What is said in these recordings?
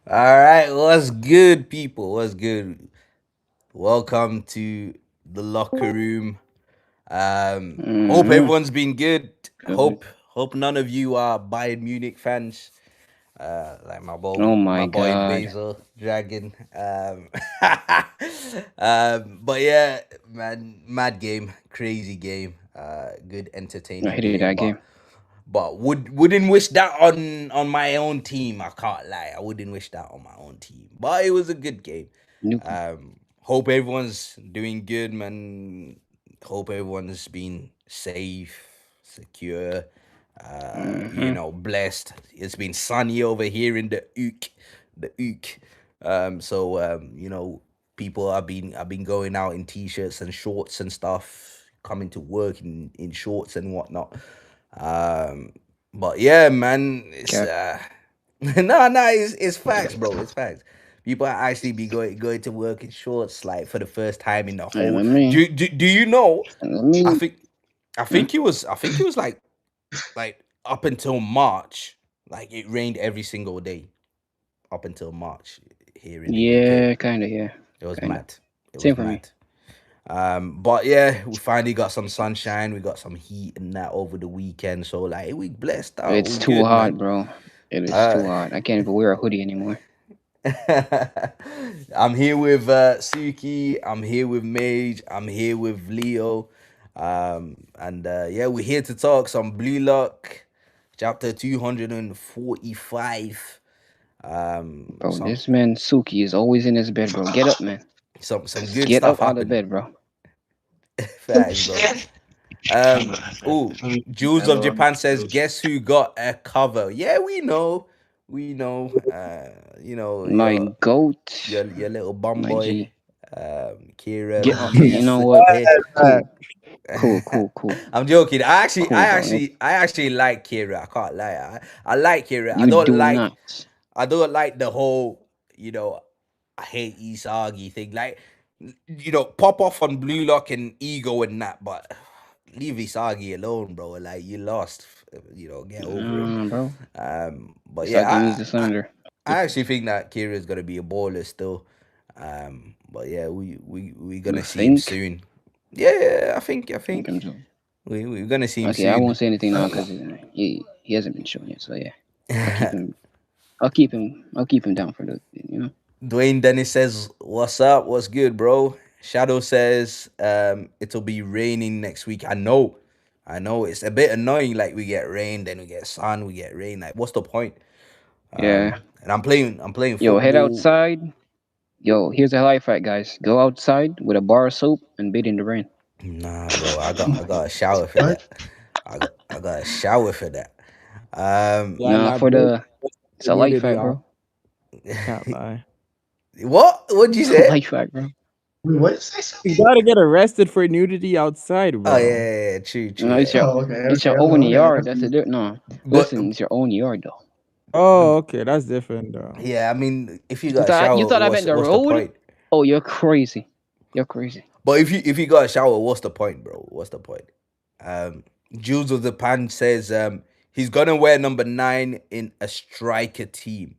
All right, what's good, people? What's good? Welcome to the locker room. Hope Mm-hmm. everyone's been good. Good. Hope none of you are Bayern Munich fans. Like Oh my my boy God. Basil Dragon. But yeah, man, mad game, crazy game. Good I entertaining hated game, that game. but wouldn't wish that on my own team. I can't lie. I wouldn't wish that on my own team. But it was a good game. Nope. Hope everyone's doing good, man. Hope everyone's been safe, secure, Mm-hmm. blessed. It's been sunny over here in the Ook. People have been going out in t-shirts and shorts and stuff, coming to work in shorts and whatnot. Um, but yeah, man, it's Cap. no, it's facts, bro. It's facts. People actually be going to work in shorts like for the first time in the Hey, whole. let me. Do you know? Let I me. think I Hmm? think it was I think it was like up until March, like it rained every single day up until March here in the UK. Yeah, kind of. Yeah, It was kind of. mad. It Same was for me. mad. But yeah, we finally got some sunshine. We got some heat and that over the weekend. So like we blessed out. It's We too good, hot, man. bro. It is Uh, too hot. I can't even wear a hoodie anymore. I'm here with Suki. I'm here with Mage. I'm here with Leo. And yeah, we're here to talk some Blue Lock, chapter 245. Bro, Some this man Suki is always in his bed, bro. Get up, man. some good Get stuff up out of happened. bed, bro. Facts, bro. Oh, Jules of Hello, Japan says, Jules. guess who got a cover? Yeah, we know. We know. My goat, Your little bum my boy, G. Kira Get. You Bees. know what? Uh, Cool, cool, cool, cool, I'm joking. I actually, I cool, bro. actually, I actually like Kira. I can't lie. I like Kira. You do not. I don't like the whole, I hate Isagi thing. Like, pop off on Blue Lock and Ego and that, but leave Isagi alone, bro. Like, you lost. Get over it. Bro. But Isagi needs yeah, to surrender. I actually think that Kira is gonna be a baller still. But yeah, we You gonna see him think? soon. Yeah, I think Okay, so. we're gonna see him Okay, I soon. won't say anything now because he hasn't been shown yet. So yeah, I'll keep him. I'll keep him. I'll keep him down for the. Dwayne Dennis says, "What's up? What's good, bro?" Shadow says, "It'll be raining next week." I know. It's a bit annoying. Like we get rain, then we get sun, we get rain. Like, what's the point? Yeah. And I'm playing Yo, head football. outside. Yo, here's a life hack, guys. Go outside with a bar of soap and bathe in the rain. Nah, bro, I got a shower for what? that. I got a shower for that. Um, Yeah, Nah, nah, for bro. the. What's It's the a life nudity hack, on? bro. Can't lie. what? What'd you It's a say? life hack, bro. Wait, what is this? You gotta get arrested for nudity outside, Oh yeah, bro. yeah, yeah, true, true. No, Yeah. it's Okay, your own okay. yard. That's it. No, But listen, it's your own yard though. Oh, okay, that's different though. yeah, I mean, if you You got a thought you shower, thought I what's meant the what's the road? point? Oh, you're crazy. You're crazy. But if you got a shower, what's the point, bro? What's the point? Um, Jules of the Pan says he's gonna wear number 9 in a striker team.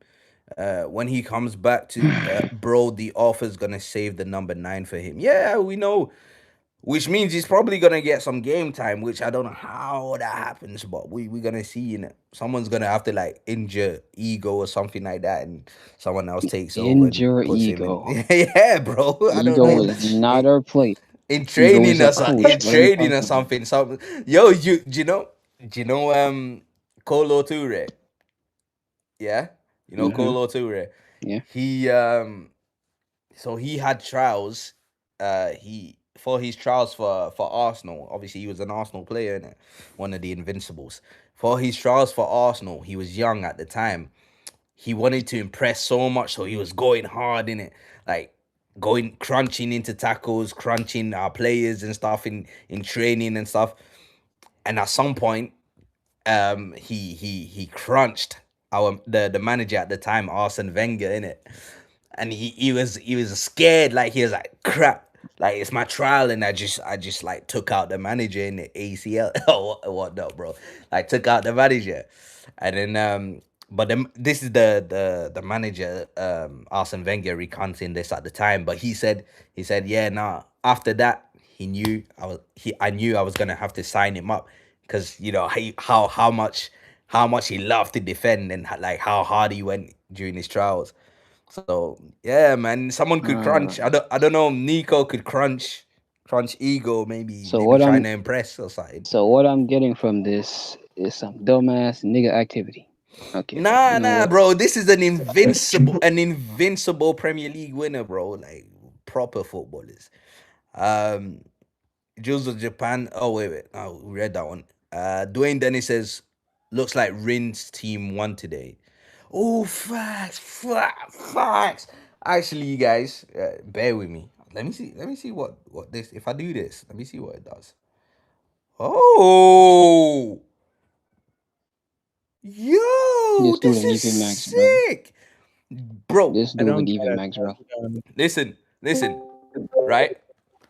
When he comes back to bro, the offer's gonna save the number 9 for him. Yeah, we know. Which means he's probably gonna get some game time, which I don't know how that happens, but we're gonna see in it. Someone's gonna have to like injure ego or something like that, and someone else takes over and Endure puts him in. ego. Yeah, bro. I don't Ego know. is not our plate. In Ego is training a or coach. in What are you training or talking about? something. Yo, do you know Kolo Toure? Yeah, Mm-hmm. Kolo Toure. Yeah. He so he had trials. He for his trials for Arsenal. Obviously, he was an Arsenal player, and one of the Invincibles. For his trials for Arsenal, he was young at the time. He wanted to impress so much, so he was going hard in it, like going crunching into tackles, crunching our players and stuff in training and stuff. And at some point, he crunched the manager at the time, Arsene Wenger, in it, and he was scared, like he was like crap. Like it's my trial, and I just like took out the manager in the ACL or whatnot, bro. Like took out the manager, and then But this is the manager, Arsene Wenger, recounting this at the time. But he said, yeah, nah. After that, I knew I was gonna have to sign him up because you know how much he loved to defend and like how hard he went during his trials. So yeah, man, someone could crunch. I don't know. Nico could crunch ego, So maybe what trying I'm to impress or something. so what I'm getting from this is some dumbass nigga activity. Okay, bro. You know Nah, what? bro. This is an invincible Premier League winner, bro. Like proper footballers. Um, Jules of Japan. Oh wait. Oh, we read that one. Dwayne Dennis says, looks like Rin's team won today. Oh, facts. Actually, you guys, bear with me. Let me see. Let me see what this. If I do this, let me see what it does. Oh, yo, This dude this and is even Max, bro. sick, bro. This I dude don't and get even it. Max, bro. Listen, right?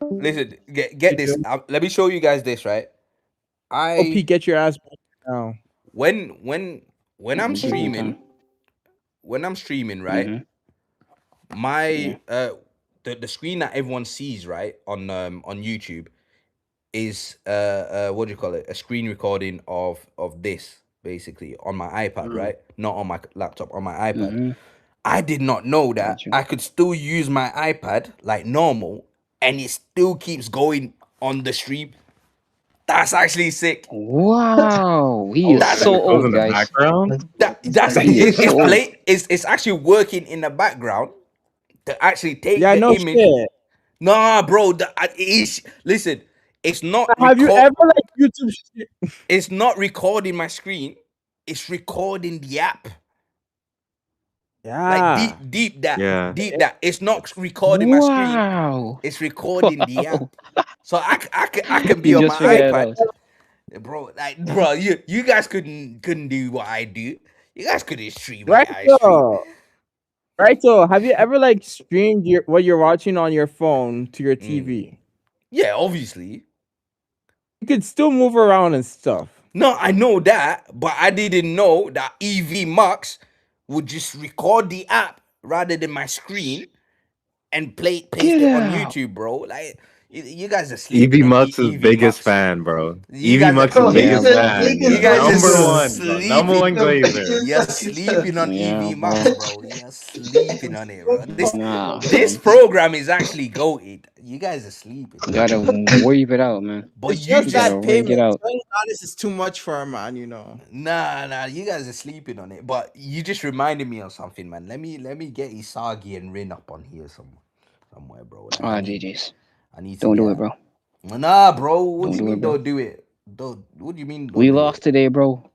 Listen, get this. Let me show you guys this, right? OP, I get your ass back now. when I'm Give him time. streaming, right? Mm-hmm. Yeah. My the screen that everyone sees, right, on YouTube is what do you call it? A screen recording of this basically on my iPad, right? Not on my laptop, on my iPad. Mm-hmm. I did not know that Got you. I could still use my iPad like normal and it still keeps going on the stream. That's actually sick. Wow, he Oh, is That's that so is- Goes in old, the guys. background. that's He is so old. it's actually working in the background to actually take Yeah, the no image. shit. Nah, bro, listen, it's not Have you ever like YouTube shit? it's not recording my screen, it's recording the app. Like Yeah. Yeah. deep that. It's not recording my screen, Wow. it's recording the Wow. app. So I can be You on just my figured it iPad, out. bro. Like, bro, you guys couldn't do what I do. You guys couldn't stream Right, like I stream. so right, so have you ever like streamed what you're watching on your phone to your TV? Yeah, obviously. You could still move around and stuff. No, I know that, but I didn't know that EV Max would just record the app rather than my screen and paste Get it on out. YouTube, bro. Like you guys are sleeping Evie on Mux's EV biggest Max. fan, bro. You Evie guys are Mux's Bro, he Yeah, biggest said bro. fan, you biggest, bro. bro. guys He are Number said one, bro. Number sleeping. one the Glazer. You're biggest. He said sleeping on Yeah, EV Max, bro. bro. You're sleeping on it, bro. Nah, This fam. program is actually goated. You guys are sleeping, You gotta wave it out, man. but It's you just You gotta that just ring it payment. out. $20 is too much for a man, you know. nah. You guys are sleeping on it. But you just reminded me of something, man. Let me get Isagi and Rin up on here somewhere, bro. Like Ah, GG's. I need to Don't get. do it, bro. Nah, bro. What Don't do you do it, mean bro. don't do it? Don't. What do you mean don't We do lost it? today, bro.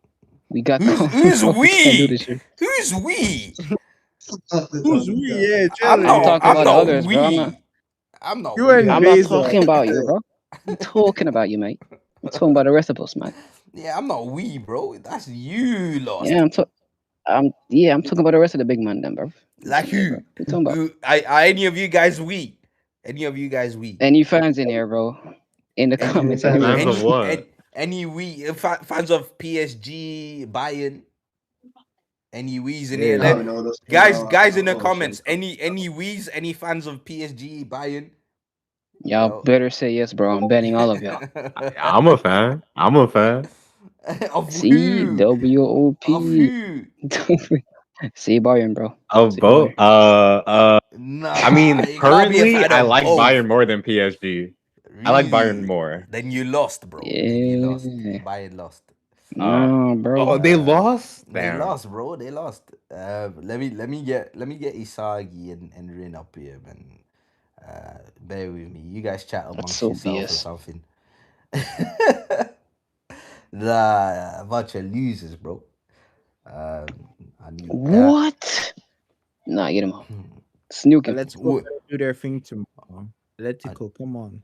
We got Who's bro. We can't do we? this shit. Who's we? Who's we? Yeah, I'm Jelly. talking I'm about the not others, bro. we. I'm not You we. and I'm not Beza. talking about you, bro. I'm talking about you, mate. I'm talking about the rest of us, man. Yeah, I'm not we, bro. That's you lost. Yeah, I'm talking about the rest of the big man, then, bro. Like Yeah, bro. who? What you talking about? Who? Are any of you guys we? Any of you guys we? Any fans in here, bro? In the Any comments, fans. anywhere. Fans of what? any we fans of PSG, Bayern? Any wees in Yeah. here? I don't even know what those Guys in the oh, comments. shit. Any wees? Any fans of PSG, Bayern? Y'all Yo. better say yes, bro. I'm betting all of y'all. I'm a fan. I'm a fan. Of See, who? WOP. Of who? See Bayern, bro. Of See both. Bayern. Nah, I mean, you can't be a currently, fan I of like both. Bayern more than PSG. I like Bayern Really? more. Then you lost, bro. Then you lost. Yeah. Bayern lost. No, bro. Oh, they lost. They Damn. lost, bro. They lost. Let me get Isagi and Rin up here, man. Bear with me. You guys chat amongst so yourselves or BS. something. Nah, a bunch of losers, bro. I need that. What? Nah, get him out. Snook him. Let's go What? let them do their thing tomorrow. Atletico, come on.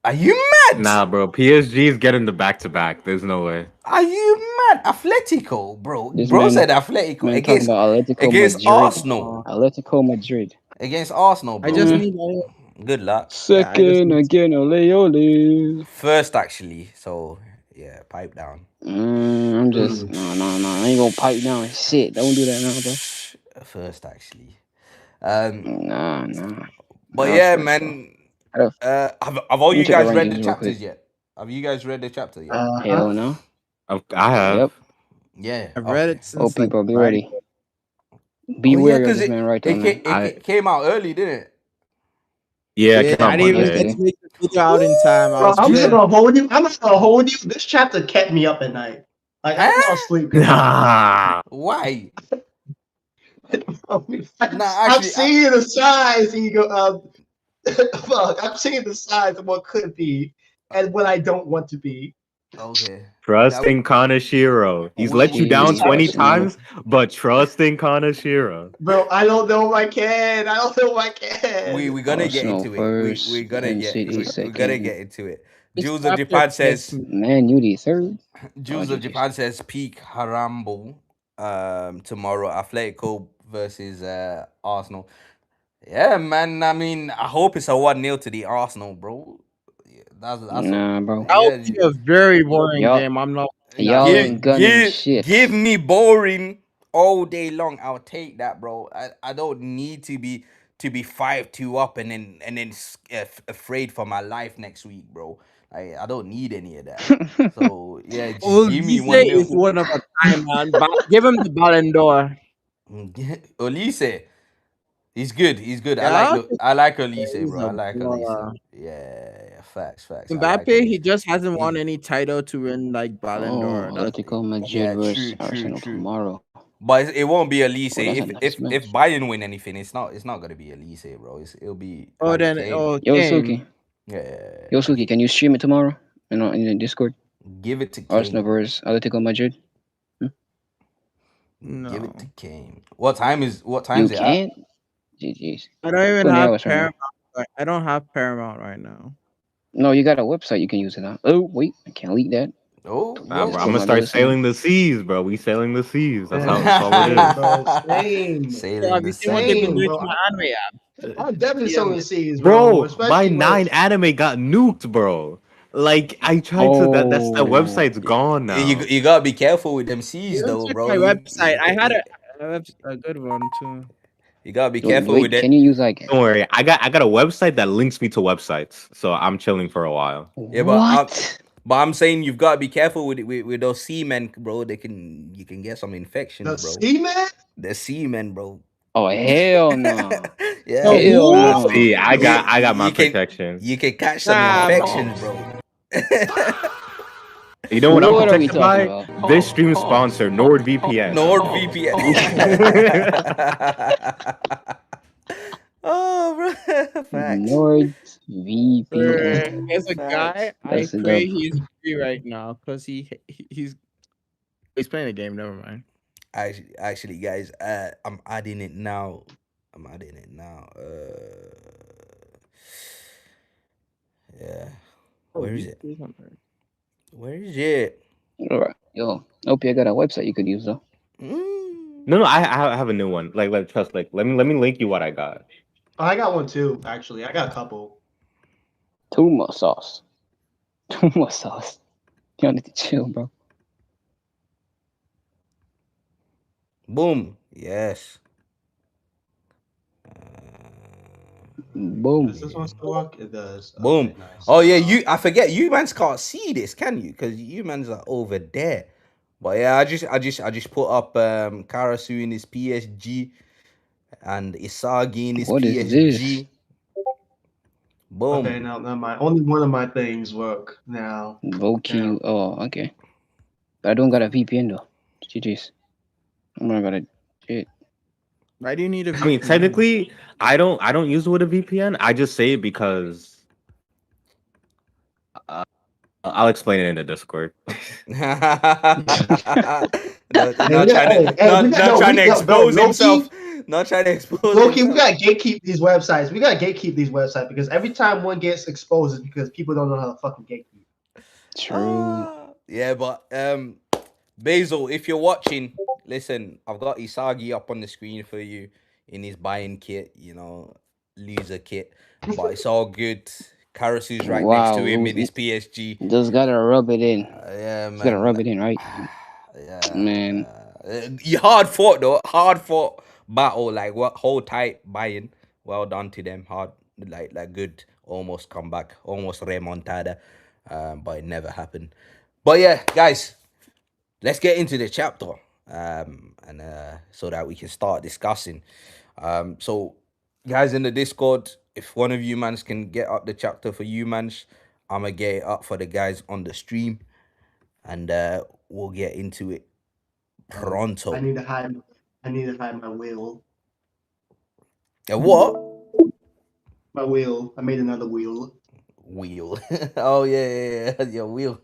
Are you mad? Nah, bro. PSG is getting the back-to-back. There's no way. Are you mad? Atletico, bro. This Bro man- said Atletico Man, talking against about Atletico against Madrid. Arsenal. Atletico Madrid. Against Arsenal, bro. I just Mm. need Good luck. Second need- again, ole ole. First, actually. So Yeah, pipe down. I'm just no. I ain't gonna pipe down shit. Don't do that now, bro. First, actually. Nah. But I was yeah, first, bro. man. I don't- Have all Let me you check the guys read the rankings real quick. chapters yet? Have you guys read the chapter yet? Hell Uh-huh. no. I have. Yep. Yeah. I've read Okay. it since like People, be Friday. ready. Be Oh yeah, wary of because this man Raito, man. it came out early, didn't it? Yeah, it Yeah, came I out didn't even Monday. get yesterday. to make the video out in time. I Bro, was I'm not pissed. gonna hold you. I'm not gonna hold you. This chapter kept me up at night. Like I fell Huh? asleep. Nah. Why? I'm Nah, actually, seeing the size, and you go, fuck. I'm seeing the size of what could be and what I don't want to be. okay. Trust That in Kanashiro. He's we let you down Jeez, 20 trust me. times, but trust in Kanashiro. Bro, I don't know if I can. I don't know if I can. we gonna get Arsenal into it. first, We're gonna Man get City we gonna second, get into it. This Jules of chapter Japan pissed says me. Man Uni third. Jules of Japan says peak Harambo tomorrow. Atletico versus Arsenal. Yeah, man. I mean, I hope it's a 1-0 to the Arsenal, bro. Yeah, that's a Nah, bro. That would yeah. be a very boring Y'all, game. I'm not. y'all ain't gunning shit. Give me boring all day long. I'll take that, bro. I don't need to be 5-2 up and then afraid for my life next week, bro. I don't need any of that. So yeah, just give me Olise 1-0. is one of a kind, man. Give him the Ballon d'Or. Olise, he's good. He's good. Yeah, I like Olise, he's bro. a I like Olise. baller. Yeah, facts. I like Mbappe, he Olise. just hasn't won He, any title to win like Ballon d'Or. Oh, That's Atletico Madrid yeah, versus true, Arsenal true. tomorrow. But it won't be Elise. Oh, that's a nice If match. Bayern win anything, it's not gonna be Elise, bro. It'll be Harry Kane. Yo, Kane. Suki. Yeah, Yo, Suki, can you stream it tomorrow? In the Discord? give it to Arsenal Kane. versus Atletico Madrid. Give it to No, Kane. What time is You it at? can't? GG's. I don't even 20 have hours from now. Paramount. I don't have Paramount right now. No, you got a website you can use it on. Oh, wait, I can't leak that. Oh, Nah, Just bro, I'm whoa. told gonna my start listeners. sailing the seas, bro. We sailing the seas. Man, That's all it same, is. bro. Same. So Sailing have the you seen what they've been Same, doing seas. to bro. my anime app? I'm definitely Yeah, sowing seeds, bro. Bro, my Especially when 9 anime got nuked, bro. Like I tried to that Oh, website's gone now. You gotta be careful with them C's you don't though, check bro. my website. I had You, a good one too. you gotta be careful with wait, it. can you use like Don't worry, I got a website that links me to websites, so I'm chilling for a while. Yeah, what? but I'm saying you've got to be careful with those seamen, bro. You can get some the infections, bro. sea man, The seamen, bro. Oh hell no. Yeah, The Hell who? no. See, I got my you can protection. catch some Nah, infections, bro. You know what I'm What are we protected talking by? about? This stream sponsor, NordVPN. NordVPN. Oh, bro, facts, NordVPN. there's a guy. facts. I That's a pray dub. he's free right now because he's playing a game. Never mind. Actually, guys, I'm adding it now. I'm adding it now. Yeah. Oh, Where is he's it? free somewhere. Where is it? All right. Yo, hope you got a website you could use though. Mm. No, I have a new one. Like trust, like let me link you what I got. I got one too. Actually, I got a couple. Too much sauce. Too much sauce. You need to chill, bro. Boom. Yes. Boom. Does this one still work? It does. Boom. Okay, nice. Oh yeah, I forget you mans can't see this, can you? Because you mans are over there. But yeah, I just put up Karasu in his PSG and Isagi in his What is this? PSG. Okay, Boom. now my only one of my things work now. Voki. Oh, okay. But I don't got a VPN though. GG's. I'm not gonna. Shit. Why do you need a VPN? I mean, technically, I don't use it with a VPN. I just say it because I'll explain it in the Discord. Not trying to expose himself. Not trying to expose Loki, we himself. gotta gatekeep these websites. We gotta gatekeep these websites because every time one gets exposed, it's because people don't know how to fucking gatekeep. True. Yeah, but Basil, if you're watching, listen, I've got Isagi up on the screen for you in his buying kit, you know, loser kit. But it's all good Karasu's right next to Wow, him in his PSG. just gotta rub it in. Yeah, Just gotta man. rub it in, right? Yeah. Man, You hard fought though. Hard fought battle. Like what whole tight buy-in. Well done to them. Hard like good. Almost comeback. Almost remontada. But it never happened. But yeah, guys, let's get into the chapter. And so that we can start discussing. So guys in the Discord, if one of you mans can get up the chapter for you mans, I'ma get it up for the guys on the stream, and we'll get into it pronto. I need to hide. I need to hide my wheel. And what? My wheel. I made another wheel. Wheel. Oh yeah, your wheel.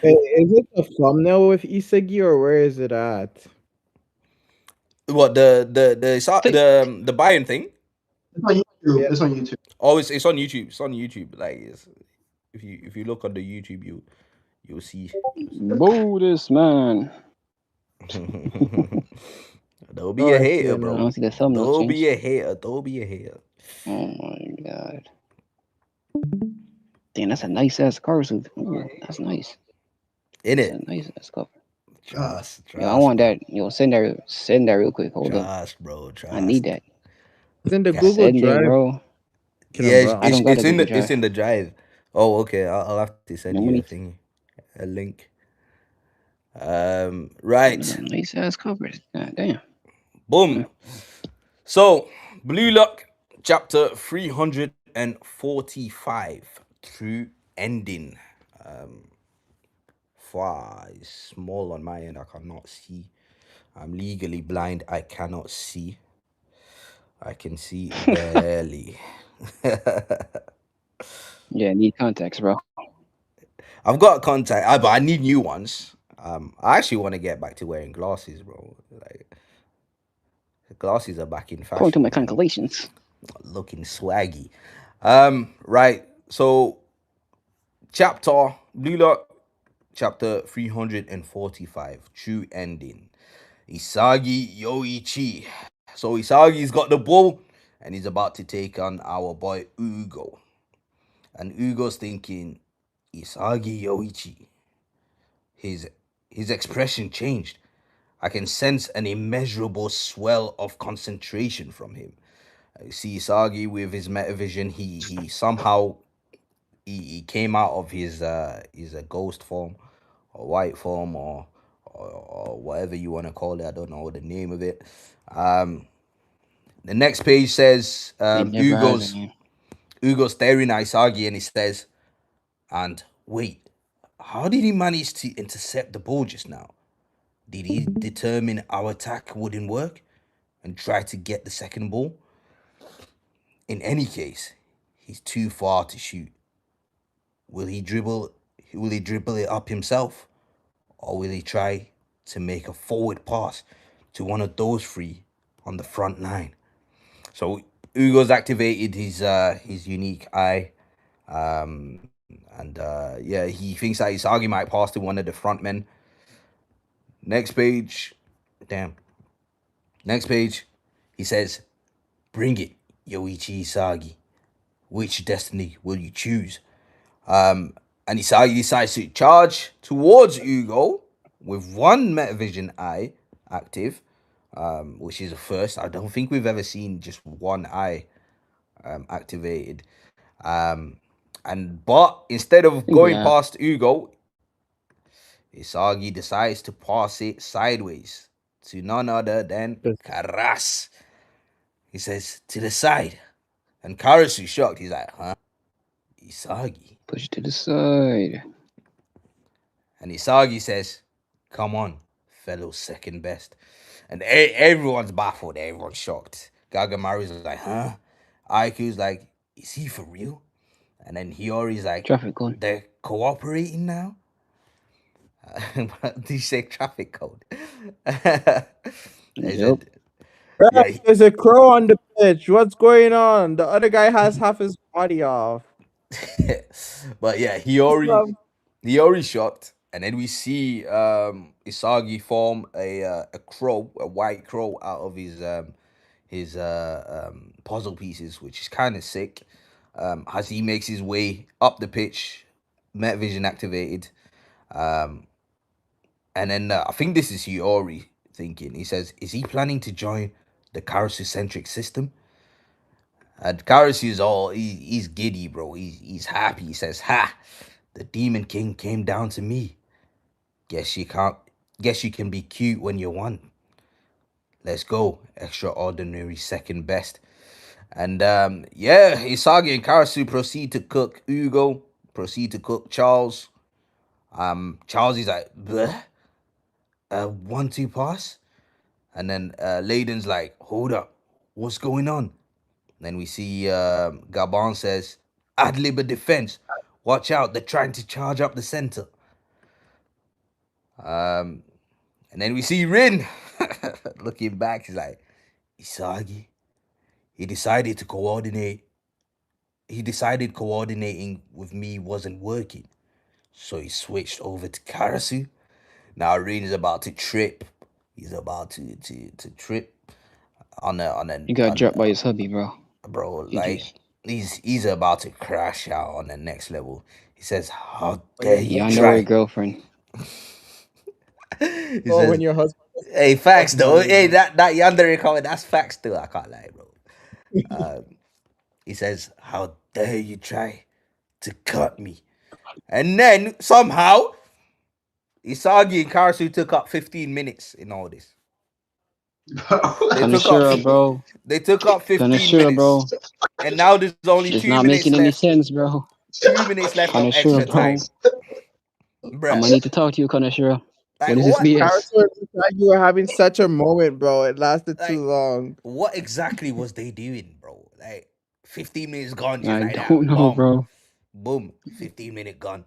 Is it the thumbnail with Isagi or where is it at? What the buying thing? It's on YouTube. Yeah. It's on YouTube. Oh, it's on YouTube. It's on YouTube. Like if you look on the YouTube, you'll see. boo this man. Don't be a hater, you I bro. don't see the thumbnail Don't change. be a hater. Don't be a hater. Oh my god. Damn, that's a nice ass car suit. Ooh, that's nice. In That's it. a nice ass cover. Trust. Yo, I want that. Yo, send that real quick. Hold up. Trust, bro. Trust. I need that. It's in the Yeah. Google Send it, Drive. bro. Yeah, I don't got a Google it's Drive. in the drive. Oh, okay. I'll have to send No you money. a thing, a link. Right. Nice ass covers. God damn. Boom. So, Blue Lock, chapter 345, True Ending. Far is small on my end. I cannot see. I'm legally blind. I cannot see. I can see barely. Yeah, need contacts, bro. I've got contact, but I need new ones. I actually want to get back to wearing glasses, bro. Like, the glasses are back in According to fashion. my calculations. Looking swaggy. Right. So, Blue Lock, chapter 345, True Ending. Isagi Yoichi. So Isagi's got the ball, and he's about to take on our boy Ugo. And Ugo's thinking, Isagi Yoichi. His expression changed. I can sense an immeasurable swell of concentration from him. You see Isagi with his metavision, he somehow he came out of his a ghost form or white form or whatever you want to call it. I don't know the name of it. The next page says It never has a name. Ugo's staring at Isagi and he says, and wait, how did he manage to intercept the ball just now? Did he determine our attack wouldn't work and try to get the second ball? In any case, he's too far to shoot. Will he dribble it up himself? Or will he try to make a forward pass to one of those three on the front line? So Ugo's activated his unique eye. And yeah, he thinks that Isagi might pass to one of the front men. Next page. Damn. Next page. He says, bring it, Yoichi Isagi. Which destiny will you choose? And Isagi decides to charge towards Ugo with one Metavision eye active, which is a first. I don't think we've ever seen just one eye activated. But instead of going Yeah. past Ugo, Isagi decides to pass it sideways to none other than Karas. He says, to the side. And Karasu shocked. He's like, huh? Isagi. Push it to the side. And Isagi says, come on, fellow second best. And everyone's baffled. Everyone's shocked. Gagamaru's like, huh? Aiku's like, is he for real? And then Hiyori's like, Traffic cone. they're cooperating now? What do you say traffic code? They Yep. said, yeah, There's a crow on the pitch. What's going on? The other guy has half his body off. but yeah, Hiyori shocked, and then we see Isagi form a crow, a white crow, out of his puzzle pieces, which is kind of sick. as he makes his way up the pitch, Met Vision activated. Um, and then I think this is Hiyori thinking. He says, "Is he planning to join the Karasu-centric system?" And Karasu is he's giddy, bro. He's happy. He says, "Ha! The Demon King came down to me. Guess you can't. Guess you can be cute when you want. Let's go. Extraordinary second best." And yeah, Isagi and Karasu proceed to cook Ugo, proceed to cook Charles. Charles is like, bleh, 1-2 pass. And then Layden's like, hold up, what's going on? Then we see Gabon says, ad lib a defense. Watch out, they're trying to charge up the center. And then we see Rin looking back. He's like, Isagi, he decided to coordinate. He decided coordinating with me wasn't working. So he switched over to Karasu. Now Rin is about to trip. He's about to trip on a He got dropped by his hubby, bro. bro. He Like just he's about to crash out on the next level. He says, "How dare you your try?" girlfriend. He Oh, says, when your husband. "Hey, facts though. Husband- Hey, that yandere comment, that's facts too. I can't lie, bro." He says, "How dare you try to cut me?" And then somehow Isagi and Karasu took up 15 minutes in all this. They took up Kanashira, bro. They took up 15 Kanashira, minutes. bro. And now there's only It's 2 not minutes making any left. sense, bro. 2 minutes left of Kanashira, extra bro. time. I'm Bruh. gonna need to talk to you, Kanashira. Like, What is this BS? Karasu and Isagi were having such a moment, bro. It lasted Like, too long. what exactly was they doing, bro? Like 15 minutes gone, just I like that. don't know, Boom. bro. Boom. 15-minute gone.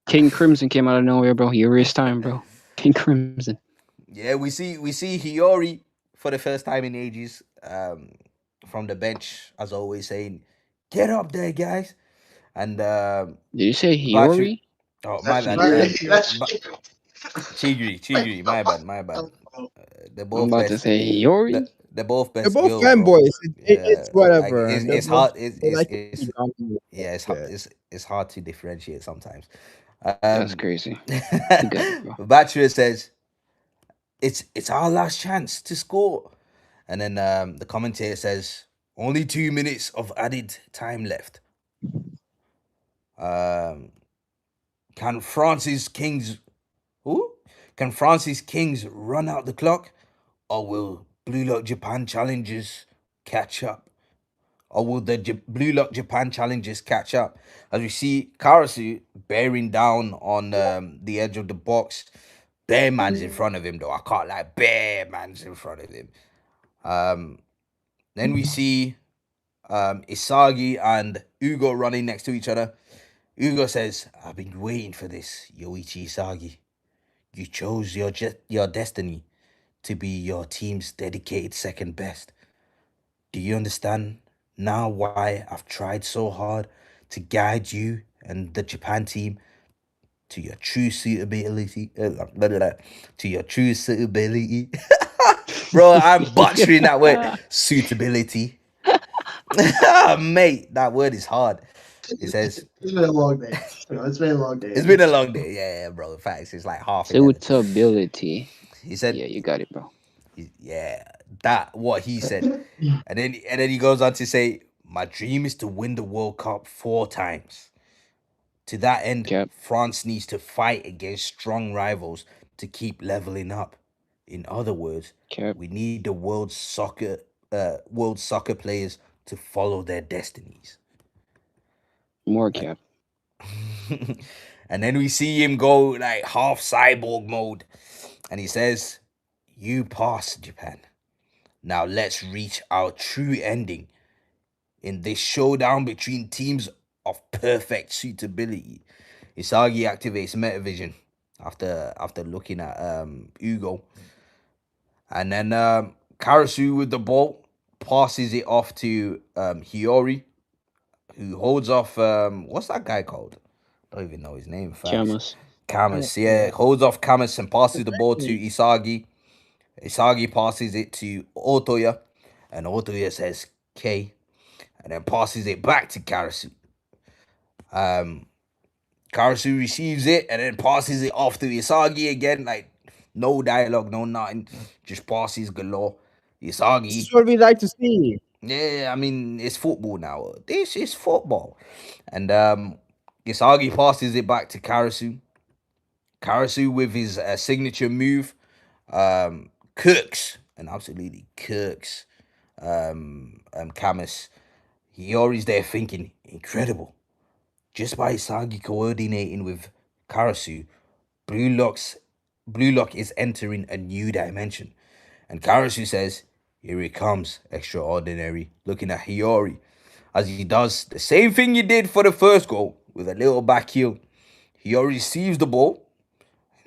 King Crimson came out of nowhere, bro. You waste time, bro. King Crimson. Yeah, we see Hiyori for the first time in ages. From the bench, as always, saying, "Get up there, guys." And Did you say Battery. Hiyori? Oh, my bad. Chigiri, my bad. They're I'm both about to best. say Hiyori. They're both They're best both girls, bro. fanboys. It's Yeah, like whatever. it's They're it's both- hard. they like to It's be dominant. yeah, Yeah. it's hard to differentiate sometimes. That's crazy. You got it, bro. Bachelor says it's our last chance to score, and then the commentator says only 2 minutes of added time left. Can France's Kings who? Can France's Kings run out the clock, or will Blue Lock Japan challengers catch up? Or will the Blue Lock Japan challengers catch up? As we see Karasu bearing down on the edge of the box. Bear man's in front of him, though. I can't lie. Bear man's in front of him. Then we see Isagi and Ugo running next to each other. Ugo says, "I've been waiting for this, Yoichi Isagi. You chose your destiny to be your team's dedicated second best. Do you understand now why I've tried so hard to guide you and the Japan team to your true suitability? To your true suitability." Bro, I'm butchering that word. Suitability. Mate, that word is hard. It says, It's been a long day. It's been a long day. it's been a long day. Yeah, bro. In fact, it's like half 11. Suitability. He said, Yeah, you got it, bro. yeah, that what he said. And then he goes on to say, my dream is to win the World Cup 4 times. To that end, Yep. France needs to fight against strong rivals to keep leveling up. In other words, Cap. we need the world soccer players to follow their destinies. More cap. And then we see him go like half cyborg mode. And he says, you pass, Japan. Now let's reach our true ending in this showdown between teams of perfect suitability. Isagi activates Metavision after looking at Ugo. And then Karasu with the ball passes it off to Hiyori, who holds off what's that guy called? Don't even know his name. Camus. Camus, yeah. Holds off Camus and passes the ball to Isagi. Isagi passes it to Otoya, and Otoya says K. and then passes it back to Karasu. Karasu receives it and then passes it off to Isagi again, like no dialogue, no nothing, just passes galore. This Isagi, is what we like to see. yeah, I mean it's football now. This is football, and Isagi passes it back to Karasu. Karasu with his signature move, cooks and absolutely cooks Camus. Hiyori's there thinking, incredible. Just by Isagi coordinating with Karasu, Blue Lock is entering a new dimension. And Karasu says, here it comes, extraordinary, looking at Hiyori as he does the same thing he did for the first goal with a little back heel. Hiyori receives the ball,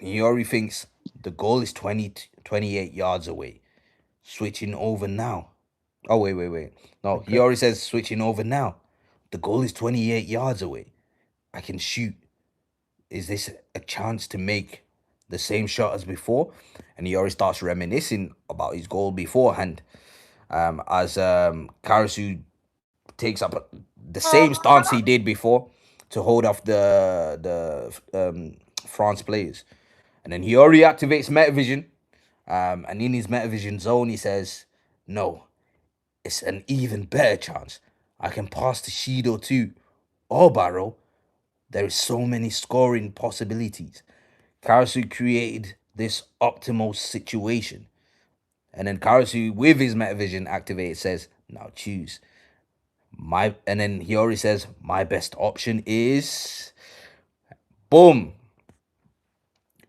and Hiyori thinks the goal is 28 yards away. Switching over now. Oh, wait. No, Hiyori says switching over now. The goal is 28 yards away. I can shoot. Is this a chance to make the same shot as before? And he already starts reminiscing about his goal beforehand. As Karasu takes up the same stance he did before to hold off the France players. And then he already activates Metavision. And in his Metavision zone, he says, no, it's an even better chance. I can pass to Shido too, or Barrow. There is so many scoring possibilities. Karasu created this optimal situation. And then Karasu, with his Metavision activated, says, now choose. And then he already says, my best option is... Boom.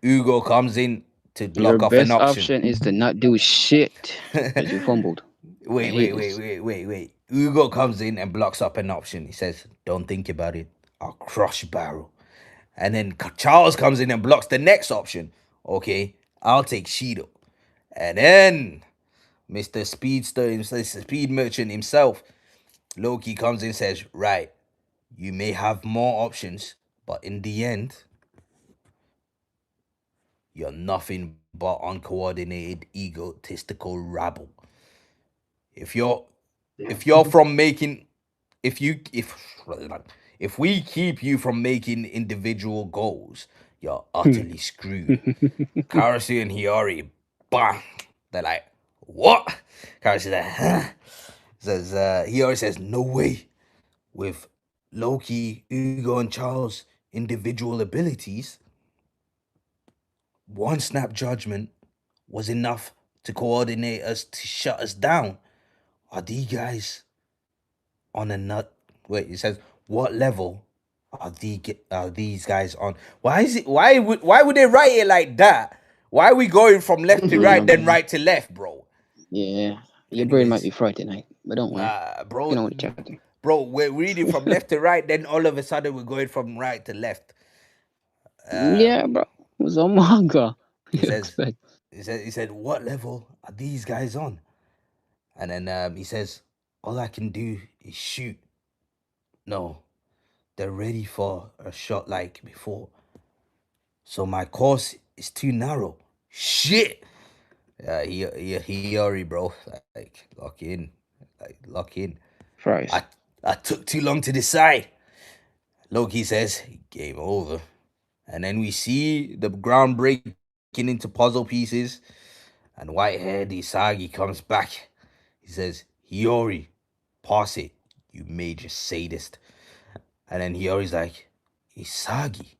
Ugo comes in to Your block off an best option is to not do shit because you fumbled. Wait. Ugo comes in and blocks up an option. He says, don't think about it. I'll crush Barrow. And then Charles comes in and blocks the next option. Okay, I'll take Shido. And then Mr. Speedster, Mr. Speed Merchant himself, Loki comes in and says, right, you may have more options, but in the end, you're nothing but uncoordinated, egotistical rabble. If you're from making, if we keep you from making individual goals, you're utterly screwed. Karasu and Hiyori, bang. They're like, what? Karasu like, huh? Says Hiyori says, no way. With Loki, Ugo, and Charles' individual abilities, one snap judgment was enough to coordinate us to shut us down. Are these guys on a nut? Wait, it says, what level are these guys on? Why would they write it like that? Why are we going from left to right, then right to left, bro? Yeah, your brain might Anyways, be fried tonight, but don't worry. bro, You know what the chapter. bro, we're reading from left to right, then all of a sudden we're going from right to left. Yeah, bro. It was on manga. He You says, expect. he said, what level are these guys on? And then he says, all I can do is shoot. No, they're ready for a shot like before. So my course is too narrow. Shit. Hiyori, bro. Like, lock in. Fries. I took too long to decide. Loki says, game over. And then we see the ground breaking into puzzle pieces. And white-haired Isagi comes back. He says, Hiyori, pass it, you major sadist. And then Hiyori's like, Isagi.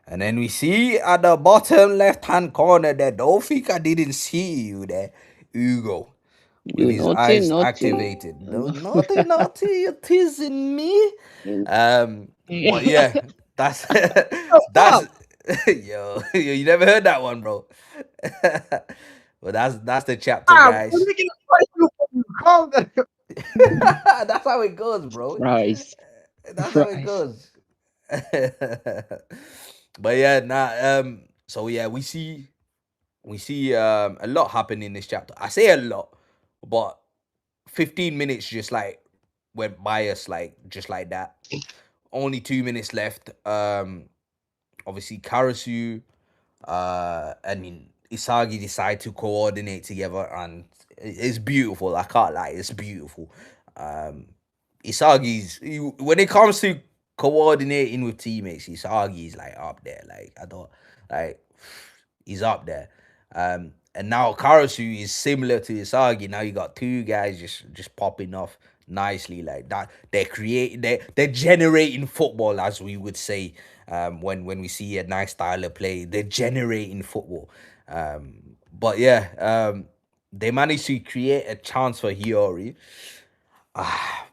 And then we see at the bottom left-hand corner there, don't think I didn't see you there, Ugo. With his eyes activated. No, naughty, it isn't me. But yeah, that's that's you never heard that one, bro. But that's the chapter, guys. Calm down. That's how it goes, bro. Fries. That's how it goes. But yeah, so yeah, we see a lot happen in this chapter. I say a lot, but 15 minutes just like went by us like just like that. Only 2 minutes left. Obviously Karasu and Isagi decide to coordinate together, and it's beautiful. I can't lie, it's beautiful. when it comes to coordinating with teammates, Isagi's like up there. Like I don't like he's up there. And now Karasu is similar to Isagi. Now you got two guys just popping off nicely like that. They're generating football, as we would say. When we see a nice style of play, they're generating football. But yeah, they managed to create a chance for Hiyori.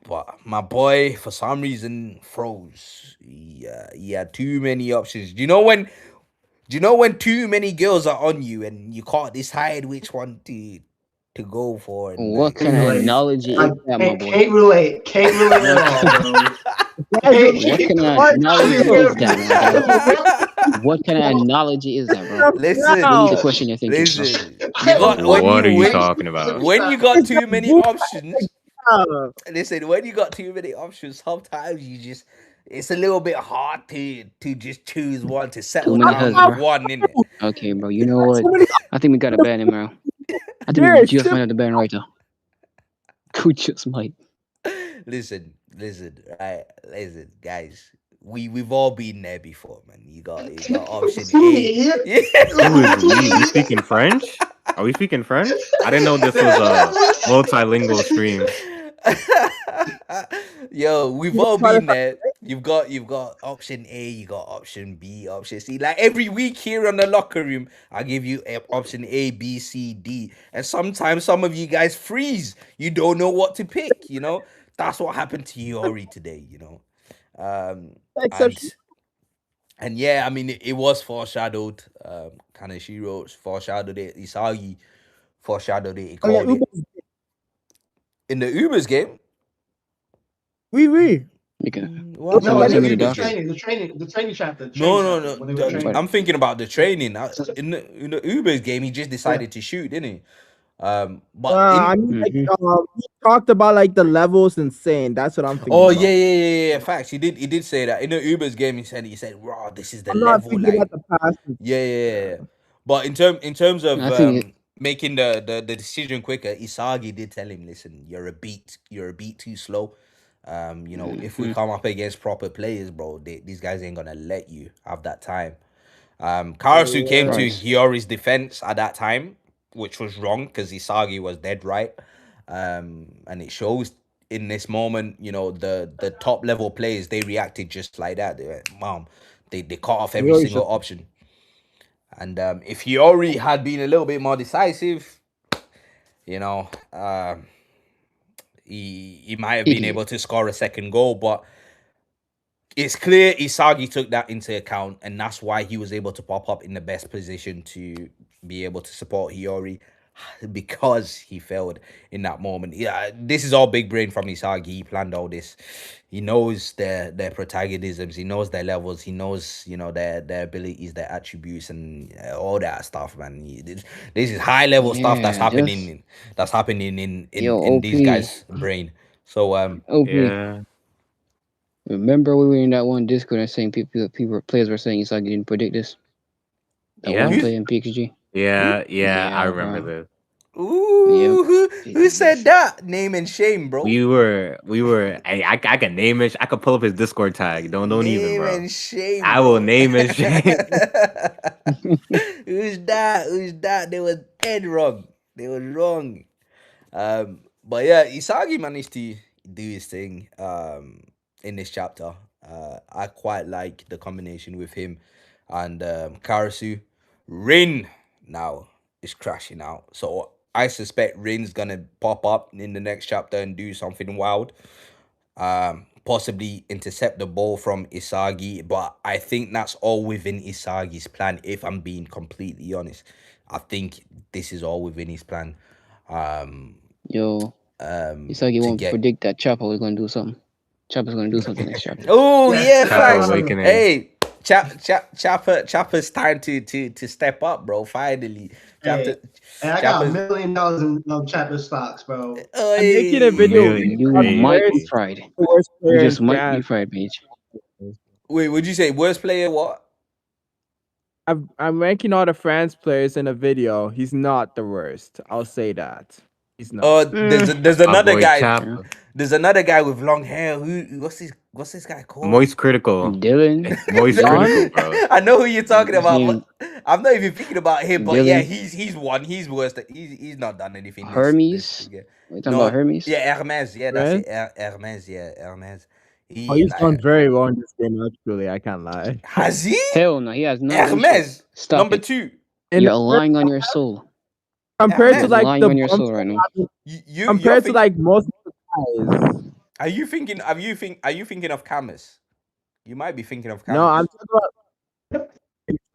But my boy, for some reason, froze. He had too many options. Do you know when too many girls are on you and you can't decide which one to go for? And What kind of Relate. analogy I is that, my boy? can't relate. Can't relate at all, bro. What kind of analogy is that, my guy? What kind of analogy is that, bro? listen, We need to question your thinking. listen. You got What are you talking about? when you got too many options. Uh, Listen, when you got too many options, sometimes it's a little bit hard to just choose one to settle many down husbands, with bro. one, innit? Okay, bro. You know what? I think we got to ban him, bro. I think we Yes, just might have to ban Raito. We just might. Listen, right? Listen, guys. We've all been there before, man. You got option A. Yeah. Who is we? We speaking French? Are we speaking French? I didn't know this was a multilingual stream. Yo, we've all been there. You've got option A, you got option B, option C. Like every week here on the locker room, I give you option A, B, C, D, and sometimes some of you guys freeze. You don't know what to pick. That's what happened to Yori today. Um, exception. and yeah, I mean it was foreshadowed. Kaneshiro foreshadowed it. Isagi foreshadowed it. He Oh, yeah, called it in the Ubers game. oui. Because What No, happened Somebody in the, the tell me Ubers the game? the training chapter. No, When they were training. I'm thinking about the training. In the Ubers game, he just decided to shoot, didn't he? But I in mean, like, Mhm. we talked about like the levels insane. That's what I'm thinking oh about. yeah. Facts. He did say that in the Ubers game. He said, "Wow, this is the I'm not level." thinking Like, about the past. yeah. But in terms of I think it, making the decision quicker, Isagi did tell him, "Listen, you're a beat too slow. If we mhm. come up against proper players, bro, these guys ain't gonna let you have that time." Oh Karasu came to yeah. Right. Hiyori's defense at that time, which was wrong because Isagi was dead right. And it shows in this moment, the top level players, they reacted just like that. They went, Mom, they cut off every Really single option. And if Hiyori had been a little bit more decisive, you know, he might have been Idiot. able to score a second goal, but it's clear Isagi took that into account, and that's why he was able to pop up in the best position to be able to support Hiyori because he failed in that moment. Yeah, this is all big brain from Isagi. He planned all this. He knows their protagonisms. He knows their levels. He knows their abilities, their attributes, and all that stuff. Man, this is high level stuff that's Yeah, just happening. That's happening in yo, in these OP. guys' brain. So OP. Yeah. Remember we were in that one Discord and saying people players were saying Isagi didn't predict this. That Yeah. one who's play in PXG. Yeah, I Yeah, remember bro. this. Yep. Ooh, who said that? Name and shame, bro. We were. I can name it. I could pull up his Discord tag. Don't even, Name bro. and shame, I will bro. name and shame. Who's that? Who's that? They were dead wrong. They were wrong. But yeah, Isagi managed to do his thing in this chapter. I quite like the combination with him and Karasu. Rin now is crashing out. So I suspect Rin's gonna pop up in the next chapter and do something wild. Possibly intercept the ball from Isagi, but I think that's all within Isagi's plan. If I'm being completely honest, I think this is all within his plan. Um, Yo, Isagi to won't get. predict that Chopper was gonna do something. Chopper's gonna do something next chapter. Oh yeah, Chapter facts. Awakening. Hey, Chopper's time to step up, bro. Finally, Hey, Chapter, and I got $1 Chopper's. million in chapter stocks, bro. I'm making a video. Million. You Of might be where's Hey. fried. the worst You player in just might be France? fried, Paige. Wait, would you say worst player? What? I'm ranking all the France players in a video. He's not the worst. I'll say that. He's not. There's My another boy guy. Chap, There's another guy with long hair. What's this guy called? Moist Critical. Dylan. Moist John? Critical, bro. I know who you're talking His about, name but I'm not even thinking about him. But yeah, Dylan. he's one. He's worse. He's not done anything. Hermes. Yeah. What you talking No, about Hermes? yeah, Hermes. Yeah, that's Right? it. Hermes. Yeah, Hermes. Oh, He he's done like very well in this game, actually. I can't lie. has he Hell no, he has not done shit. Hermes Stop number it. 2. In You're the lying on your soul. compared to Hermes. You're like lying the on your bumps soul right now. You're compared to think, like most of the guys. are you thinking? Are you thinking of Camus? You might be thinking of No, I'm Camus. talking about.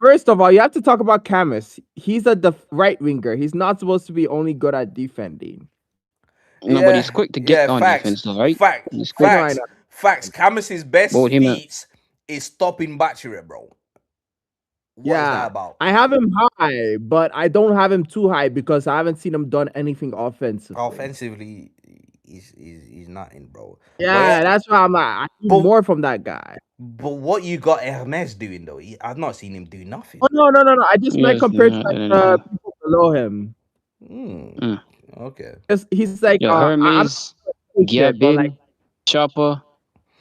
First of all, you have to talk about Camus. He's a right winger. He's not supposed to be only good at defending. No, but he's Yeah, quick to yeah. get on Facts, defense, though, right? He's I quick. know, I facts, know. facts. Camus's best Both him and feats is stopping Bachira, bro. What is that Yeah, about? I have him high, but I don't have him too high because I haven't seen him done anything offensively. Offensively, he's nothing, bro. Yeah, that's why I'm like, I need But- more from that guy. But what you got Hermes doing though? I've not seen him do nothing. Oh no. I just meant Yes, compared to no, like no, no. people below him. Okay. He's like Yo, Hermes, but like Gabin, Chopper,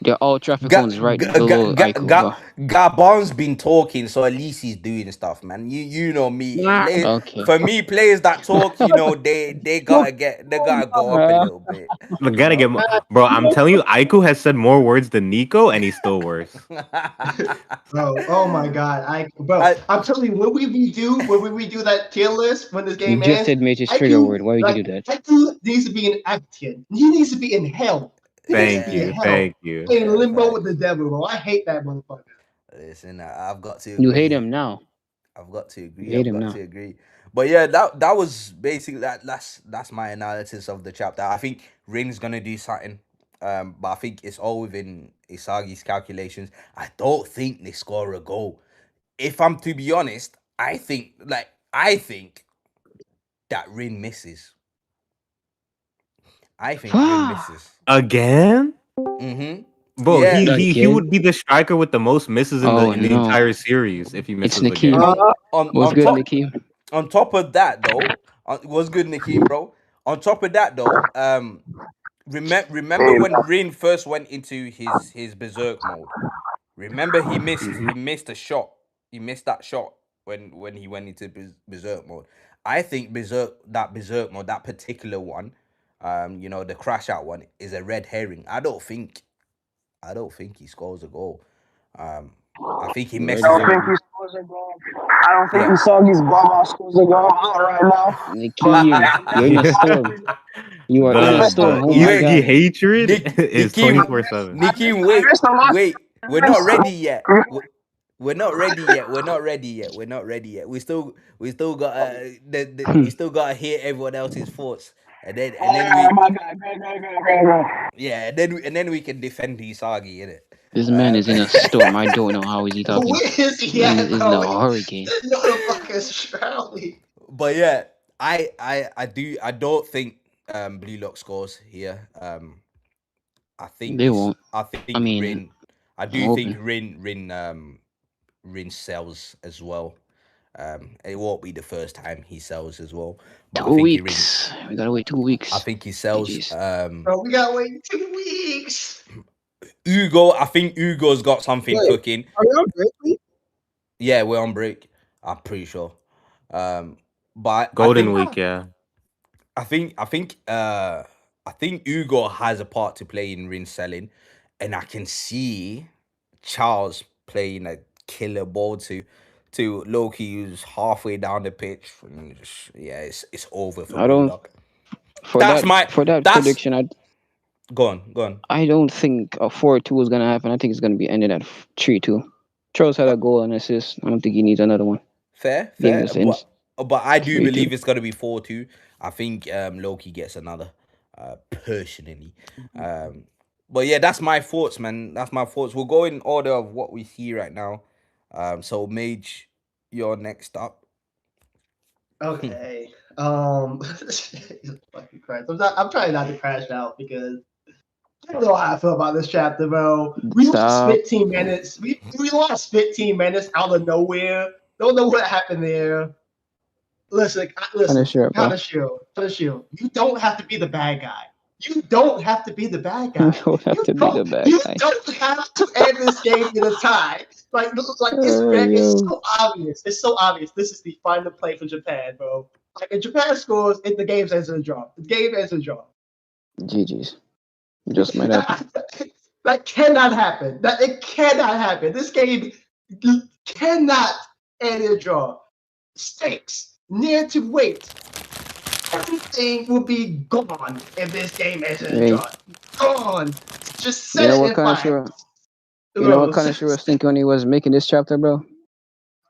they're all traffic Ga- cones right Ga- below Ga- Aiko, Ga- bro. Gabon's been talking, so at least he's doing stuff, man. You know me. Nah. Okay. For me, players that talk, they gotta go up a little bit. We gotta get more. Bro, I'm telling you, Aiku has said more words than Nico, and he's still worse. Bro, oh my god, I'm telling you, when we redo that tier list when this You game just ends, admit his IQ, trigger word. Why would you do that? IQ needs to be in Actian. He needs to be in hell. He needs Thank to be in you, hell. thank you. Playing limbo with the devil, bro. I hate that motherfucker. Listen, I've got to. You agree. hate him now. I've got to agree. You hate I've him got now. to agree. But yeah, that was basically that's my analysis of the chapter. I think Rin's gonna do something. But I think it's all within Isagi's calculations. I don't think they score a goal. If I'm to be honest, I think that Rin misses. I think Rin misses. Again? Mm-hmm. Bro, Yeah. he would be the striker with the most misses in Oh, the no. entire series if he misses It's again. Nakeem. On What's good, top, Nakeem? on top of that, though, what's good, Nakeem, bro? On top of that, though, remember when Rin first went into his berserk mode? Remember he missed a shot. He missed that shot when he went into berserk mode. I think berserk mode, that particular one, the crash out one, is a red herring. I don't think he scores a goal. I think he messes I I don't up. think he scores a goal. I don't think Isagi's bum scores a goal right now. Nakeem, you're in a storm. You are in a storm. Oh my Isagi god. hatred Nick- is Nikim- 24/7. Nikim, wait. We're not ready yet. We're not ready yet. We're not ready yet. We're not ready yet. We still got we still got to hear everyone else's thoughts, and then My bad. Go. yeah, and then we can defend Isagi, innit? This man is in a storm. I don't know how is he talking. Where is he Man at, is in bro? a hurricane. This motherfucker's shroudly. But yeah, I don't think Blue Lock scores here. I think They won't. I think I mean, Rin. I do think Rin sells as well. It won't be the first time he sells as well. But 2 weeks. We gotta wait 2 weeks. I think he sells. GGs. Bro, we gotta wait 2 weeks. Ugo, I think Ugo's got something cooking. Are we on break? Yeah, we're on break. I'm pretty sure. But Golden Week, yeah. I think Ugo has a part to play in Rin selling, and I can see Charles playing a killer ball to Loki, who's halfway down the pitch. And yeah, it's over for I don't- Blue Lock. For That's that prediction, Go on. I don't think a 4-2 is gonna happen. I think it's gonna be ended at 3-2. Charles had a goal and assist. I don't think he needs another one. Fair. Game just ends. But I do 3-2. believe it's gonna be 4-2. I think Loki gets another. Personally. But yeah, that's my thoughts, man. That's my thoughts. We'll go in order of what we see right now. So Mage, you're next up. Okay. Fucking Christ. I'm trying not to crash out because I don't know how I feel about this chapter, bro. We lost 15 minutes. We lost 15 minutes out of nowhere. Don't know what happened there. listen, Punisher, bro. Punisher. You don't have to be the bad guy. You don't have to be the bad guy. You don't have to be the bad You guy. don't have to end this game in a tie. Like it's yo. so obvious. It's so obvious. This is the final play for Japan, bro. Like if Japan scores, the game ends in a draw. The game ends in a draw. GG's. Just might happen. That cannot happen. It cannot happen. This game cannot end in a draw. Stakes near to wait. Everything will be gone if this game ends in a draw. Gone. Just set You know it what in kind of fire. sure? You know what kind of sure was thinking when he was making this chapter, bro?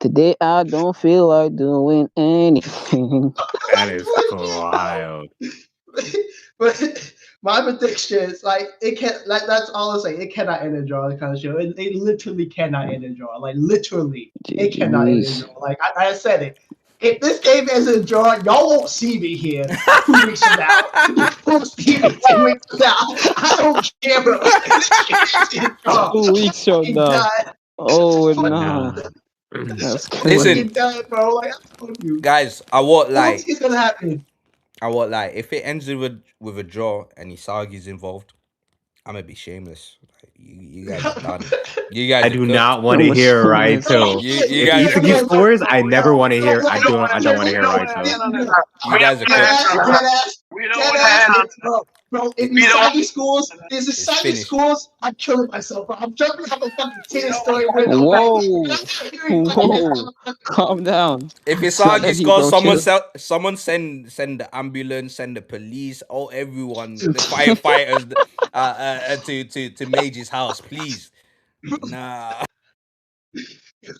Today I don't feel like doing anything. That is wild. But my predictions, like it can't, like that's all I'm saying. It cannot end in a draw. The kind of show. It literally cannot end in a draw. Like literally, it cannot end in a GG's. draw. Like I said it. If this game ends in a draw, y'all won't see me here 2 weeks from now. You won't see me 2 weeks from now. I don't care, bro. This game ends in a draw. 2 weeks from I'm now. done. Oh Fucking nah. Nah. That's crazy. Listen, fucking done, bro. Like I told you. guys, I won't What lie. is gonna happen? If it ends with a draw and Isagi's involved, I'm gonna be shameless. Like, you guys are done. You guys I are do cooked. not want to hear Raito. You If guys are Isagi cooked. scores, I never want to hear. I don't want to hear Raito. You guys are cooked. We don't want to handle Bro, if We don't- Isagi scores, if It's Isagi finished. scores, I'm killing myself, bro. I'm jumping off a fucking tennis story window. Whoa. Whoa. Calm down. If It's not Isagi heavy, scores, bro. Chill. someone send the ambulance, send the police, everyone, the firefighters, to Mage's house, please. Nah.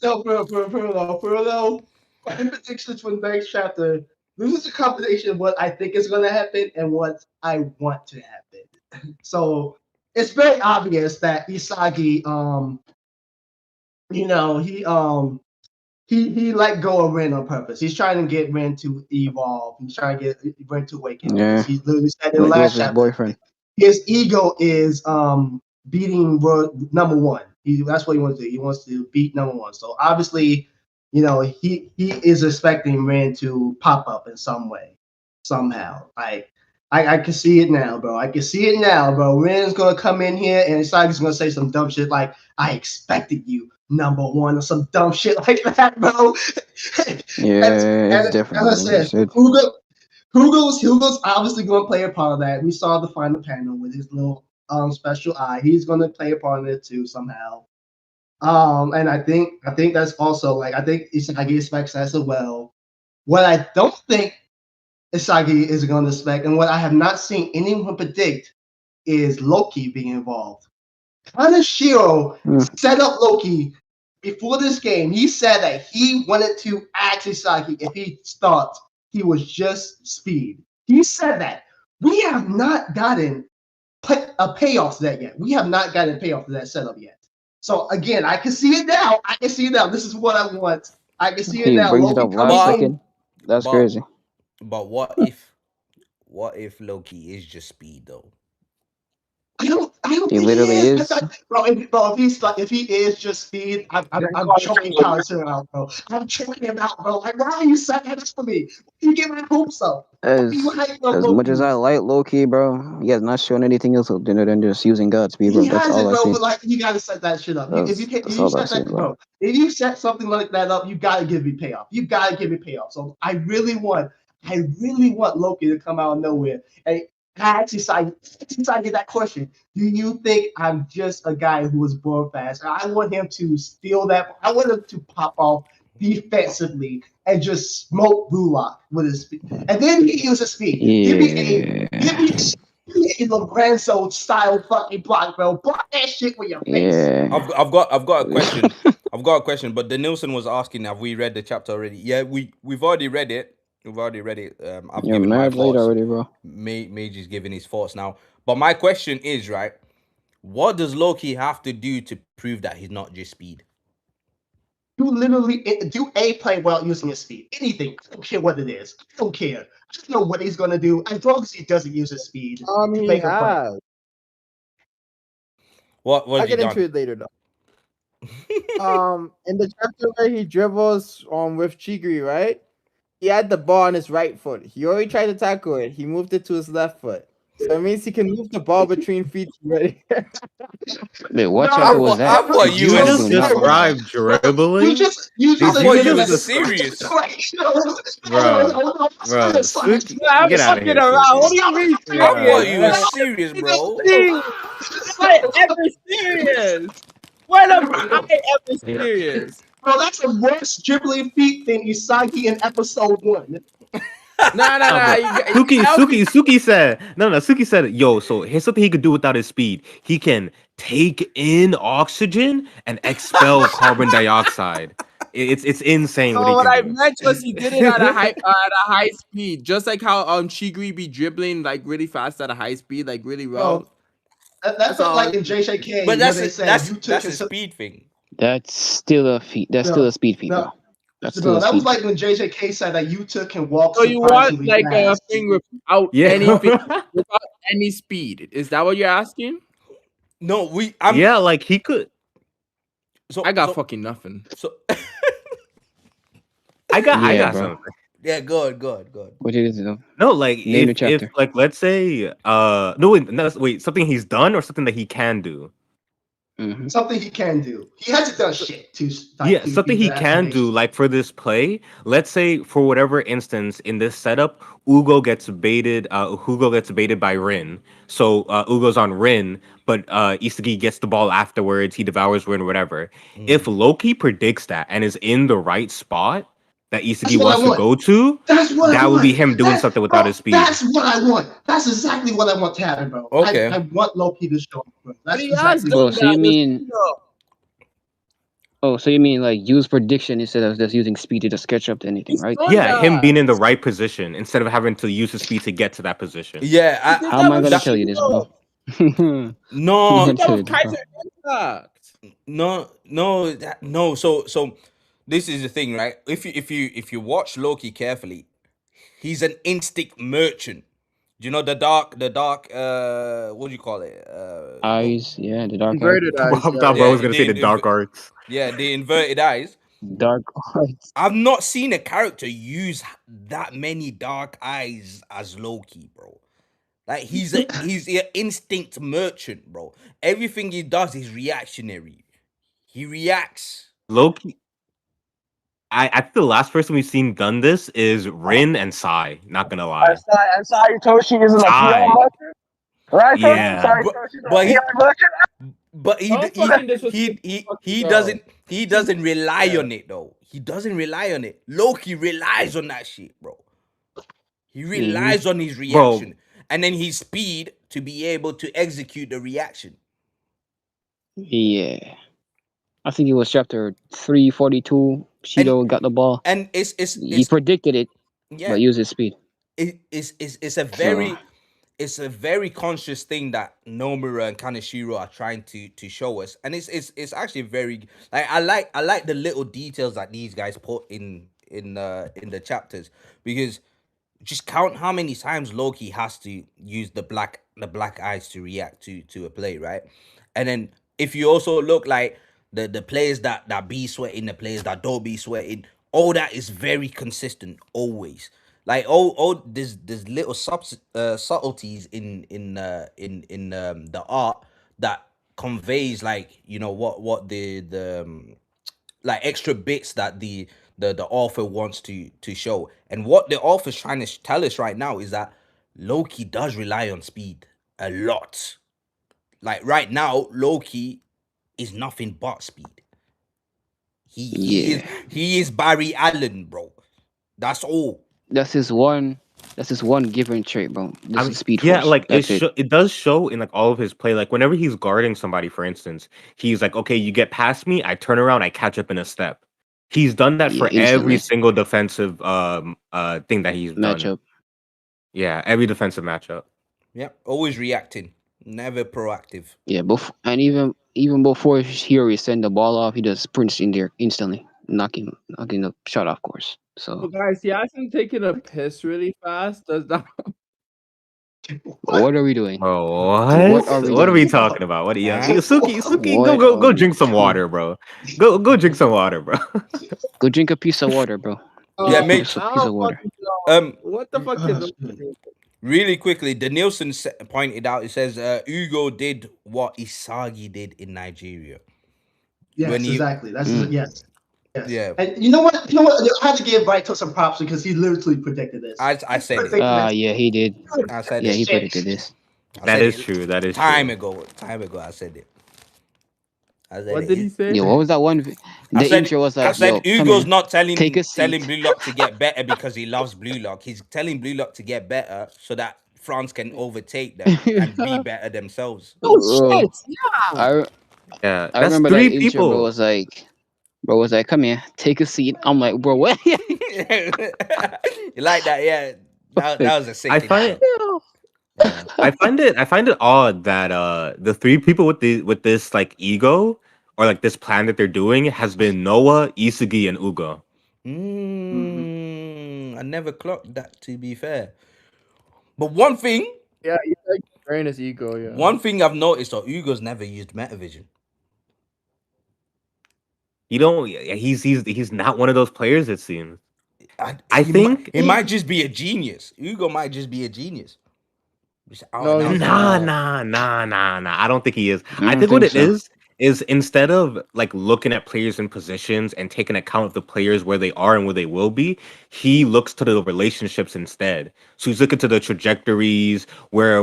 No, for real though. My predictions for the next chapter. This is a combination of what I think is going to happen and what I want to happen. So it's very obvious that Isagi, he let go of Ren on purpose. He's trying to get Ren to evolve. He's trying to get Ren to awaken. Yeah. He literally said in the Let go of last his chapter. boyfriend. His ego is beating world number one. That's what he wants to do. He wants to beat number one. So obviously, he is expecting Ren to pop up in some way, somehow. Like I can see it now, bro. I can see it now, bro. Ren's gonna come in here and Isagi's gonna say some dumb shit like, "I expected you, number one," or some dumb shit like that, bro. Yeah, it's as definitely I said, shit. Hugo's obviously going to play a part of that. We saw the final panel with his little special eye. He's going to play a part in it too somehow. And I think that's also like I think Isagi expects that as well. What I don't think Isagi is going to expect, and what I have not seen anyone predict, is Loki being involved. Kanashiro set up Loki before this game. He said that he wanted to ask Isagi if he thought he was just speed. He said that. We have not gotten a payoff to that yet. We have not gotten a payoff to that setup yet. So again, I can see it now. This is what I want. I can see it He now. brings it Loki up last coming in. second. That's But- crazy. But what if Loki is just speed though? I don't He think literally he is. Bro, if he is just speed, I'm choking Kawashiro out, bro. I'm choking him out, bro. Like, why are you saying that for me? You get my hopes up. As much as I like Loki, bro, he has not shown anything else other than just using God's speed, bro. He That's has all it, I bro. see. But like, you gotta set that shit up. If you set something like that up, you gotta give me payoff. You gotta give me payoff. So I really want Loki to come out of nowhere. And I actually get that question. Do you think I'm just a guy who was born fast? And I want him to steal that. I want him to pop off defensively and just smoke Blue Lock with his speed. And then he uses speed. Give me a Lorenzo style fucking block, bro. Block that shit with your face. Yeah. I've got a question. I've got a question. But the Nilsson was asking, have we read the chapter already? Yeah, we've already read it. I've You're given my mad late thoughts. already, bro. Mage is giving his thoughts now. But my question is, right, what does Loki have to do to prove that he's not just speed? You literally do a play while using his speed. Anything. I don't care what it is. I don't care. I just know what he's gonna do as long as he doesn't use his speed. to He make a play. has. What I'll he get done? into it later, though. In the chapter where he dribbles with Chigri, right? he had the ball on his right foot. He already tried to tackle it. He moved it to his left foot. So it means he can move the ball between feet already. Wait, what No, chapter was I that? thought Did you you were. just doing that one. describe dribbling? You Did I just you thought you just were des- serious. Bro, get out of Fucking here, around. What Suki. do you mean I thought serious? you were Bro. serious, bro. Am I ever serious? When am I ever serious? Bro, that's a worse dribbling feat than Isagi in episode 1. Nah, Nah, bro. you Suki said, no, Suki said, yo, so here's something he could do without his speed. He can take in oxygen and expel carbon dioxide. It's insane what he No, what can I do. meant was he did it at a high speed, just like how Chigri be dribbling like really fast at a high speed, like really well. Bro, that's not like in JJK But where they said you took that's a his. speed thing. That's still a feat. That's still a speed feat, No, bro. That's bro, still a that was speed feat. like when JJK said that you took can walk So you want surprisingly like a fast. thing without Yeah. without any speed? Is that what you're asking? No, Yeah, like he could. So I got so, fucking nothing. So I Yeah, got bro. something. yeah, good. What is it though? No, like Name the if chapter. like let's say no wait, something he's done or something that he can do. Mm-hmm. Something he can do. He hasn't done shit to. Yeah, something he can do, like for this play. Let's say, for whatever instance, in this setup, Hugo gets baited by Rin. So Ugo's on Rin, but Isagi gets the ball afterwards. He devours Rin, whatever. If Loki predicts that and is in the right spot that Isagi wants to go to, that will be him doing something without his speed. That's what I want. That's exactly what I want to happen, bro. Okay. I want Loki to show up, bro. That's He exactly has Well, done so you that mean? with- Oh, so you mean like use prediction instead of just using speed to just catch up to anything, He's right? done Yeah, him that. being in the right position instead of having to use his speed to get to that position. Yeah, He did How that am I with gonna tell you this, bro? no, He That was did, bro. Kaiser Impact. no. So this is the thing, right? If you watch Loki carefully, he's an instinct merchant. Do you know the dark what do you call it? Eyes, yeah, the dark eyes. Inverted eyes. I thought bro was gonna say the the dark arts. Yeah, the inverted eyes. Dark eyes. I've not seen a character use that many dark eyes as Loki, bro. Like he's an instinct merchant, bro. Everything he does is reactionary. He reacts. Loki. I think the last person we've seen done this is Rin and Sai. Not gonna lie. And Sayatoshi isn't a Sai. PR merchant? Right? Yeah. Sayatoshi's But a he- PR merchant? But he doesn't rely on it though. He doesn't rely on it. Loki relies on that shit, bro. He relies on his reaction and then his speed to be able to execute the reaction. Yeah. I think it was chapter 342. Shido got the ball. And it's He predicted it, yeah, but used his speed. it's a very it's a very conscious thing that Nomura and Kaneshiro are trying to show us, and it's actually very like I like the little details that these guys put in the chapters, because just count how many times Loki has to use the black eyes to react to a play, right? And then if you also look like the players that be sweating, the players that don't be sweating, all that is very consistent always. Like all there's little subtleties in the art that conveys, like, you know, what the like extra bits that the author wants to show. And what the author's trying to tell us right now is that Loki does rely on speed a lot. Like right now, Loki is nothing but speed. He is Barry Allen, bro. That's all. That's his one given trait, bro. This is speed Yeah, force. like That's it does show in like all of his play. Like whenever he's guarding somebody, for instance, he's like, okay, you get past me, I turn around, I catch up in a step. He's done that for every single defensive thing that he's done. Matchup. Yeah, every defensive matchup. Yeah, always reacting, never proactive. Yeah, and even before Hiri send the ball off, he just sprints in there instantly, knocking the shot off course. So guys, he hasn't taken a piss really fast. Does that? What are we doing? Oh, what are we talking about? What are you, Suki? Go drink some water, bro. Go drink some water, bro. Go drink a piece of water, bro. Yeah, He's mate. a piece of water. What the fuck Oh, is shit. Really quickly, the Nielsen pointed out. It says Ugo did what Isagi did in Nigeria when Yes, he. exactly. That's Mm. yes. Yes. Yeah, And you know what? You know what? I had to give Raito some props because he literally predicted this. I said it. Yeah, he did. I said Yeah, it. he predicted this. I That said is it true. That is time true. ago. Time ago, I said it. I said What did he it. say? Yo, what was that one? I The said intro was I like, said "Yo, come Ugo's here, not take a telling seat." Blue Lock to get better because he loves Blue Lock. He's telling Blue Lock to get better so that France can overtake them and be better themselves. Oh Bro, shit! Yeah. I Yeah, I that's remember that three intro. people. Bro was like, come here, take a seat. I'm like, bro, what? You like that? Yeah. That was a I sick find intro. Yeah. I find it odd that the three people with this like ego or like this plan that they're doing has been Noah, Isagi, and Ugo. I never clocked that, to be fair. But Yeah, he's like carrying his ego. Yeah. one thing I've noticed, that Ugo's never used Metavision. You don't. He's not one of those players. It seems. I He might, think he might just be a genius. Ugo might just be a genius. Just out No, and out he's nah, genius. not. nah. I don't think he is. I I don't think what think it so. is instead of like looking at players in positions and taking account of the players where they are and where they will be, he looks to the relationships instead. So he's looking to the trajectories, where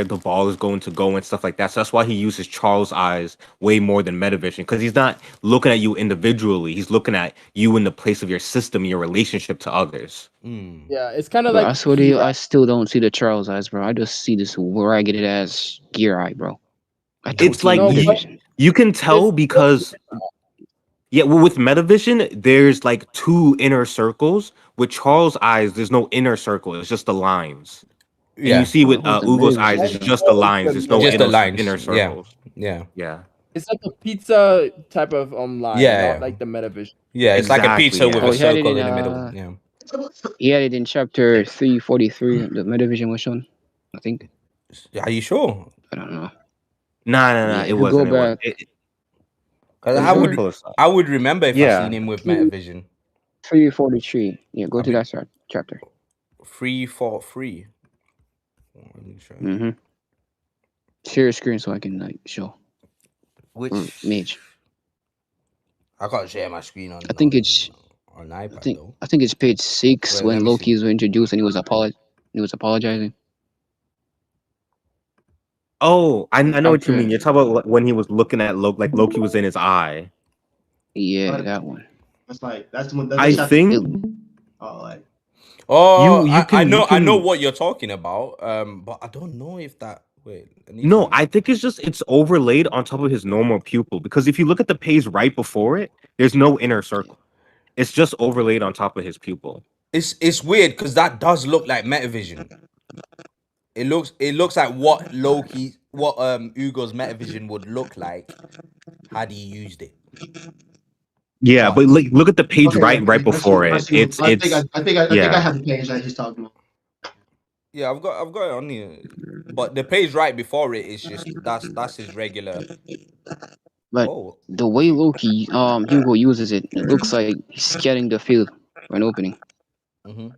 the ball is going to go and stuff like that. So that's why he uses Charles' eyes way more than Metavision because he's not looking at you individually. He's looking at you in the place of your system, your relationship to others. Yeah, it's kind of Bro, like I swear to you, I still don't see the Charles eyes, bro. I just see this ragged ass gear eye, bro. I don't It's see like no, any but vision. you can it's tell because yeah, well, with Metavision, there's like two inner circles. With Charles' eyes, there's no inner circle. It's just the lines. And you Yeah. see with Where's the Ugo's metavision eyes, it's vision? just the lines. There's no Just the lines. inner Yeah. circles. Yeah. Yeah, it's like a pizza type of line, not Yeah. like the Metavision. Yeah. It's like a exactly. pizza with Yeah. a Oh, he had it circle in in the middle. Yeah. he had it in chapter 343. The metavision was shown. I think. Are you sure? I don't know. Nah. Yeah, It if you go wasn't. It wasn't. back, Because are you I Let me sure? would pull this up. I would remember if I seen Yeah. him with Metavision. 343. Yeah, go I to mean, that chapter. 343. Let me show you. Mm-hmm. Share your screen so I can like show. Which Mage. I can't share my screen on I think it's on iPad though. I think it's page 6 Wait, when let me Loki see. was introduced and he was apologizing. Oh, I know what you Chapter mean. You're talking about when he was looking at Loki, like Loki was in his eye. Yeah, that one. That's like that's the one. That's I the chapter. think Oh, like Oh, you I can know what you're talking about. But I don't know if that. Wait, I need No, to. I think it's overlaid on top of his normal pupil because if you look at the page right before it, there's no inner circle. It's just overlaid on top of his pupil. It's weird because that does look like Metavision. It looks like what Ugo's Metavision would look like had he used it. Yeah, But but like look at the page okay, right I see. before I it. see. I think It's I think I yeah. have the page that he's talking about. yeah, I've got it on here. But the page right before it is just that's his regular. But Oh, the way Loki Hugo uses it, it looks like he's scanning the field for an opening. hmm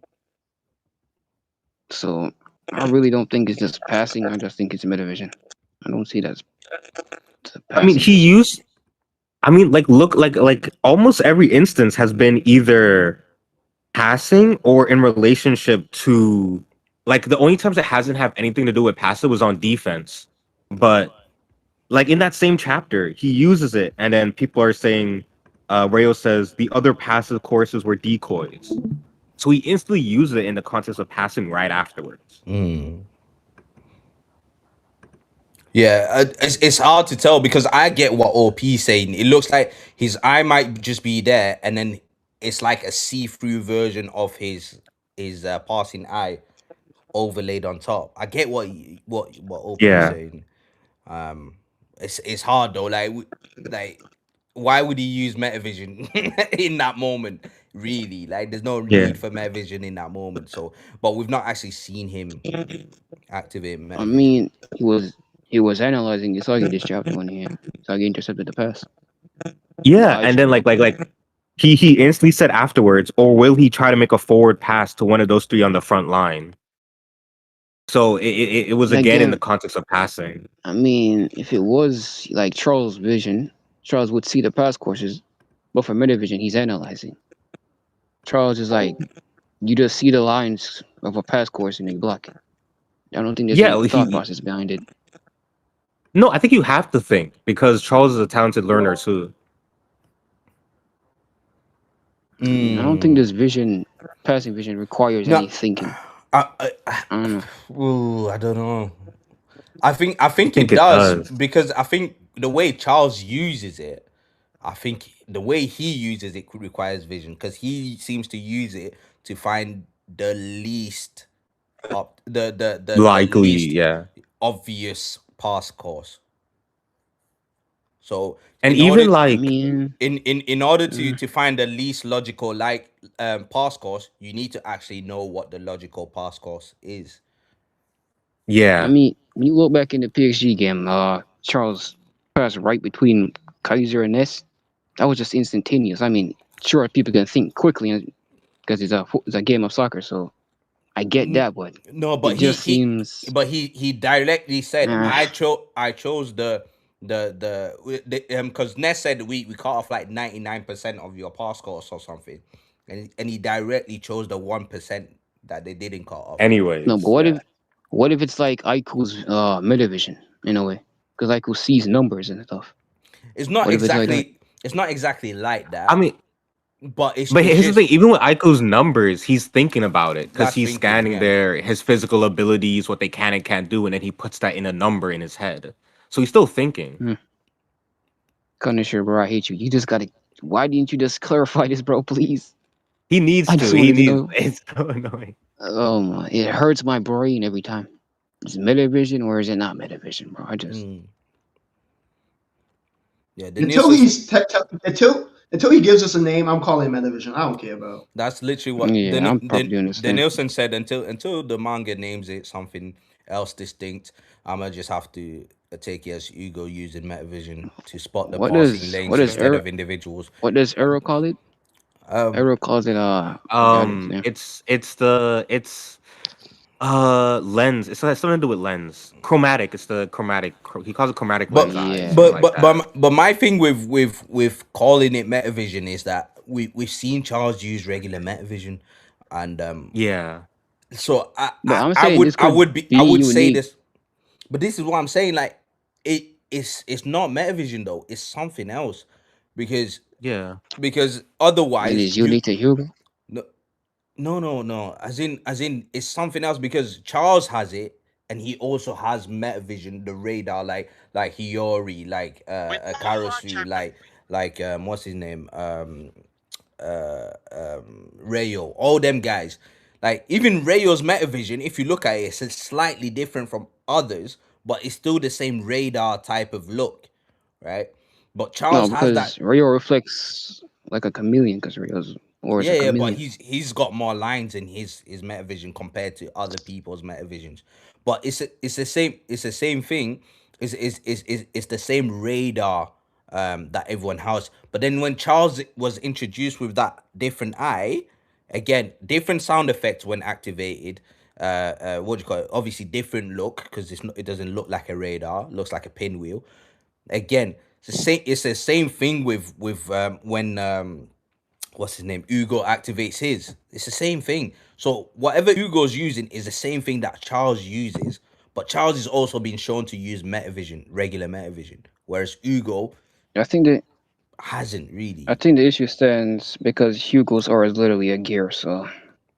So I really don't think it's just passing. I just think it's metavision. I don't see that as I mean, passing he per se. used. I mean, like look, like almost every instance has been either passing or in relationship to. Like the only times it hasn't have anything to do with passive was on defense, but like in that same chapter, he uses it, and then people are saying, Rayo says the other passive courses were decoys. So he instantly uses it in the context of passing right afterwards. Yeah, it's hard to tell because I get what OP's saying. It looks like his eye might just be there, and then it's like a see-through version of his passing eye overlaid on top. I get what OP's Yeah, saying. It's hard though. Like why would he use Metavision in that moment? Really, like there's no yeah. need for Metavision in that moment. So, but we've not actually seen him activate I Metavision. mean, he was analyzing Isagi this chapter when Isagi intercepted the pass. The Yeah, eye and then chart. like he instantly said afterwards, or will he try to make a forward pass to one of those three on the front line? So it was again in the Again, context of passing. I mean, if it was like Charles' vision, Charles would see the pass courses, but for meta vision, he's analyzing. Charles is like, you just see the lines of a pass course and you block it. I don't think there's any Yeah, thought process behind it. no, I think you have to think because Charles is a talented learner too. I don't think this vision, passing vision, requires No, any thinking. I I don't know. I don't know. I think I it think it does does. because I think the way Charles uses it, I think the way he uses it requires vision because he seems to use it to find the least up the Likely, least yeah. obvious pass course. So And in order even I like, mean, in order mm, to find the least logical pass course, you need to actually know what the logical pass course is. I yeah, mean, when you look back in the PSG game, Charles passed right between Kaiser and Ness. That was just instantaneous. I mean, sure, people can think quickly because it's a game of soccer, so I get N- that, but No, it but just seems. he directly said Uh, I chose the because Ness said we cut off like 99% of your pass course or something, and he directly chose the 1% that they didn't cut off. no, but anyways, yeah. what if it's like Aiku's metavision in a way? Because Aiku sees numbers and stuff. What if it's like that? It's not exactly like I that, mean, but but it's here's the just thing, even with Aiko's numbers, he's thinking about it because that's he's thinking, scanning yeah. his physical abilities, what they can and can't do, and then he puts that in a number in his head. So he's still thinking. Punisher, bro, I hate you. You just gotta. Why didn't you just clarify this, bro? Please. He needs I to. just He wanted to needs. know. It's so annoying. Oh my, it hurts my brain every time. Is it metavision or is it not metavision, bro? I just. Mm. Yeah, the Until Nielsen. he's until he gives us a name, I'm calling it Metavision. I don't care, bro. That's literally what Yeah, I'm probably doing the the same. Nielsen said. Until the manga names it something else distinct, I'ma just have to take it as Hugo using Metavision to spot the What passing does what lanes does instead Arrow of individuals. what does Arrow call it? Um, Arrow calls it God is yeah. It's lens. It's something to do with lens. Chromatic. It's the chromatic. He calls it chromatic lens but eyes, Yeah. something like that. but my thing with calling it Metavision is that we've seen Charles use regular Metavision, and Yeah. so But I'm saying this I could be would say unique. this. But this is what I'm saying. Like it's not Metavision though. It's something else, because Yeah. It otherwise is unique to Hugo. no no. As in it's something else because Charles has it and he also has Metavision, the radar, like Hiyori, like Karasu, like what's his name, Rayo, all them guys. Like even Rayo's Metavision, if you look at it, it's slightly different from others, but it's still the same radar type of look, right? But No, Charles has that. because Rio reflects like a chameleon. Because Rio's or is a Yeah, but chameleon. he's got more lines in his Metavision compared to other people's Metavisions. But it's the same thing. It's the same radar that everyone has. But then when Charles was introduced with that different eye, again, different sound effects when activated. What do you call it? Obviously different look because it doesn't look like a radar, it looks like a pinwheel. Again, it's the same thing with when what's his name, Hugo activates his. It's the same thing. So whatever Hugo's using is the same thing that Charles uses, but Charles is also being shown to use Metavision, regular Metavision, whereas Hugo I think that hasn't I really. think the issue stands because Hugo's aura is literally a gear, so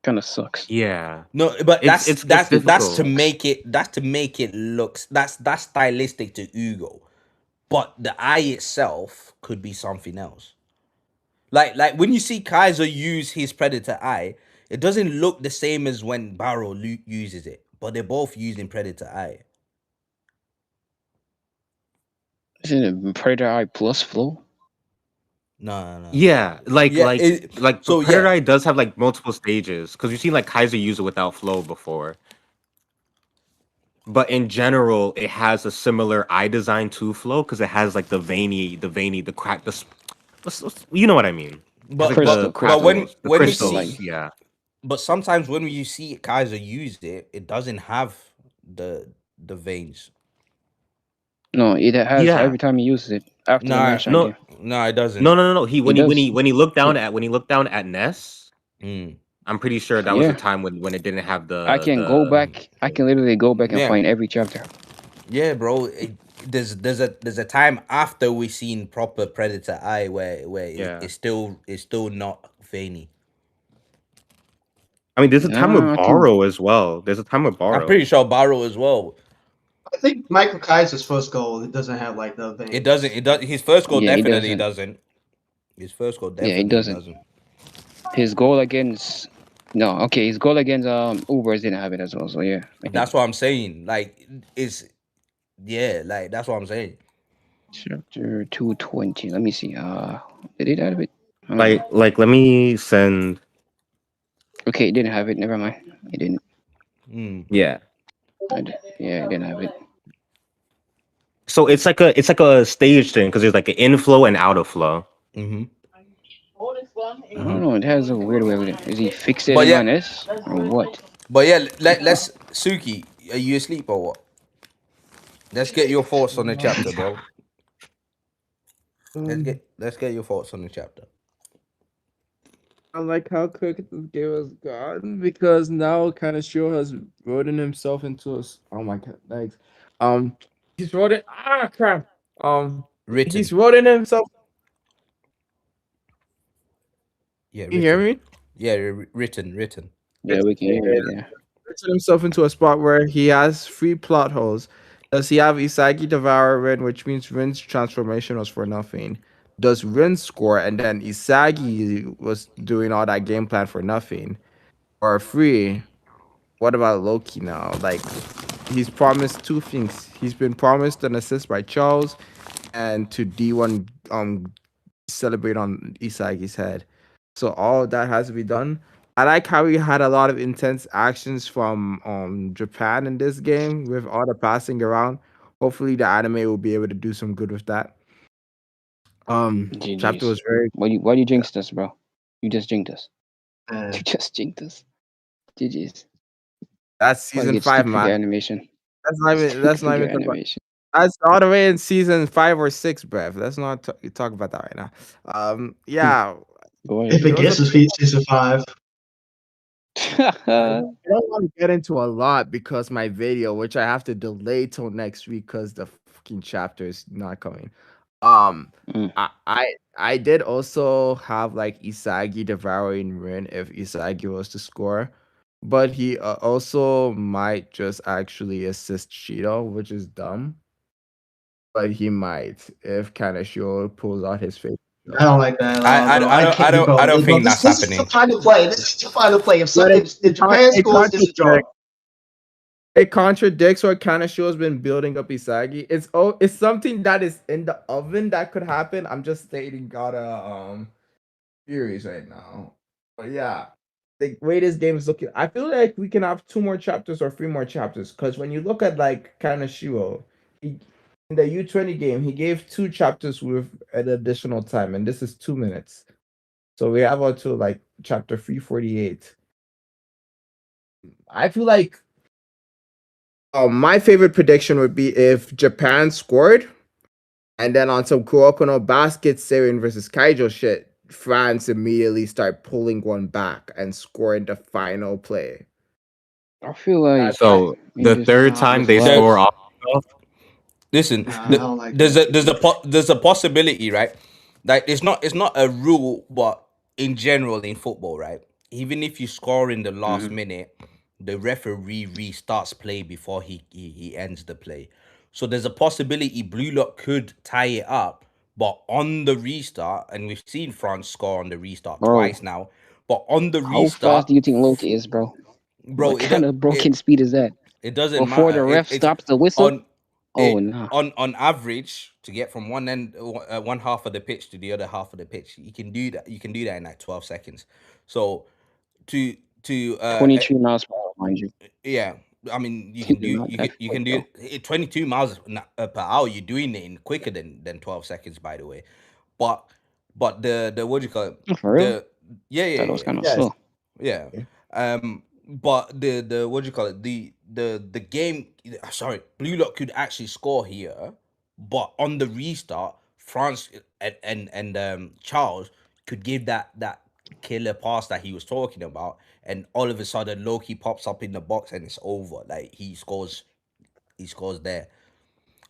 kind of sucks. Yeah. No, but It's that's to difficult. make it looks that's stylistic to Hugo, but the eye itself could be something else. Like when you see Kaiser use his Predator Eye, it doesn't look the same as when Barrow uses it, but they're both using Predator Eye. Isn't it Predator Eye plus flow? No. Yeah, like Yeah. like like So Predator yeah, Eye does have like multiple stages because you've seen like Kaiser use it without flow before. But in general, it has a similar eye design to flow because it has like the veiny, the crack, you know what I mean? But Crystal, but when the when we crystal, crystals, see, like yeah. but sometimes when you see Kaiser use it, it doesn't have the veins. no, it has Yeah. every time he uses it after the No, Metashark No, game. no, it no, doesn't. no, no, no. He He does. when he looked He, down at Ness, Mm. I'm pretty sure that was the yeah, time when it didn't have I can go the back. I can literally go back and Yeah, find every chapter. yeah, bro. There's a time after we seen proper Predator Eye where yeah. it's still not veiny. I mean, there's a time with Nah, I think Borrow as well. There's a time with I'm Borrow. pretty sure Barrow as well. I think Michael Kaiser's first goal, it doesn't have like the It doesn't. veins. It does. His first goal yeah, he definitely doesn't. doesn't. His first goal Yeah, he definitely doesn't. doesn't. His goal against no, okay, his goal against Ubers didn't have it as well. So yeah, That's what I'm saying. Like it's yeah. Like that's what I'm saying. chapter 220. Let me see. Did it have it? I don't know. Like let me send. Okay, it didn't have it. Never mind. It didn't. Mm. Yeah. Yeah, it didn't have it. So it's like a stage thing because there's like an inflow and out of flow. Mm-hmm. I don't know. It has a weird way with it. Is he But fixating yeah, on this or what? but yeah. Let's Suki. Are you asleep or what? Let's get your thoughts on the chapter, bro. Let's get your thoughts on the chapter. I like how quick this game has gone because now kind of Shio has rodden himself into oh my god, thanks. He's rodden crap. He's Written. rodden himself. Yeah, You hear written. me? Yeah, written. Yeah, we can hear it. Yeah. Rodden himself into a spot where he has three plot holes. Does he have Isagi devour Rin, which means Rin's transformation was for nothing? Does Rin score and then Isagi was doing all that game plan for nothing? Or three, what about Loki now? Like, he's promised two things. He's been promised an assist by Charles and to D1 celebrate on Isagi's head. So all of that has to be done. I like how we had a lot of intense actions from Japan in this game with all the passing around. Hopefully the anime will be able to do some good with that. Chapter GG's. was very Why you jinxed us, bro? You just jinxed us. And You just jinxed us. GG's. that's Probably season get five, stupid figure man. animation. That's Stupid not figure even animation. that's all the way in season 5 or 6, bruv. Let's not talk about that right now. Yeah, Go if ahead. it it was a gets to season 5, I don't want to get into a lot because my video, which I have to delay till next week because the fucking chapter is not coming. Mm. I did also have like Isagi devouring Rin if Isagi was to score, but he also might just actually assist Shido, which is dumb. But he might if Kaneshiro pulls out his face. I don't like that at all, bro. I can't, I bro. don't Bro, think that's this is the happening. final play. This is the final play. But If Japan scores, it's a draw. it contradicts what Kaneshiro has been building up Isagi. It's something that is in the oven that could happen. I'm just stating got a theories right now. But yeah, the way this game is looking, I feel like we can have 2 more chapters or 3 more chapters. Because when you look at like Kaneshiro, in the U20 game, he gave 2 chapters with an additional time, and this is 2 minutes. So we have until like chapter 348. I feel like my favorite prediction would be if Japan scored, and then on some Kuroko no basket Seirin versus Kaijo shit, France immediately start pulling one back and scoring the final play. I feel like So the third time they The- score off. Listen, I don't like that. there's a possibility, right? Like it's not a rule, but in general in football, right? Even if you score in the last Mhm. minute, the referee restarts play before he ends the play. So there's a possibility Blue Lock could tie it up, but on the restart, and we've seen France score on the restart Bro, twice now. But on the how fast restart, do you think Loki is, bro? bro, What kind of broken speed is that? it doesn't Before matter. the ref It's stops the whistle? on Oh nah. on average to get from one end one half of the pitch to the other half of the pitch. You can do that. You can do that in like 12 seconds. So to 22 miles per hour, mind you. yeah, I mean you can do Not that you quick, can do bro. it 22 miles per hour. You're doing it in quicker than 12 seconds, by the way. But But the what do you call it? For real? The yeah yeah Thought it was yeah kind of Yes. slow. yeah. But the what do you call it? The game. Sorry, Blue Lock could actually score here, but on the restart, France and Charles could give that killer pass that he was talking about, and all of a sudden Loki pops up in the box and it's over. Like he scores there.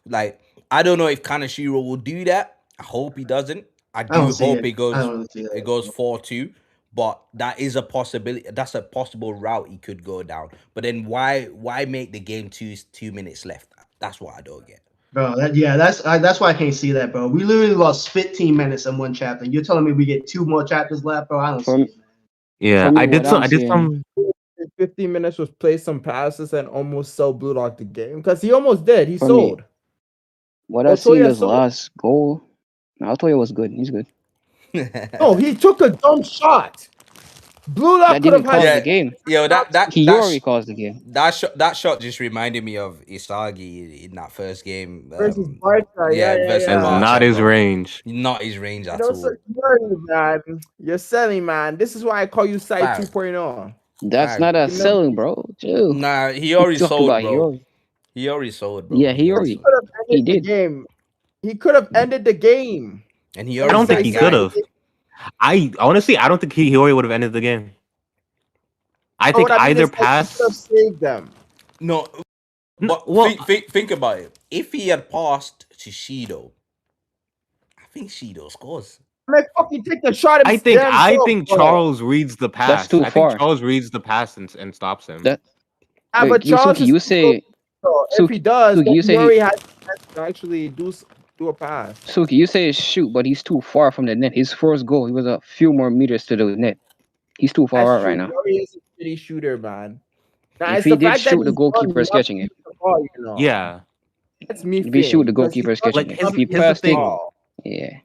Like I don't know if Kanashiro will do that. I hope he doesn't. I I don't do see hope it. I don't really see it that. goes 4-2, but that is a possibility. That's a possible route he could go down. But then why make the game 2 minutes left? That's what I don't get. Bro, that's why I can't see that, bro. We literally lost 15 minutes in one chapter. You're telling me we get 2 more chapters left, bro? I don't For see it, man. Yeah, for me, I did what some. I'm I did seeing, some. 15 minutes was play some passes and almost sell Blue Lock the game because he almost did. He for me, sold. what I seen Otoya this sold. last goal. No, Altoya was good. He's good. No, he took a dumb shot. Blue Lock That could have didn't cause had. the game. Yo, Hiyori caused the game. that shot just reminded me of Isagi in that first game. Versus Barca, yeah, yeah, versus yeah. That's Barca, not his bro. range. Not his range You at know, all. so man, you're selling, man. This is why I call you Site Fam. 2.0. That's Fam. not a You know, selling, bro. Chill. Nah, he You already talking sold, about bro. Hiyori? He already sold, bro. Yeah, He already Hiyori. sold. could have He ended the did. game. He could have ended the game. And he I already don't think that he guy. could have. I honestly, I don't think Hiyori would have ended the game. I Oh, think what I mean either is, like, he could have pass. saved them. No, but Well, think about it. If he had passed to Shido, I think Shido scores. Man, fucking take the shot I damn self, think bro. Charles reads the That's pass. too I think far. Charles reads the pass and stops him. That Yeah, wait, but Charles Suki, is you say if he does, Suki, then you he say already has to actually do a pass. Suki, you say shoot, but he's too far from the net. His first goal, he was a few more meters to the net. He's too far That's out true. right now. He is a shitty shooter, man. Now If it's he the did fact that shoot, the he's done goalkeeper is nothing catching it. with the ball, you know. Yeah. That's me If he shoot, the feeling, 'cause goalkeeper is he does catching Like it. If he here's the passed it, thing. ball. yeah.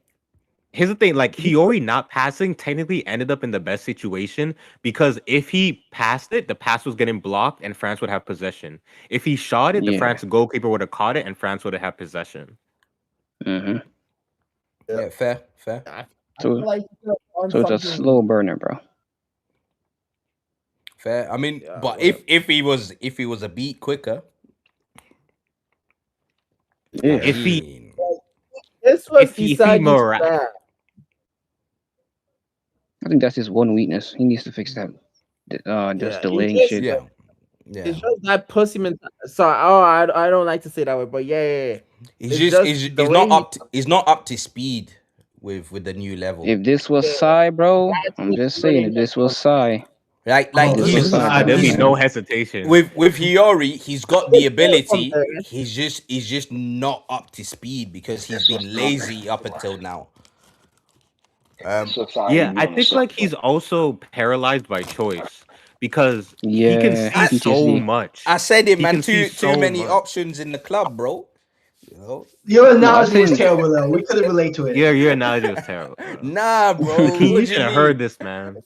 Here's the thing, like Hiyori not passing technically ended up in the best situation because if he passed it, the pass was getting blocked and France would have possession. If he shot it, the Yeah. France goalkeeper would have caught it and France would have had possession. Mm-hmm. Yeah, fair. I So, feel like he could have done so it's a something. slow burner, bro. Fair. I mean, Yeah, but whatever. if he was a beat quicker, Yeah. If he mean, This was if he Isagi's mira- plan. I think that's his one weakness. He needs to fix that. Just Yeah, delaying just- shit. yeah, It's just that pussy mentality. Sorry, I don't like to say that way, but yeah. he's It's just just he's, the he's way not he- up to, he's not up to speed with the new level. If this was Yeah. Psy, bro, That's I'm what's just saying, really if this was Psy, Like Oh, this this he's was was Psy, there'd be he's no hesitation. with Hiyori, he's got the ability. there. He's just not up to speed because he's been lazy up until now. Yeah, I think like he's also paralyzed by choice because he can Yeah, see so PTSD. much. I said it, He man. can see Too so many much. options in the club, bro. You know? Your No, I analogy was think terrible, though. We couldn't relate to it. Your analogy was terrible. Bro. Nah, bro. You What do you should have mean? heard this, man.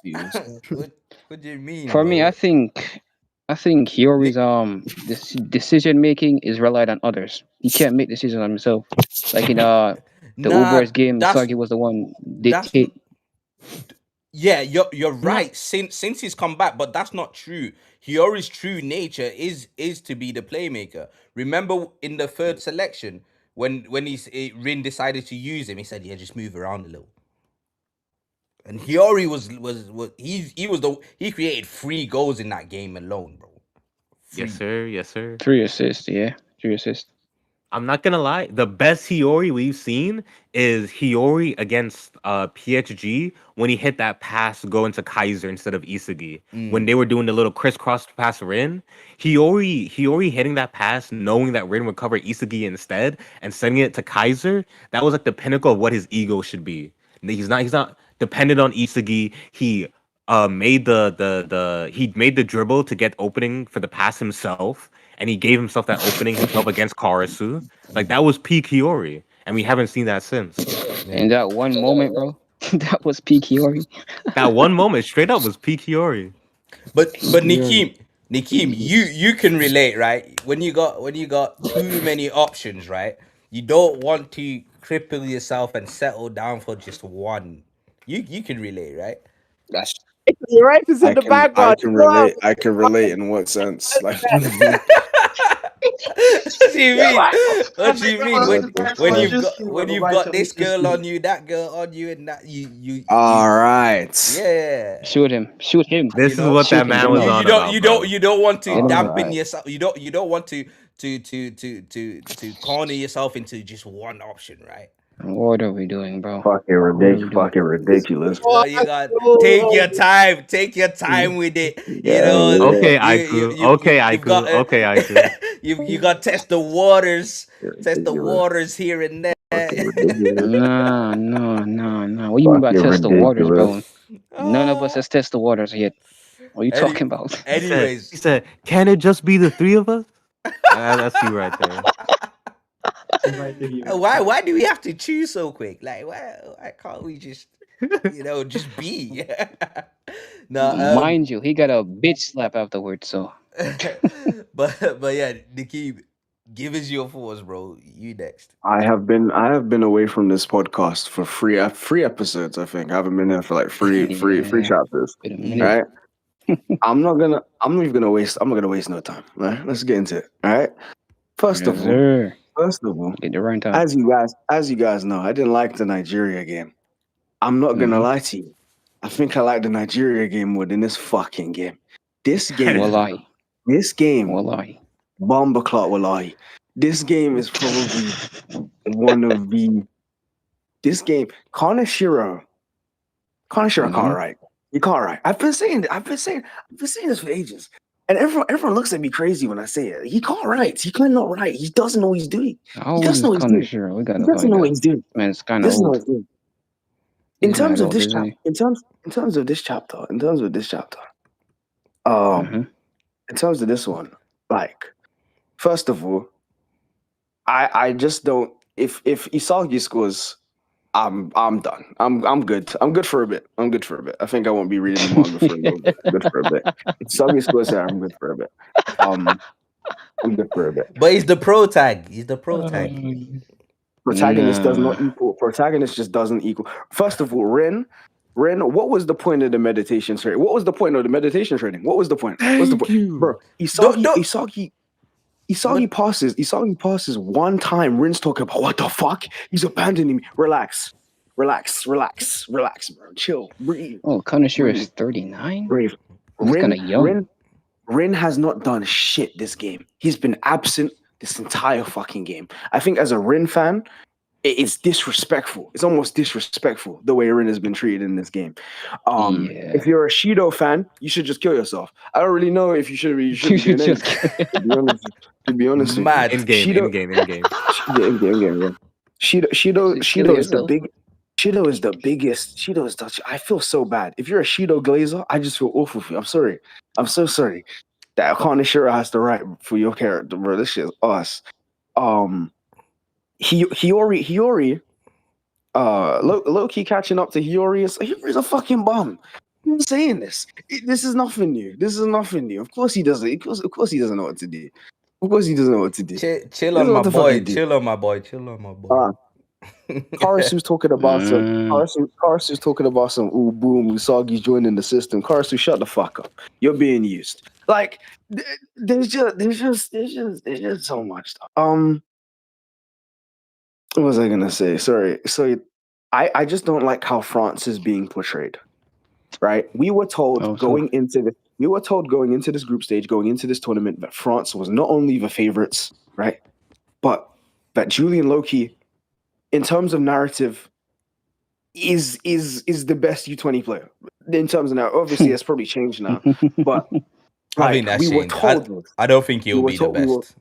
what do you mean? for me, bro? I think Hiyori's this decision making is relied on others. He can't make decisions on himself. Like in the Nah, Uber's game, that's Isagi was the one that's dictate. yeah. You're right. Since he's come back, but that's not true. Hiyori's true nature is to be the playmaker. Remember in the third selection when Rin decided to use him, he said, "Yeah, just move around a little." And Hiyori was he created 3 goals in that game alone, bro. Yes, sir. Yes, sir. 3 assists, yeah. 3 assists. I'm not gonna lie. The best Hiyori we've seen is Hiyori against PHG when he hit that pass going to Kaiser instead of Isagi. When they were doing the little crisscross pass Rin, Hiyori hitting that pass, knowing that Rin would cover Isagi instead and sending it to Kaiser. That was like the pinnacle of what his ego should be. He's not dependent on Isagi. He made the dribble to get opening for the pass himself, and he gave himself that opening himself against Karasu. Like that was peak Hiyori, and we haven't seen that since. In that one moment, bro, that was peak Hiyori. That one moment, straight up, was peak Hiyori. But Nikim, you can relate, right? When you got too many options, right? You don't want to cripple yourself and settle down for just one. You can relate, right? That's You're right. It's in the I background. can relate. I can relate in what sense? Like What do you Yeah, mean? like, What do you mean what the fuck? when you've got this girl on you, that girl on you, and that you All right. yeah. Shoot him. Shoot him. This is what Shoot that him. man Get him was out. on about, bro. you don't want to Get him out. dampen yourself. You don't want to corner yourself into just one option, right? What are we doing, bro? Fucking ridiculous. Fucking ridiculous. You got take your time. Take your time with it. You Yeah, know, yeah. Okay, Aiku. Okay, you've got Aiku. Okay, Aiku. you got to test the waters. Test the Ridiculous. waters here and there. Fucking ridiculous. No. What do you mean by Fucking test the waters, bro? ridiculous. None of us has tested the waters yet. What are you Any- talking about? He said, Anyways, "Can it just be the three of us?" That's you right there. why do we have to choose so quick? Like why can't we just just be? No, Mind you, he got a bitch slap afterwards, so but yeah, Nikki, give us your thoughts, bro. You next. I have been away from this podcast for three episodes. I think I haven't been there for like three Yeah. chapters. wait a minute. Right? I'm not gonna waste no time. Right? Let's get into it. All right. First Yes, of all, sir. Get the right time. as you guys know, I didn't like the Nigeria game. I'm not gonna lie to you. I think I like the Nigeria game more than this fucking game. This game, Wallahi. Bomba Clot Wallahi. This game is probably one of the. This game, Kaneshiro can't write. He can't write. I've been saying this for ages. And everyone looks at me crazy when I say it. He can't write. He cannot write. He doesn't know what he's doing. How old is Kaneshiro? We gotta He doesn't find know what out. he's doing. Man, it's kind He of doesn't know what old. he's doing. In He's terms mad of this old, chapter, isn't he? in terms of this chapter, Mhm. in terms of this one, like, first of all, I just don't. If Isagi scores, I'm done. I'm good. I'm good for a bit. I think I won't be reading the manga for a little bit. Good for a bit. If Isagi scores here, I'm good for a bit. I'm good for a bit. But he's the pro tag. He's the pro tag. Protagonist does Nah. not equal. Protagonist just doesn't equal. First of all, Ren, what was the point of the meditation training? What was the point of the meditation training? What was the point? What's the point, bro? Isagi passes one time. Rin's talking about what the fuck? He's abandoning me. Relax, bro. Chill, breathe. Oh, Kaneshiro is 39? Brave. He's kinda young. Rin has not done shit this game. He's been absent this entire fucking game. I think as a Rin fan, it's disrespectful. It's almost disrespectful the way Rin has been treated in this game. Yeah. If you're a Shido fan, you should just kill yourself. I don't really know if you should be. You should be just to be honest, with Mad. you. In game. Yeah. Shido is the big. Shido is the biggest. Shido is the. I feel so bad. If you're a Shido Glazer, I just feel awful for you. I'm sorry. I'm so sorry. That Kaneshiro has to write for your character, bro. This shit is us. Hiyori. Low-key catching up to Hiyori's a fucking bum. I'm saying this. This is nothing new. Of course he doesn't. Of course he doesn't know what to do. Chill on my boy. Chill on my boy. Karasu's talking about Karasu's talking about some ooh boom Usagi's joining the system. Karasu, shut the fuck up. You're being used. Like there's just so much stuff. What was I gonna say? Sorry. So I just don't like how France is being portrayed. Right? We were told going into this group stage, going into this tournament, that France was not only the favorites, right? But that Julian Loki, in terms of narrative, is the best U20 player. In terms of now, obviously it's probably changed now. But I think that's changed. I don't think he'll be the best.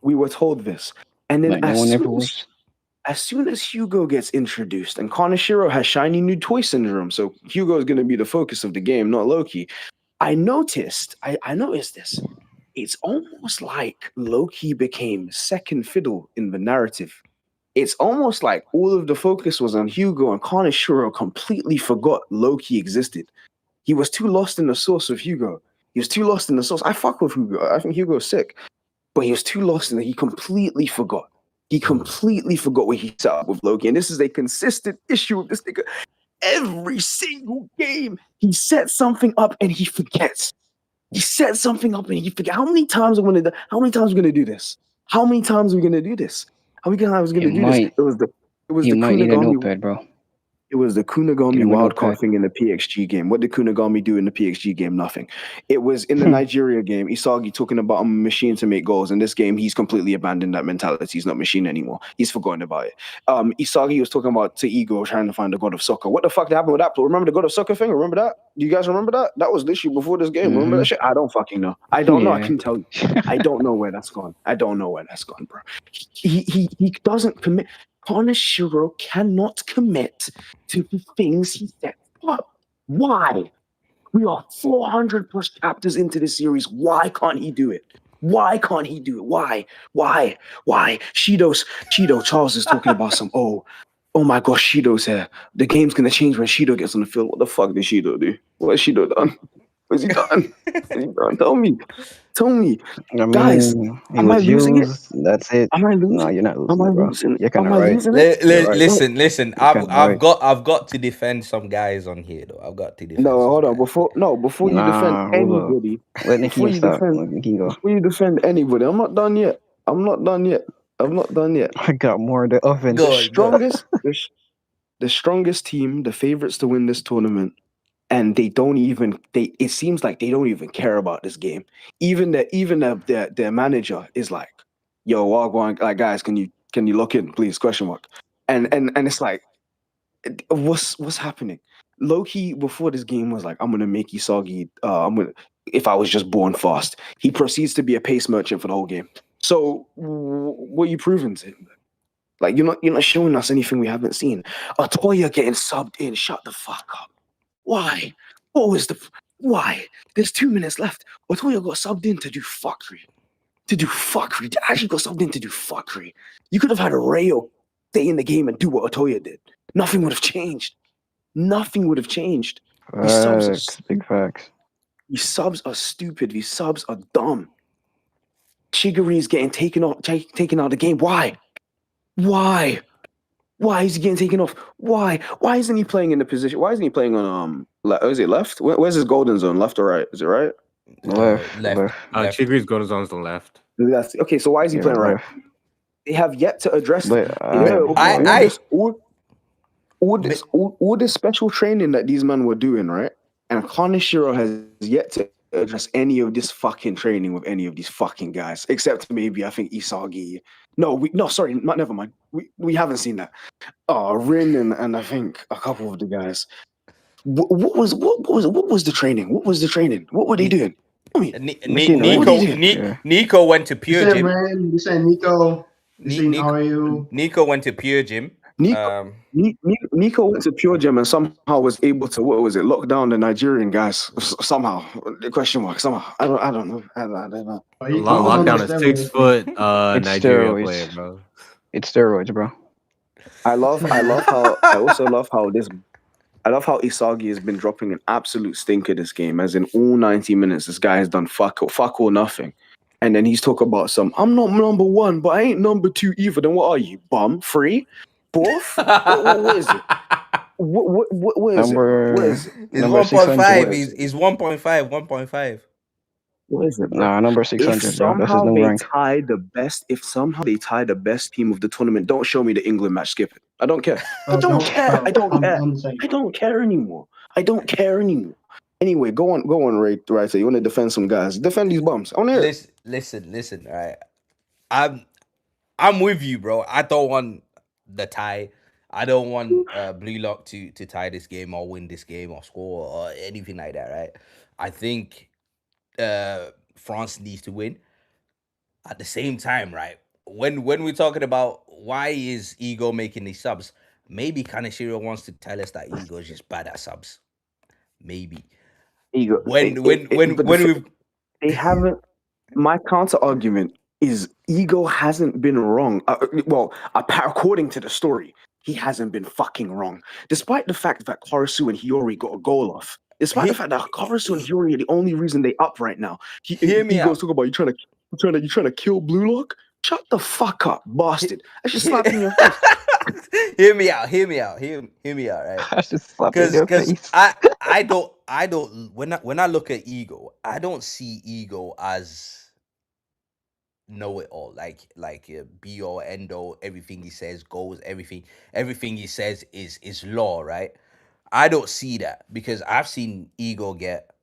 We were told this. And then like as soon as Hugo gets introduced, and Kaneshiro has shiny new toy syndrome, so Hugo is going to be the focus of the game, not Loki. I noticed this. It's almost like Loki became second fiddle in the narrative. It's almost like all of the focus was on Hugo, and Kaneshiro completely forgot Loki existed. He was too lost in the source of Hugo. I fuck with Hugo. I think Hugo's sick. But he was too lost in it. He completely forgot. He completely forgot what he set up with Loki. And this is a consistent issue with this nigga. Every single game, he sets something up and he forgets. He set something up and he forgets. How many times are we gonna do this? How many times are we gonna do this? How many times are we gonna do this? It was the might need a Kunigami. notepad, bro. It was the Kunigami Get him a wildcard notepad. thing in the PXG game. What did Kunigami do in the PXG game? Nothing. It was in the Nigeria game, Isagi talking about a machine to make goals. In this game, he's completely abandoned that mentality. He's not machine anymore. He's forgotten about it. Isagi was talking about to Ego trying to find the god of soccer. What the fuck happened with that? Remember the god of soccer thing? Remember that? Do you guys remember that? That was literally before this game. Remember that shit? I don't fucking know. I don't know. I can tell you. I don't know where that's gone. Bro. He doesn't commit. Kaneshiro cannot commit to the things he set up. Why? We are 400 plus chapters into this series. Why can't he do it? Why? Shido, Charles is talking about some, oh my gosh, Shido's here. The game's going to change when Shido gets on the field. What the fuck did Shido do? What has Shido done? What's he done? Tell me. Guys, am I losing it? That's it. Am I losing? No, you're not losing. Am I bro. losing? You're kind of Am I right. losing it? Right. Listen. I've got to defend some guys on here though. I've got to defend. No, hold on. Before you defend anybody, let Nicky stop. Before you defend anybody, I'm not done yet. I got more of the offense. The strongest team, the favorites to win this tournament, and it seems like they don't even care about this game. Even their manager is like, yo, Wagwan, like guys, can you lock in, please? Question mark. And it's like, what's happening? Loki before this game was like, I'm gonna make Isagi. If I was just born fast. He proceeds to be a pace merchant for the whole game. So what are you proving to him? Like you're not showing us anything we haven't seen. Atoya getting subbed in. Shut the fuck up. Why? Why? There's 2 minutes left. Atoya got subbed in to do fuckery. They actually got subbed in to do fuckery. You could have had a Rayo stay in the game and do what Atoya did. Nothing would have changed. Big facts. These subs are stupid. These subs are dumb. Chigiri is getting taken out of the game. Why? Why is he getting taken off? Why isn't he playing in the position? Why isn't he playing on is it left? Where's his golden zone? Left or right? Is it right? Left. Chigri's golden zone's the left. Okay, so why is he playing right? They have yet to address all this special training that these men were doing, right? And Kaneshiro has yet to address any of this fucking training with any of these fucking guys, except maybe I think Isagi. Never mind. We haven't seen that. Rin and I think a couple of the guys. What was the training? What were they doing? Nico went to Pure Gym. You said Nico. Nico went to Pure Gym. Nico went to Pure Gym and somehow was able to lock down the Nigerian guys somehow. The question mark somehow. I don't know. Lock down a 6 foot Nigerian player, bro. It's steroids, bro. I love how Isagi has been dropping an absolute stinker this game, as in all 90 minutes, this guy has done fuck or nothing. And then he's talking about I'm not number 1, but I ain't number 2 either. Then what are you, bum? 3? 4th? What is it? What is it? It's 1.5. He's 1.5. What is it, bro? Nah, number 600. If somehow they tie the best team of the tournament, don't show me the England match. Skip it. I don't care. I don't care anymore. Anyway, go on, Raito. You want to defend some guys? Defend these bums. I want to hear it. Listen. All right, I'm with you, bro. I don't want the tie. I don't want Blue Lock to tie this game or win this game or score or anything like that, right? I think France needs to win. At the same time, right? When we're talking about why is Ego making these subs, maybe Kaneshiro wants to tell us that Ego is just bad at subs. Maybe. Ego. They haven't. My counter argument is Ego hasn't been wrong. According to the story, he hasn't been fucking wrong. Despite the fact that Karasu and Hiyori got a goal off. Despite the fact that Karasu and Hiyori are the only reason they up right now. Ego's talking about you trying to kill Blue Lock. Shut the fuck up, bastard. I should slap you in your face. Hear me out. Hear me out, right? I should slap you in your Because face. I don't when I look at Ego, I don't see Ego as know it all, like be all end all. Everything he says goes. Everything he says is law, right? I don't see that because I've seen Ego get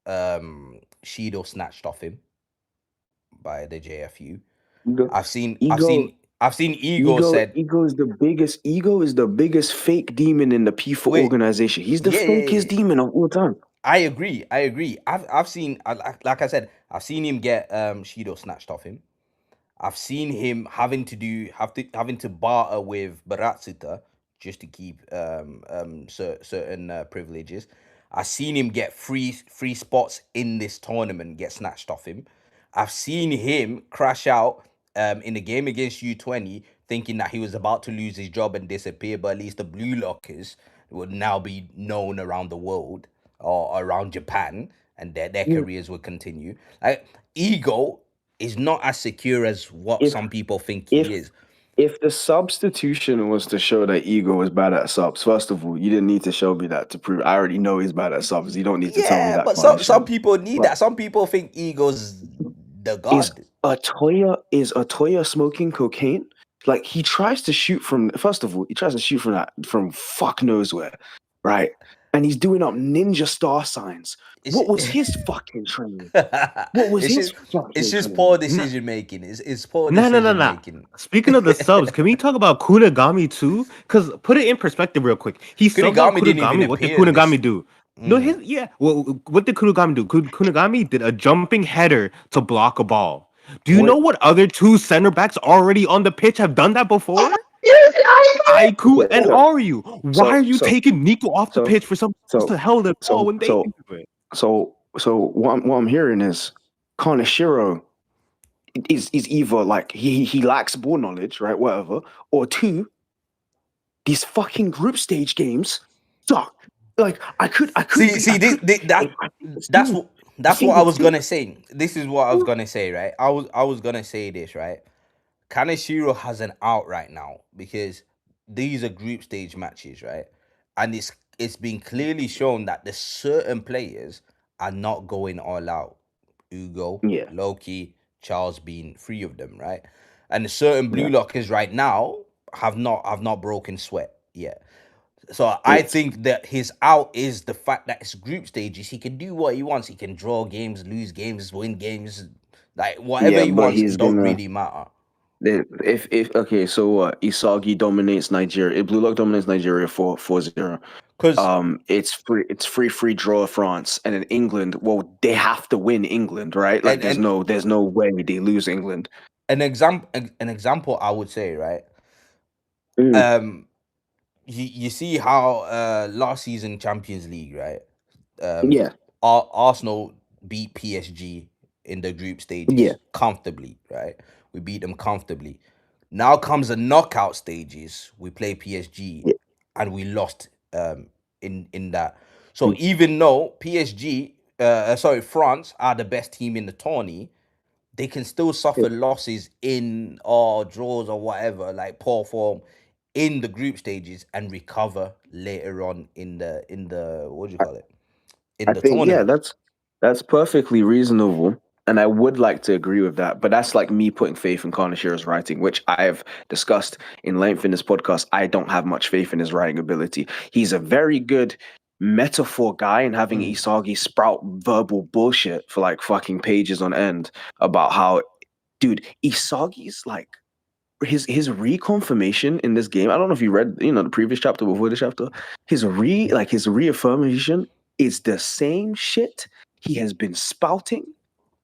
Shido snatched off him by the JFU. Ego, I've seen I've ego, seen I've seen Ego said, ego is the biggest. Ego is the biggest fake demon in the P4 wait, organization. He's the yeah, fakest demon of all time. I agree. I've seen like I said, I've seen him get Shido snatched off him. I've seen him having to barter with Baratsuta just to keep certain privileges. I've seen him get free spots in this tournament get snatched off him. I've seen him crash out in the game against U20, thinking that he was about to lose his job and disappear, but at least the Blue Lockers would now be known around the world or around Japan, and their careers would continue. Like Ego is not as secure as what If some people think if he is. if the substitution was to show that Ego was bad at subs, first of all, you didn't need to show me that to prove. I already know he's bad at subs. You don't need to tell me Yeah, that but part of some shit. people need But that. Some people think Ego's the is god. Atoya smoking cocaine? Like he tries to shoot from. First of all, he tries to shoot from fuck knows where, right? And he's doing up ninja star signs. It's, What was his fucking training? What was it's his just fucking it's just training? poor decision making. It's poor No. decision making. Speaking of the subs, can we talk about Kunigami too? Because put it in perspective real quick. He subbed out Kunigami didn't even Kunigami. What did appear in this. Kunigami do? No, well, what did Kunigami do? Kunigami did a jumping header to block a ball. Do you know what other two center backs already on the pitch have done that before? Aiku and Aryu. Why are you taking Nico off the pitch for someone else to held the ball when they can do it? So what I'm hearing is Kaneshiro is either like he lacks ball knowledge, right? Whatever, or two, these fucking group stage games suck. Like that's what I was gonna say. This is what I was gonna say, right? I was gonna say this, right? Kaneshiro has an out right now because these are group stage matches, right? And it's been clearly shown that the certain players are not going all out. Ugo, Yeah. Loki, Charles being three of them, right? And the certain Blue Lockers right now have not broken sweat yet. So I think that his out is the fact that it's group stages. He can do what he wants. He can draw games, lose games, win games, like whatever he wants. It don't really matter. If okay, so Isagi dominates Nigeria. Blue Lock dominates Nigeria 4-0. Because it's free draw France, and in England, well, they have to win England, right? Like there's no way they lose England. An example I would say, right? You see how last season Champions League, right? Arsenal beat PSG in the group stages comfortably, right? We beat them comfortably. Now comes the knockout stages. We play PSG and we lost in that. So even though France are the best team in the tourney, they can still suffer losses in or draws or whatever, like poor form in the group stages and recover later on in the what do you call it? In the tournament. Yeah, that's perfectly reasonable. And I would like to agree with that, but that's like me putting faith in Kanashiro's writing, which I have discussed in length in this podcast. I don't have much faith in his writing ability. He's a very good metaphor guy, and having Isagi sprout verbal bullshit for like fucking pages on end about how, dude, Isagi's like his reconfirmation in this game. I don't know if you read, the previous chapter before this chapter. His reaffirmation is the same shit he has been spouting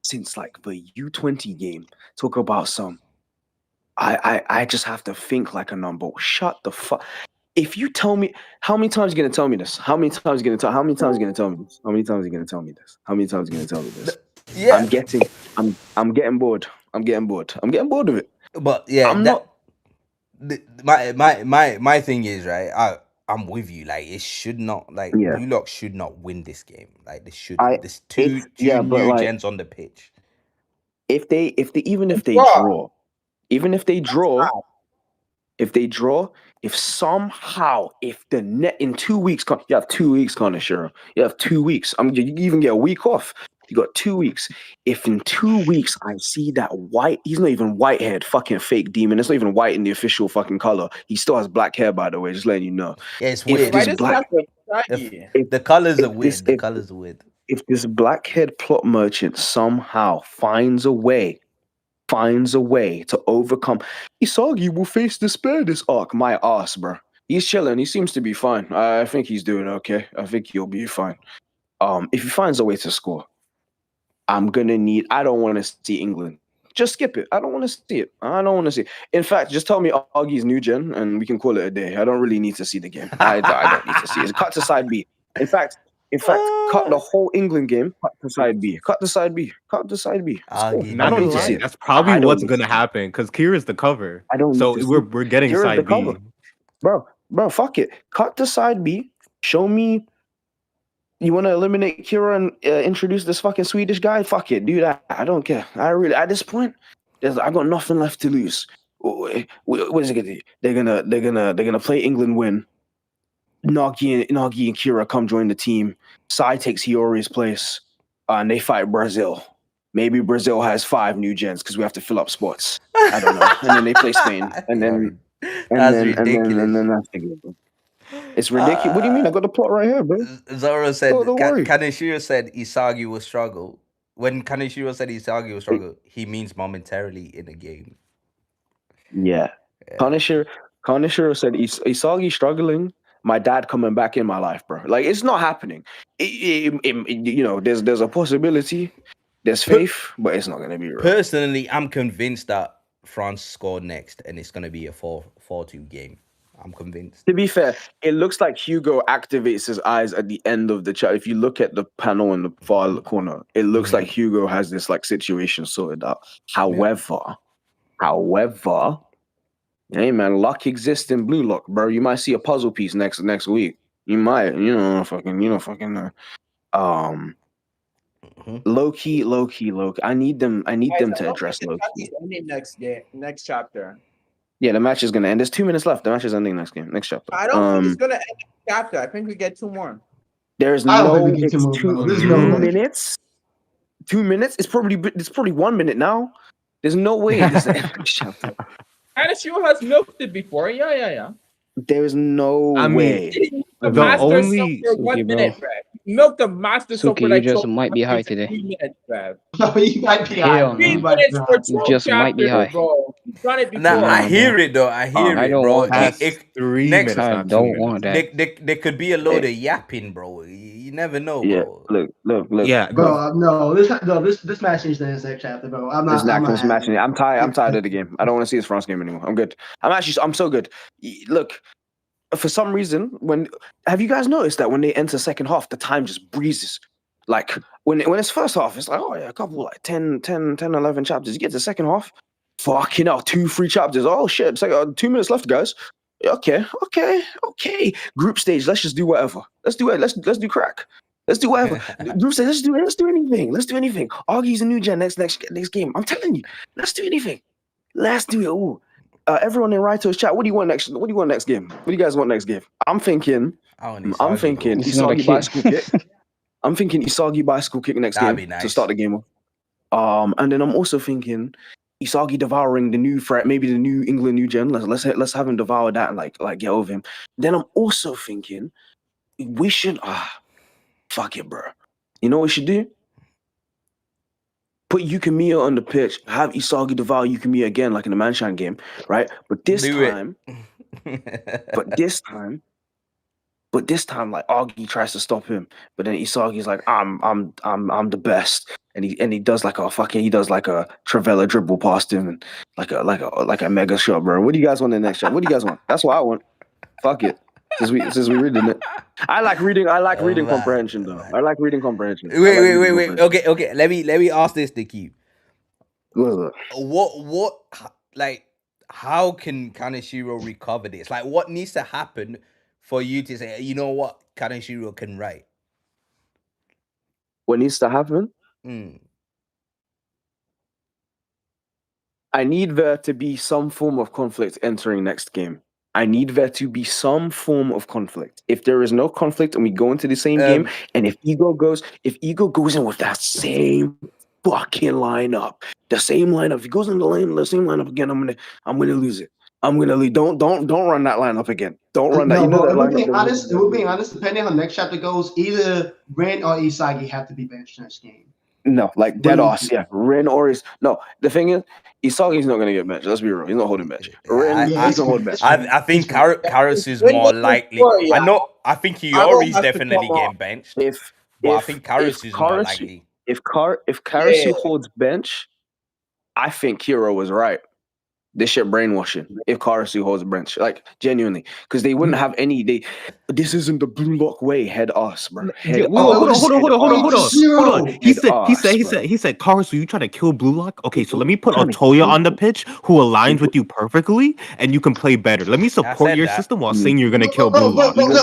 since like the U20 game. Talk about some. I just have to think like a number. Shut the fuck. If you tell me, how many times are you gonna tell me this? How many times are you gonna tell me this? How many times are you gonna tell me this? How many times are you gonna tell me this? Yeah. I'm getting bored. I'm getting bored of it. But yeah, I'm not. My thing is, right, I'm with you. Like it should not, like Blue Lock should not win this game. Like they should. There's two new gens on the pitch. If they draw, Even if they draw, if somehow, if the net in 2 weeks, you have 2 weeks, Kanashiro. You have 2 weeks. You even get a week off. You got 2 weeks. If in 2 weeks I see that white, he's not even white-haired, fucking fake demon. It's not even white in the official fucking color. He still has black hair, by the way. Just letting you know. Yeah, it's If weird. this Why does he black, have to If the colors if are this, weird. The colors are weird. if this black-haired plot merchant somehow finds a way to overcome, Isagi will face despair this arc. My ass, bro. He's chilling. He seems to be fine. I think he's doing okay. I think he'll be fine. If he finds a way to score, I don't want to see England. Just skip it. I don't want to see it. I don't want to see it. In fact, just tell me Augie's new gen and we can call it a day. I don't really need to see the game. I don't need to see it. Cut to side B. In fact, cut the whole England game. Cut to side B. Cut to side B. Cut to side B. It's cool. Augie, I Not don't gonna need to see lie, it. that's probably I don't what's need to gonna see it. happen because Kira's the cover. I don't So need to see we're getting Kira's the side B. cover. Bro, fuck it. Cut to side B. Show me. You want to eliminate Kira and introduce this fucking Swedish guy? Fuck it, do that. I don't care. At this point, I got nothing left to lose. What is it gonna do? They're gonna play England win. Nagi and Kira come join the team. Sai takes Hiyori's place, and they fight Brazil. Maybe Brazil has 5 new gens because we have to fill up spots. I don't know. And then they play Spain, and then that's ridiculous. that's the game. It's ridiculous. What do you mean? I got the plot right here, bro. Zoro said Don't worry. Kaneshiro said Isagi will struggle. When Kaneshiro said Isagi will struggle, he means momentarily in the game. Yeah. Kaneshiro said Isagi struggling. My dad coming back in my life, bro. Like it's not happening. There's a possibility. There's faith, but it's not gonna be real. Personally, I'm convinced that France scored next, and it's gonna be a 4-2 game. I'm convinced. To be fair, it looks like Hugo activates his eyes at the end of the chat. If you look at the panel in the far corner, it looks like Hugo has this like situation sorted out. However, hey man, luck exists in Blue Lock, bro. You might see a puzzle piece next week. You might, low key. I need them to address low key. Ending next chapter. Yeah, the match is gonna end. There's 2 minutes left. The match is ending next chapter. I don't think it's gonna end next chapter. I think we get 2 more. There's I don't no think we get 2 more, bro. There's no way. minutes. 2 minutes? It's probably 1 minute now. There's no way this is the end of this chapter. Kaneshiro has milked it before. Yeah. There's no way. The The master only- for 1 Suki, bro. minute, Brad. Milk the master soap Suki, for you like just 12 might be high today. 3 minutes, Brad. You might be Hell high. no. 3 You might be minutes for high. 12 just might be chapters, high. bro. You've done it before. Nah, I Nah, hear bro. it though. I hear I it, don't bro. want that. That's 3 next- minutes. I not 2 don't minutes. want that. There could be a load of yapping, bro. You never know, Yeah, bro. look. Yeah, Bro, this match needs to end next chapter, bro. I'm This not. next match. I'm tired of the game. I don't want to see this France game anymore. I'm good. I'm so good. Look, for some reason, have you guys noticed that when they enter second half, the time just breezes? Like when it's first half, it's like, oh yeah, a couple like 10, 11 chapters. You get to second half, fucking hell, 2-3 chapters. Oh shit, it's like 2 minutes left, guys. Okay. Group stage, let's just do whatever. Let's do it. Let's do crack. Let's do whatever. Group stage, let's do anything. Let's do anything. Augie's a new gen next game. I'm telling you, let's do anything. Let's do it. Ooh. Everyone in Raito's chat, what do you want next? What do you want next game? What do you guys want next game? I'm thinking It's not a Isagi kid. bicycle kick. I'm thinking Isagi bicycle kick next That'd game be nice. to start the game off. And then I'm also thinking Isagi devouring the new threat, maybe the new England new gen. Let's have him devour that and like get over him. Then I'm also thinking we should fuck it, bro. You know what we should do? Put Yukimiya on the pitch, have Isagi devour Yukimiya again, like in the Manshan game, right? But this Do it. time, like Augie tries to stop him, but then Isagi's like, I'm the best, and he does like a Travella dribble past him, and like a mega shot, bro. What do you guys want in the next shot? What do you guys want? That's what I want. Fuck it. Since we reading it, I like reading man. comprehension though. I like reading comprehension. Wait. Okay. Let me ask this, Dicky. What? What like how can Kaneshiro recover this? Like what needs to happen for you to say, you know what, Kaneshiro can write? What needs to happen? I need there to be some form of conflict entering next game. I need there to be some form of conflict. If there is no conflict and we go into the same game, and if Ego goes in with that same fucking lineup, the same lineup, if he goes in the same lineup again, I'm gonna lose it. I'm gonna leave. Don't run that lineup again. Don't run that. No, You know but that if we're lineup. being honest, depending on next chapter goes, either Ren or Isagi have to be benched next game. No, like dead ass. Yeah, Ren or is no. The thing is, Isagi's not gonna get benched. Let's be real. He's not holding bench. Ren, Yeah, he's not holding bench. I think Karus is Ren more doesn't likely. score, yeah. I know. I think Aro Hiyori's has to definitely come getting off. benched. If But I if think Karus is more likely. If Karasu holds bench, I think Hero was right. This shit brainwashing. If Karasu holds bench, like genuinely, because they wouldn't have any. This isn't the Blue Lock way. Head us, bro. Head Hold us. on. He said, Karasu, you trying to kill Blue Lock? Okay, so let me put Otoya on the pitch who aligns with you perfectly, and you can play better. Let me support your system while saying you're gonna kill Blue Lock. He's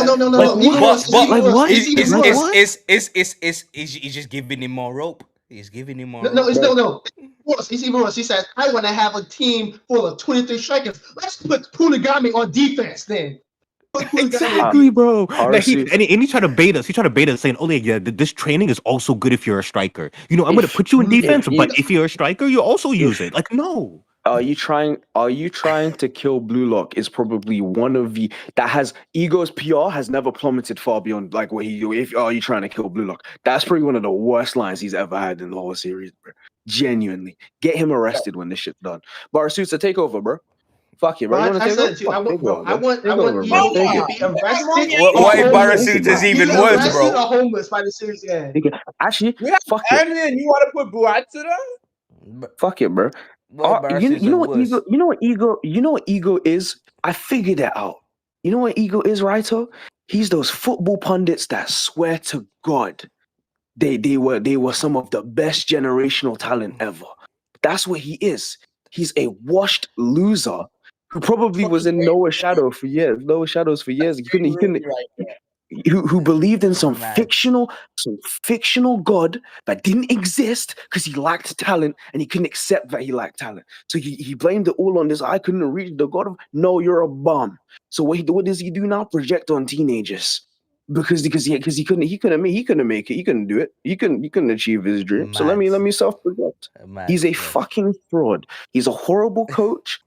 just giving him more rope. He's giving him more rope. No, it's even worse. He says, I want to have a team full of 23 strikers. Let's put Punagami on defense then. Exactly, bro. Like he tried to bait us. He tried to bait us saying, "Oh yeah, this training is also good if you're a striker. You know, I'm gonna put you in defense, but if you're a striker, you also use it." Like, no. Are you trying to kill Blue Lock? Is probably one of the that has Ego's PR has never plummeted far beyond like what he. If are you trying to kill Blue Lock? That's probably one of the worst lines he's ever had in the whole series, bro. Genuinely, get him arrested when this shit's done. Barasuta, take over, bro. Fuck you, bro. You want to take over? I want Ego to be arrested. What embarrassing is even worse, bro? Or homeless by the series end. Actually, fuck it. And you want to put Buatsu? Fuck it, bro. You know what ego? You know what ego is? I figured that out. You know what ego is, Raito? He's those football pundits that swear to God they were some of the best generational talent ever. That's what he is. He's a washed loser who probably was in lower shadows for years. Who believed in some fictional god that didn't exist because he lacked talent and he couldn't accept that he lacked talent. So he blamed it all on this. I couldn't reach the god of. No, you're a bum. So what does he do now? Project on teenagers because he couldn't make it. He couldn't do it. He couldn't achieve his dream. So let me self-project. He's a fucking fraud. He's a horrible coach,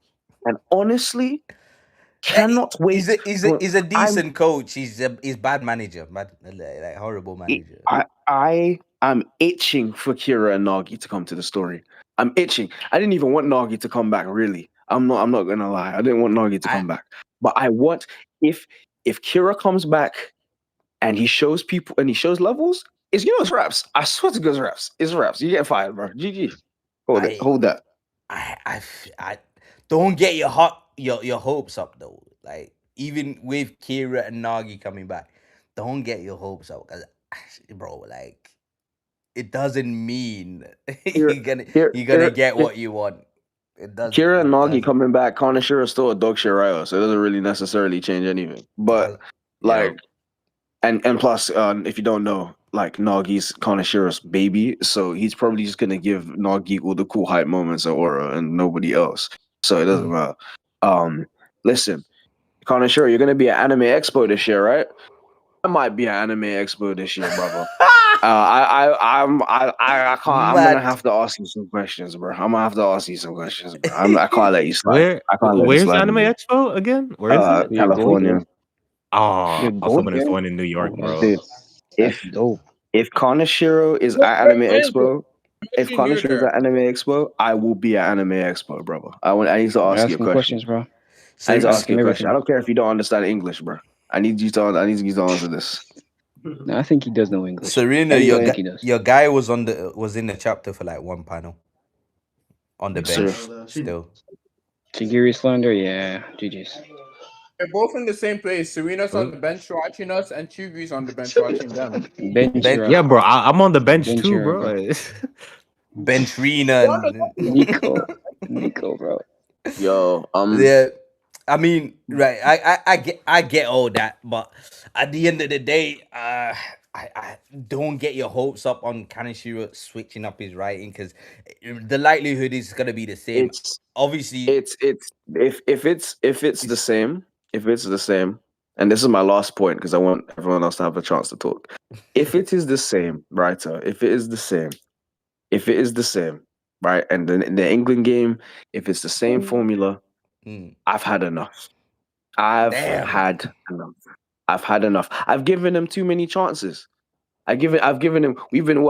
and honestly. Cannot wait. He's a decent coach. He's bad manager, like horrible manager. I'm itching for Kira and Nagi to come to the story. I'm itching. I didn't even want Nagi to come back. Really, I'm not gonna lie. I didn't want Nagi to come back, but I want if Kira comes back and he shows people and he shows levels. It's raps. I swear to God, it's raps. It's raps. You get fired, bro. GG. Hold that. I don't get your hopes up though. Like even with Kira and Nagi coming back, don't get your hopes up, cause bro, like it doesn't mean you're gonna get what you want. It doesn't. Kira and Nagi coming back, Kanashiro is still a dog shit Raito, so it doesn't really necessarily change anything. But and plus, if you don't know, like Nagi's Kanashiro's baby, so he's probably just gonna give Nagi all the cool hype moments of Aura and nobody else. So it doesn't matter. Listen, Kanashiro, you're gonna be at Anime Expo this year, right? I might be at Anime Expo this year, brother. I'm gonna have to ask you some questions, bro. I'm gonna have to ask you some questions, bro. I can't let you slide. Where's Anime Expo again? Where is it? California. Oh, someone is one in New York, bro. Dude, if Kanashiro is at Anime Expo, I will be at Anime Expo, brother. I need to ask you questions, bro. I need to ask you a question. I don't care if you don't understand English, bro. I need you to answer this. No, I think he does know English. Serena, your guy was in the chapter for like one panel on the bench still. Chigiri Slender, yeah, GG's. We're both in the same place. Serena's on the bench watching us, and Chigiri's on the bench watching them. Yeah, bro, I'm on the bench too, bro. Bench-rina. Nico, bro. Yo, yeah. I mean, right? I get all that, but at the end of the day, I don't get your hopes up on Kaneshiro switching up his writing because the likelihood is gonna be the same. It's Obviously, it's if it's the same, if it's the same, and this is my last point because I want everyone else to have a chance to talk. If it is the same, writer, if it is the same, right, and then in the England game, if it's the same formula, mm, I've had enough. I've damn. had enough. I've had enough. I've given him too many chances. I've given him.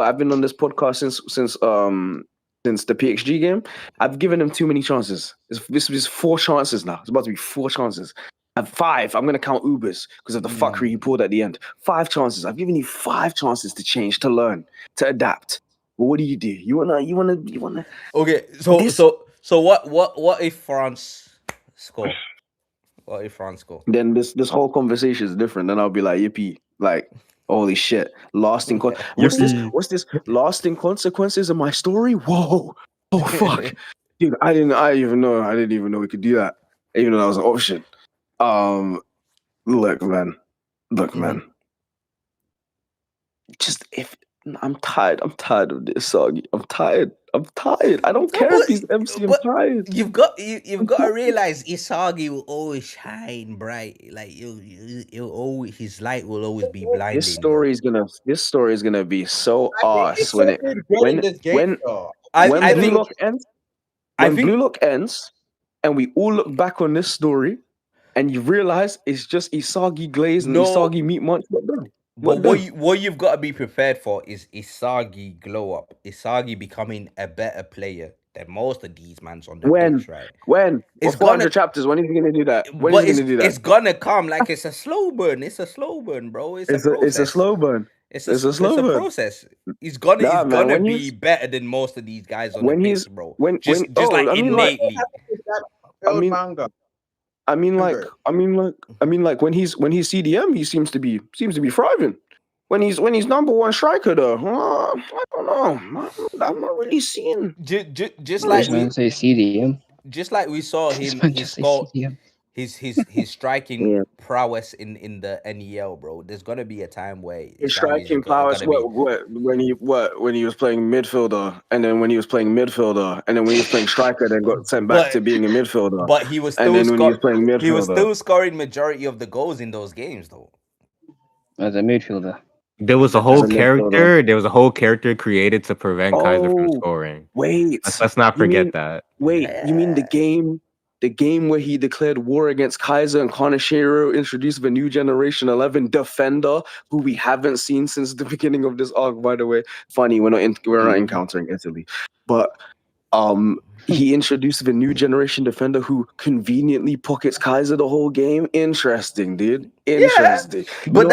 I've been on this podcast since the PXG game. I've given him too many chances. This is 4 chances now. It's about to be 4 chances. I've 5. I'm gonna count Ubers because of the fuckery he pulled at the end. 5 chances. I've given you 5 chances to change, to learn, to adapt. But what do? You wanna. Okay, This so what if France score? What if France score? Then this whole conversation is different. Then I'll be like, yippee, like holy shit, what's this? Yippee. What's this? Lasting consequences of my story? Whoa, oh fuck, dude, I didn't even know we could do that. Even though that was an option. Look, man, just if. I'm tired. I'm tired of this, Soggy. I'm tired. I don't care if he's MC. I'm tired. You've got to realize Isagi will always shine bright. Like you always, his light will always be blinding. This story is gonna be so arse when it when Blue Lock ends. When Blue Lock ends, and we all look back on this story, and you realize it's just Isagi Glaze and Isagi Meat Munch. But what you've got to be prepared for is Isagi glow up. Isagi becoming a better player than most of these mans on the pitch, right? When? It's 400 chapters. When is he gonna do that? When is he gonna do that? It's gonna come. Like it's a slow burn. It's a slow burn, bro. It's a slow burn. It's a slow burn. Process. He's gonna be better than most of these guys on the pitch, bro. Innately. I mean, like when he's CDM, he seems to be thriving. When he's number one striker, though, I don't know. I'm not really seeing. Just like say CDM. Just like we saw him, his striking prowess in the NEL, bro. There's gonna be a time where his striking prowess. When he was playing midfielder, and then when he was playing midfielder, and then when he was playing striker, then got sent back to being a midfielder. But he was still he was still scoring majority of the goals in those games, though. As a midfielder. There was a whole character. There was a whole character created to prevent Kaiser from scoring. Wait, let's not forget that. Wait, you mean the game where he declared war against Kaiser and Kaneshiro introduced the new generation 11 defender who we haven't seen since the beginning of this arc. By the way, funny, we're not encountering Italy, but he introduced the new generation defender who conveniently pockets Kaiser the whole game. Interesting, dude. Interesting. Yeah, but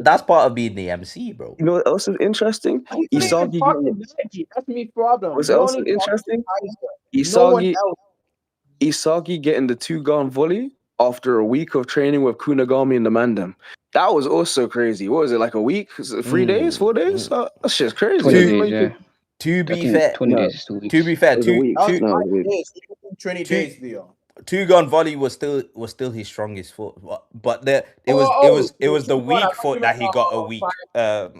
that's part of being the MC, bro. You know what else is interesting? Isagi. That's me problem. What's else is interesting? Isagi getting the 2-gun volley after a week of training with Kunagami and the Mandem. That was also crazy. What was it, like a week? 3 days? 4 days? That's just crazy. 20 days, To be fair, 20 days is 2 weeks. To be fair, 20 days, Leo. 2-gun volley was still his strongest foot, but it was the weak foot that he got a week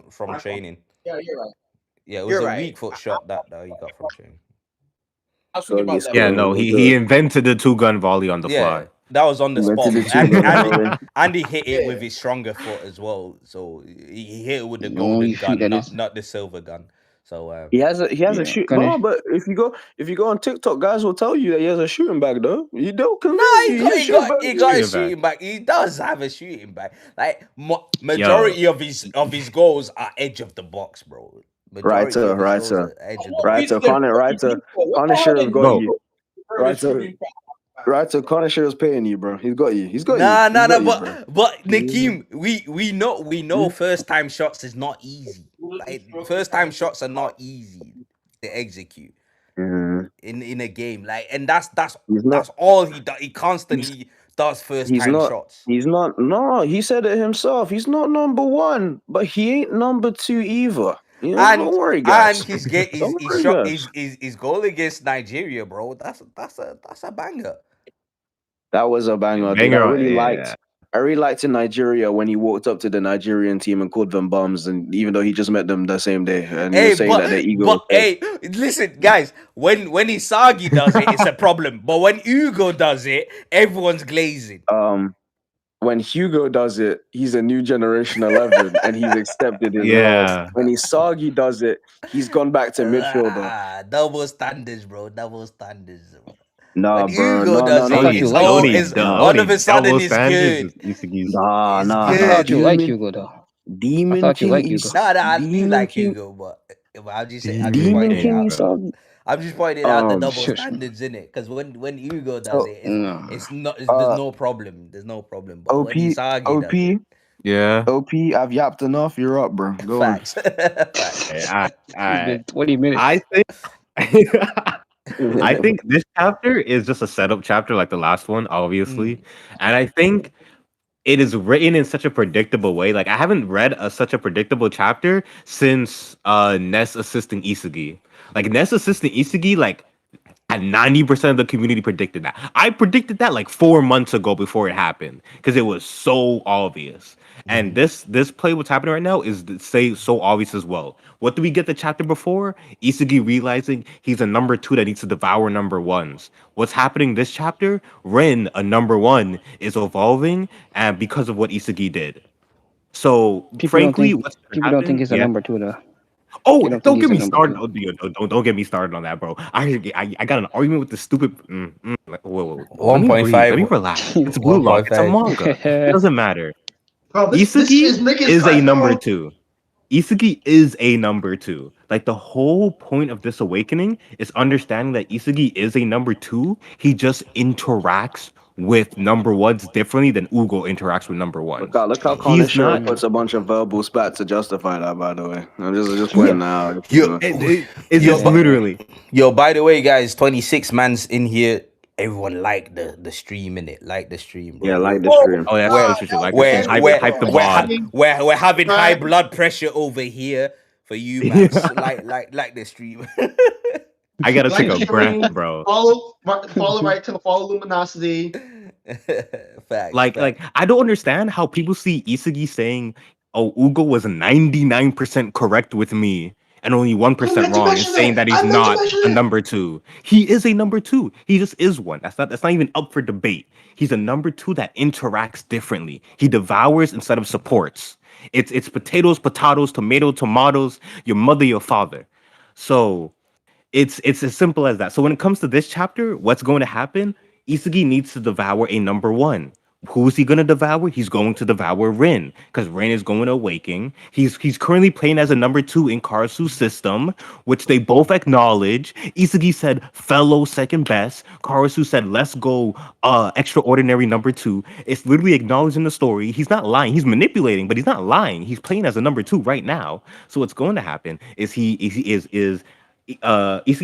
from training. Yeah, you're right. Yeah, it was a weak foot shot that he got from training. Yeah, no, he invented the 2-gun volley on the fly. That was on the spot, and he hit it with his stronger foot as well. So he hit it with the golden gun, not the silver gun. So he has a shoot. No, but if you go on TikTok, guys will tell you that he has a shooting bag, though. You don't. He got a shooting bag. He does have a shooting bag. Like majority of his goals are edge of the box, bro. Right, sir. Kaneshiro got you. Right, so Kaneshiro is paying you, bro. He's got you. But Nakeem, we know first time shots is not easy. Like first time shots are not easy to execute in a game. Like, and that's all he does. He constantly does first time shots. He's not. No, he said it himself. He's not number one, but he ain't number two either. You know, don't worry, guys. And his goal against Nigeria, bro. That's a banger. That was a banger. I really liked in Nigeria when he walked up to the Nigerian team and called them bums, and even though he just met them the same day, and he Hey, was saying that their ego was but hey, listen, guys. When Isagi does it, it's a problem. But when Ugo does it, everyone's glazing. When Hugo does it, he's a new generation 11 and he's accepted his role. When Isagi does it, he's gone back to midfielder. Double standards, bro. Double standards. Nah, When bro. Ugo No, does no, it, no. it's liked all Hugo. is all of a sudden it's good. Nah, It's nah, I nah. thought you good. liked Hugo though. Demon thought you King liked Hugo. Nah, I do Demon like King, Hugo, but I'm just saying, I'm just Demon pointing it King out. Isagi. I'm just pointing out the double Shush. standards in it, because when Hugo does So, it, No. it's not. There's no problem. There's no problem. But OP, when Isagi does OP, Yeah. OP, I've yapped enough. You're up, bro. it, Go on. facts, facts. It's been 20 minutes. I think I think this chapter is just a setup chapter like the last one, obviously. And I think it is written in such a predictable way. Like I haven't read such a predictable chapter since Ness assisting Isagi. Like Ness assisting Isagi, like at 90% of the community predicted that. I predicted that like 4 months ago before it happened because it was so obvious. And this play, what's happening right now, is say so obvious as well. What do we get the chapter before? Isagi realizing he's a number 2 that needs to devour number 1s. What's happening this chapter? Rin, a number 1, is evolving, and because of what Isagi did. So frankly, what's gonna people don't think happen? it's a number 2 though. Oh, They don't think don't he's get a me number started. 2. Oh, don't get me started on that, bro. I got an argument with the stupid. Like, whoa. Let me breathe. Let me 1.5. relax. It's Blue Lock. It's a 1.5. manga. It doesn't matter. Bro, this is Isagi making is a sense, number bro. 2. Isagi is a number 2. Like the whole point of this awakening is understanding that Isagi is a number 2. He just interacts with number 1s differently than Ugo interacts with number 1s. Look how He's Konishiro not. puts a bunch of verbal spats to justify that, by the way. I'm just pointing that out. It's just literally. Yo, by the way, guys, 26 man's in here. Everyone like the stream in it. Like the stream, bro. Yeah, like the stream. Oh, that's We're, true. Like we're, this. Hype the we're, mod. we're having high blood pressure over here for you, man. like the stream. I gotta take Like a breath, stream, bro. follow Raito, follow Luminosity. Facts. Like I don't understand how people see Isagi saying, "Oh, Ugo was 99% correct with me and only 1% wrong," and saying that he's not a number 2. He is a number 2. He just is one. That's not even up for debate. He's a number 2 that interacts differently. He devours instead of supports. It's potatoes, tomatoes, your mother, your father. So it's as simple as that. So when it comes to this chapter, what's going to happen? Isagi needs to devour a number 1. Who is he going to devour? He's going to devour Rin because Rin is going to awaken. He's currently playing as a number 2 in Karasu's system, which they both acknowledge. Isagi said fellow second best. Karasu said let's go extraordinary number 2. It's literally acknowledged in the story. He's not lying. He's manipulating, but he's not lying. He's playing as a number 2 right now. So what's going to happen is Isagi's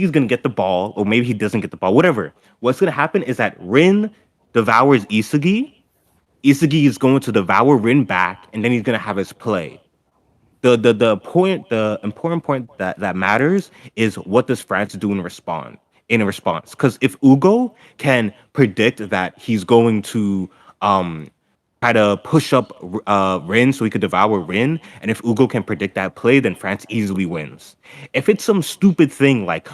gonna get the ball, or maybe he doesn't get the ball. Whatever. What's gonna happen is that Rin devours Isagi. Isagi is going to devour Rin back, and then he's gonna have his play. The important point that matters is what does France do in response. Because if Ugo can predict that he's going to try to push up Rin so he could devour Rin, and if Ugo can predict that play, then France easily wins. If it's some stupid thing like,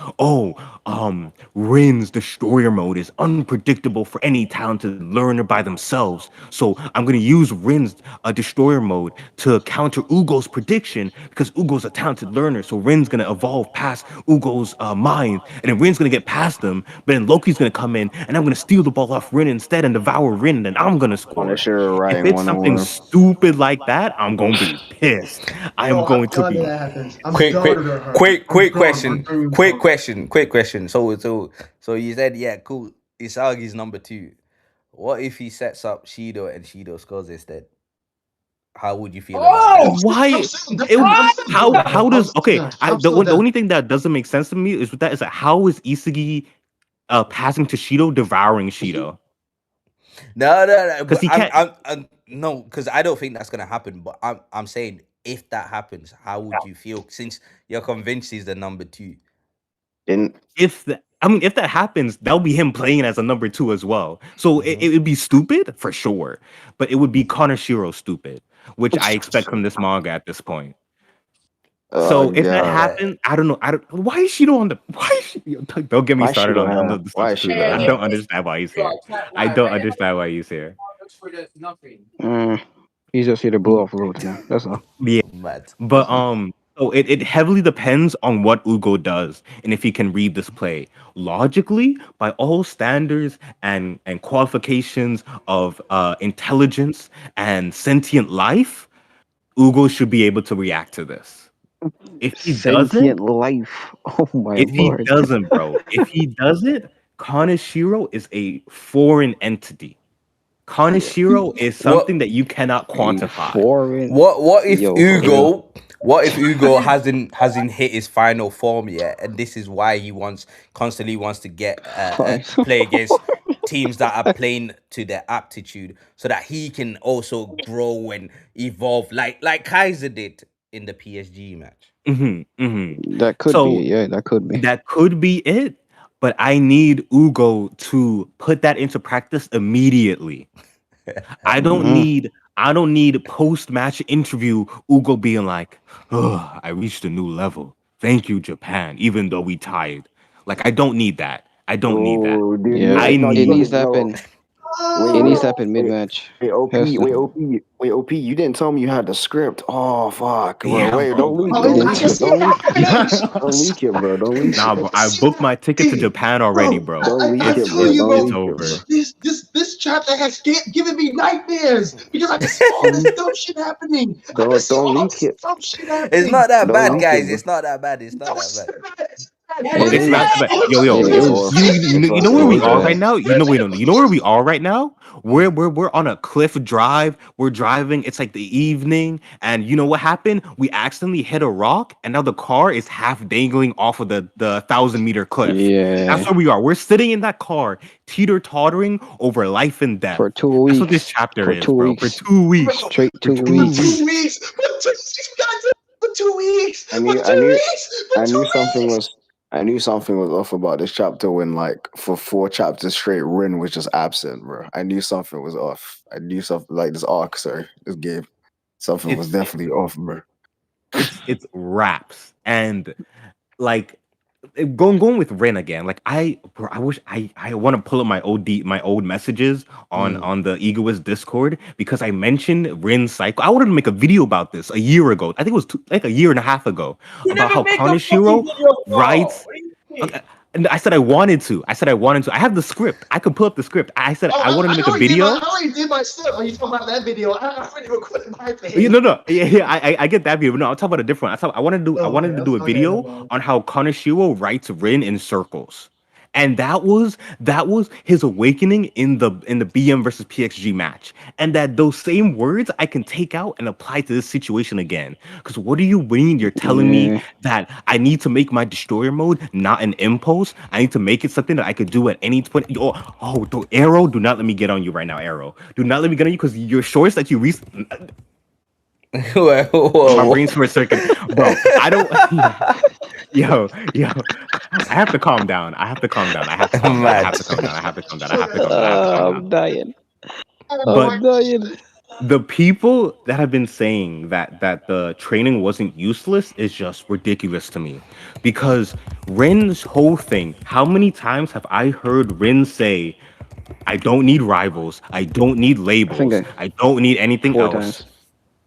Rin's destroyer mode is unpredictable for any talented learner by themselves, so I'm gonna use Rin's destroyer mode to counter Ugo's prediction because Ugo's a talented learner, so Rin's gonna evolve past Ugo's mind, and then Rin's gonna get past them, but then Loki's gonna come in, and I'm gonna steal the ball off Rin instead and devour Rin, and then I'm gonna score. If it's something stupid like that, I'm gonna be pissed. I'm going to be. Quick question. So you said, yeah, cool. Isagi's number 2. What if he sets up Shido and Shido scores instead? How would you feel about that? Why? How does the only thing that doesn't make sense to me is with that is that how is Isagi passing to Shido devouring Shido? No. Because he can't. No, because I don't think that's gonna happen. But I'm saying if that happens, how would you feel since you're convinced he's the number 2? If I mean, if that happens, that'll be him playing as a number 2 as well. So it would be stupid for sure, but it would be Kaneshiro stupid, which I expect from this manga at this point. So if that God. happens, I don't know. Why is Shido on the? Why is she, don't get me Why started Shido on have? the Why substitute. Shido I have? don't understand why he's here. I don't understand why he's here. He's just here to blow off loads, man. That's all. Yeah, Mad. but so it heavily depends on what Ugo does and if he can read this play logically by all standards and qualifications of intelligence and sentient life. Ugo should be able to react to this. If he doesn't, Sentient life. Oh my if he lord. doesn't, bro, if he doesn't, Kaneshiro is a foreign entity. Kaneshiro is something that you cannot quantify. Foreign. What if Yo, Ugo? What if Ugo hasn't hit his final form yet, and this is why he constantly wants to get play against teams that are playing to their aptitude, so that he can also grow and evolve, like Kaiser did in the PSG match. That could be So it. Yeah, that could be. that could be it, but I need Ugo to put that into practice immediately. I don't need post-match interview Ugo being like, "Oh, I reached a new level. Thank you, Japan, even though we tied." Like, I don't need that. I don't need that. Oh, dude, Yeah, I no, it you need needs to no. happen. Wait, It needs wait, to happen wait, mid-match. wait, OP, Has to. wait, OP, wait, OP. You didn't tell me you had the script. Oh, fuck, bro. yeah, Wait, bro. don't leak, Oh, don't I leak can it, see don't it leak, happening. don't leak it, bro. Don't leak Nah, it. bro. I booked my ticket to Japan already, bro. Don't leak I it, It's tell bro. you, Don't bro, it's leak it, bro. over. this chapter has given me nightmares because I can see all this dumb shit happening. I can see Don't all leak this it. dumb shit It's happening. not that Don't bad, leak it, guys. bro. It's not that bad. It's not Don't that say bad. that. It It's not is. the best. Yo, It It's is. off. you It's know off. where we It is are bad. right now. You know where we are right now. We're on a cliff drive. We're driving. It's like the evening, and you know what happened? We accidentally hit a rock, and now the car is half dangling off of the 1,000-meter cliff. That's Yeah. where we are. We're sitting in that car, teeter tottering over life and death. For 2 That's what this weeks. chapter For is, 2 bro. For weeks. 2 weeks. Straight For 2 2 For weeks. 2 weeks. weeks. For 2 weeks. I For knew, 2 I knew, weeks. For I 2 knew something weeks. was, I knew something was off about this chapter when, like, for 4 chapters straight, Rin was just absent, bro. I knew something was off. I knew something like this arc, sorry, this game, something was It's definitely off, bro. it's raps and like going with Rin again. Like bro, I wish I want to pull up my old messages on the Egoist Discord because I mentioned Rin's cycle. I wanted to make a video about this a year ago. I think it was like a year and a half ago You about never how make a fucking Kaneshiro video, bro. writes. What do you mean? Okay, and I said I wanted to. I have the script. I could pull up the script. I said Oh, I wanted to make a video. I already did my stuff. When you talking about that video, I already recorded my You thing. know, no, yeah, I get that video, but no, I'll talk about a different. I wanted to do a Okay, video on how Kaneshiro writes Rin in circles, and that was his awakening in the BM versus PXG match, and that those same words I can take out and apply to this situation again. Because what do you mean you're telling me Yeah. that I need to make my destroyer mode not an impulse? I need to make it something that I could do at any point. Arrow, do not let me get on you right now, Arrow. Do not let me get on you because your shorts that you Whoa, whoa, my whoa. brain's short circuit, bro. I don't. Yo. I have to calm down. I have to calm down. I have to calm down. I have to calm down. I have to calm down. I have to calm down. I have to calm down. I'm dying. But I'm dying. the people that have been saying that the training wasn't useless is just ridiculous to me, because Rin's whole thing. How many times have I heard Rin say, "I don't need rivals. I don't need labels. I don't need anything 4 else." times.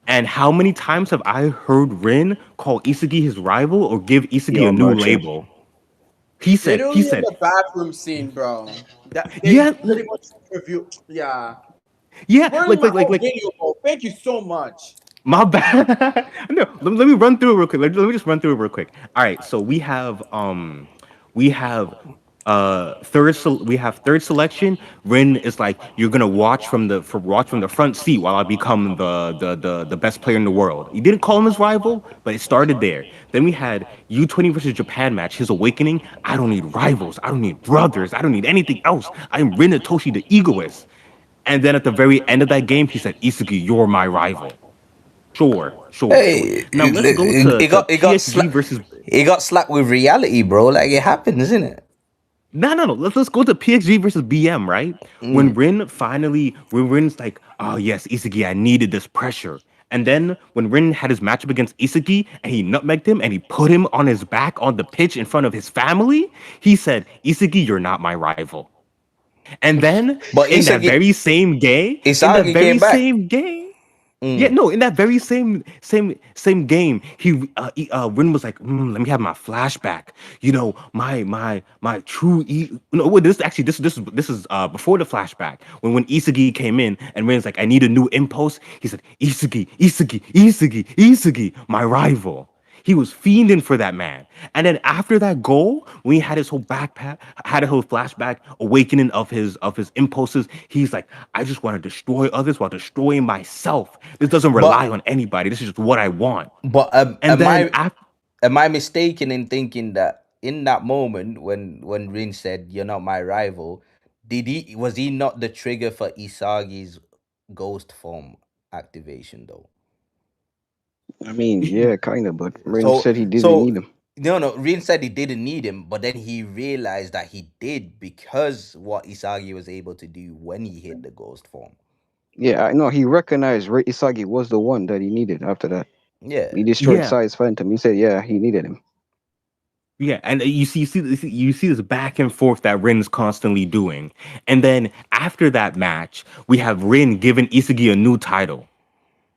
And how many times have I heard Rin call Isagi his rival or give Isagi Yo, a new merchant. label? He said, Literally in the bathroom scene, bro. That they Yeah. pretty much review. Yeah. yeah, Where's my whole video, bro? Thank you so much. my bad. No, let me run through it real quick. Let me just run through it real quick. All right, so we have we have third selection. Rin is like, you're gonna watch from the front seat while I become the best player in the world. He didn't call him his rival, but it started there. Then we had U20 versus Japan match, his awakening. I don't need rivals. I don't need brothers. I don't need anything else. I'm Rin Itoshi, the egoist. And then at the very end of that game, he said, "Isagi, you're my rival." Sure. Hey, Now let's go to it got PSG versus. it got slapped with reality, bro. Like, it happens, isn't it? No. Let's go to PXG versus BM, right? When Mm. when Rin's like, oh yes, Isagi, I needed this pressure. And then when Rin had his matchup against Isagi and he nutmegged him and he put him on his back on the pitch in front of his family, he said, Isagi, you're not my rival. And then But in that Isagi very came back. same game, yeah, Mm. no, in that very same game, Rin was like, "Let me have my flashback." You know, my true no, wait, this is before the flashback when Isagi came in and Rin's like, "I need a new impulse." He said, "Isagi, my rival." He was fiending for that man. And then after that goal, when he had his whole backpack, had a whole flashback, awakening of his impulses, he's like, I just want to destroy others while destroying myself. This doesn't rely But on anybody. This is just what I want. but And then after am I mistaken in thinking that in that moment when Rin said you're not my rival, was he not the trigger for Isagi's ghost form activation though? I mean, yeah, kind of, but Ren So said he didn't so need him. no, Rin said he didn't need him, but then he realized that he did because what Isagi was able to do when he hit the ghost form. Yeah, I know. He recognized Isagi was the one that he needed after that. Yeah. He destroyed yeah, Sai's Phantom. He said, yeah, he needed him. yeah, and you see this back and forth that Rin's constantly doing. And then after that match, we have Rin giving Isagi a new title.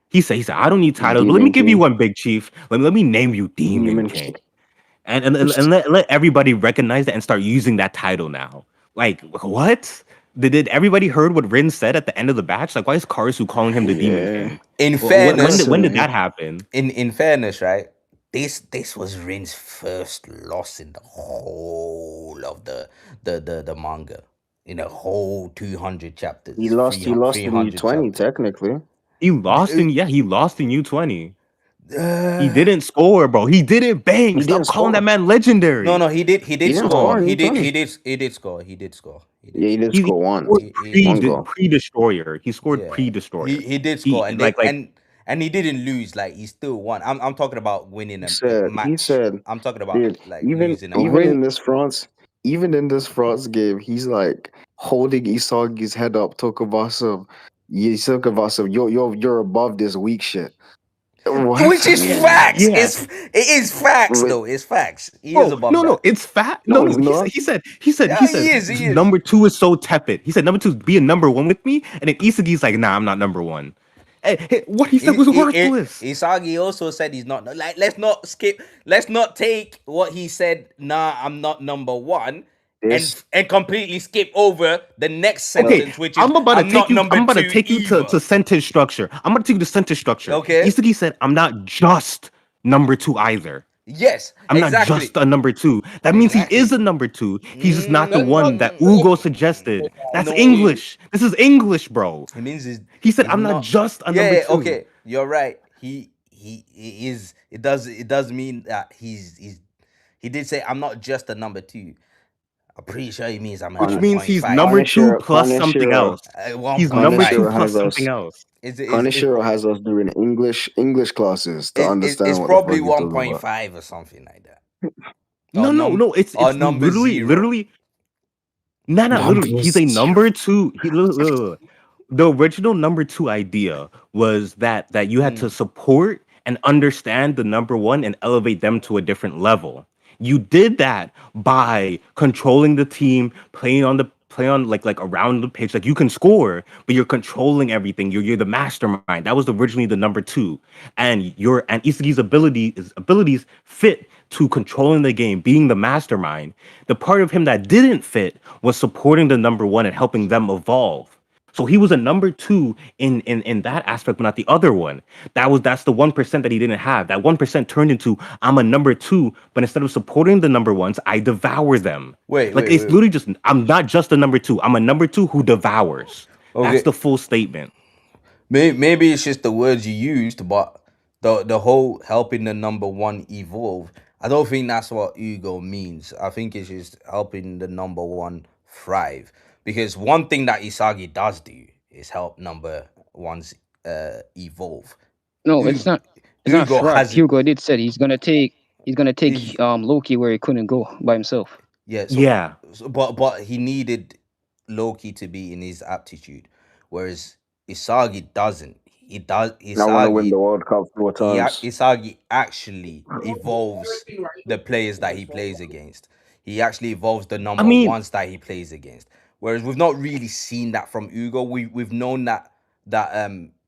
He said, I don't need titles, but let me Demon give you King. one, Big Chief. Let me name you Demon Demon King. King. And let everybody recognize that and start using that title now. Like, what? Did everybody heard what Rin said at the end of the batch? Like, why is Karasu calling him the Demon Yeah. King? In When fairness, did Yeah. that happen? in fairness, right? This was Rin's first loss in the whole of the manga. In a whole 200 He chapters, lost. He lost in 300 U20 chapters. technically. He lost in U20. He Uh, didn't score, bro. He didn't bang. He didn't Stop calling that score. man no, legendary. no, he He did didn't score. score in U20. He did score. He did score. He did Yeah, he score. did He score one. scored He did One score. goal. pre destroyer. He scored Yeah, pre destroyer. he did score, He and they like and he didn't lose. Like he still won. I'm talking about winning He a said. He match. said, I'm talking about dude. like Even losing a But even match. Ren, in this France, even in this France game, he's like holding Isagi's head up, talking about some. He's talking about some. You're above this weak shit. Which What? is yeah. facts. yeah. It is facts Wait, though. It's facts. He is Bro, above no, that. it's fat. no, No. it's not. Yeah, he is. He is. Number two is so tepid. He said number two is being number one with me, and then Isagi's like, nah, I'm not number one. What he said was worthless. Isagi also said he's not like. Let's not skip. Let's not take what he said. Nah, I'm not number one, This. and completely skip over the next Well, Okay, sentence, which is I'm not number I'm about to two take you either. to sentence structure. I'm about to take you to sentence structure. Okay. Isagi said, I'm not just number two either. Yes. I'm not Exactly. just a number two. That means he is Exactly. a number two. He's just not the That's not one that Ugo suggested. That's No. English. This is English, bro. It means He said, he's I'm not not. just a Yeah, number yeah, two. okay. You're right. He is. It does mean that he's. He did say I'm not just a number two. I'm pretty sure he means I'm a Which Kan- 1.5. means he's number two plus something Kaneshiro, else. He's number two Kaneshiro 1.5. plus has something us. else. Is Kaneshiro has us doing English classes to it's understand what the probably fuck he's talking about. 1.5 or something like that. No, Or it's number zero. literally literally. He's a Numbers. number two. Look. The original number two idea was that you had to Mm. support and understand the number one and elevate them to a different level. You did that by controlling the team, play on like around the pitch. Like you can score, but you're controlling everything. You're the mastermind. That was originally the number two, and Isagi's abilities fit to controlling the game, being the mastermind. The part of him that didn't fit was supporting the number one and helping them evolve. So he was a number two in that aspect, but not the other one. That's the 1% that he didn't have. That 1% turned into I'm a number two, but instead of supporting the number ones, I devour them. Wait, Like wait, it's wait. literally just I'm not just a number two. I'm a number two who devours. That's Okay. the full statement. Maybe it's just the words you used, but the whole helping the number one evolve. I don't think that's what Ugo means. I think it's just helping the number one thrive. Because one thing that Isagi does do is help number ones evolve. No, U- it's not Ugo thrive. has Hugo did said he's gonna take he- Loki where he couldn't go by himself. Yeah, Yeah. but he needed Loki to be in his aptitude, whereas Isagi doesn't. He does I want to win the Isagi. World Cup 4 times. Isagi actually evolves the players that he plays against. He actually evolves the I number mean, ones that he plays against. Whereas we've not really seen that from Ugo. We've known that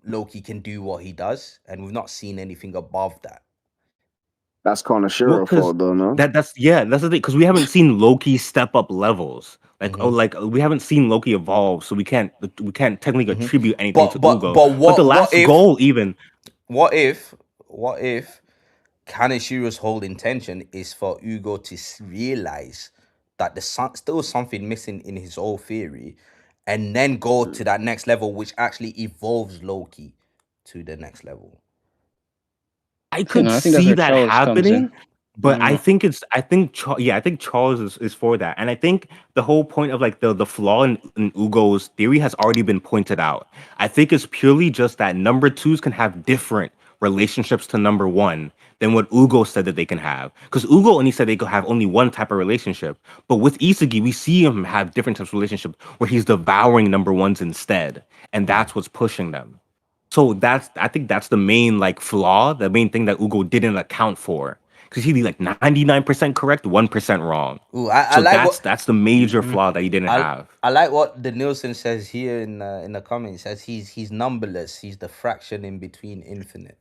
Loki can do what he does, and we've not seen anything above that. That's well, Connoisseur because fault, though, no? that's the thing. Because we haven't seen Loki step up levels. Hmm. We haven't seen Loki evolve, so we can't technically Hmm. attribute anything But to but Ugo. but But the what last if goal, even what if what if Kaneshiro's whole intention is for Ugo to realize that there's still something missing in his whole theory, and then go to that next level, which actually evolves Loki to the next level. I You could know, I think that's see where that Charles comes in. happening, but Mm. I think Charles is for that, and I think the whole point of like the flaw in Ugo's theory has already been pointed out. I think it's purely just that number twos can have different relationships to number one than what Ugo said that they can have, because Ugo only said they could have only one type of relationship, but with Isagi we see him have different types of relationships where he's devouring number ones instead, and Mm. that's what's pushing them. So I think that's the main like flaw, the main thing that Ugo didn't account for. Because he'd be like 99% correct, 1% wrong. Ooh, I So like that's the major mm, flaw that he didn't I have. I like what the Nielsen says here in the comments. Says he's numberless. He's the fraction in between infinite.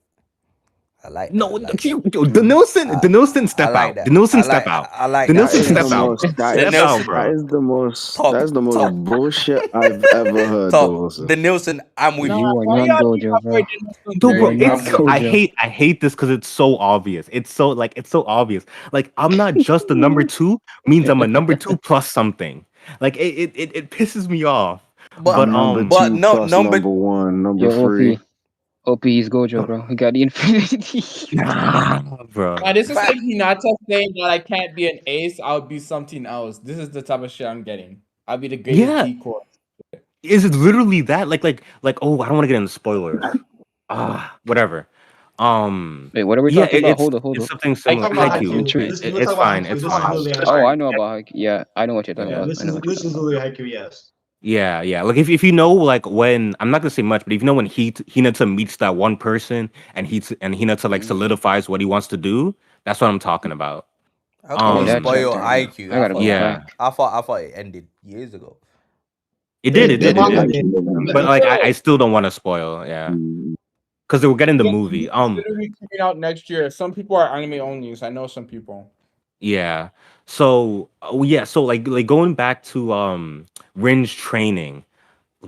I like that. I No, like that. The Nilsson I step like out. The that. Nilsson step out. I like The that. That Nilsson is the step out, most. bro. That The Step is out, Nielsen that bro. is the most. That top is the most top bullshit I've ever heard, though, top. Wilson. The Nielsen, I'm with Nah, you. You are why not y'all keep Gojo, bro. avoiding this So, You bro, are very not I'm it's with so, you. Gojo. I hate this because it's so obvious. It's so obvious. Like I'm not just a number two means I'm a number two plus something. Like it pisses me off. But But Number but two no plus number number one, number Yo, three. OP is Gojo, bro. He got the infinity. nah, Now, bro. this is fact. like Hinata saying that I can't be an ace, I'll be something else. This is the type of shit I'm getting. I'll be the greatest Yeah, decor. is it literally that? Like oh, I don't want to get into spoilers. Whatever. Wait, what are we Yeah, talking about? Hold it's up. something I similar. keep Talking about on Haiku. Haikyuu. Intrigue. We're It's talking about fine. Haikyuu. It's This is fine. literally Oh, Haikyuu. I know about Haikyuu. Yeah, I know what you're talking Yeah, about. this I know is what you're this talking is about. literally Haikyuu. Yes. Yeah. Like if you know like when I'm not gonna say much, but if you know when Hinata meets that one person and Hinata like Mm. solidifies what he wants to do, that's what I'm talking about. How can Oh, you that spoil chapter. Yeah, IQ? I gotta go Yeah, back. I thought it ended years ago. it The did, Yeah, manga it I did. did. keep But it. like I still don't want to spoil, yeah, Mm. because they were getting the It's movie. literally coming out next year. Some people are anime only, so I know some people. Yeah. So yeah, so like going back to Rin's training.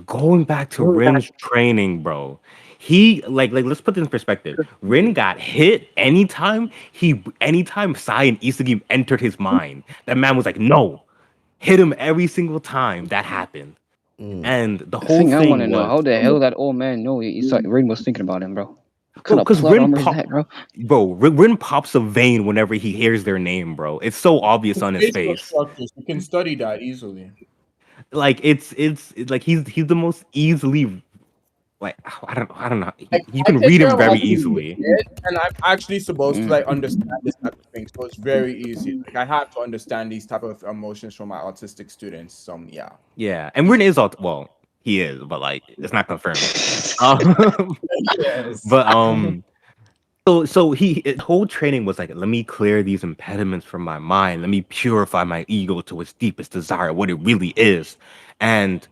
Going back to Rin's training, bro. He like let's put this in perspective. Rin got hit anytime Sai and Isagi entered his mind. That man was like, no, hit him every single time that happened. Mm. And the The whole thing I want to thing know, was, how the hell that old man know he's like Rain was thinking about him, bro? What bro, kind of because plot armor is that, bro? Rin pops a vein whenever he hears their name, bro. It's so obvious His on his facial face. structures, you can study that easily. Like it's like he's the most easily like I don't know. Like You I can take read care him of very Haikyuu easily. legit, and I'm actually supposed to Mm. like understand this type of thing. So it's very easy. Like I have to understand these type of emotions from my autistic students. So yeah. Yeah, and Rin is well, he is, but like it's not confirmed. Um, Yes. but so his whole training was like, let me clear these impediments from my mind. Let me purify my ego to its deepest desire, what it really is, and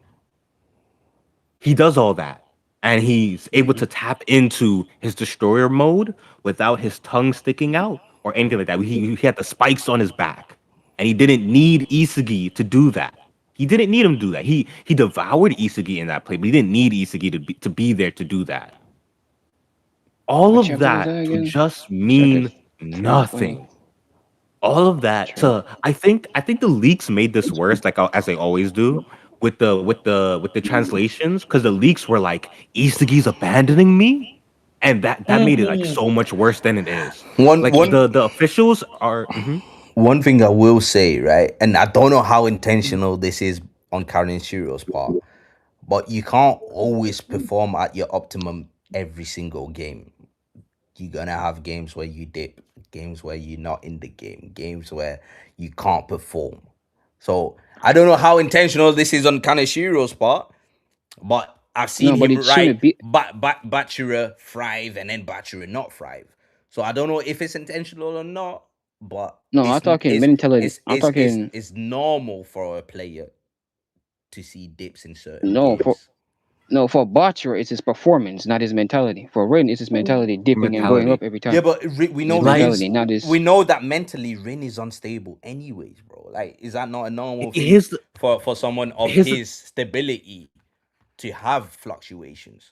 he does all that, and he's able to tap into his destroyer mode without his tongue sticking out or anything like that. He had the spikes on his back, and he didn't need Isagi to do that. He didn't need him to do that. He devoured Isagi in that play, but he didn't need Isagi to be there to do that. All What of chapter was that that to again? just Chapter mean 12. nothing. All of that Chapter. to I think the leaks made this worse, like as they always do with the translations, because the leaks were like Isagi's abandoning me, and that made it like Mhm. so much worse than it is. One Like one the officials are one thing I will say, right, and I don't know how intentional this is on Karen Shiro's part, but you can't always perform at your optimum every single game. You're gonna have games where you dip, games where you're not in the game, games where you can't perform. So I don't know how intentional this is on Kanashiro's part, but I've seen No, but him it write shouldn't be. Bachira thrive and then Bachira not thrive. So I don't know if it's intentional or not, but No, I'm talking mentality. I'm talking it's normal for a player to see dips in certain no for games. no for Botcher. It's his performance, not his mentality. For Rin, it's his mentality dipping and going Mentality. up every Yeah, time. but we It's know his Like Rin's. mentality, not We his. know that mentally Rin is unstable, anyways, bro. Like, is that not a normal thing here's the, for someone of here's the, his stability to have fluctuations?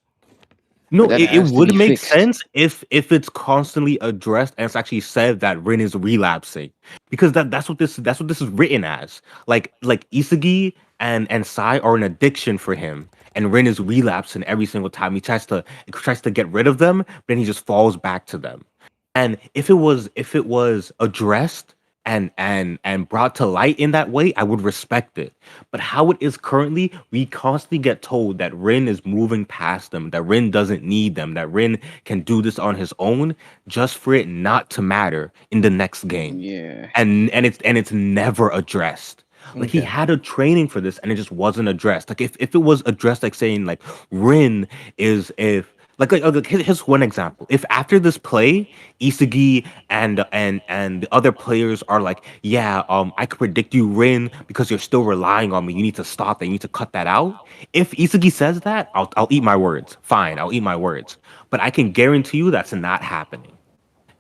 But no, that it has to would be make fixed. sense if it's constantly addressed and it's actually said that Rin is relapsing, because that's what this is written as. Like Isagi and Sai are an addiction for him, and Rin is relapsing every single time he tries to get rid of them, then he just falls back to them. And if it was addressed and brought to light in that way, I would respect it. But how it is currently, we constantly get told that Rin is moving past them, that Rin doesn't need them, that Rin can do this on his own, just for it not to matter in the next game. Yeah. And it's never addressed. Like, he Okay. had a training for this and it just wasn't addressed. Like, if it was addressed, like saying like Rin is if like okay, here's one example. If after this play, Isagi and the other players are like, yeah, I could predict you, Rin, because you're still relying on me. You need to stop that. You need to cut that out. If Isagi says that, I'll eat my words. Fine, I'll eat my words. But I can guarantee you that's not happening.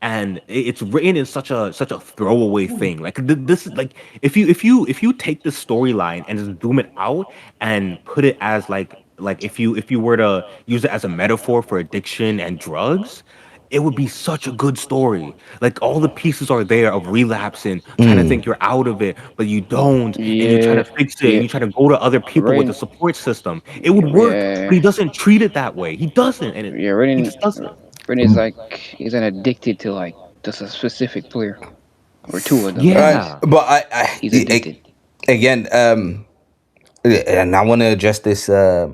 And it's written in such a throwaway thing. Like, this is like, if you take this storyline and just zoom it out and put it as like if you were to use it as a metaphor for addiction and drugs, it would be such a good story. Like, all the pieces are there of relapsing, trying to think you're out of it, but you don't, and you try to Yeah. fix it, and Yeah. you try to go to other people with a Rin. support system. It would work, but Yeah. he doesn't treat it that way. He doesn't, and Yeah. he Rin. just doesn't. Rin is like he's an addicted to like just a specific player or two of them at Right, least. Yeah. but He's addicted. again, and I want to address this a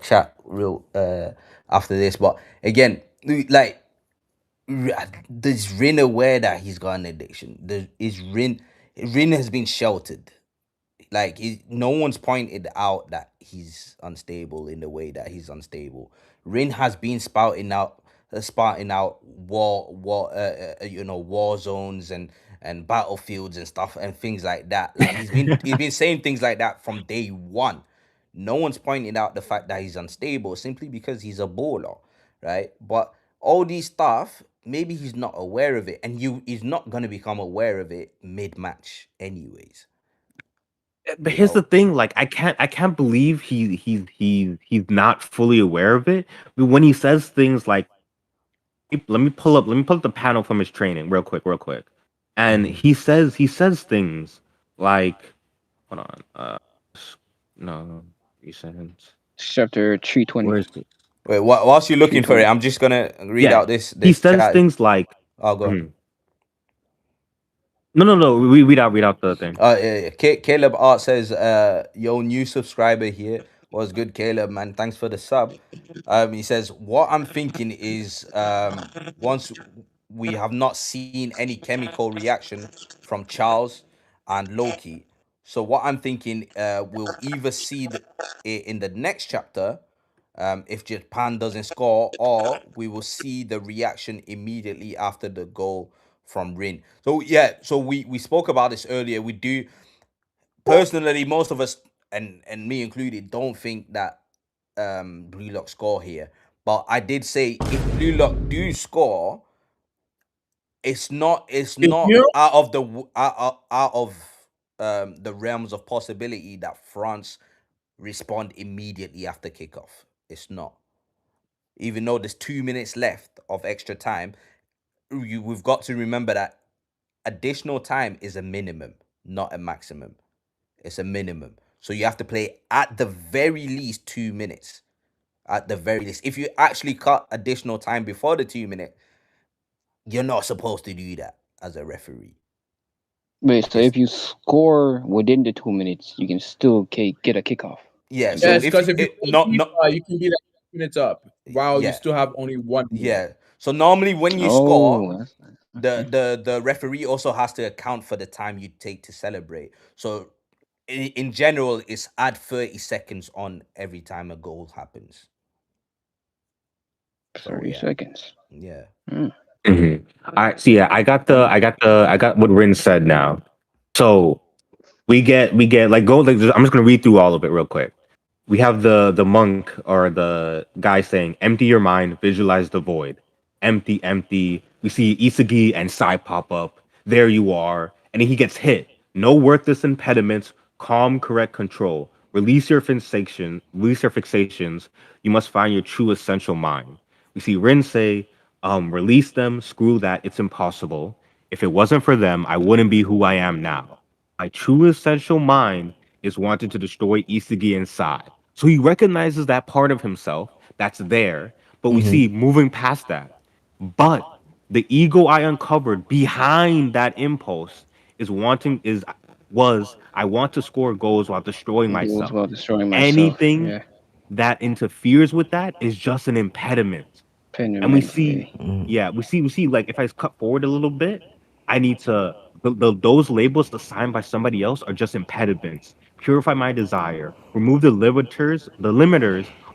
chat real after this, but again, like, does Rin aware that he's got an addiction? Is Rin has been sheltered? Like, no one's pointed out that he's unstable in the way that he's unstable. Rin has been spouting out war zones and battlefields and stuff and things like that. Like, he's been saying things like that from day one. No one's pointing out the fact that he's unstable simply because he's a baller, right? But all these stuff, maybe he's not aware of it, and he's not gonna become aware of it mid match, anyways. But You here's the know, thing, like, I can't believe he's not fully aware of it. But when he says things like, let me pull up the panel from his training real quick. And Mhm. he says things like, hold on, no, recent. Chapter 320. Where is it? Wait, whilst you're looking for it, 320. I'm just gonna read Yeah, out this he this says chat. things like, I'll go. mhm. No. Read out the thing. Yeah. Caleb Art says, yo, new subscriber here. Was good, Caleb, man. Thanks for the sub. He says, what I'm thinking is, once we have not seen any chemical reaction from Charles and Loki. So what I'm thinking, we'll either see it in the next chapter, if Japan doesn't score, or we will see the reaction immediately after the goal from Rin. So yeah, so we spoke about this earlier. We do, personally, most of us, and me included, don't think that Blue Lock score here. But I did say, if Blue Lock do score, If it's not you out of the realms of possibility that France respond immediately after kickoff. It's not. Even though there's 2 minutes left of extra time, we've got to remember that additional time is a minimum, not a maximum. It's a minimum. So you have to play at the very least 2 minutes. At the very least. If you actually cut additional time before the 2 minute, you're not supposed to do that as a referee. Wait, so It's if you score within the 2 minutes, you can still get a kickoff, yeah. I So yes, believe. if because if you it not you can be like 2 minutes up while you yeah, still have only 1 minute. yeah. So normally when you score, Oh, that's nice. The referee also has to account for the time you take to celebrate. So in general, it's add 30 seconds on every time a goal happens. So 30 yeah, seconds. yeah. Mm. All right, so yeah, I got what Rin said now. So we get like go like I'm just gonna read through all of it real quick. We have the monk or the guy saying, "Empty your mind, visualize the void. Empty, empty." We see Isagi and Sai pop up. There you are, and then he gets hit. No worthless impediments. Calm, correct control. Release your fixation. Release your fixations. You must find your true essential mind. We see Rin say, "Release them. Screw that. It's impossible. If it wasn't for them, I wouldn't be who I am now. My true essential mind is wanting to destroy Isagi inside." So he recognizes that part of himself that's there, but we Mm-hmm. see moving past that. But the ego I uncovered behind that impulse is wanting is was I want to score goals while destroying It goes myself. while destroying myself. Anything Yeah. that interferes with that is just an impediment. And we Penman. see, Yeah. yeah, we see like if I cut forward a little bit, I need to those labels assigned by somebody else are just impediments. Purify my desire, remove the limiters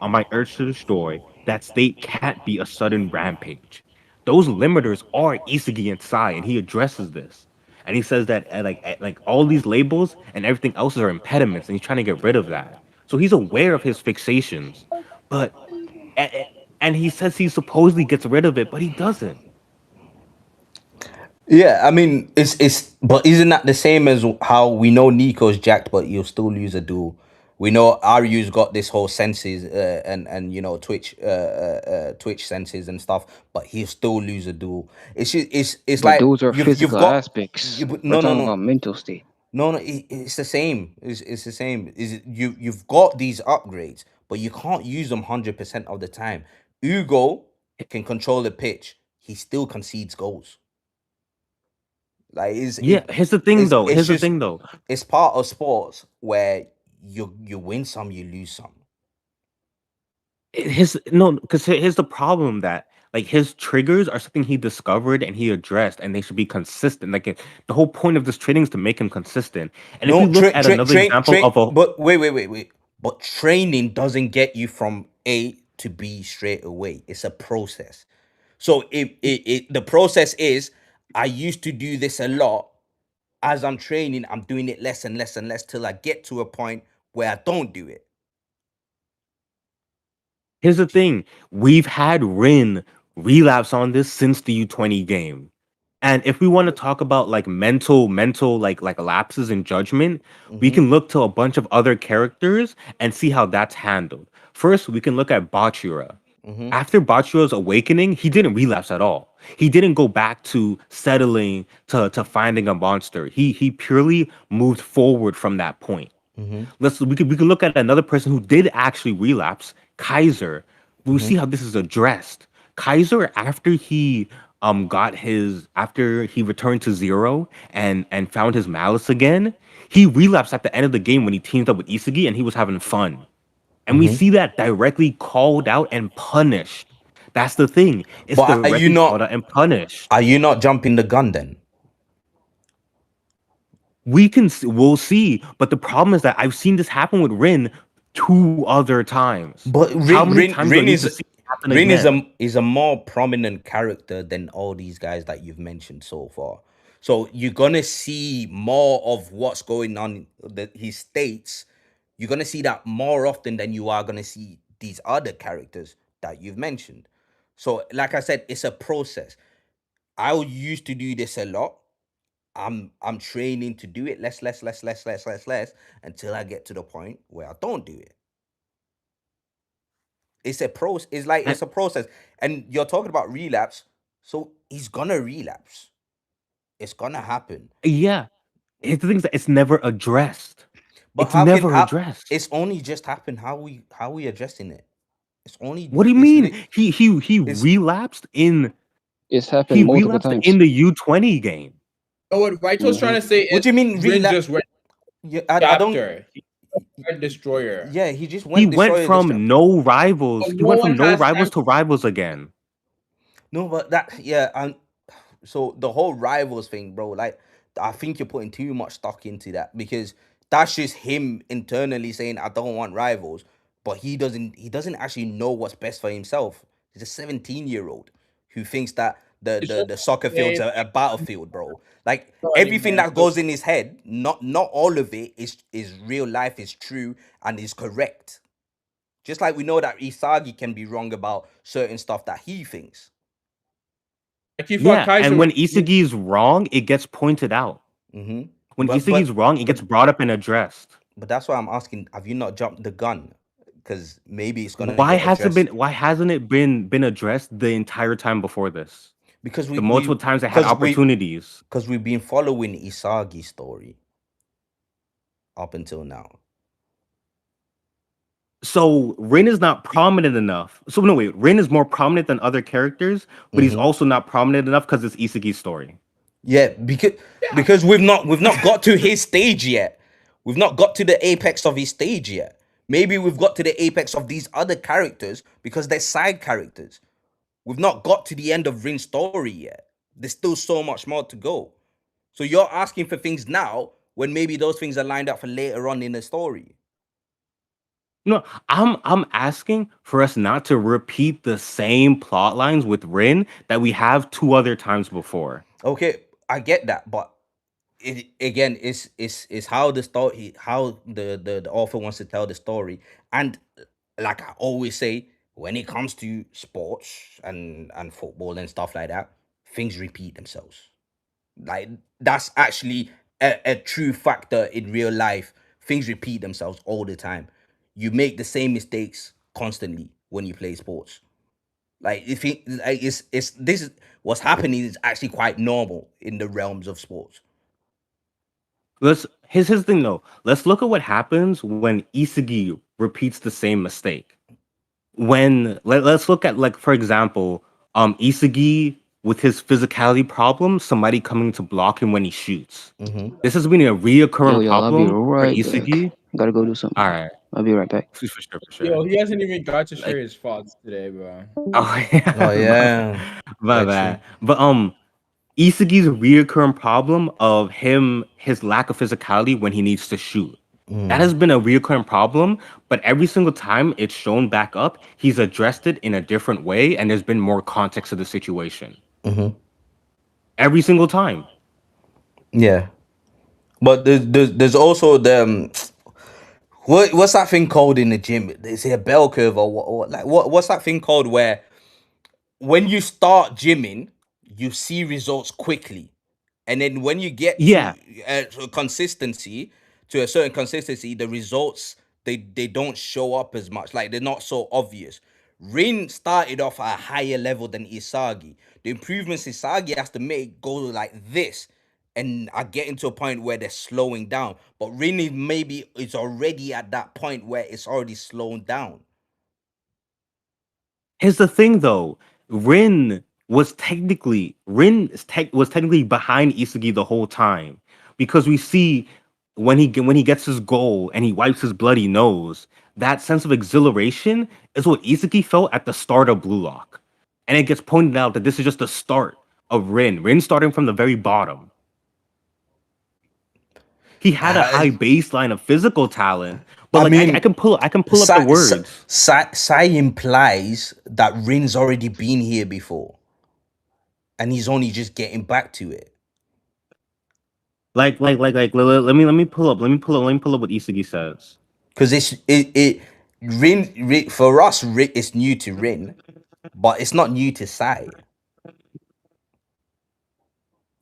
on my urge to destroy. That state can't be a sudden rampage. Those limiters are Isagi and Sai, and he addresses this. And he says that like all these labels and everything else are impediments, and he's trying to get rid of that. So he's aware of his fixations, but a- and he says he supposedly gets rid of it, but he doesn't. Yeah, I mean, but isn't that the same as how we know Nico's jacked, but you'll still lose a duel? We know Ryu's got this whole senses and Twitch senses and stuff, but he'll still lose a duel. It's But like those are you've physical got aspects. no We're no talking no about mental state. no, it's the same. It's the same. You've got these upgrades, but you can't use them 100% of the time. Ugo can control the pitch. He still concedes goals. Like Yeah, here's the thing though. it's Here's the just thing though. it's part of sports where you win some, you lose some. His no, because here's the problem that like his triggers are something he discovered and he addressed, and they should be consistent. The whole point of this training is to make him consistent. And if we No, look at another example train. of a But wait. But training doesn't get you from A to B straight away. It's a process. So the process is, I used to do this a lot. As I'm training, I'm doing it less and less and less till I get to a point where I don't do it. here's the thing: we've had Rin relapse on this since the U20 game. And if we want to talk about like mental like lapses in judgment, we Mm-hmm. can look to a bunch of other characters and see how that's handled. First, we can look at Bachira. Mm-hmm. After Bachira's awakening, he didn't relapse at all. He didn't go back to settling to finding a monster. He purely moved forward from that point. Mm-hmm. We could look at another person who did actually relapse, Kaiser. We'll Mm-hmm. see how this is addressed. Kaiser, after he returned to zero and found his malice again, he relapsed at the end of the game when he teamed up with Isagi and he was having fun. And we Mm-hmm. see that directly called out and punished. That's the thing. It's But directly called out and punished. are you not jumping the gun then? We'll see, but the problem is that I've seen this happen with Rin two other times. But How many times do I need to see it happen Rin again? is a more prominent character than all these guys that you've mentioned so far. So you're gonna see more of what's going on his states. You're gonna see that more often than you are gonna see these other characters that you've mentioned. So, like I said, it's a process. I used to do this a lot. I'm training to do it less until I get to the point where I don't do it. It's a process. It's like And it's a process. And you're talking about relapse, so he's gonna relapse. It's gonna happen. yeah, it's the things that it's never addressed. But It's never addressed. it's only just happened. How we addressing it? What do you It's mean? He it's relapsed in It's he happened multiple relapsed times. in the U20 game. So what Raito's trying to say what is do you mean Rin relapse? just went Yeah, I don't. chapter. He went destroyer. Yeah, he just He went went destroyer this from chapter. no But rivals. He no went one from no has rivals time. to rivals again. No, but that yeah, So the whole rivals thing, bro, like I think you're putting too much stock into that because that's just him internally saying I don't want rivals, but he doesn't actually know what's best for himself. He's a 17-year-old who thinks that the It's the, just the soccer the field's same a battlefield, bro. Like thing, everything man. that goes in his head, not all of it is real life, is true and is correct. Just like we know that Isagi can be wrong about certain stuff that he thinks. Like you thought Yeah, and Kaiser when was Isagi's wrong, it gets pointed out. Hmm. When But Isagi's but wrong, it but gets brought up and addressed. but that's why I'm asking: have you not jumped the gun? Because maybe it's gonna get addressed. Why hasn't it been addressed the entire time before this? Because The we multiple we times I had because we opportunities. because we've been following Isagi's story up until now. So Rin is not prominent enough. So no wait, Rin is more prominent than other characters, but he's Hmm. also not prominent enough because it's Isagi's story. Yeah, because we've not got to his stage yet. We've not got to the apex of his stage yet. Maybe we've got to the apex of these other characters because they're side characters. We've not got to the end of Rin's story yet. There's still so much more to go. So you're asking for things now when maybe those things are lined up for later on in the story. No, I'm asking for us not to repeat the same plot lines with Rin that we have two other times before. Okay, I get that, but it again is how the story, how the author wants to tell the story. And like I always say, when it comes to sports and football and stuff like that, things repeat themselves. Like that's actually a true factor in real life. Things repeat themselves all the time. You make the same mistakes constantly when you play sports. Like if it, like, it's this is what's happening is actually quite normal in the realms of sports. Here's his thing though. Let's look at what happens when Isagi repeats the same mistake. Let's look at, like, for example, Isagi with his physicality problem, somebody coming to block him when he shoots. Hmm. This has been a reoccurring Yo, I'll be problem for right back. Isagi. Gotta go do something. All right, I'll be right back. for sure, for sure. Yo, he hasn't even got to share Like, his thoughts today, bro. oh yeah, Oh yeah, my that's true. bad. But Isagi's reoccurring problem of his lack of physicality when he needs to shoot. That Mm. has been a reoccurring problem, but every single time it's shown back up, he's addressed it in a different way, and there's been more context to the situation. Hmm. Every single time. Yeah, but there's also the what's that thing called in the gym? Is it a bell curve or what? Like what's that thing called where when you start gymming, you see results quickly, and then when you get Yeah. to a consistency, to a certain consistency, the results they don't show up as much. Like they're not so obvious. Rin started off at a higher level than Isagi. The improvements Isagi has to make go like this, and are getting to a point where they're slowing down. But Rin is maybe it's already at that point where it's already slowing down. Here's the thing though. Rin was technically behind Isagi the whole time. Because we see when he gets his goal and he wipes his bloody nose, that sense of exhilaration is what Isagi felt at the start of Blue Lock. And it gets pointed out that this is just the start of Rin. Rin starting from the very bottom. He had a high baseline of physical talent, but I like I mean, can pull up the words. Sai implies that Rin's already been here before, and he's only just getting back to it. Let me pull up what Isagi says. Because Rin for us, Rin is new to Rin, but it's not new to Sai.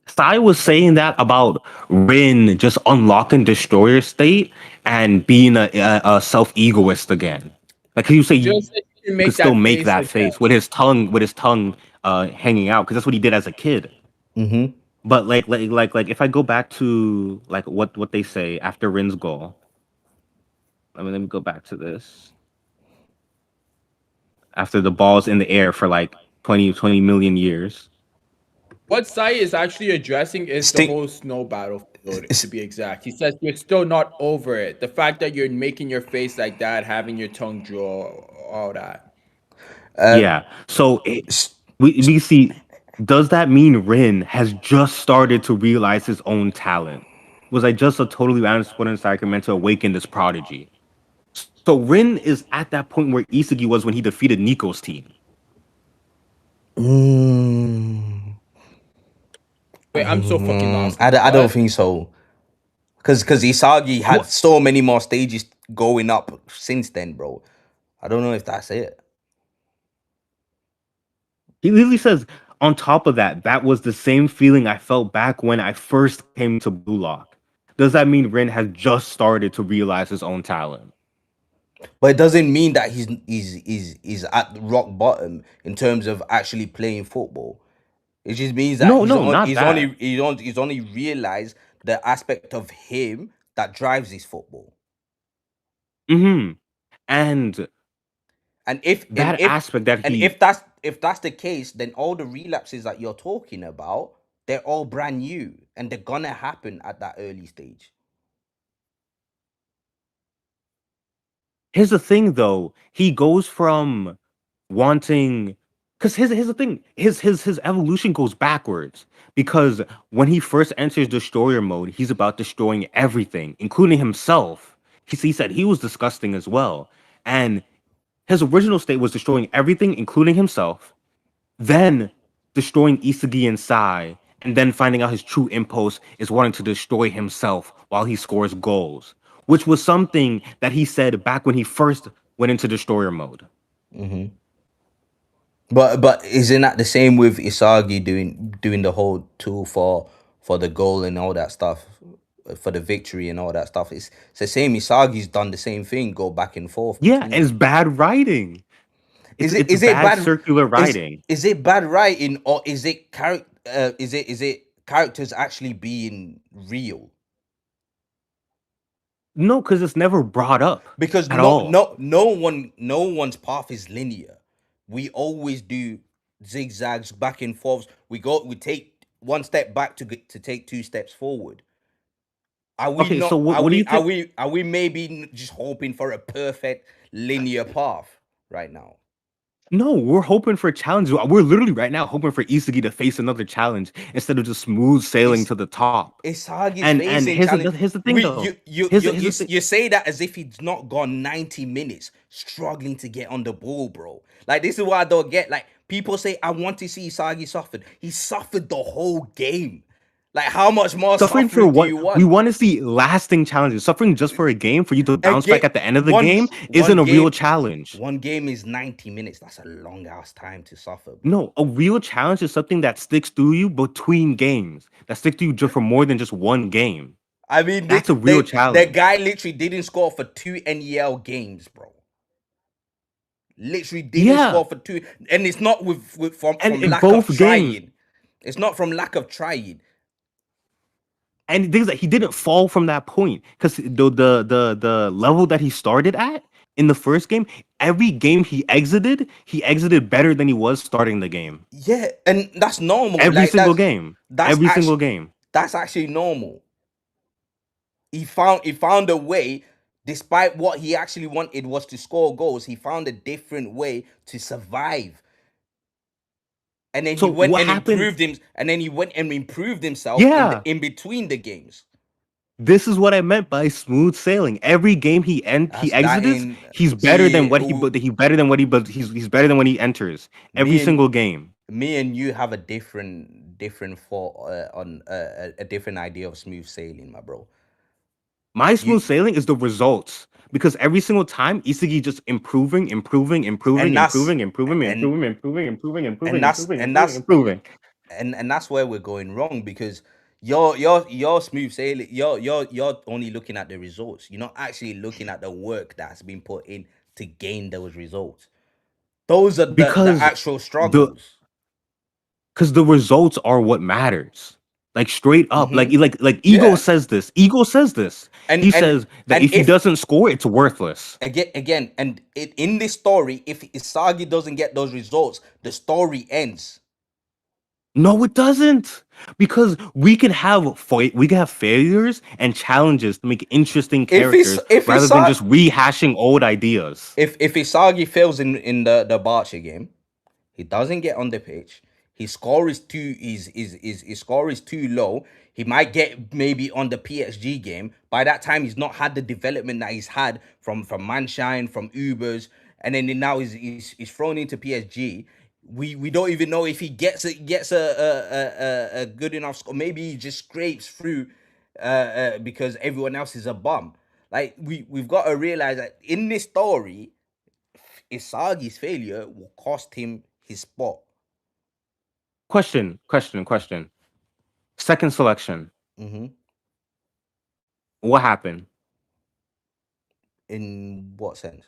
Sai was saying that about Rin just unlocking Destroyer State and being a self egoist again. Like you say, Just you like you can could make still that make face that like that. face with his tongue hanging out because that's what he did as a kid. Mm-hmm. But like if I go back to like what they say after Rin's goal, let me go back to this. After the ball's in the air for like 20 million years. What Sai is actually addressing is the Stick. whole snow battlefield, to be exact. He says you're still not over it. The fact that you're making your face like that, having your tongue draw, all that. Yeah. So s- we see. Does that mean Rin has just started to realize his own talent? Was I just a totally random split inside meant to awaken this prodigy? So Rin is at that point where Isagi was when he defeated Nico's team. Wait, I'm so fucking lost. I don't What? think so. Because Isagi had so many more stages going up since then, bro. I don't know if that's it. He literally says, on top of that, that was the same feeling I felt back when I first came to Blue Lock. Does that mean Rin has just started to realize his own talent? But it doesn't mean that he's at the rock bottom in terms of actually playing football. It just means that he's only realized the aspect of him that drives his football. Mm-hmm. And if that's the case, then all the relapses that you're talking about, they're all brand new and they're gonna happen at that early stage. Here's the thing, though. He goes from wanting, because here's the thing. His evolution goes backwards. Because when he first enters destroyer mode, he's about destroying everything, including himself. He said he was disgusting as well. And his original state was destroying everything, including himself, then destroying Isagi and Sai, and then finding out his true impulse is wanting to destroy himself while he scores goals, which was something that he said back when he first went into destroyer mode. Mm-hmm. But isn't that the same with Isagi doing the whole tool for the goal and all that stuff, for the victory and all that stuff? It's the same. Isagi's done the same thing, go back and forth. Yeah, and it's bad writing. It's bad circular writing? Is it bad writing, or is it characters actually being real? No, because it's never brought up. Because at all. no one's path is linear. We always do zigzags, back and forths. We take one step back to take two steps forward. Are we Okay, not? so what do you think? Are we maybe just hoping for a perfect linear path right now? No, we're hoping for a challenge. We're literally right now hoping for Isagi to face another challenge instead of just smooth sailing to the top. Isagi's and here's the thing, though. You say that as if he's not gone 90 minutes struggling to get on the ball, bro. Like, this is what I don't get. Like, people say, I want to see Isagi suffer. He suffered the whole game. Like, how much more suffering for what? Do you want? We want to see lasting challenges. Suffering just for a game, for you to bounce back at the end of the game, isn't a real challenge. One game is 90 minutes. That's a long ass time to suffer, bro. No, a real challenge is something that sticks to you between games. That sticks to you just for more than just one game. I mean, that's a real challenge. The guy literally didn't score for 2 NEL games, bro. Literally didn't score for 2, and it's not from lack of trying. It's not from lack of trying. And things that he didn't fall from that point, because the level that he started at in the first game, every game he exited better than he was starting the game. Yeah, and that's normal. Every single game. That's actually normal. He found a way, despite what he actually wanted was to score goals. He found a different way to survive. And then he went and improved him, and then he went and improved himself in between the games. This is what I meant by smooth sailing. Every game he exited, he's better than what he's better than when he enters. Every single game. Me and you have a different thought on a different idea of smooth sailing, my bro. My smooth sailing is the results. Because every single time, Isagi just improving. And that's where we're going wrong, because you're smooth sailing. You're only looking at the results. You're not actually looking at the work that's been put in to gain those results. Those are the actual struggles. Because the results are what matters. Like, straight up, like Ego says this. Ego says this. And he says that if he doesn't score, it's worthless. Again, and in this story, if Isagi doesn't get those results, the story ends. No, it doesn't. Because we can have failures and challenges to make interesting characters rather than just rehashing old ideas. If Isagi fails in the Barca game, he doesn't get on the pitch. His score is too his score is too low. He might get maybe on the PSG game. By that time, he's not had the development that he's had from Manshine, from Ubers, and then now he's thrown into PSG. We don't even know if he gets a good enough score. Maybe he just scrapes through because everyone else is a bum. Like we've got to realize that in this story, Isagi's failure will cost him his spot. Question. Second selection. Mm-hmm. What happened? In what sense?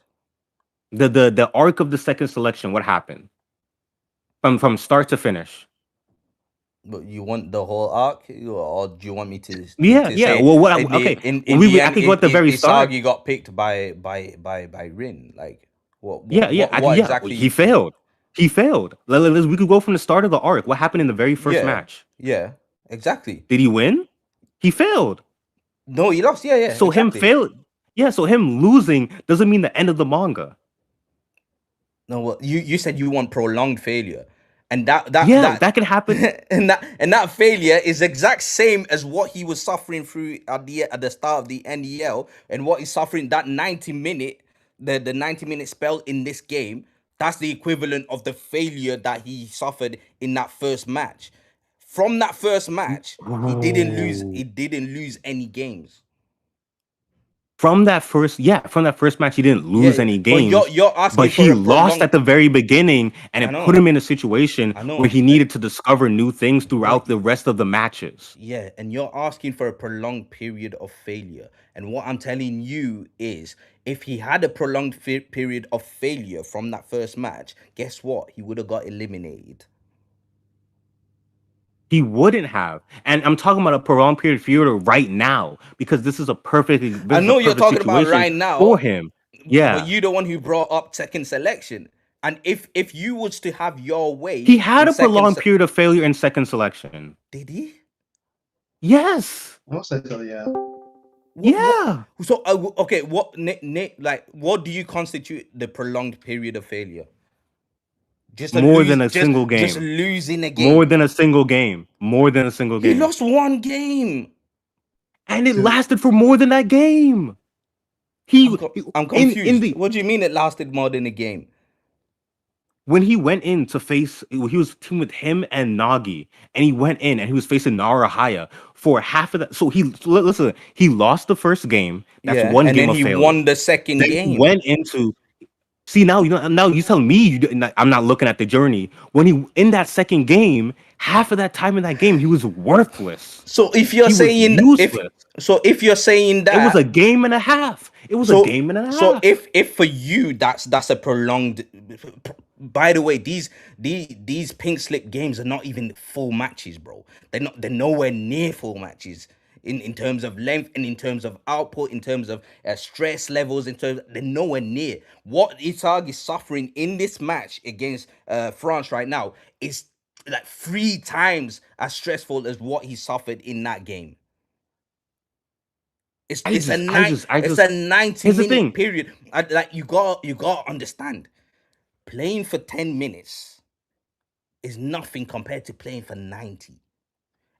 The arc of the second selection. What happened? From start to finish. But you want the whole arc, or do you want me to Yeah. say Well, what? in the Okay. in I the end, could go at the very start. Isagi got picked by Rin? Like Yeah. what He exactly? failed. We could go from the start of the arc. What happened in the very first match? Yeah, exactly. Did he win? He failed. No, he lost. Yeah, So exactly. so him losing doesn't mean the end of the manga. No, well, you said you want prolonged failure, and that can happen. and that failure is exact same as what he was suffering through at the start of the NEL, and what he's suffering that 90-minute the 90-minute spell in this game. That's the equivalent of the failure that he suffered in that first match. From that first match, he didn't lose any games. From that first match, he didn't lose any games. But you're asking but for he a lost at the very beginning, and it put him in a situation where he needed to discover new things throughout the rest of the matches. Yeah, and you're asking for a prolonged period of failure. And what I'm telling you is, if he had a prolonged period of failure from that first match, guess what? He would have got eliminated. He wouldn't have. And I'm talking about a prolonged period of failure right now, because this is a perfect I know you're talking about right now for him. Yeah. But you're the one who brought up second selection. And if you was to have your way, he had a prolonged period of failure in second selection. Did he? Yes. I'll say so, yeah. Yeah. So okay, what do you constitute the prolonged period of failure? More than a single game. Just losing a game. More than a single game. He lost one game. And it lasted for more than that game. I'm confused. What do you mean it lasted more than a game? When he went in to face, he was teamed with him and Nagi, and he went in and he was facing Narahaya for half of that. So listen, he lost the first game. That's one game of failure. And then he won the second game. He went into. See, now you tell me I'm not looking at the journey. When he in that second game, half of that time in that game, he was worthless. So if you're saying if you're saying that it was a game and a half. It was a game and a half. So if for you that's a prolonged. By the way, these pink slip games are not even full matches, bro. They're nowhere near full matches. In terms of length and in terms of output, in terms of stress levels, they're nowhere near. What Isagi is suffering in this match against France right now is like 3 times as stressful as what he suffered in that game. It's a 90-minute period. Like you got to understand, playing for 10 minutes is nothing compared to playing for 90.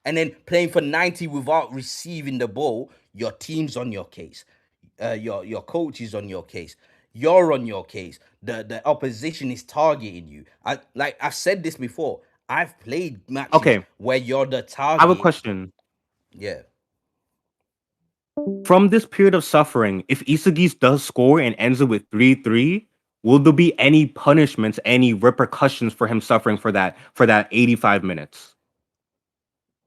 And then playing for 90 without receiving the ball, your team's on your case. Your coach is on your case. You're on your case. The opposition is targeting you. I've said this before. I've played matches where you're the target. I have a question. Yeah. From this period of suffering, if Isagi does score and ends it with 3-3, will there be any punishments, any repercussions for him suffering for that 85 minutes?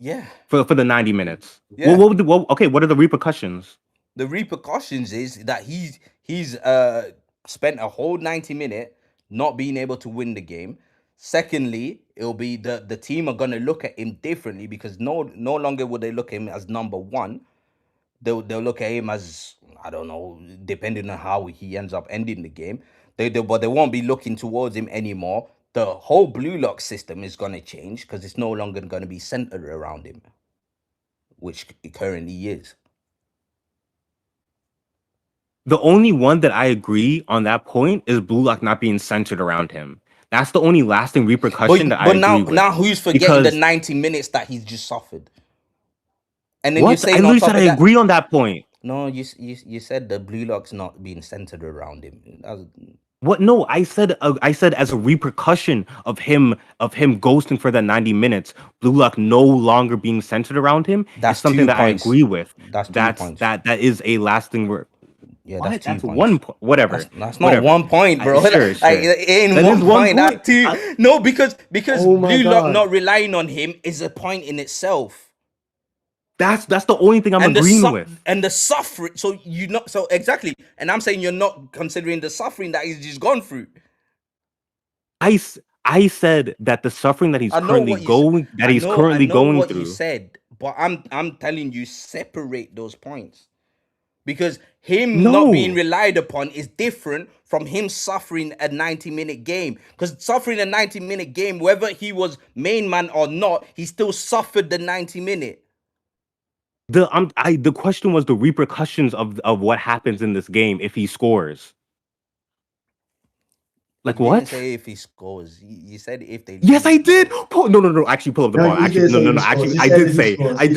Yeah. For the 90 minutes. Yeah. What are the repercussions? The repercussions is that he's spent a whole 90-minute not being able to win the game. Secondly, it'll be the team are gonna look at him differently, because no longer will they look at him as number one. They'll look at him as, I don't know, depending on how he ends up ending the game. But they won't be looking towards him anymore. The whole blue lock system is gonna change, because it's no longer gonna be centered around him, which it currently is. The only one that I agree on that point is blue lock not being centered around him. That's the only lasting repercussion that I But agree with. now who's forgetting the Because 90 minutes that he's just suffered? And then you're what? I saying on literally top said of I that, agree on that point. no, you said the Blue Lock's not being centered around him. What? No, I said as a repercussion of him ghosting for that 90 minutes, Blue Lock no longer being centered around him. That's is something 2 that I points. agree with. That's 2 That's points. that is a lasting Yeah, what? that's 2 That's points. 1 point. Whatever. That's not Whatever. 1 point, bro. Sure. It ain't That 1 is 1 point. That's point. 2. No, because Oh my Blue Lock God. not relying on him is a point in itself. That's the only thing I'm agreeing with. And the suffering. So exactly. And I'm saying you're not considering the suffering that he's just gone through. I said that the suffering that he's currently going through. You said, but I'm telling you, separate those points. Because him not being relied upon is different from him suffering a 90-minute game. Because suffering a 90-minute game, whether he was main man or not, he still suffered the 90-minute. The question was the repercussions of what happens in this game if he scores. Like you what? Didn't say if he scores. You said if they. Yes, I did. No. Actually, pull up the ball. Actually, no. Actually, I did say. I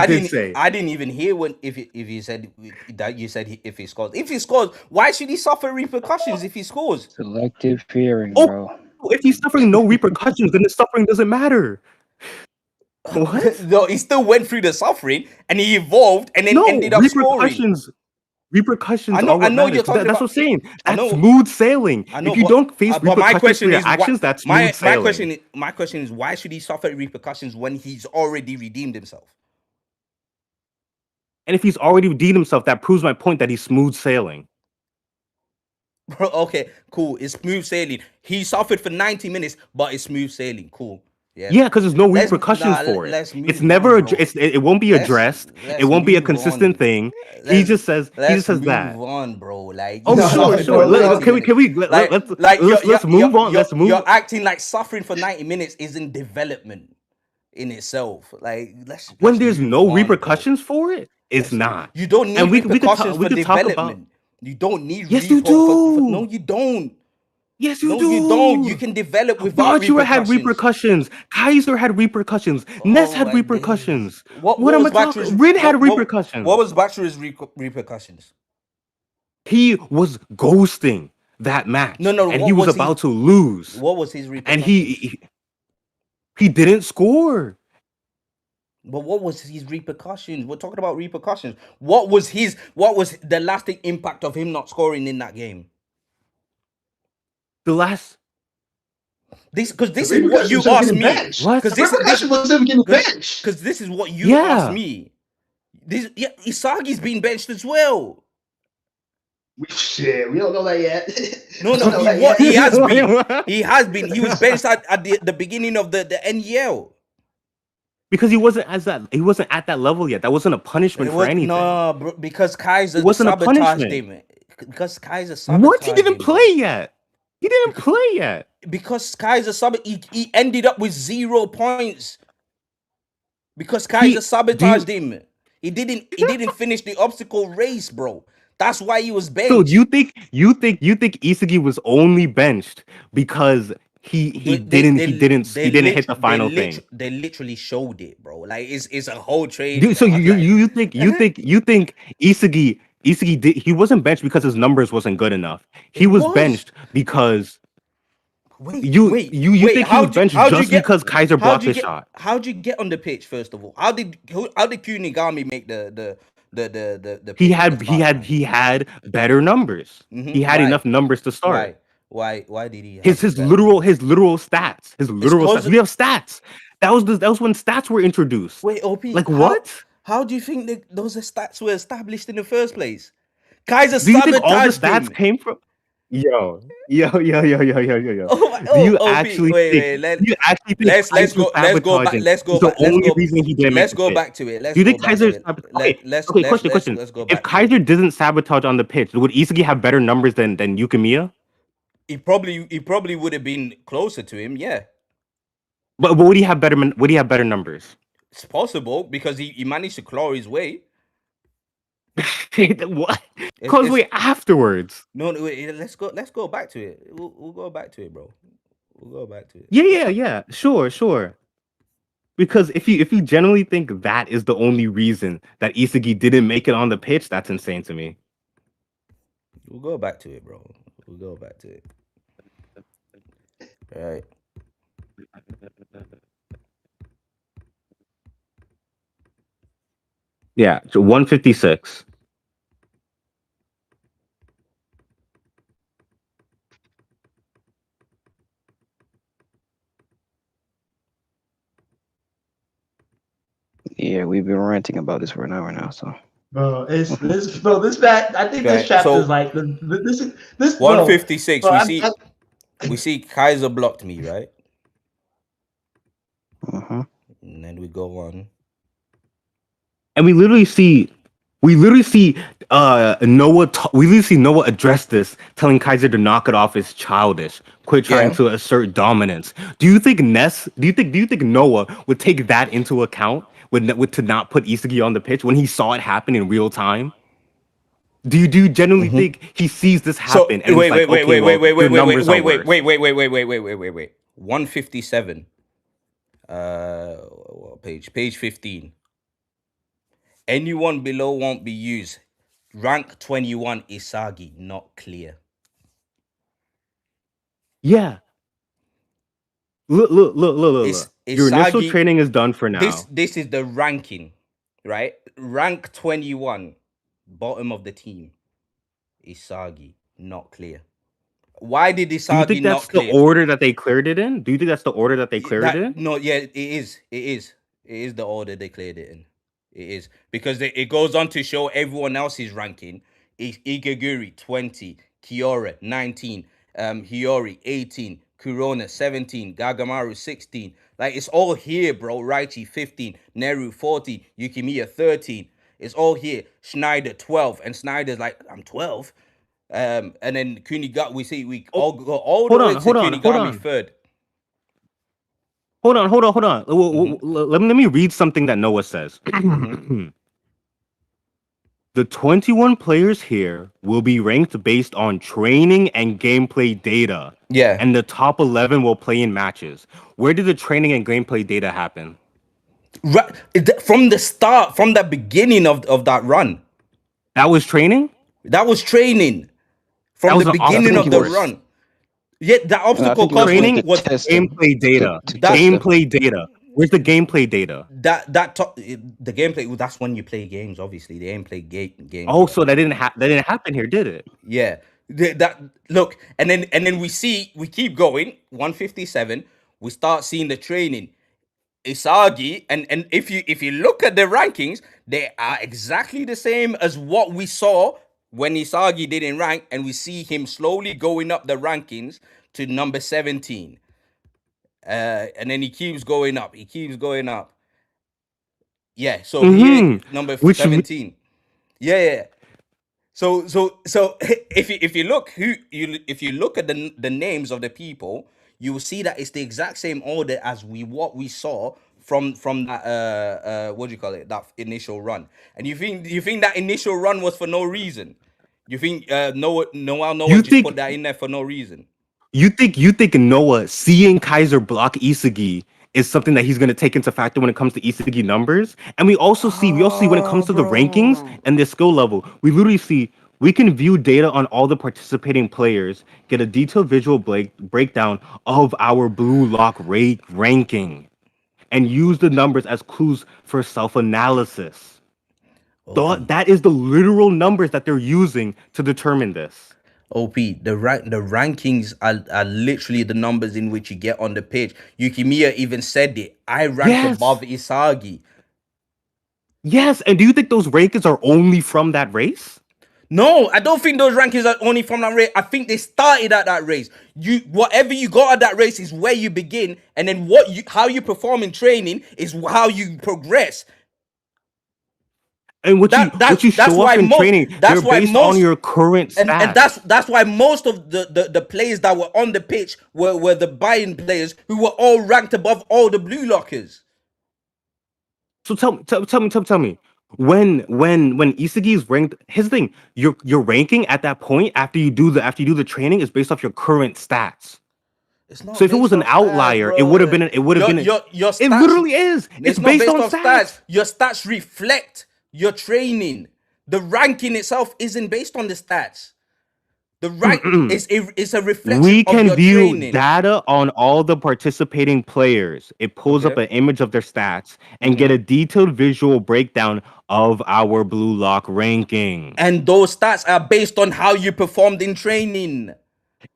did say. I didn't even hear when if you said that. You said if he scores. If he scores, why should he suffer repercussions if he scores? Selective hearing, bro. If he's suffering no repercussions, then the suffering doesn't matter. What? No, he still went through the suffering and he evolved and then ended up scoring. Repercussions. I know you're talking about. That's what I'm saying. That's smooth sailing. If you don't face repercussions for your actions, that's smooth sailing. My question is, why should he suffer repercussions when he's already redeemed himself? And if he's already redeemed himself, that proves my point that he's smooth sailing. Bro, okay, cool. It's smooth sailing. He suffered for 90 minutes, but it's smooth sailing. Cool. Yeah, because there's no repercussions for it. It's never. It won't be addressed. It won't be a consistent thing. He just says that. Move on, bro. Like, sure. Can we? Let's move on. Let's move. You're acting like suffering for 90 minutes isn't development in itself. Like, when there's no repercussions for it, it's not. You don't need repercussions for development. You don't need. Yes, you do. No, you don't. Yes, you do. No, you don't. You can develop without repercussions. had repercussions. Kaiser had repercussions. Ness had repercussions. What am I talking? Rin had repercussions. What was Bachir's repercussions? He was ghosting that match. No. And he was about to lose. What was his repercussions? And he didn't score. But what was his repercussions? We're talking about repercussions. What was the lasting impact of him not scoring in that game? This is what you asked me. Because this is what you asked me. Isagi's been benched as well. Shit, we don't know that yet. No, he has been. He has been. He was benched at the beginning of the NEL. Because he wasn't at that level yet. That wasn't a punishment for anything. No, bro, because Kaiser sabotaged him. Because Kaiser sabotaged What? He didn't play yet. Because Kaiser he ended up with 0 points. Because Kaiser sabotaged him. He didn't finish the obstacle race, bro. That's why he was benched. So you think Isagi was only benched because he didn't hit the final thing? They literally showed it, bro. Like it's a whole trade. Dude, so you think Isagi he wasn't benched because his numbers wasn't good enough. He was benched because you think he was benched just because Kaiser blocked his shot. How'd you get on the pitch, first of all? How did Kunigami make the he had better numbers. He had enough numbers to start. Why did he have his literal stats? We have stats. That was when stats were introduced. Wait, OP. What? How do you think those stats were established in the first place? Kaiser do you think all the sabotaged stats came from? Yo. Do you actually think? Let's go back. Let's go back. Let's go back to it. Do you think Kaiser? Question. If Kaiser didn't sabotage on the pitch, would Isagi have better numbers than Yukimiya? He probably would have been closer to him. Yeah. But would he have better? Would he have better numbers? It's possible because he managed to claw his way. What? Cause way afterwards. No, let's go back to it. We'll go back to it, bro. We'll go back to it. Yeah. Sure. Because if you genuinely think that is the only reason that Isagi didn't make it on the pitch, that's insane to me. We'll go back to it, bro. We'll go back to it. Right. Yeah, so 156. Yeah, we've been ranting about this for an hour now. So, Bro, it's this, bro. This fact, I think this Right. chapter is So like this is this, bro. 156. Bro, We see Kaiser blocked me, right? uh-huh. And then we go on. And we literally see Noah we literally see Noah address this, telling Kaiser to knock it off is childish. Quit trying Yeah. to assert dominance. Do you think Noah would take that into account would to not put Isagi on the pitch when he saw it happen in real time? Do you genuinely think he sees this So happen and it's like, okay, well, your numbers are worse? wait. 157. What page? Page 15. Anyone below won't be used. Rank 21 Isagi, not clear. Yeah. Look. Your initial Isagi, training is done for now. this is the ranking, right? Rank 21, bottom of the team. Isagi, not clear. Why did Do you Isagi think that's not the clear? order that they cleared it in? Do you think that's the order that they cleared it in? No, yeah, it is. It is the order they cleared it in. It is because it goes on to show everyone else's ranking. Igaguri 20, Kiora 19, Hiyori 18, Kurona 17, Gagamaru 16. Like it's all here, bro. Raichi 15, Neru 14, Yukimiya 13. It's all here. Schneider 12, and Schneider's like, I'm 12. And then Kunigami, we all go all the way to Kunigami third. Hold on. Let me read something that Noah says. The 21 players here will be ranked based on training and gameplay data. Yeah. And the top 11 will play in matches. Where did the training and gameplay data happen? Right, from the start, from the beginning of that run. That was training? That was training. From the beginning of the run. Yeah, the obstacle course training was gameplay data. Gameplay data. Where's the gameplay data? The gameplay. That's when you play games. Obviously, they ain't play games. Oh, so that didn't happen here, did it? Yeah. Look, and then we keep going. 157. We start seeing the training. Isagi, and if you look at the rankings, they are exactly the same as what we saw when Isagi didn't rank, and we see him slowly going up the rankings to number 17. And then he keeps going up. Yeah, so here number 17. Yeah. So if you look if you look at the names of the people, you will see that it's the exact same order as what we saw from that what do you call it, that initial run. And you think that initial run was for no reason? You think Noah just put that in there for no reason? You think Noah seeing Kaiser block Isagi is something that he's going to take into factor when it comes to Isagi numbers? And we also see when it comes to the rankings and the skill level, we literally see we can view data on all the participating players, get a detailed visual breakdown of our blue lock rate ranking, and use the numbers as clues for self-analysis. That is the literal numbers that they're using to determine this. OP, the rankings are literally the numbers in which you get on the page. Yukimiya even said it. I rank above Isagi. Yes, and do you think those rankings are only from that race? No, I don't think those rankings are only from that race. I think they started at that race. Whatever you got at that race is where you begin, and then how you perform in training is how you progress. And what you show off in training, they're based on your current stats. And that's why most of the players that were on the pitch were the buy-in players who were all ranked above all the blue lockers. So tell me, when Isagi is ranked, his thing, your ranking at that point after you do the training is based off your current stats. It's not So if it was based an off stats, outlier, it bro. would have been. It would have been. Your It stats. literally is. It's It's not based based on off stats. stats. Your stats reflect your training. The ranking itself isn't based on the stats. The rank is a reflection We of can your view training. data on all the participating players. It pulls up Okay. an image of their stats and get a detailed visual breakdown of our blue lock ranking. And those stats are based on how you performed in training.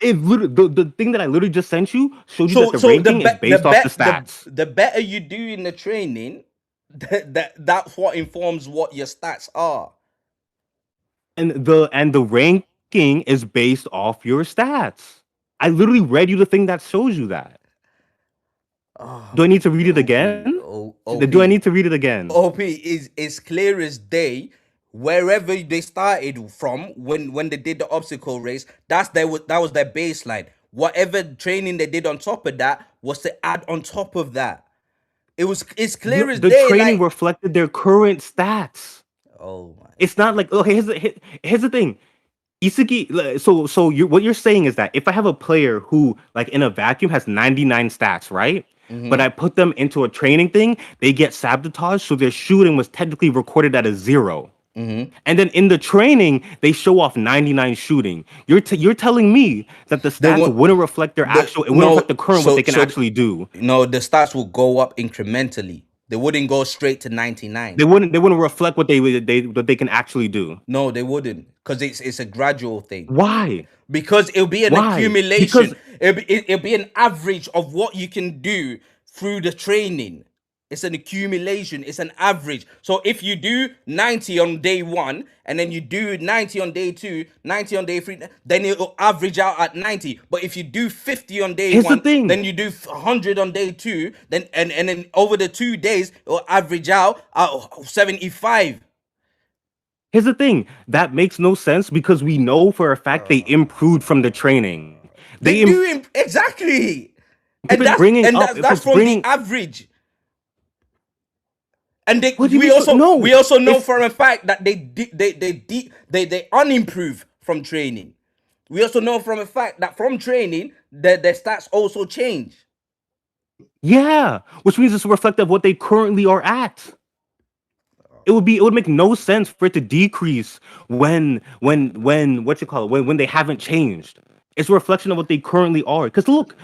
The thing that I literally just sent you showed you that the So ranking is based off the stats. the better you do in the training, that's what informs what your stats are. And the ranking is based off your stats. I literally read you the thing that shows you that. Do I need to read it again? Do I need to read it again? OP is clear as day. Wherever they started from when they did the obstacle race, that was their baseline. Whatever training they did on top of that was to add on top of that. It's clear as The day. training Like, reflected their current stats. oh my. It's not like, okay, here's the thing. Isagi, so what you're saying is that if I have a player who, like, in a vacuum has 99 stats, right? But I put them into a training thing, they get sabotaged, so their shooting was technically recorded at a 0. And then in the training, they show off 99 shooting. You're telling me that the stats wouldn't reflect their actual, it wouldn't reflect the current what they can actually do. No, the stats will go up incrementally. They wouldn't go straight to 99. They wouldn't reflect what they can actually do. No, they wouldn't, because it's a gradual thing. Why? Because it'll be an Why? accumulation. Because It'll be an average of what you can do through the training. It's an accumulation. It's an average. So if you do 90 on day 1, and then you do 90 on day 2, 90 on day 3, then it'll average out at 90. But if you do 50 on day Here's the 1, thing. then you do 100 on day 2, then and then over the 2 days, it'll average out at 75. Here's the thing. That makes no sense because we know for a fact they improved from the training. They do exactly. If it's bringing up, if that's it's from bringing, the average. And What do you we mean? also No, we also know it's- for a fact that they unimprove from training. We also know from a fact that from training their stats also change. yeah, which means it's reflective of what they currently are at. It would make no sense for it to decrease when what you call it when they haven't changed. It's a reflection of what they currently are. Because look,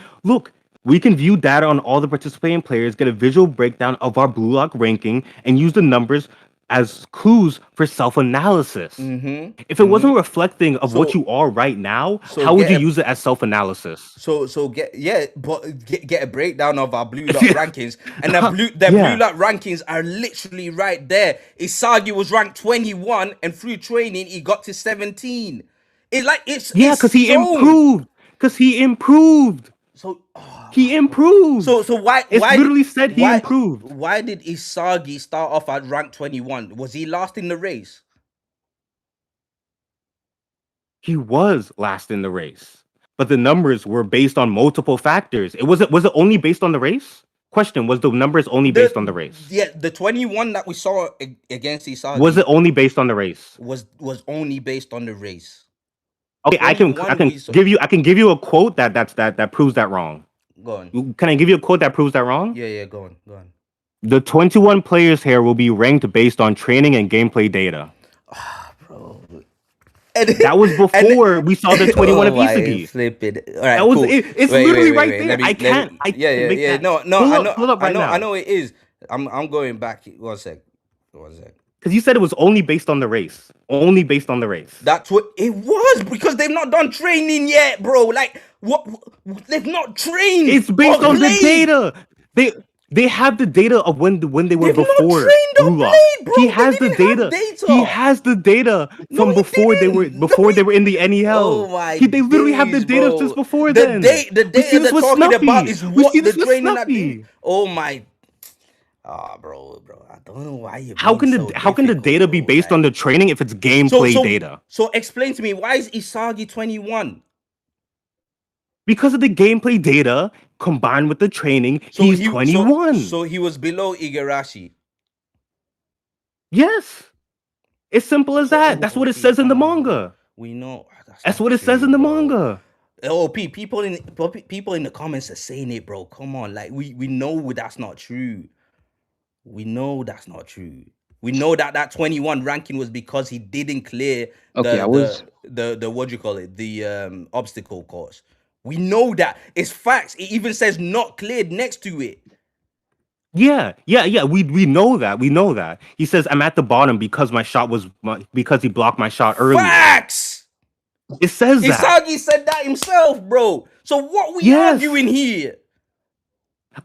we can view data on all the participating players, get a visual breakdown of our blue lock ranking, and use the numbers as clues for self-analysis. If it wasn't reflecting of what you are right now, how would you use it as self-analysis? So get a breakdown of our blue lock rankings, and blue lock rankings are literally right there. Isagi was ranked 21, and through training he got to 17. Because he improved. Because he improved. So he improved. So why literally said he improved. Why did Isagi start off at rank 21? Was he last in the race? He was last in the race, but the numbers were based on multiple factors. Was it only based on the race? Question: was the numbers only based on the race? Yeah, the 21 that we saw against Isagi. Was it only based on the race? Was only based on the race. Okay, I can give you a quote that proves that wrong. Go on. Can I give you a quote that proves that wrong? Yeah, go on. The 21 players here will be ranked based on training and gameplay data. Bro. That was before we saw the 21 of Isagi. Flipping. All right, that was cool. It's literally right there. I can't. Yeah. No. I know it is. I'm going back. One sec. Because you said it was only based on the race. Only based on the race. That's what it was, because they've not done training yet, bro. Like, what? They've not trained. It's based on the data. They have the data of when they were before. He has the data. He has the data from before they were in the NEL. Oh my! They literally have the data just before then. The data they're talking about is what the training that they. Oh my! Bro, I don't know why you. How can the data be based on the training if it's gameplay data? So explain to me, why is Isagi 21? Because of the gameplay data combined with the training, he's 21. So he was below Igarashi. Yes. It's simple as that. That's what it says in the manga. We know. That's what it says in the manga. People in the comments are saying it, bro. Come on, like we know that's not true. We know that's not true. We know that 21 ranking was because he didn't clear Okay, I was. the what do you call it, the obstacle course. We know that. It's facts. It even says not cleared next to it. Yeah. We know that. We know that. He says I'm at the bottom because because he blocked my shot earlier. Facts. It says that. Isagi said that himself, bro. So what we arguing here?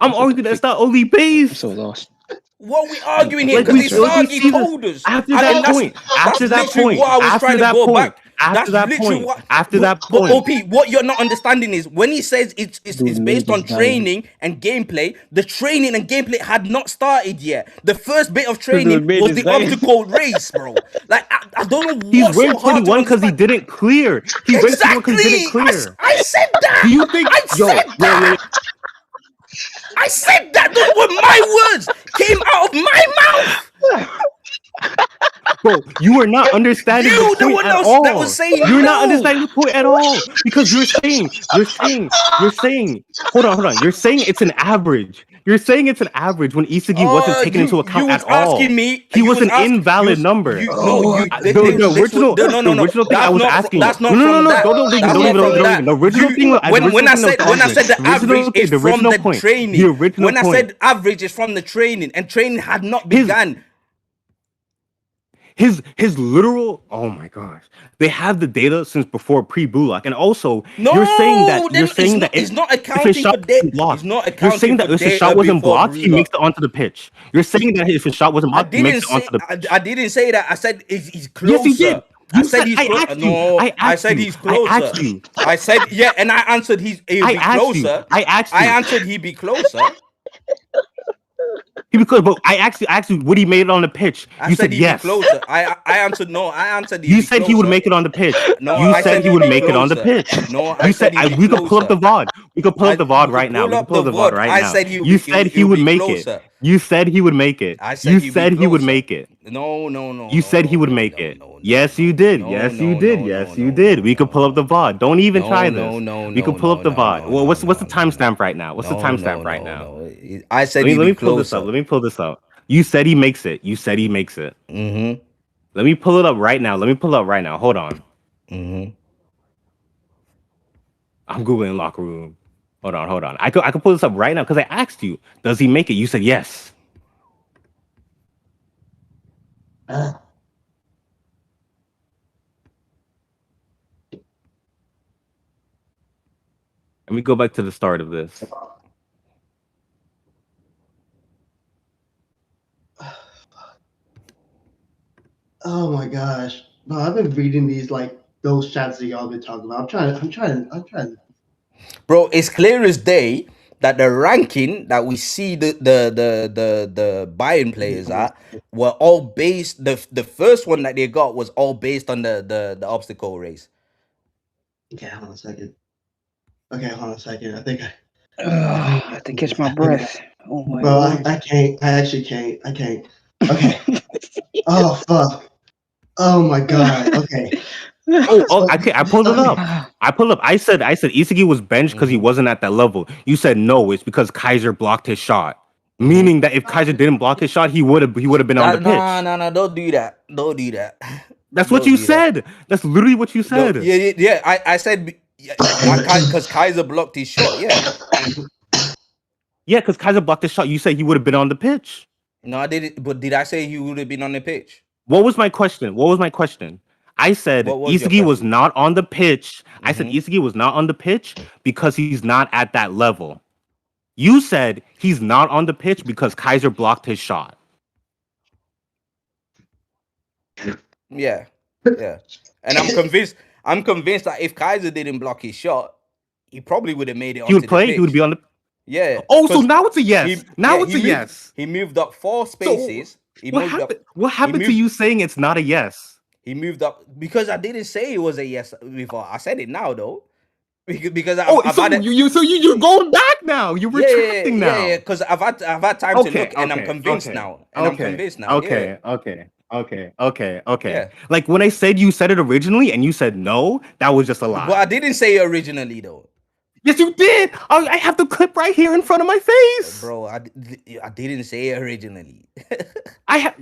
I'm arguing that's not only base. I'm so lost. What we arguing here? Because Isagi told us. After that point. After that point. What I was trying to go back. After that point. After that But point. OP, what you're not understanding is when he says it's based on training and gameplay, the training and gameplay had not started yet. The first bit of training was the obstacle race, bro. Like I don't know. He's ranked 21 because he didn't clear. He ranked 21 because he didn't clear. I said that. Do you think? I said that. Those were my words. Came out of my mouth. Bro, you are not understanding the point at all. That was saying you're not understanding the point at all because you're saying. Hold on. You're saying it's an average. You're saying it's an average when Isagi wasn't taken into account at all. He was an invalid number. The original thing I was asking. The original thing. When I said the average is from the training. When I said average is from the training and training had not begun. His literal, oh my gosh, they have the data since before pre-Bullock, and also you're saying that it's not accounting for data. You're saying that if his shot wasn't blocked, he makes it onto the pitch. You're saying that if his shot wasn't blocked, he makes it onto the pitch. I didn't say that. I said he's closer. Yes, he did. I said he's closer. No, I said he's closer. I asked you. I said yeah, and I answered he'd be closer. I answered he'd be closer. But I asked you, would he made it on the pitch? You said yes. Closer. I answered no. I answered you said he would make it on the pitch. No, you said he would make it on the pitch. No, you said we could pull up the VOD. We could pull up the VOD right now. We could pull up the VOD right now. You said he would make it. You said he would make it. You said he would make it. No. You said he would make it. Yes, you did. Yes, you did. Yes, you did. We could pull up the VOD. Don't even try this. We could pull up the VOD. Well, what's the timestamp right now? What's the timestamp right now? I said let me pull this up. Let me pull this up. You said he makes it. You said he makes it. Mm-hmm. Let me pull it up right now. Hold on. Mm-hmm. I'm Googling locker room. Hold on. I could pull this up right now because I asked you, does he make it? You said yes. Let me go back to the start of this. Oh my gosh. No, I've been reading these like those chats that y'all been talking about. I'm trying. Bro, it's clear as day that the ranking that we see the buy-in players at were all based. The first one that they got was all based on the obstacle race. Okay, hold on a second. I think I have to catch my breath. Oh my God. I can't. I actually can't. I can't. Okay. Oh fuck. Oh my God. Okay. I pulled it up. I said Isagi was benched because he wasn't at that level. You said no, it's because Kaiser blocked his shot. Meaning that if Kaiser didn't block his shot, he would have been on the pitch. No, don't do that. That's what you said. That's literally what you said. Yeah. I said because Kaiser blocked his shot. Yeah, because Kaiser blocked his shot. You said he would have been on the pitch. No, I didn't. But did I say he would have been on the pitch? What was my question? I said Isagi was not on the pitch. I said Isagi was not on the pitch because he's not at that level. You said he's not on the pitch because Kaiser blocked his shot. Yeah. And I'm convinced that if Kaiser didn't block his shot, he probably would have made it. He would play. He would be on the. Yeah. Oh, so now it's a yes. Yes. He moved up 4 spaces. What happened to you saying it's not a yes? He moved up because I didn't say it was a yes before. I said it now though. Because you're going back now. You're retracting now. Yeah. Because I've had time to look, and I'm convinced now. Okay. Okay. Yeah. Like when I said you said it originally and you said no, that was just a lie. But I didn't say it originally though. Yes, you did. I have the clip right here in front of my face. Bro, I didn't say it originally. I have.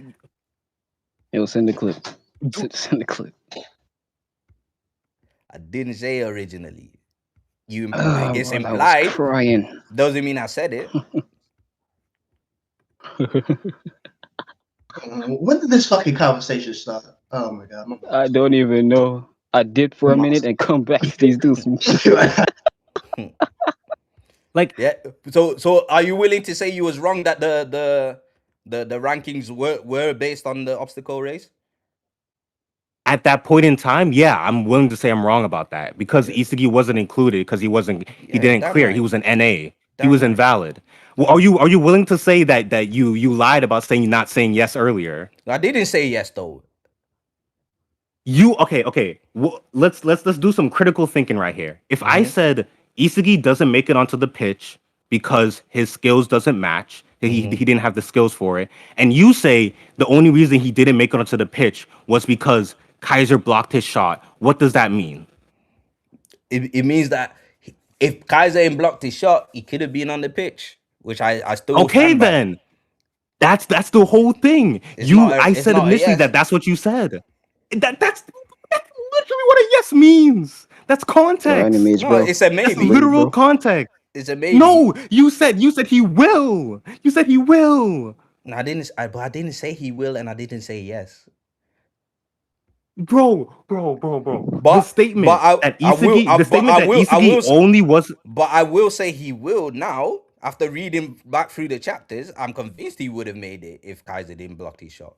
It was in the clip. It's in the clip. I didn't say it originally. It's I was implied. crying. Doesn't mean I said it. When did this fucking conversation start? Oh my god. I don't even know. I did for a minute and come back to these dudes. Like, yeah. So are you willing to say you was wrong that the rankings were based on the obstacle race? at that point in time, yeah, I'm willing to say I'm wrong about that because Isagi wasn't included because he didn't clear. Right. He was an NA. He was invalid. Well, are you willing to say that you lied about not saying yes earlier? I didn't say yes though. Okay. Well, let's do some critical thinking right here. If I said Isagi doesn't make it onto the pitch because his skills doesn't match, he didn't have the skills for it, and you say the only reason he didn't make it onto the pitch was because Kaiser blocked his shot, what does that mean? It means that if Kaiser ain't blocked his shot, he could have been on the pitch, which I still okay then. That's the whole thing. I said initially that's what you said. That's literally what a yes means. That's context. Enemies, no, it's a maybe. That's literal context. It's a maybe. No, you said he will. You said he will. No, I didn't say he will, and I didn't say yes. Bro. But, the statement that Isagi only was. But I will say he will now. After reading back through the chapters, I'm convinced he would have made it if Kaiser didn't block his shot.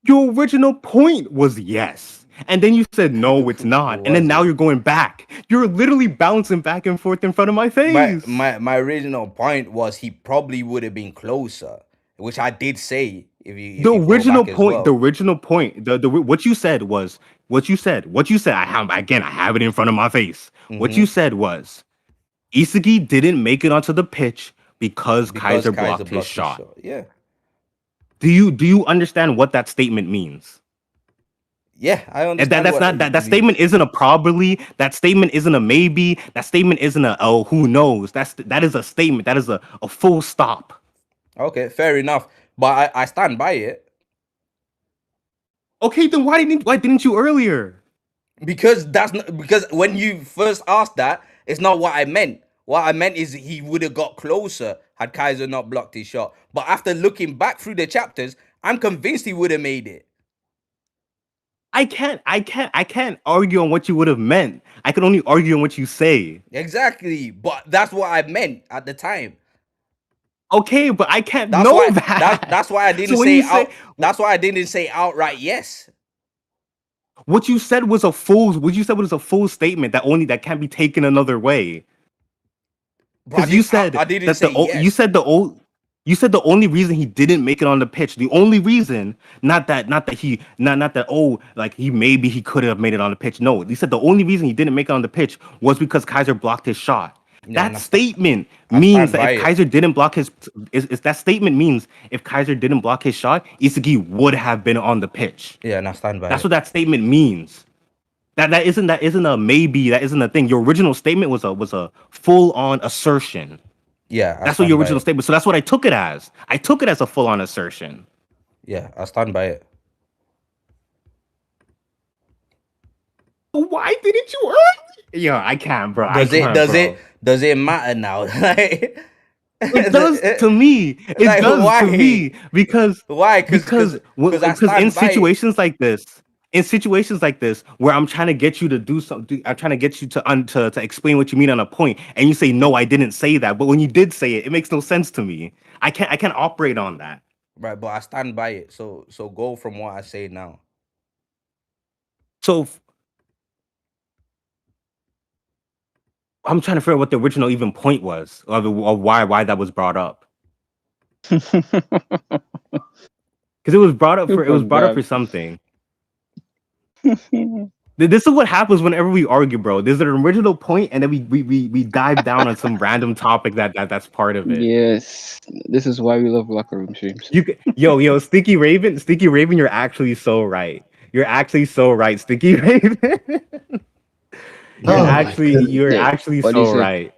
Your original point was yes. And then you said, no, it's not. And then now you're going back. You're literally bouncing back and forth in front of my face. My original point was he probably would have been closer, which I did say. The original point, what you said was, I have it in front of my face. What you said was, Isagi didn't make it onto the pitch because Kaiser blocked his shot. Yeah. Do you understand what that statement means? Yeah, I understand. That statement isn't a probably. That statement isn't a maybe. That statement isn't a who knows. That is a statement. That is a full stop. Okay, fair enough. But I stand by it. Okay, then why didn't you earlier? Because because when you first asked that, it's not what I meant. What I meant is he would have got closer had Kaiser not blocked his shot. But after looking back through the chapters, I'm convinced he would have made it. I can't argue on what you would have meant. I can only argue on what you say. Exactly. But that's what I meant at the time. Okay, but I can't know that. That's why I didn't say out. That's why I didn't say outright yes. What you said was a full statement that can't be taken another way. Because you said I didn't say yes. You said the only reason he didn't make it on the pitch, the only reason, not that maybe he could have made it on the pitch. No, you said the only reason he didn't make it on the pitch was because Kaiser blocked his shot. Yeah, that statement means that if Kaiser didn't block his that statement means if Kaiser didn't block his shot, Isagi would have been on the pitch. Yeah, and I stand by. That's what that statement means. That isn't a maybe. That isn't a thing. Your original statement was a full on assertion. Yeah, that's what your original statement. So that's what I took it as. I took it as a full on assertion. Yeah, I stand by it. Why didn't you earn? Yeah, I can't, bro. Does it matter now? It does to me. It does to me because why? Because in situations like this, where I'm trying to get you to do something, I'm trying to get you to explain what you mean on a point, and you say no, I didn't say that. But when you did say it, it makes no sense to me. I can't operate on that. Right, but I stand by it. So go from what I say now. So I'm trying to figure out what the original even point was, or why that was brought up. Because it was brought up for something. This is what happens whenever we argue, bro. There's an original point, and then we dive down on some random topic that's part of it. Yes, this is why we love locker room streams. Yo, Sticky Raven, you're actually so right. You're actually so right, Sticky Raven. You're Yeah, actually what he so said? right.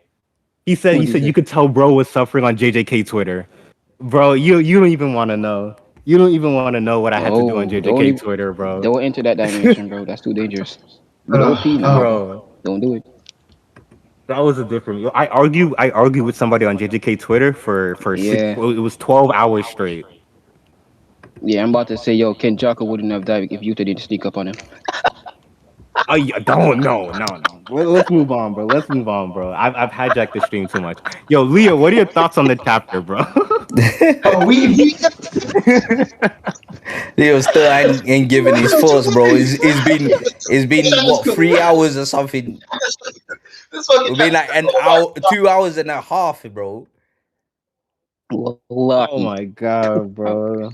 He said What he you said? could tell bro was suffering on JJK Twitter. Bro, you don't even want to know. You don't even want to know what I had to do on Oh, don't JJK even Twitter, bro. don't enter that dimension, bro. That's too dangerous. With OP now, Bro, don't do it. that was a different. I argue with somebody on JJK Twitter for Yeah, it was 12 hours straight. yeah. I'm about to say, yo, Ken Jaka wouldn't have died if Utah didn't sneak up on him. Oh yeah, don't no. Let's move on, bro. Let's move on, bro. I've hijacked the stream too much. Yo, Leo, what are your thoughts on the chapter, bro? Leo still ain't giving his thoughts, bro. It's been what 3 hours or something. It'll be like an hour, 2 hours and a half, bro. Lucky. Oh my god, bro.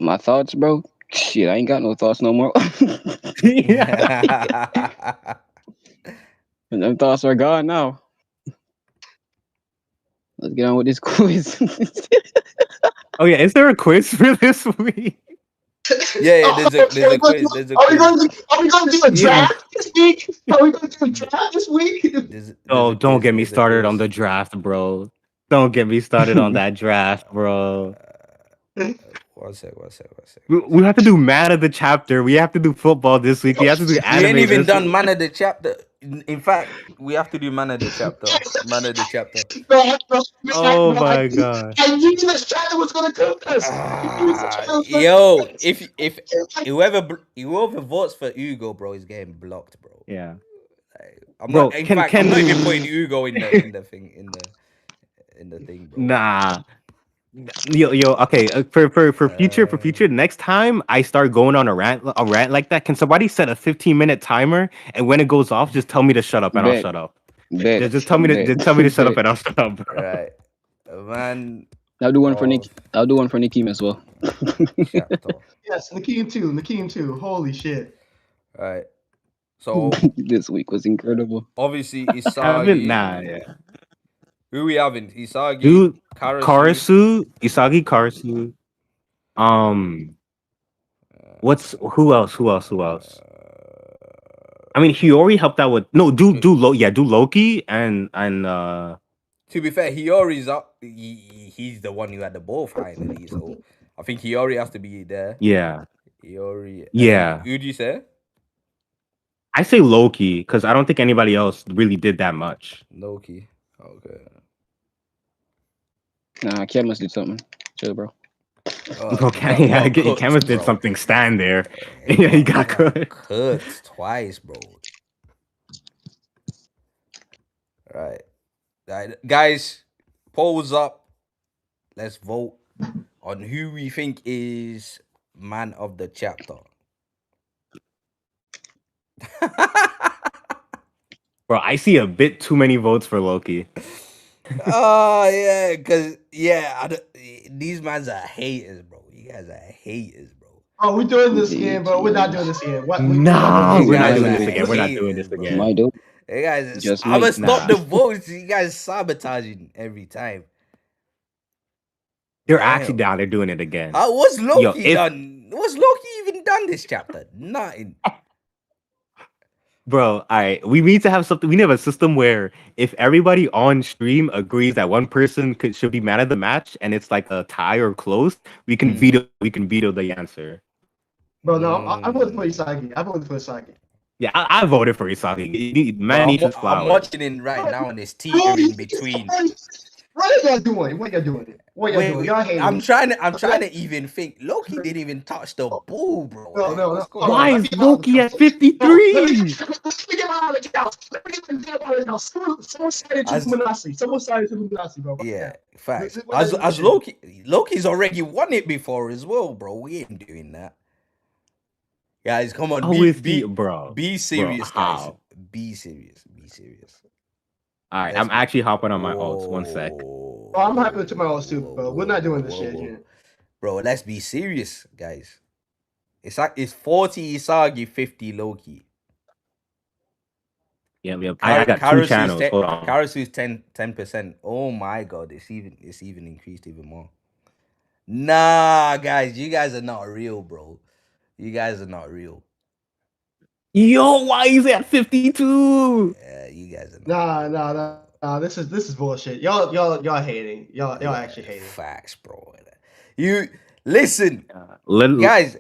My thoughts, bro. Shit, I ain't got no thoughts no more. And them thoughts are gone now. Let's get on with this quiz. Oh yeah, is there a quiz for this week? Yeah, there's a quiz. There's a Are we quiz. going to do a draft this week? Are we going to do a draft this week? Oh, don't get me started on the draft, bro. Don't get me started on that draft, bro. One sec. We have to do man of the chapter. We have to do football this week. We have to do anime. We ain't even this done week. man of the chapter. In fact, we have to do man of the chapter. Man of the chapter. Oh my god. I knew this chapter was going to cook us. Yo, if whoever votes for Hugo, bro, is getting blocked, bro. Yeah. I'm Bro, not. In fact, I'm not even putting Hugo in the thing in the thing, bro. Nah. Yo, okay. For future, next time I start going on a rant like that, can somebody set a 15-minute timer, and when it goes off, just tell me to shut up and I'll Bet. shut up. Bet. Just tell me to shut up and I'll shut up, bro. Right, man. I'll do one for Nick. I'll do one for Nikim as well. Chapter. Yes, Nakeem too. Holy shit. Right. So This week was incredible. obviously Isagi. Yeah. Who we having? Isagi, Dude, Karasu. Isagi, Karasu. Who else? I mean, Hiyori helped out with do Loki and To be fair, Hiyori's up. He's the one who had the ball finally. So I think Hiyori has to be there. yeah. Hiyori. Yeah. Who do you say? I say Loki because I don't think anybody else really did that much. Loki. Okay. Nah, Chemist did something. Chill, bro. Bro, Chemist did something. Stand there. Yeah, he got cooked twice, bro. Right, guys. Polls up. Let's vote on who we think is man of the chapter. Bro, I see a bit too many votes for Loki. Oh yeah, cause these mans are haters, bro. You guys are haters, bro. Oh, we're doing this again, bro. We're not doing this again. What? Nah, we're not guys doing are this again. We're not haters, doing this bro. again. Might do. Hey guys, Just I'm gonna might. stop the votes. You guys sabotaging every time. They're Damn. actually down. They're doing it again. What's Loki Yo, done? What's Loki even done this chapter? Nothing. Bro, all right. We need to have something. We need to have a system where if everybody on stream agrees that one person should be man of the match, and it's like a tie or close, we can veto the answer. Bro, no, I voted for Isagi. Yeah, I voted for Isagi. Man needs his flowers. I'm watching it right now, and it's teetering between. What are y'all doing? What y'all doing? Y'all hating. I'm trying to even think. Loki didn't even touch the ball, bro. No. Why is Loki at 53? Someone sided to Luminasi, bro. Yeah, facts. As Loki's already won it before as well, bro. We ain't doing that. Guys, come on, be serious, guys. Be serious. All right, I'm actually hopping on my alts. 1 sec. Oh, I'm happy to my alts too, bro. We're not doing this shit again. Bro, let's be serious, guys. It's 40 Isagi, 50 Loki. Yep. I got two channels. Hold on. Karasu's 10%. Oh my god, it's even increased even more. Nah, guys, you guys are not real, bro. You guys are not real. Yo, why is it at 52? Yeah, you guys are not Nah. This is bullshit. Y'all hating. Y'all actually hating. Facts, bro. You listen, Let- guys.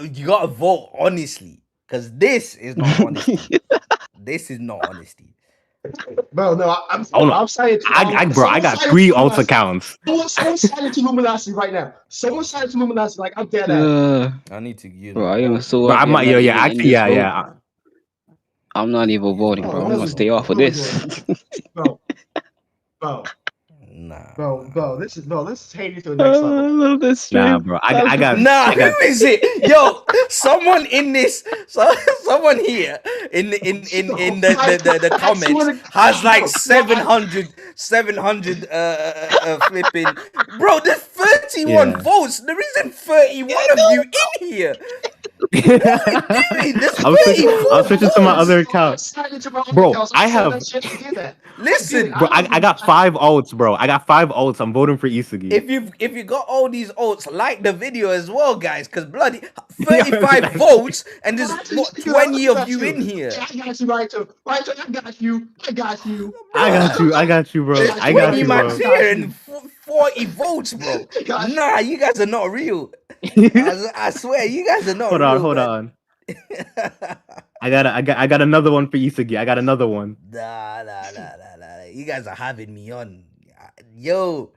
You gotta vote honestly, cause this is not honesty. This is not honesty. Bro, no, I'm signing to I got 3 alt accounts. Someone signing to Luminati right now. Someone signing to Luminati, like I'm dead at. I need to give Bro, I am so Bro, happy. yeah. I'm not even voting, bro. I'm gonna stay off of this. Bro. Nah. Bro, this is hating to the next level. I love this stream. Nah, bro. I got. Who is it? Yo, someone in this, someone here in the comments has like 700 flipping. Bro, there's 31 votes. There isn't 31 of you in here. What are you doing? There's 34 I'll switch it to my other account. Bro, I have. Listen, Bro, I got 5 alts, bro. I got 5 alts. I'm voting for Isagi. if you got all these alts, like the video as well, guys, because bloody 35 votes and there's what 20 of you in here. I got you, Raito. Raito, I got you. I got you, bro. There's I got 20 you, max bro. here and 40 votes, bro. Nah, you guys are not real. I swear, you guys are not real. Hold on. I got another one for Isagi. I got another one. Nah. You guys are having me on. Yo,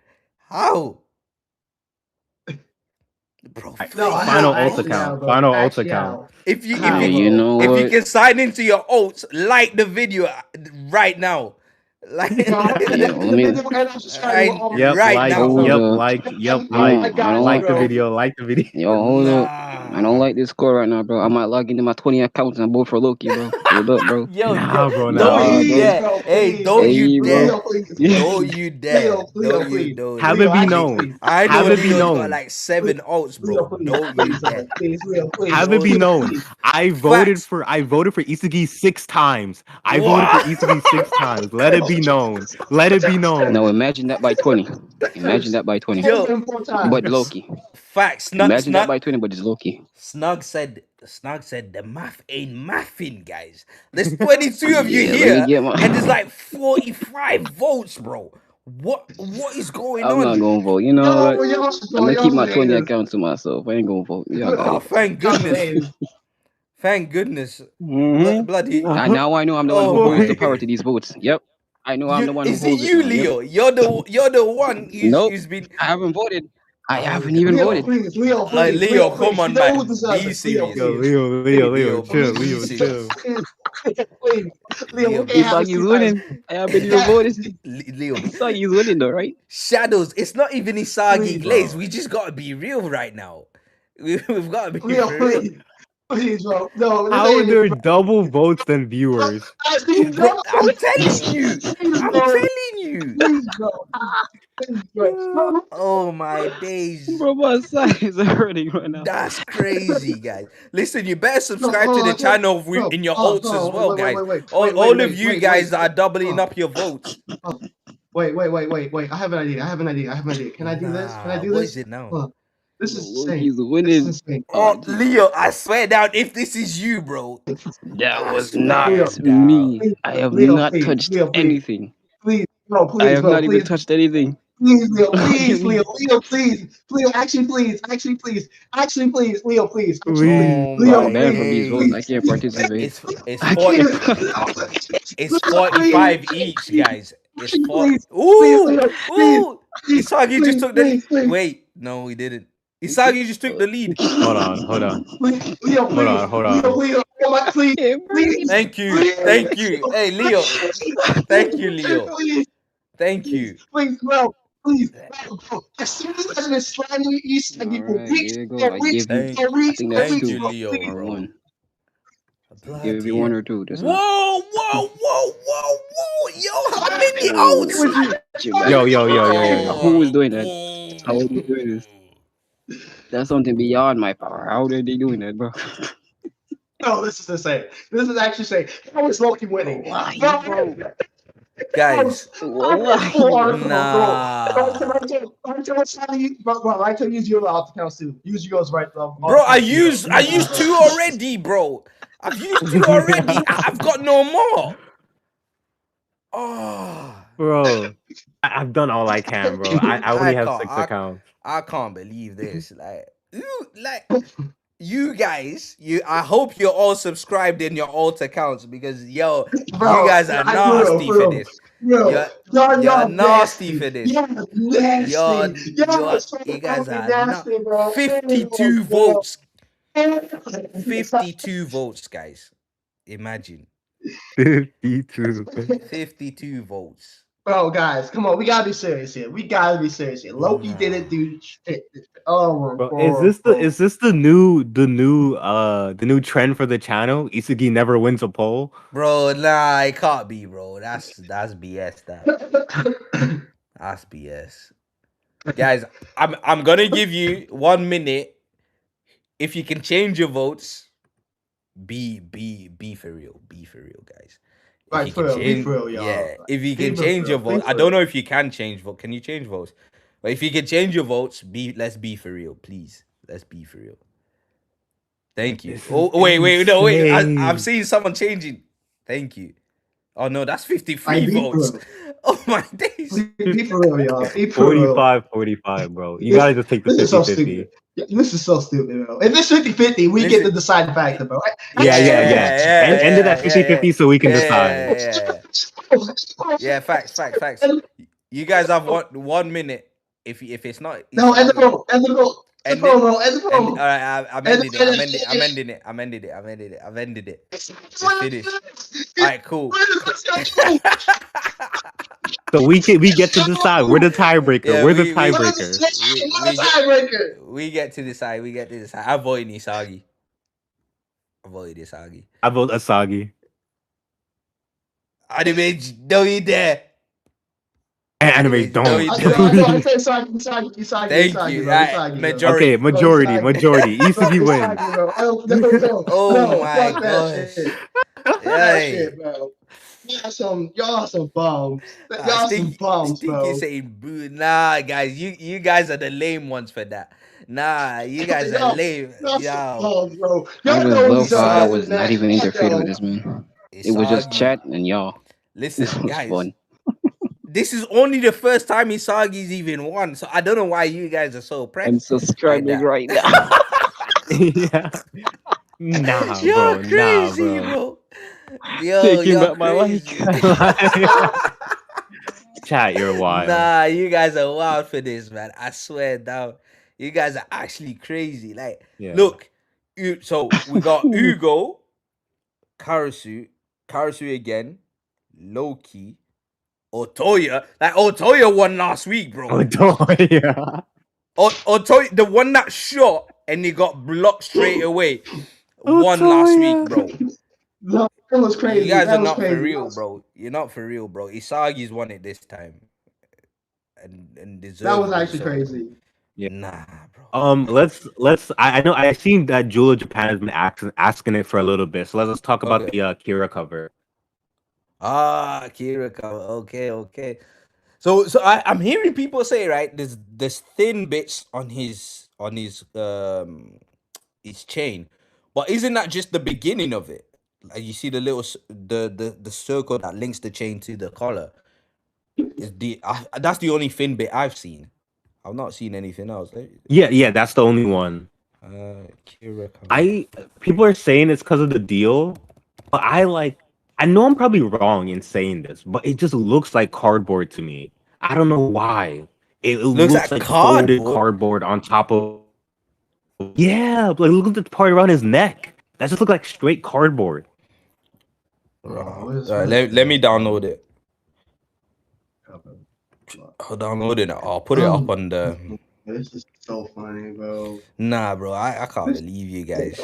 how? Bro, Final alt account. If you can sign into your alts, like the video right now. Like Like the video. Yo, hold up. I don't like this score right now, bro. I might log into my 20 accounts and vote for Loki, bro. Hold up, bro. Don't you dare. Hey, don't you dare. Don't you dare. Don't. Have it be known. I know Leo's got like 7 alts, bro. Don't you dare. Have it be known. I voted for Isagi 6 times. I voted for Isagi 6 times. Let it be known. Let it be known. No, imagine that by 20. Imagine that by 20. But Loki. Facts. Imagine that by 20, but it's Loki. Snug said the math ain't mathing, guys. There's 22 of you here, and there's like 45 votes, bro. What is going on? I'm not gonna vote. You know what? I'm gonna keep my 20 accounts to myself. I ain't gonna vote. Thank goodness. Thank goodness. Bloody. Now I know I'm the one who holds the power to these votes. Yep. I know I'm the one who holds it. Is it you, Leo? Yep. You're the one who's been. I haven't voted. I haven't even voted. Please, Leo, come on, man. Be serious. Leo, chill. Please, Leo, Isagi's winning. I haven't even voted. Leo, Isagi's winning though, right? Shadows. It's not even Isagi Glaze. We just gotta be real right now. We've got to be real. Please, bro. No. How are there double votes than viewers? Bro, I'm telling you. Oh my days. Bro, my side is hurting right now. That's crazy, guys. Listen, you better subscribe to the channel in your votes as well, guys. All of you guys that are doubling up your votes. Wait. I have an idea. Can I do this? What is it now? This is insane. He's winning. Oh, Leo, I swear down if this is you, bro. That was not me. I have not touched anything. Please, bro, please. I have not even touched anything. Please, Leo, please. Leo, actually, please. Leo, please. Leo, man, from these votes, I can't participate. It's 45 each, guys. It's 40. Ooh! Isagi just took the lead. Wait, no, he didn't. Isagi just took the lead. Hold on. Leo, please. Thank you. Hey, Leo. Thank you, Leo. Thank you. Please, bro. Please. As soon as I'm going to slam you, Isagi will reach. Thank you, Leo, bro. Give you 1 or 2. Whoa! Yo, how many outs? Yo. Who was doing that? How are you doing this? That's something beyond my power. How are they doing that, bro? No, this is insane. This is actually saying how is Loki winning? Why, Bro, bro? Guys, Why, full article, bro? bro. nah. I can use your alt accounts too. Use yours right now. Bro, I used 2 already, bro. I've used 2 already. I've got no more. Oh, Bro, I've done all I can, bro. I only have 6 accounts. I can't believe this. You guys, I hope you're all subscribed in your alt accounts because yo, Bro, you guys are nasty for this. You're nasty for this. You're nasty. You guys are nasty, bro. 52 votes. 52 votes, guys. Imagine 52. 52 votes. Bro, guys, come on. We gotta be serious here. Loki didn't do shit. Oh, Bro, is this the new trend for the channel? Isagi never wins a poll. Bro, nah, it can't be, bro. That's BS. That's BS. Guys, I'm gonna give you 1 minute. If you can change your votes, be for real. Be for real, guys. Right, for real, be for real, y'all. Yeah, if you can change your vote, I don't know if you can change vote. Can you change votes? But if you can change your votes, let's be for real, please. Let's be for real. Thank you. Oh, wait, I'm seeing someone changing. Thank you. Oh no, that's 53 votes. Oh my days. Be for real, y'all. Be for 45, bro. You gotta just take the 50-50. This is so stupid, bro. If it's 50-50, we get to decide the factor, bro. Yeah. End it at 50-50 so we can decide. Yeah, facts. You guys have 1 minute. If it's not, no, end the vote. Bro. All right, I'm ending it. It's finished. All right, cool. So we get to decide. We're the tiebreaker. Yeah, we're the tiebreaker. We get to decide. I vote Isagi. I vote Isagi. Anime, don't you dare. Anime, don't. Isagi. Thank you. Right. Majority. Okay, majority. Isagi wins. Oh my gosh. Hey. Y'all some bums. Y'all some bums, bro. You saying boo? Nah, guys, you guys are the lame ones for that. Nah, you guys are lame. Y'all some bums, bro. I just love how I was not even interfering with this, man. It was just chat and y'all. Listen, guys. Fun. This is only the first time Isagi's even won, so I don't know why you guys are so pressed. I'm so struggling right now. Yeah. Nah, you're bro. Crazy, bro. Yo, taking back my life. Chat, you're wild. Nah, you guys are wild for this, man. I swear down. You guys are actually crazy. Like, look, so we got Ugo, Karasu again, Loki, Otoya. Like, Otoya won last week, bro. Otoya, the one that shot and he got blocked straight away. Won last week, bro. No, that was crazy. You guys are not for real, bro. You're not for real, bro. Isagi's won it this time. And deserved. That was actually crazy. Yeah. Nah, bro. Let's. I know I've seen that Jewel of Japan has been asking it for a little bit. So let's talk about the Kira cover. Kira cover. Okay. So I'm hearing people say, right, there's thin bits on his chain, but isn't that just the beginning of it? Like, you see the little the circle that links the chain to the collar. That's the only thin bit I've seen. I've not seen anything else. Yeah, that's the only one. Kira cover. People are saying it's because of the deal, but I know I'm probably wrong in saying this, but it just looks like cardboard to me. I don't know why. It looks like folded cardboard on top of. Yeah, like look at the part around his neck. That just looks like straight cardboard. Let me download it. I'll download it. I'll put it up on the. This is so funny, bro. Nah, bro, I can't believe you guys.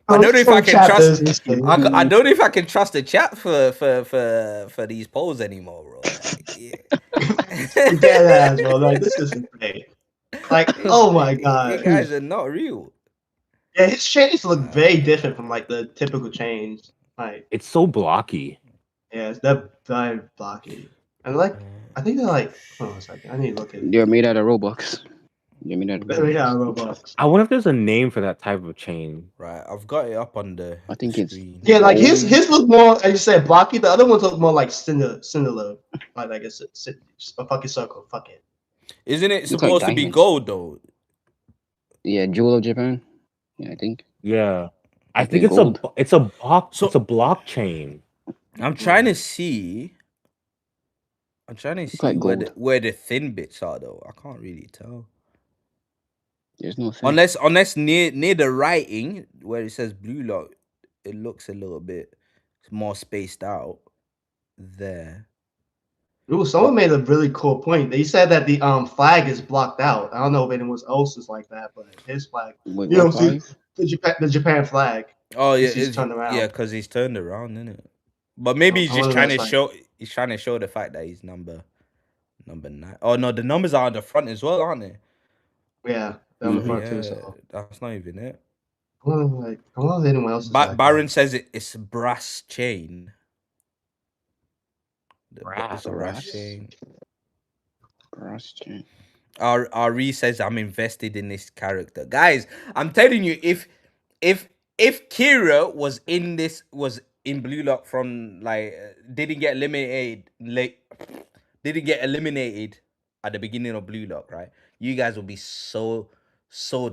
I don't know if I can trust. I don't know if I can trust the chat for these polls anymore, bro. Like, Dead ass, bro. Like, this is insane. Like, oh my You god. guys are not real. Yeah, his chains look very different from like the typical chains. Like, It's so blocky. yeah, it's that very blocky. And like, I think they're like, hold on a second, I need to look at They're made out of Robux. They're made out of Robux. yeah, Roblox. I wonder if there's a name for that type of chain. Right, I've got it up on the I think it's screen. Yeah, like his gold. look more, as you said, blocky. The other ones look more like cinder. Like I guess it's a fucking circle. Fuck it. Isn't it Looks like supposed to be diamonds. gold though? Yeah, Jewel of Japan. Yeah, I think. Yeah. I think think it's gold. it's a block So- it's a blockchain. I'm trying to see. I'm trying to see like gold. where the thin bits are though. I can't really tell. There's no thing. Unless near the writing where it says blue lock, it looks a little bit more spaced out there. Ooh, someone made a really cool point. They said that the flag is blocked out. I don't know if anyone else is like that, but his flag, Wait, you what know, see flag? the Japan flag. Oh yeah, He's turned around. yeah, because he's turned around, isn't it? But maybe he's I just wonder trying if to that's show. He's trying to show the fact that he's number 9. Oh no, the numbers are on the front as well, aren't they? Yeah, they're on the Mhm. front Yeah, too. So that's not even it. I wonder if anyone else is like that. Baron says it's brass chain. It's a brass Brass? chain. Brass chain. Ari says I'm invested in this character, guys. I'm telling you, if Kira was in Blue Lock from like didn't get eliminated at the beginning of Blue Lock, right? You guys will be so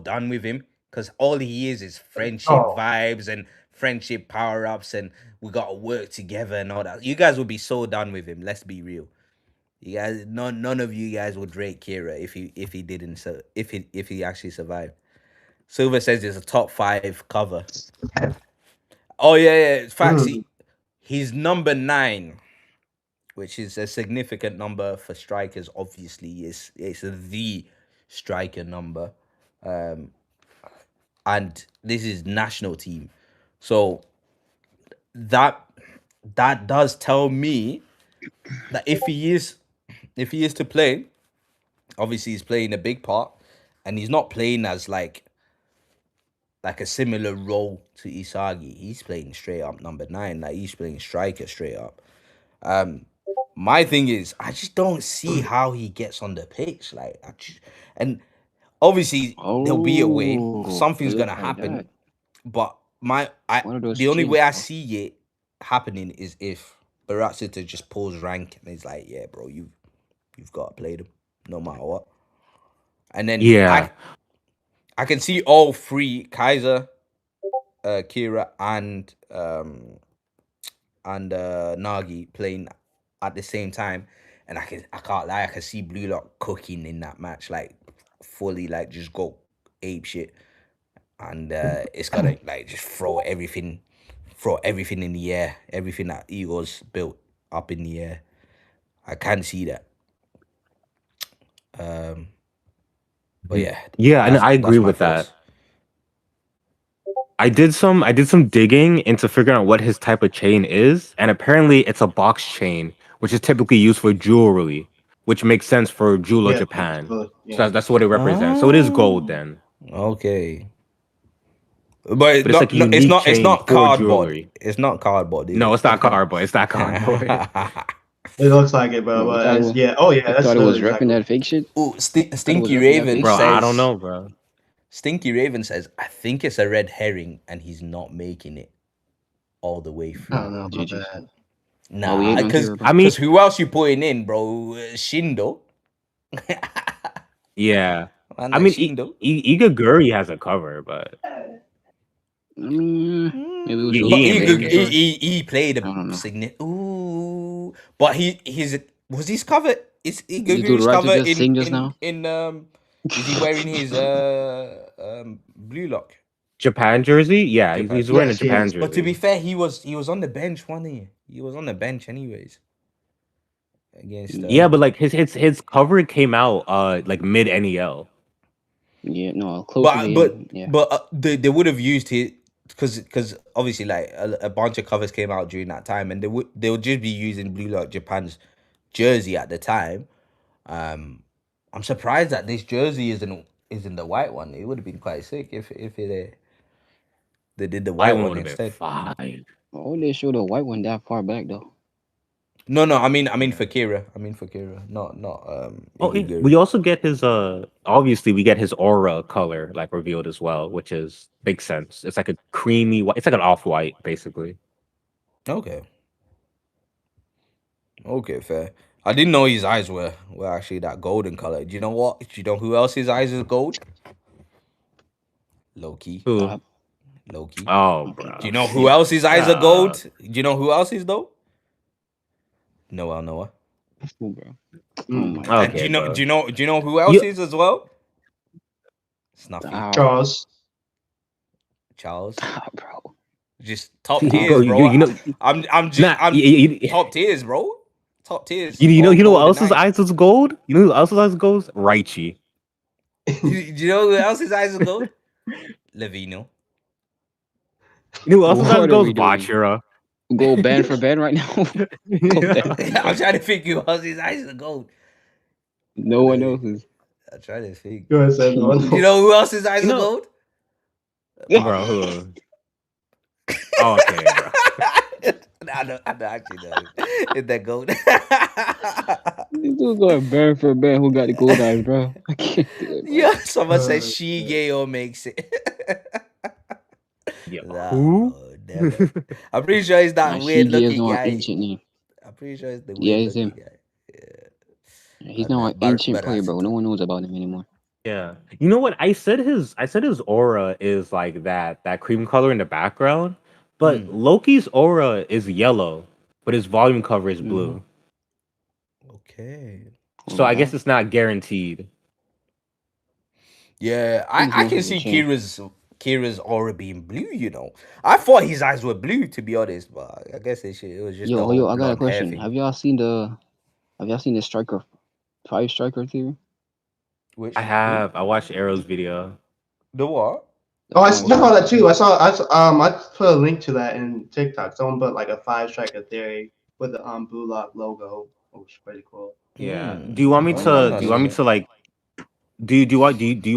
done with him because all he is friendship Oh. vibes and friendship power ups, and we gotta work together and all that. You guys will be so done with him. Let's be real. You guys, none of you guys would rate Kira if he didn't if he actually survived. Silver says there's a top 5 cover. Oh yeah. Facts. He's number 9, which is a significant number for strikers. Obviously, it's the striker number, and this is national team, so that does tell me that if he is to play, obviously he's playing a big part, and he's not playing as like a similar role to Isagi. He's playing straight up number 9, like he's playing striker straight up. My thing is, I just don't see how he gets on the pitch, like, and obviously there'll be a way, something's it gonna looks like happen, that. but One of those the only chains, way I bro. see it happening is if Baratsita just pulls rank and he's like, yeah, bro, you've got to play them no matter what. And then I can see all 3, Kaiser, Kira, and Nagi playing at the same time, and I can't lie, I can see Blue Lock cooking in that match, like fully, like just go ape shit, and it's gonna like just throw everything in the air, everything that Eagles built up in the air. I can see that. But yeah, and I agree my with thoughts. that. I did some digging into figuring out what his type of chain is, and apparently it's a box chain, which is typically used for jewelry, which makes sense for Jewel of Japan. Yeah. So that's what it represents. So it is gold then. Okay. But it's like unique it's chain not for cardboard. jewelry. It's not cardboard. No, it's not cardboard. It's not cardboard. It looks like it, bro. Bro, I But thought it was- yeah, oh yeah, I that's thought it was literally repping that fake shit. Ooh, Stinky repping Raven that Bro, says, I don't know, bro. Stinky Raven says, I think it's a red herring and he's not making it all the way through. I don't know about GG. that. Nah, we ain't on because Kira, bro. I mean, who else you putting in, bro? Shindo. yeah. Man, I like mean, Shindo. Igaguri has a cover, but I mean, maybe we He should. But ain't making it. he played I don't know. a significant. Ooh, but was his cover? Is dude Igaguri's Raito cover just sing just now? Is he wearing his Blue Lock Japan jersey? Yeah, Japan? he's wearing Yes, a Japan yes. jersey. But to be fair, he was on the bench, wasn't he? He was on the bench anyways. Against yeah, but like his cover came out like mid NEL. Yeah, no, close to the end. Yeah. but they would have used it because obviously like a bunch of covers came out during that time, and they would just be using Blue Lock Japan's jersey at the time, I'm surprised that this jersey isn't the white one. It would have been quite sick if they did the White white one one would have been instead. fine. Oh, they showed the white one that far back though. No, I mean Yeah. for Kira. Not Oh, Ihigo. we also get his obviously we get his aura color like revealed as well, which is makes sense. It's like a creamy white. It's like an off white basically. Okay. Okay, fair. I didn't know his eyes were actually that golden color. Do you know what? Do you know who else's eyes is gold? Loki. Who? Loki. Oh, Do bro. you know who else's eyes are Stop. gold? Do you know who else's though? Noah. Oh, bro. Oh Mm. my And god. Okay, bro. do you know who else You, is as well? Snuffy. Ow. Charles. Charles. Bro. Just top bro, tiers, bro. you know, I'm nah, you, top tiers, bro. Top tiers. you know who Golden else's Knight. eyes is gold? You know who else's eyes is gold? Raichi. Do you know who else's eyes is gold? Levino. You know who else's eyes What are gold? we doing? Bachira. Go band for band right now. Go band. I'm trying to think who else's eyes are gold. No one else's. I'm trying to think. Go ahead, say no. Do you know who else's eyes You are know- gold? Bro, who? Oh, okay, bro. I don't actually know. Is that gold? This dude going band for band. Who got the gold eyes, bro? I can't do it. Bro. Yeah, someone said shit. Shigeo makes it. Yeah, Nah, who? bro, never. I'm pretty sure he's that Nah, weird Shige is looking no guy. ancient name. I'm pretty sure it's the Yeah, weird it's looking him. guy. He's And now that an ancient player, bro. Barasito. No one knows about him anymore. Yeah. You know what? I said his aura is like that cream color in the background, but Loki's aura is yellow, but his volume cover is blue. Okay. So I guess it's not guaranteed. Yeah, Things I can mostly see change. Kira's aura being blue. You know, I thought his eyes were blue to be honest, but I guess it was just the Yo, whole I got a blonde hair question. thing. Have y'all seen the striker, 5 striker theory? Which I have. I watched Arrow's video. the what? Oh, I saw that too. I put a link to that in TikTok. Someone put like a 5-striker theory with the Blue Lock logo, which is pretty cool. Yeah. Do you want me I'm to? not Do you want me sure. to like? Do you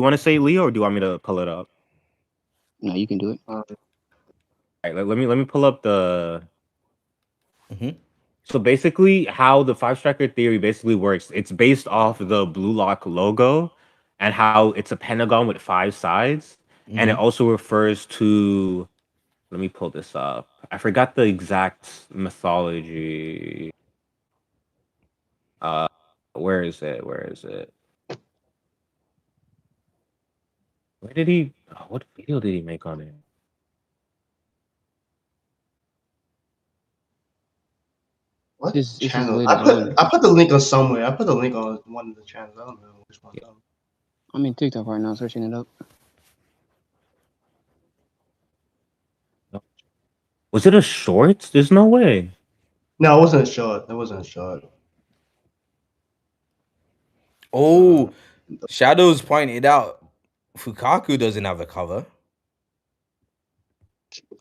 want to say Leo or do you want me to pull it up? No, you can do it. All right. Let me pull up the. So basically, how the 5-striker theory basically works, it's based off the Blue Lock logo and how it's a pentagon with 5 sides. And it also refers to, let me pull this up. I forgot the exact mythology. Where is it? Where did he, what video did he make on it? What This is channel? later I put the link on somewhere. I put the link on one of the channels. I don't know which one. Yeah. I'm in TikTok right now searching it up. Was it a short? There's no way. No, it wasn't a short. It wasn't a short. Oh, Shadows pointed out Fukaku doesn't have a cover.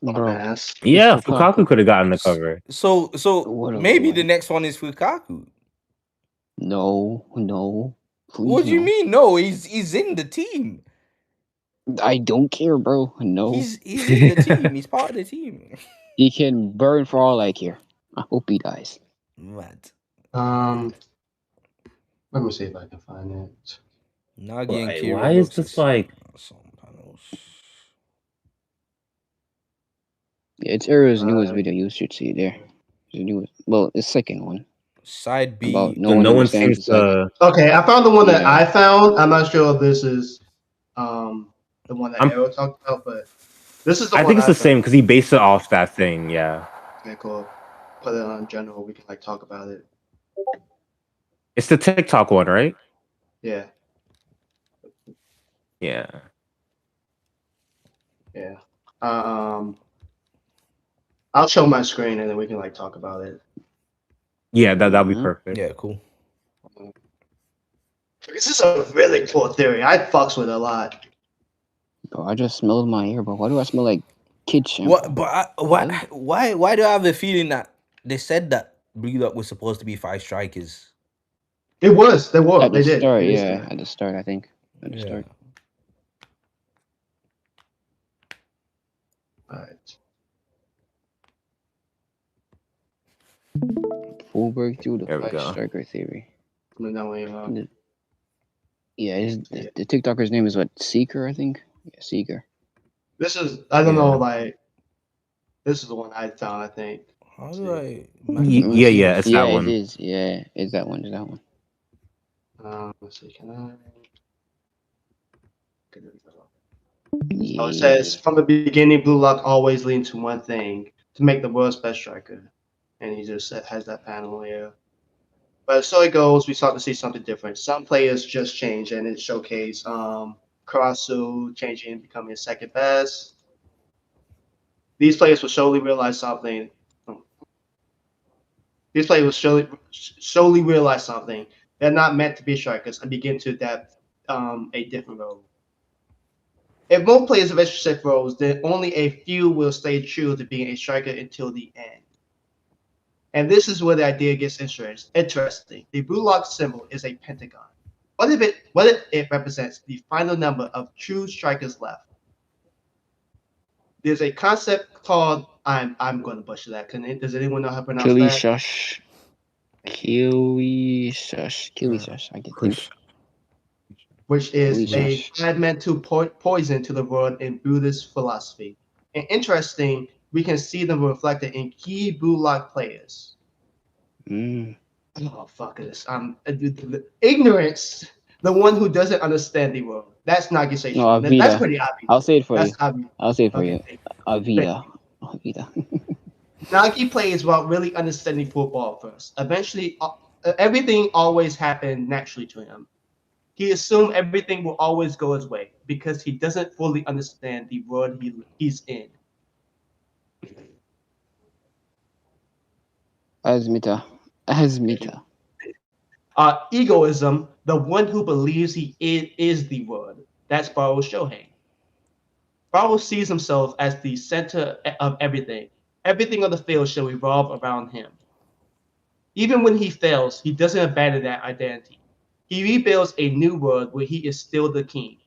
Bro, Ass. Yeah, It's Fukaku. Fukaku could have gotten the cover. So What a maybe boy. the next one is Fukaku. No. Please What do you no. mean? No, he's in the team. I don't care, bro. No. He's in the team. He's part of the team. He can burn for all I care. I hope he dies. Mad. Let me see if I can find it. Nagi and Why- Kira why is versus this like- some panels. Yeah, it's Era's newest video. You should see it there. The newest, well, the second one. Side B. About So no one seems to. Okay, I found the one that Yeah. I found. I'm not sure if this is the one that Arrow talked about, but this is the I one think it's the found. same because he based it off that thing. Yeah, Okay, cool. Put it on general. We can like talk about it. it's the TikTok one, right? Yeah. Yeah. Yeah. I'll show my screen and then we can like talk about it. Yeah, that'd be perfect. Yeah, cool. This is a really cool theory. I fucks with it a lot. Bro, I just smelled my hair, bro. Why do I smell like kid shampoo? What? But why do I have a feeling that they said that Blue Lock was supposed to be 5 strikers? It was. They were. At the They did. start, They did yeah. start. At the start, I think. At the Yeah. start. All right. Full breakthrough, the There we five go. striker theory. No, Yeah, Yeah. the TikToker's name is what? Seeker, I think. Yeah, Seeker. This is. I don't know. Yeah. Like this is the one I found. I think. How See. do I Let manage me Yeah, see. yeah, it's Yeah, that it one. is. Yeah, it's that one. It's that one. Let's see. Can I? Yeah. Oh, it says from the beginning, Blue Lock always leaned to one thing: to make the world's best striker, and he just has that panel here. But so it goes. We start to see something different. Some players just change, and it showcased Karasu changing and becoming second best. These players will surely realize something. These players will surely realize something. They're not meant to be strikers and begin to adapt a different role. If most players eventually shift roles, then only a few will stay true to being a striker until the end. And this is where the idea gets interesting. The blue lock symbol is a pentagon. What if it represents the final number of true strikers left? There's a concept called I'm going to butcher that. Does anyone know how to pronounce Killy that? Shush. Killy Shush. Killy Shush, I can think. Which is a Shush. fundamental poison to the world in Buddhist philosophy. And interesting, we can see them reflected in key blue lock players. Oh fuck this! Ignorance. The one who doesn't understand the world. That's Nagisation. No, That's Avida. pretty obvious. I'll say it for That's you. obvious. I'll say it for Okay, you. thank Avida. Avida. Nagi plays while really understanding football first. Eventually, everything always happened naturally to him. He assumed everything will always go his way because he doesn't fully understand the world he's in. Asmita. Egoism, the one who believes he is the word. That's Baro Shohei. Baro sees himself as the center of everything. Everything on the field should revolve around him. Even when he fails, he doesn't abandon that identity. He rebuilds a new world where he is still the king.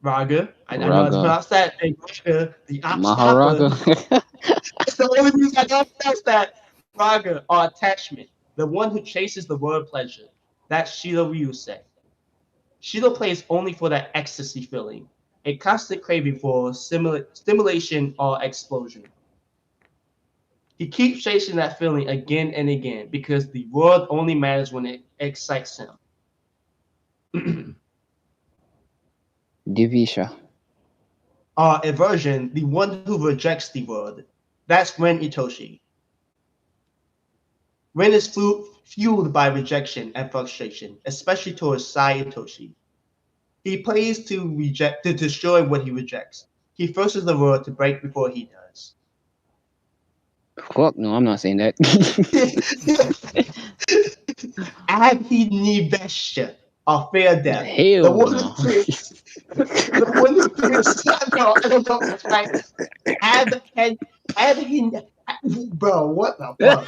Raga, I know how to pronounce that. Raga, the Maharaga. That's the only reason I don't pronounce that. Raga, or attachment, the one who chases the word pleasure. That's Shiro Ryusei. Shiro plays only for that ecstasy feeling, a constant craving for stimulation or explosion. He keeps chasing that feeling again and again because the world only matters when it excites him. Divisha. Aversion, the one who rejects the world. That's Ren Itoshi. Ren is fueled by rejection and frustration, especially towards Sai Itoshi. He plays to destroy what he rejects. He forces the world to break before he does. Fuck no, I'm not saying that. Abhinivesha, or fair death. Hell The one no. the one who fears. No, I don't know if that's right. Bro, what the fuck?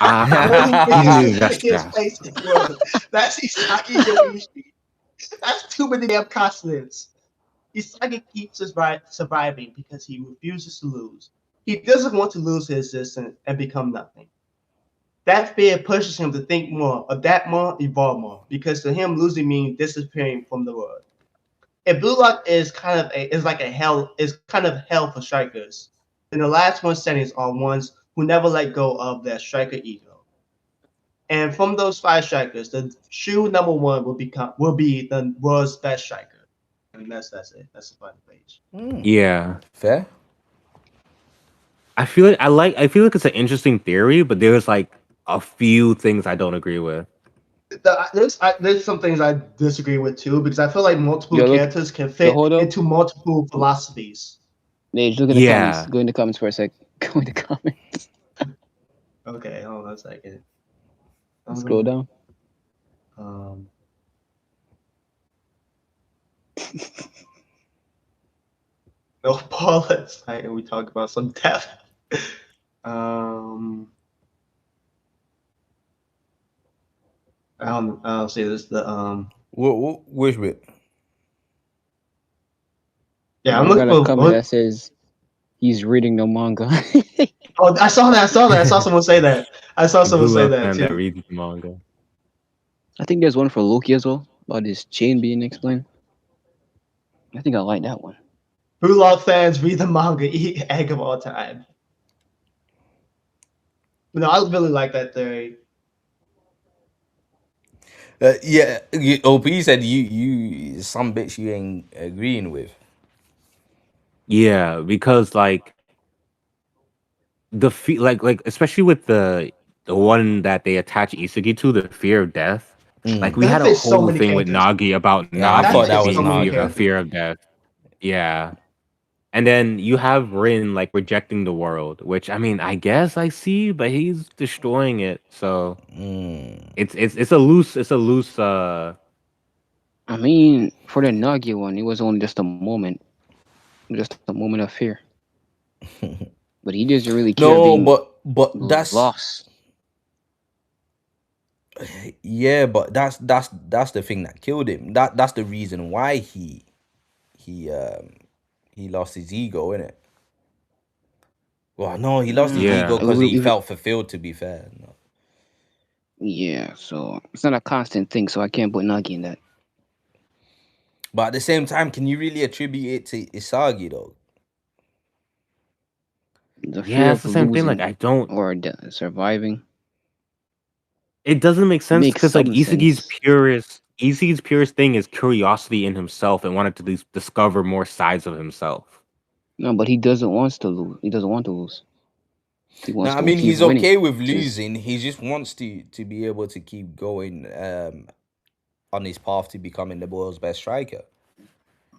That's Isagi Yoichi. That's too many damn consonants. Isagi keeps surviving because he refuses to lose. He doesn't want to lose his existence and become nothing. That fear pushes him to think more, adapt more, evolve more, because to him losing means disappearing from the world. If Blue Lock is kind of hell for strikers, then the last one settings are ones who never let go of their striker ego. And from those 5 strikers, the true number 1 will be the world's best striker. And that's it. That's the final page. Yeah. Fair. I feel like it's an interesting theory, but there's like a few things I don't agree with. There's some things I disagree with too, because I feel like multiple characters can fit into multiple philosophies. Nate, look in the comments. Go in the comments for a sec. Go in the comments. Okay, hold on a second. Scroll down. No, Paul, let's and we talk about some death. I don't see this. Which bit? Yeah, I'm I looking got a for. comment that says he's reading the manga. Oh, I saw that. I saw someone say that. I saw The someone blue say lock that fan that too. reads the manga. I think there's one for Loki as well about his chain being explained. I think I like that one. Bulldog fans read the manga, eat egg of all time. No, I really like that theory. Yeah, OP said you some bits you ain't agreeing with. Yeah, because like like especially with the one that they attach Isagi to, the fear of death. Like we That had a fits so whole many thing with characters. Nagi about Yeah, I That thought Nagi that fits was so being many Naga. a characters. fear of death. Yeah. And then you have Rin like rejecting the world, which I mean, I guess I see, but he's destroying it. So Mm. it's a loose I mean, for the Nagi one, it was only just a moment, just a moment of fear. But he doesn't really care No, being but that's lost. yeah, but that's the thing that killed him. That's the reason why he he lost his ego, innit? Well, no, he lost his ego yeah. because he felt fulfilled. To be fair, no. Yeah, so it's not a constant thing, so I can't put Nagi in that. But at the same time, can you really attribute it to Isagi though? The fear Yeah, it's of the same thing. Like losing I don't or surviving it doesn't make sense makes because like some sense. Isagi's purest thing is curiosity in himself and wanted to discover more sides of himself. No, but he doesn't want to lose. He doesn't want to lose. He wants Now, I to mean, keep he's winning. okay with Which is, losing. He just wants to be able to keep going on his path to becoming the world's best striker.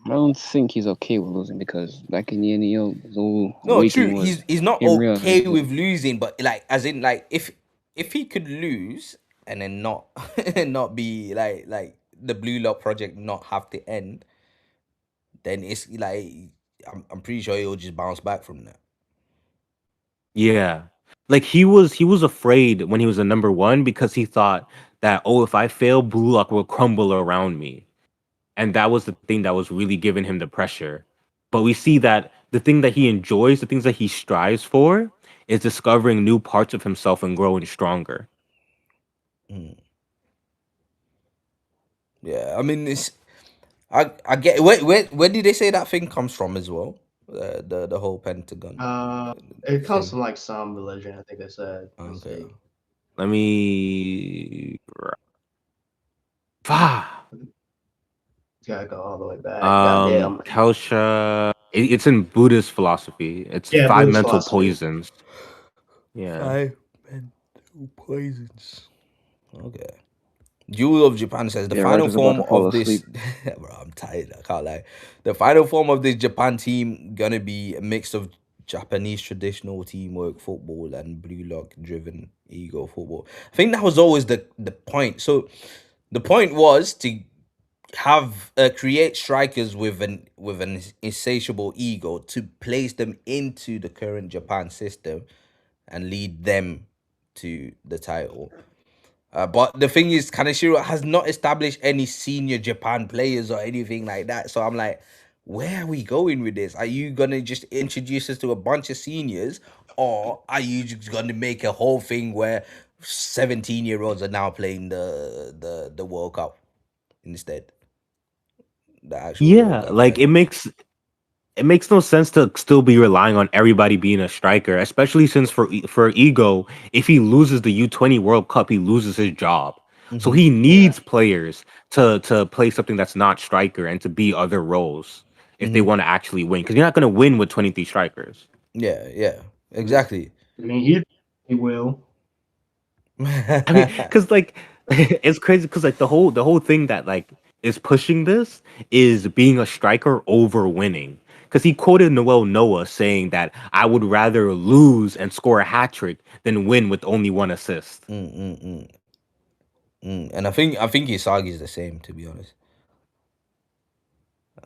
I don't think he's okay with losing because back in the NEO, his whole No, true. awakening was He's not him okay realizing with losing, but like as in like if he could lose and then not not be like the Blue Lock project not have to end, then it's like I'm pretty sure he'll just bounce back from that. Yeah. Like he was afraid when he was a number one because he thought that, oh, if I fail, Blue Lock will crumble around me. And that was the thing that was really giving him the pressure. But we see that the thing that he enjoys, the things that he strives for, is discovering new parts of himself and growing stronger. Mm. Yeah, I mean it's I get where did they say that thing comes from as well? The whole Pentagon It comes thing. from like some religion, I think they said. Let's Okay. see. Let me Ah, Gotta go all the way back. Goddamn. Kausha. It's in Buddhist philosophy. It's Yeah, five Buddhist mental philosophy. poisons. Yeah. Five mental poisons. Okay. Jewel of Japan says the yeah, final Raito's about form to fall of this. asleep. Bro, I'm tired. I can't lie. The final form of this Japan team gonna be a mix of Japanese traditional teamwork football and blue lock driven ego football. I think that was always the point. So the point was to have create strikers with an insatiable ego to place them into the current Japan system and lead them to the title. But the thing is, Kaneshiro has not established any senior Japan players or anything like that. So I'm like, where are we going with this? Are you gonna just introduce us to a bunch of seniors, or are you just gonna make a whole thing where 17-year-olds are now playing the World Cup instead, the actual World Yeah, Cup? like Like, it makes no sense to still be relying on everybody being a striker, especially since for Ego, if he loses the U20 World Cup, he loses his job. So hmm he Yeah. needs players to play something that's not striker and to be other roles if they hmm want to actually win. Because you're not going to win with 23 strikers. yeah, exactly. I mean, he will. I mean, because like it's crazy because like the whole thing that like is pushing this is being a striker over winning. Because he quoted Noel Noah saying that I would rather lose and score a hat trick than win with only one assist. Mm. And I think Isagi is the same. To be honest,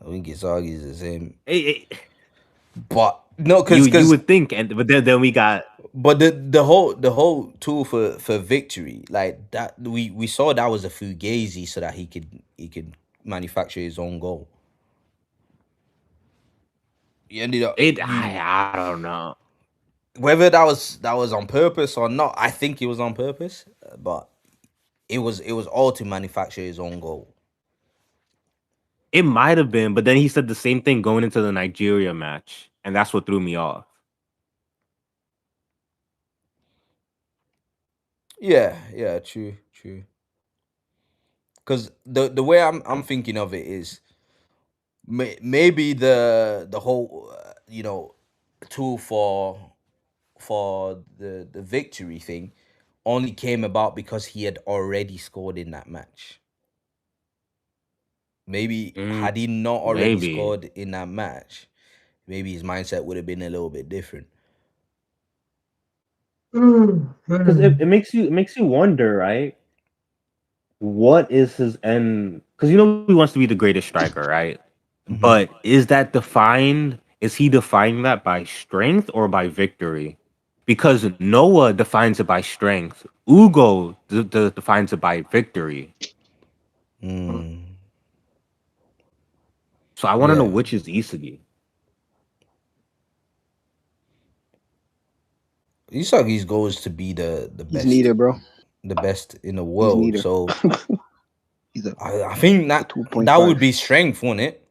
I think Isagi is the same. Eh, eh, But no, you because would think, and but then we got But the whole tool for victory, like that, we saw that was a fugazi so that he could manufacture his own goal. He ended up you I don't know. whether that was on purpose or not. I think it was on purpose, but it was all to manufacture his own goal. It might have been, but then he said the same thing going into the Nigeria match, and that's what threw me off. Yeah, true. Because the way I'm thinking of it is maybe the whole tool for the victory thing only came about because he had already scored in that match. Maybe Mm, had he not already maybe. scored in that match, maybe his mindset would have been a little bit different. Because it makes you wonder, right? What is his end? Because he wants to be the greatest striker, right? Hmm. But is that defined? Is he defining that by strength or by victory? Because Noah defines it by strength. Ugo defines it by victory. Mm, So I want to know yeah, which is Isagi. Isagi's goal is to be the He's best, neither, bro. the best in the He's world. neither. So He's I think a that would 2.5. be strength, wouldn't it?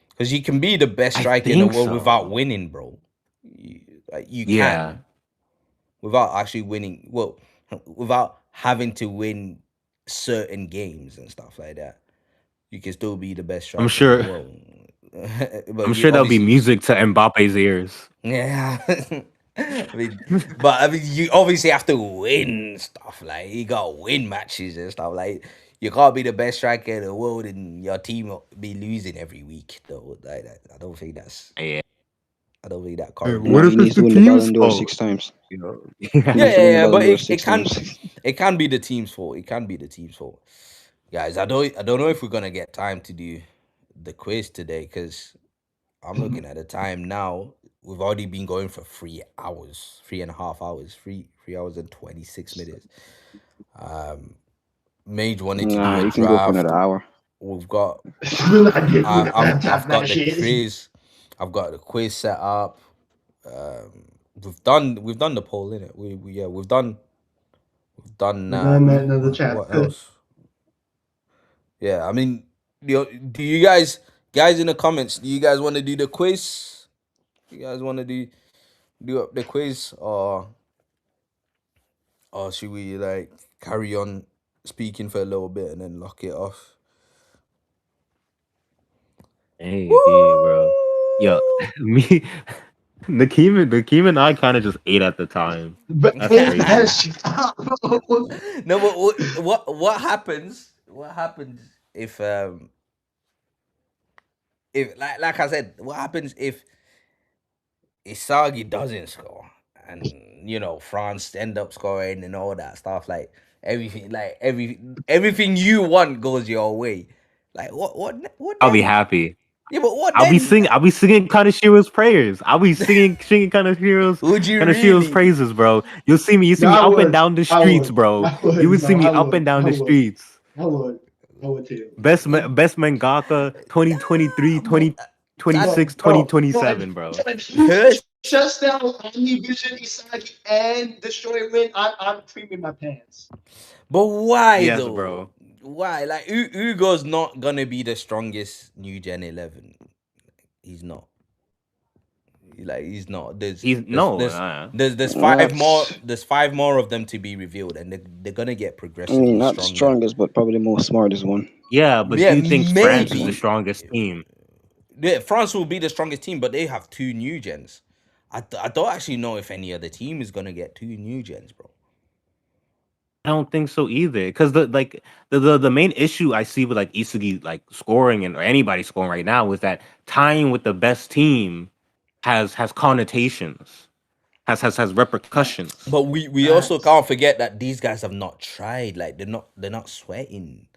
Because you can be the best I striker in the think world without so. winning, bro. You Yeah, can without actually winning. Well, without having to win certain games and stuff like that. You can still be the best I'm striker in the sure. world. I'm But you sure that'll be obviously, music to Mbappe's ears. yeah. I mean, you obviously have to win stuff. Like you gotta win matches and stuff. Like you can't be the best striker in the world and your team will be losing every week. Though, I don't think that's. Yeah. I don't think that No, What correlates. he if it's needs to the win the team's Ballon d'Or fault? 6 times. You know. He Yeah, needs yeah, to win the yeah, Ballon but d'Or it, six it can times. it can be the team's fault. It can be the team's fault, guys. I don't know if we're gonna get time to do the quiz today because I'm looking at the time now. We've already been going for 3 hours, 3.5 hours, 3 hours and 26 minutes. Um, Mage wanted to do Nah, a you can go for another draft. hour. We've got. We're not getting I, I've that, I've that got the shit. quiz. I've got the quiz set up. We've done the poll in it. We've done We're done that. that in the chat. What else? Yeah, I mean, do you guys in the comments? Do you guys want to do the quiz? You guys want to do up the quiz, or should we like carry on speaking for a little bit and then lock it off? Hey, bro. Yo, Woo! me, Nakeem and I kind of just ate at the time. But That's ain't that crazy. shit up, bro? No, but what happens? What happens if like I said, what happens if Isagi doesn't score and France end up scoring and all that stuff, everything you want goes your way. Like what I'll be then? happy. Yeah, but what I'll be then? singing. I'll be singing Kanashiro's prayers. I'll be singing Would you Kanashiro's really? praises, bro. You'll see me. You see No, me I up and would. down the I streets, would. bro. I You would. would No, see me I up would. and down I the would. streets. I would. I would too. Best mangaka 2023, But that 2026, Bro, like, 2027, bro. if you hurts. shuts down Omnivision, Isagi, and Destroy Rin, I'm creaming my pants. But why Yes, though? bro. Why? Like Ugo's not gonna be the strongest new Gen 11. He's not. Like he's not. There's He's there's no. there's there's five more. That's, There's five more of them to be revealed, and they're gonna get I mean, progressively not the stronger. strongest, but probably the most smartest one. Yeah, but Yeah, he thinks France is the maybe. strongest team. Yeah, France will be the strongest team, but they have two new gens. I don't actually know if any other team is gonna get two new gens, bro. I don't think so either. Because the main issue I see with like Isagi like scoring and or anybody scoring right now is that tying with the best team has connotations, has repercussions. But we also Facts. can't forget that these guys have not tried. Like they're not sweating.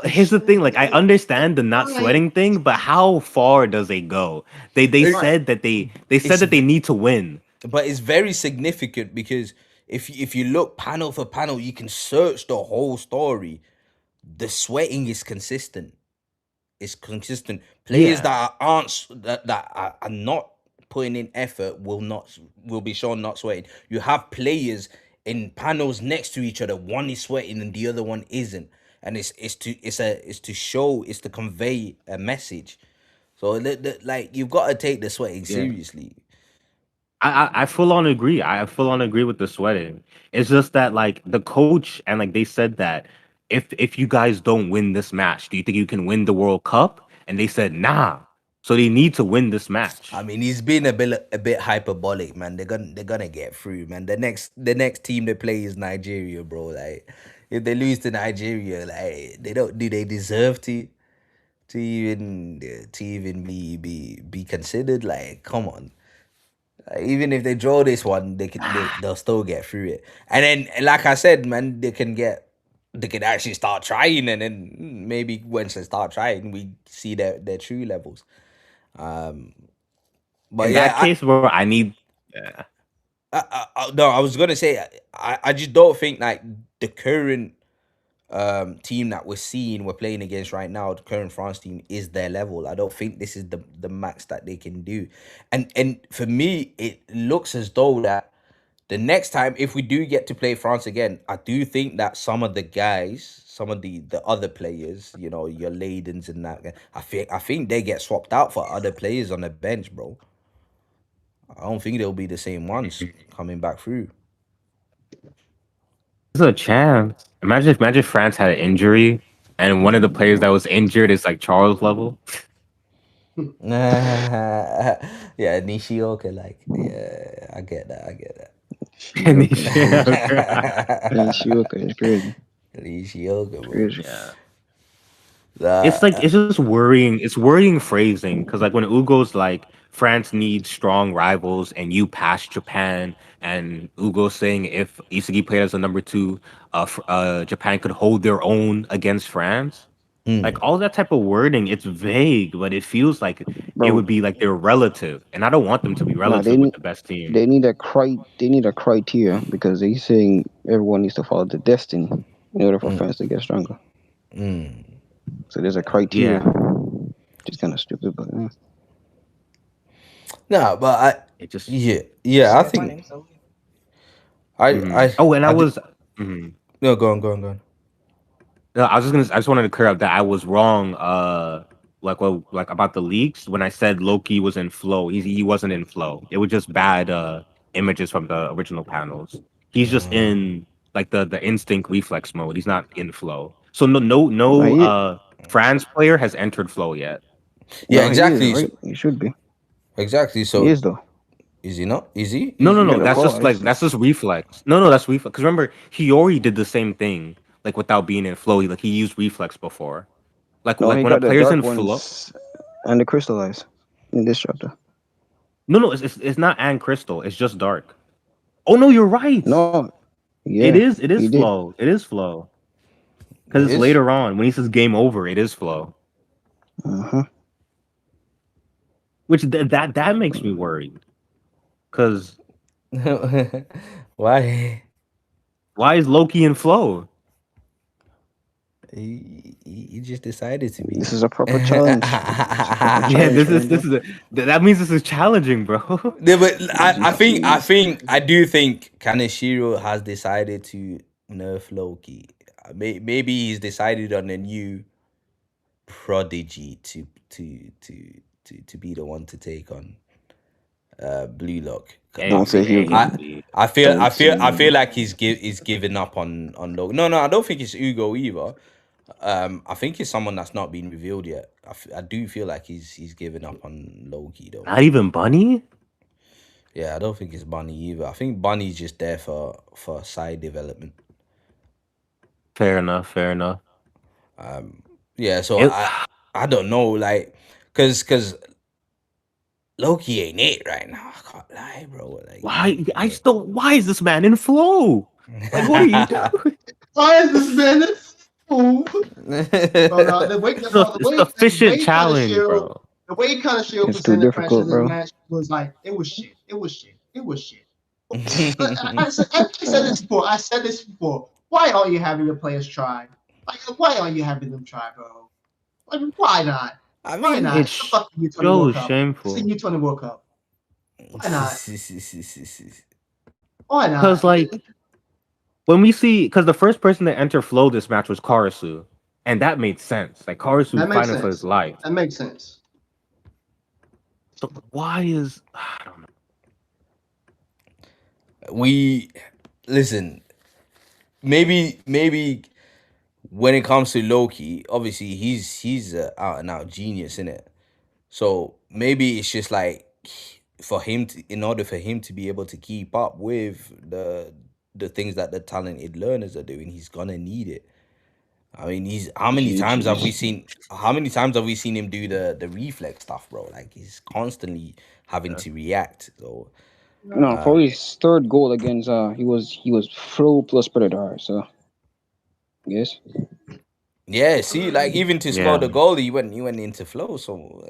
Here's the thing, like I understand the not Right. sweating thing, but how far does it go? They It- Right. said that they said it's that they need to win. but it's very significant because if you look panel for panel, you can search the whole story. The sweating is consistent. It's consistent. Players Yeah. that aren't are not putting in effort will be shown not sweating. You have players in panels next to each other. One is sweating and the other one isn't, and it's to show, it's to convey a message. So like you've got to take the sweating Yeah. seriously. I full on agree. I full on agree with the sweating. It's just that like the coach and like they said that if you guys don't win this match, do you think you can win the World Cup? And they said nah. So they need to win this match. I mean, he's been a bit hyperbolic, man. They're gonna get through, man. The next team they play is Nigeria, bro. Like, if they lose to Nigeria, like they deserve to even be considered? Like, come on. Even if they draw this one, they'll still get through it. And then, like I said, man, they can actually start trying, and then maybe once they start trying, we see their true levels. Um, but In yeah, that case, bro, I need. Yeah. no, I was gonna say I just don't think like the current team that we're playing against right now, the current France team, is their level. I don't think this is the max that they can do. And for me, it looks as though that the next time, if we do get to play France again, I do think that some of the guys, some of the other players, your Ladens and that, I think they get swapped out for other players on the bench, bro. I don't think they'll be the same ones coming back through. There's a chance. Imagine if France had an injury and one of the players that was injured is like Charles level. Yeah, Nishioka, like, yeah, I get that. And he- Shioka. Man, Shioka is crazy. Nishioka, bro. Crazy. yeah. It's like Uh, it's just worrying. It's worrying phrasing because like when Ugo's like France needs strong rivals and you pass Japan, and Ugo's saying if Isagi played as a number two, Japan could hold their own against France. Like all that type of wording, it's vague, but it feels like it Bro, would be like they're relative, and I don't want them to be nah, relative with the best team. they need a criteria because they're saying everyone needs to follow the destiny in order for France to get stronger. mm. So there's a criteria. Yeah, Just kind of stupid, but No, but it just. I think I Oh, and I I did, was. Mhm. no, go on. No, I just wanted to clear up that I was wrong. Like about the leaks when I said Loki was in flow. He wasn't in flow. It was just bad images from the original panels. He's just in like the instinct reflex mode. He's not in flow. So no he, France player has entered flow yet. Yeah, no, he is exactly. right. He should be. Exactly. He So is though. is he not? Is he? No, Is no, he? no. Yeah, That's just reflex. No, that's reflex. Because remember, Hiyori did the same thing, like without being in flow. He used reflex before. No, Like he when a got the player's dark in flow. ones and the crystallized in this chapter. No, it's not and crystal. It's just dark. Oh no, you're right. No, yeah, It is he did. flow. It is flow. Because It it's is? later on when he says game over. It is flow. Uh-huh. Which that makes me worried. Because Why? why is Loki in flow? He just decided to be. This is a proper challenge. It's a proper Yeah, challenge, that means this is challenging, bro. Yeah, but I think Jeez. I do think Kaneshiro has decided to nerf Loki. Maybe he's decided on a new prodigy to be the one to take on Blue Lock. Don't say he'll I Maybe. I feel Don't I feel I say feel like he's given up on Loki. No, I don't think it's Ugo either. I think it's someone that's not been revealed yet. I do feel like he's given up on Loki though. Not even Bunny. Yeah, I don't think it's Bunny either. I think Bunny's just there for side development. Fair enough. Yeah, so It- I don't know, like, cause Loki ain't it right now. I can't lie, bro. Like, why is this man in flow? Like, what are you doing? Why is this man a fool? The way, It's a sufficient challenge, bro. The way kind of Shield It's too presented French in difficult, the bro. match was like it was shit. It was shit. It was shit. I said this before. Why aren't you having your players try? Like, why aren't you having them try, bro? Like, why not? I Why mean, not? It's the It's fucking U20 so World Cup. It's the shameful. U20 World Cup. Why not? Why Because not? like when we see, because the first person to enter flow this match was Karasu, and that made sense. Like Karasu That makes fighting for sense. his life. That makes sense. So why is I don't know. we listen. Maybe when it comes to Loki, obviously he's out and out genius in it. So maybe it's just like for him to, in order for him to be able to keep up with the things that the talented learners are doing, he's gonna need it. I mean, he's how many times have we seen? How many times have we seen him do the reflex stuff, bro? Like he's constantly having to react. So No, for his third goal against he was flow plus predator. So yes, yeah, see, like even to score Yeah. the goal, he went into flow. So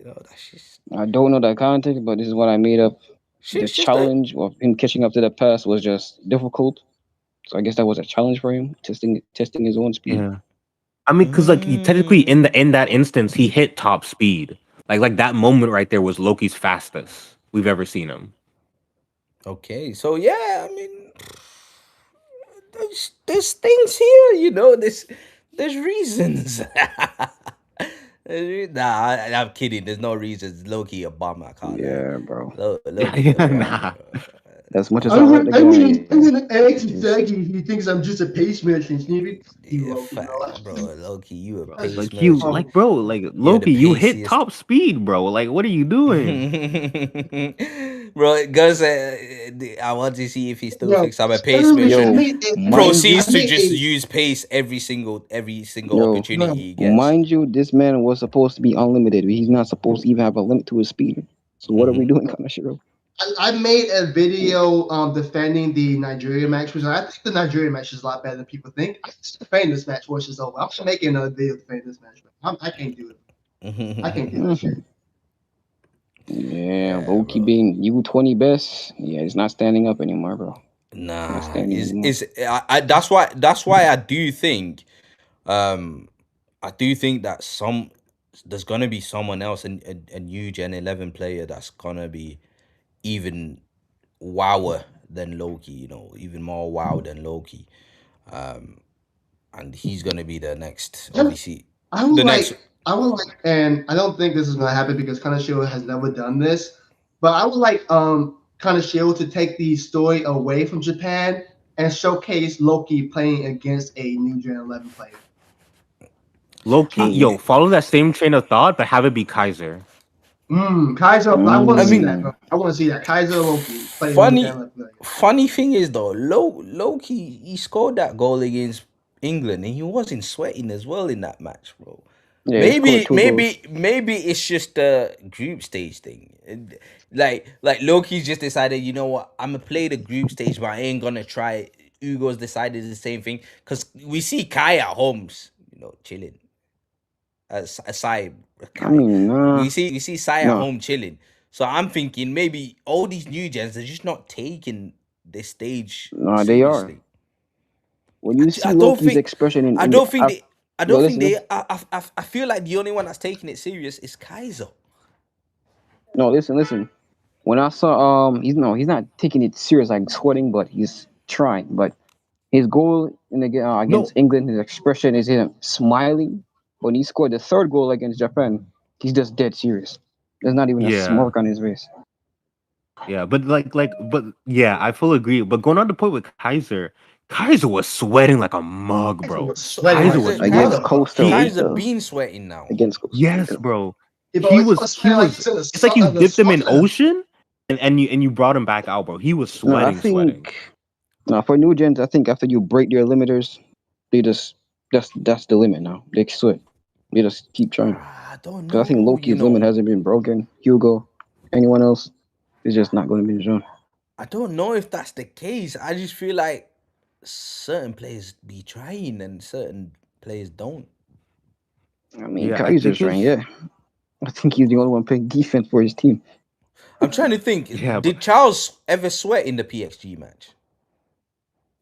that's just I don't know that context, but this is what I made up. The shit's just that. challenge of him catching up to the pass was just difficult. So I guess that was a challenge for him, testing his own speed. Yeah. I mean, because like he technically in that instance he hit top speed. Like that moment right there was Loki's fastest we've ever seen him. Okay, so yeah, I mean, there's things here, there's reasons. Nah, I'm kidding. There's no reasons. Low-key a bum. I can't lie. Yeah, bro. Low-key a bum. Nah. As much as I I'm like the gonna, I'm gonna, guy, I'm gonna ask Isagi if he thinks I'm just a pace merchant. Yeah, bro. Low-key, you a pace Like you merchant. like bro, like You're the Loki, you hit paciest. top speed, bro. Like what are you doing? Bro, it goes. I want to see if he still Yo, thinks I'm a pace I merchant. made Proceeds to a just use pace every single yo, opportunity he gets. mind you, this man was supposed to be unlimited. He's not supposed to even have a limit to his speed. So what are we doing, Kanashiro? I made a video defending the Nigeria match, which I think the Nigeria match is a lot better than people think. I can defend this match once it's over. I'm just making another video defending this match, but I can't do it. I can't do that shit. Yeah, Yeah, Loki bro. being U20 best. Yeah, he's not standing up anymore, bro. Nah, Not standing anymore. that's why I do think um I do think that there's gonna be someone else, a new Gen 11 player that's gonna be even wower than Loki, even more wow than Loki. And he's gonna be the next, obviously. I would The like, next and I don't think this is gonna happen because Kanashiro has never done this, but I would like Kanashiro to take the story away from Japan and showcase Loki playing against a new Gen 11 player. Loki, yo, follow that same train of thought, but have it be Kaiser. Kaiser, I want to I see mean, that, bro. I want to see that. Kaiser Loki playing new Gen funny 11 player. funny thing is though, Loki, he scored that goal against England and he wasn't sweating as well in that match, bro. Yeah, he scored 2 goals. Maybe it's just a group stage thing. Like Loki's just decided, you know what, I'm gonna play the group stage, but I ain't gonna try it. Ugo's decided the same thing because we see Kai at homes, chilling. Aside, I mean, nah, we see Sai at home chilling. So I'm thinking maybe all these new gens are just not taking this stage nah, they are. seriously. When you see I don't Loki's think expression I in don't the, think they I yo, don't think listen, they I feel like the only one that's taking it serious is Kaiser. no, listen. When I saw he's not taking it serious like sweating, but he's trying. But his goal against No, England, his expression is him smiling. When he scored the third goal against Japan, he's just dead serious. There's not even a yeah. smirk on his face. Yeah, but but yeah, I fully agree. But going on the point with Kaiser was sweating like a mug, Kaiser bro. was sweating Kaiser like was a Against motherfucker. Costa Kaiser Rica, been sweating now. against Costa yes, Rica. bro. Yeah, bro, He he was sweating like he's in it's like you the dipped him in sauna. ocean and you brought him back out, bro. He was No, I sweating. think for new gens, I think after you break their limiters, they just that's the limit now. They sweat. They just keep trying. I don't Because I think know, Loki's limit hasn't been broken. Hugo, anyone else is just not going to be shown. I don't know if that's the case. I just feel like certain players be trying and certain players don't. I mean, Yeah, I Kaiser's think trying, it's yeah. I think he's the only one playing defense for his team. I'm trying to think. Yeah, Did Charles ever sweat in the PXG match?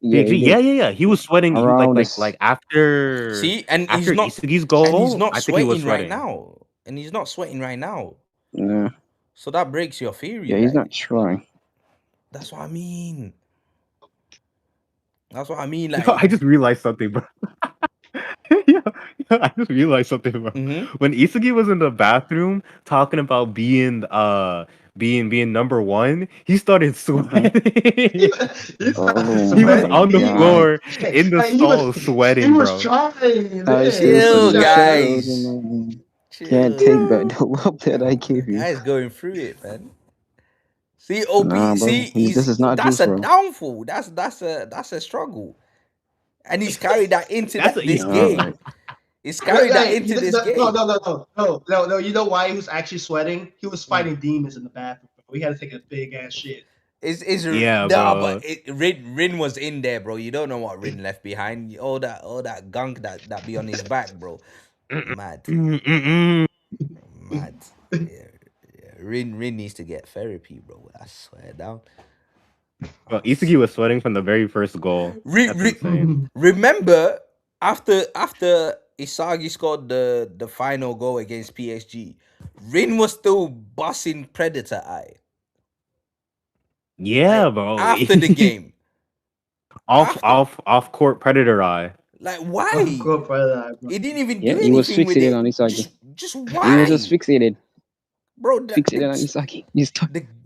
Yeah, he did. yeah. He was sweating. He Around like this. after See, and after he's not, Isagi's goal. I think he was sweating right sweating. now, and he's not sweating right now. Yeah, So that breaks your theory. yeah, he's Like, not trying. that's what I mean. That's what I mean. Yo, Like, I just realized something, bro. Yeah, I just realized something, bro. mhm. When Isagi was in the bathroom talking about being number one, he started sweating. Oh He was my on the god. floor in the Hey, he stall he sweating, was bro. trying. I Yeah, see he some was Chill, the trying. shadows guys. and can't Chill. take back the love that I gave you. Guy's going through it, man. See, Nah, OB. bro. See, he's This is not that's juice, a bro. downfall. That's a struggle, and he's carried that into That's a, this Nah, game. like, He's No, carried that into this no, game. no. You know why he was actually sweating? He was fighting demons in the bathroom. Bro. We had to take a big ass shit. Is yeah, nah, but bro. Rin was in there, bro. You don't know what Rin left behind. All that gunk that be on his back, bro. Mad, Mm-mm. mad. Yeah, yeah. Rin needs to get therapy, bro. I swear down. Bro, Isagi was sweating from the very first goal. That's insane. Remember after Isagi scored the final goal against PSG, Rin was still bossing Predator Eye. Yeah, Like, bro. after the game. After, Off court predator eye. like, Of why? course, brother. He didn't even yeah, do he was anything with fixated it. on Isagi. Just He was just why? fixated. Bro, Fixated on Isagi.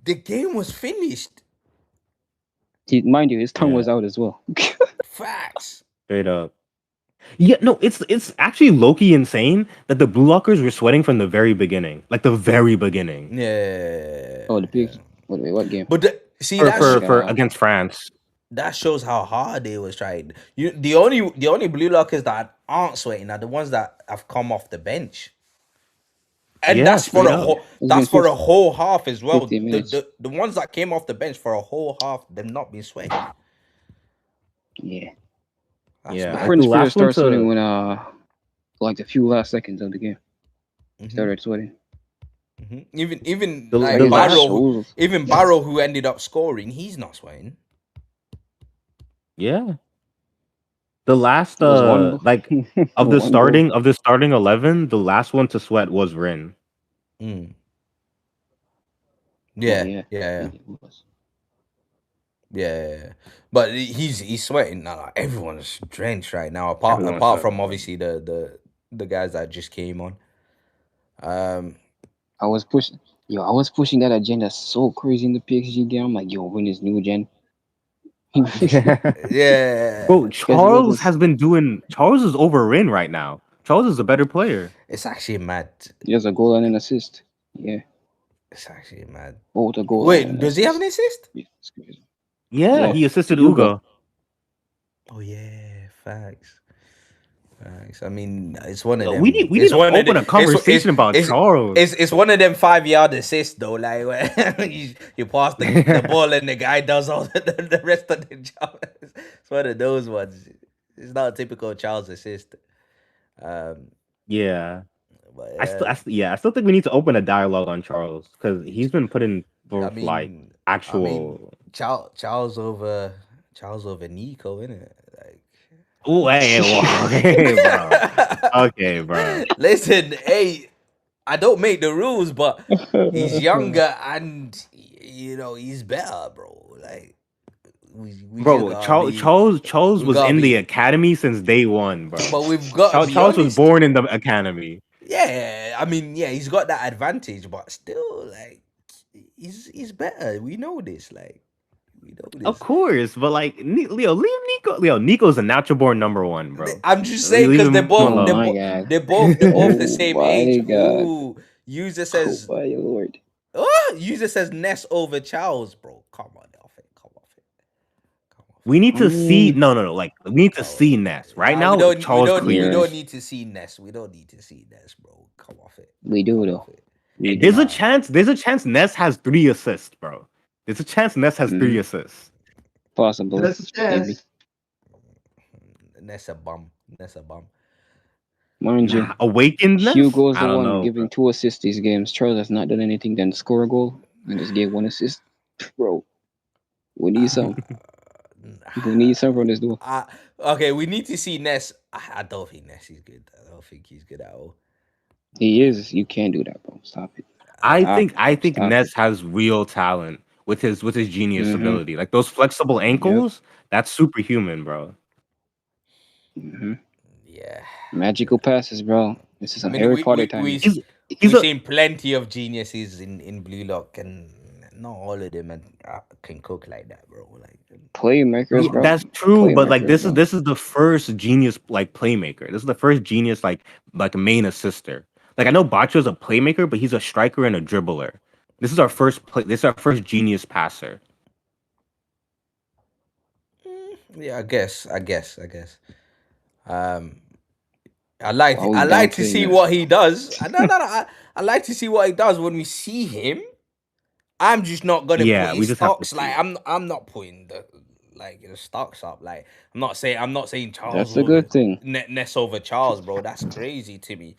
the game was finished. Mind you, his tongue Yeah. was out as well. Facts. Straight up. Yeah, no, it's actually low-key insane that the Blue Lockers were sweating from the very beginning. Like the very beginning. Yeah. Oh, the pigs. Wait, what game? But see, For against France. that shows how hard they was trying. The only blue lockers that aren't sweating are the ones that have come off the bench. And Yeah, that's for straight a up. whole It's that's been for a whole half as well. 50 minutes. The ones that came off the bench for a whole half, they've not been sweating. Yeah. That's Yeah, mad. like Prince the Peter last one started sweating to when like the few last seconds of the game. Mhm, Started sweating. mhm. Even The- like the Like, last- Barrow, even Barrow who ended up scoring, he's not sweating. yeah. The last There was one like of the one goal. starting 11, the last one to sweat was Rin. Mm. Oh, Yeah, yeah. yeah, It was. yeah. But he's sweating now. Like, everyone's drenched right now. Everyone's Apart sweating, from bro. obviously the guys that just came on. I was pushing that agenda so crazy in the PXG game. I'm like, yo, win this new gen. Yeah. Bro, Because Charles is over Rin right now. Charles is a better player. It's actually mad. he has a goal and an assist. Yeah. It's actually mad. Both a goal. Wait, and an does he have an assist. assist? Yeah, it's crazy. Yeah, Yeah. he assisted Hugo. Ugo. Oh yeah, facts. Facts. I mean, it's one of Yo, them. we need it's to one of open the- a conversation about Charles. It's one of them 5-yard assists though. Like where you pass the ball and the guy does all the rest of the job. It's one of those ones. It's not a typical Charles assist. Yeah. But I still think we need to open a dialogue on Charles because he's been put in for I mean, actual. Charles over Nico, innit? Like, Oh, hey, okay, bro. Okay, bro. listen, hey, I don't make the rules, but he's younger and he's better, bro. Like, we Bro, just gotta be- Charles we was gotta in the be- academy since day one, bro. But we've got to be Charles was honest. born in the academy. Yeah, I mean, yeah, he's got that advantage, but still, like, he's better. We know this, like, we know this. Of course, but like Leo, leave Nico. Leo, Nico's a natural born number one, bro. I'm just saying Leave because him they're both alone. Oh my God. they're both the Oh same my age. God. Ooh, user Oh says my lord. user says Ness over Charles, bro. Come on, off it. Come off it. Come off it. We need to see. Mm. No. Like we need to see Ness right Nah, now. Charles we clears. don't need to see Ness. We don't need to see Ness, bro. Come off it. We do Come though. off it. We do. There's a chance. There's a chance Ness has 3 assists, bro. There's a chance Ness has 3 assists. Possible. That's a chance. Maybe. Ness a bum. Ness a bum. Mind you, Awakened Ness. Hugo's I the don't one know, giving bro. 2 assists these games. Charles has not done anything than score a goal. and just gave 1 assist. Bro, we need some. We need some from this dude. Okay, we need to see Ness. I don't think Ness is good. I don't think he's good at all. He is. You can't do that, bro. Stop it. I Stop think it, I bro. think Stop Ness it. has real talent with his genius Mm-hmm. ability. Like those flexible Yep. ankles, that's superhuman, bro. Mm-hmm. Yeah. Magical passes, bro. This is I some mean, Harry Potter timing. He's we've a seen plenty of geniuses in Blue Lock, and not all of them can cook like that, bro. Like, Playmakers, yeah, bro. that's true, but like Playmakers, bro. this is the first genius like playmaker. This is the first genius like main assister. Like I know Bacho's a playmaker, but he's a striker and a dribbler. This is our first play. This is our first genius passer. yeah, I guess. Um, Why we I like to downplaying see this? what he does. I like to see what he does when we see him. I'm just not gonna put Yeah, we his just have to stocks see like it. I'm not putting the stocks up. Like I'm not saying Charles That's a over good thing. Ness over Charles, bro. That's crazy to me.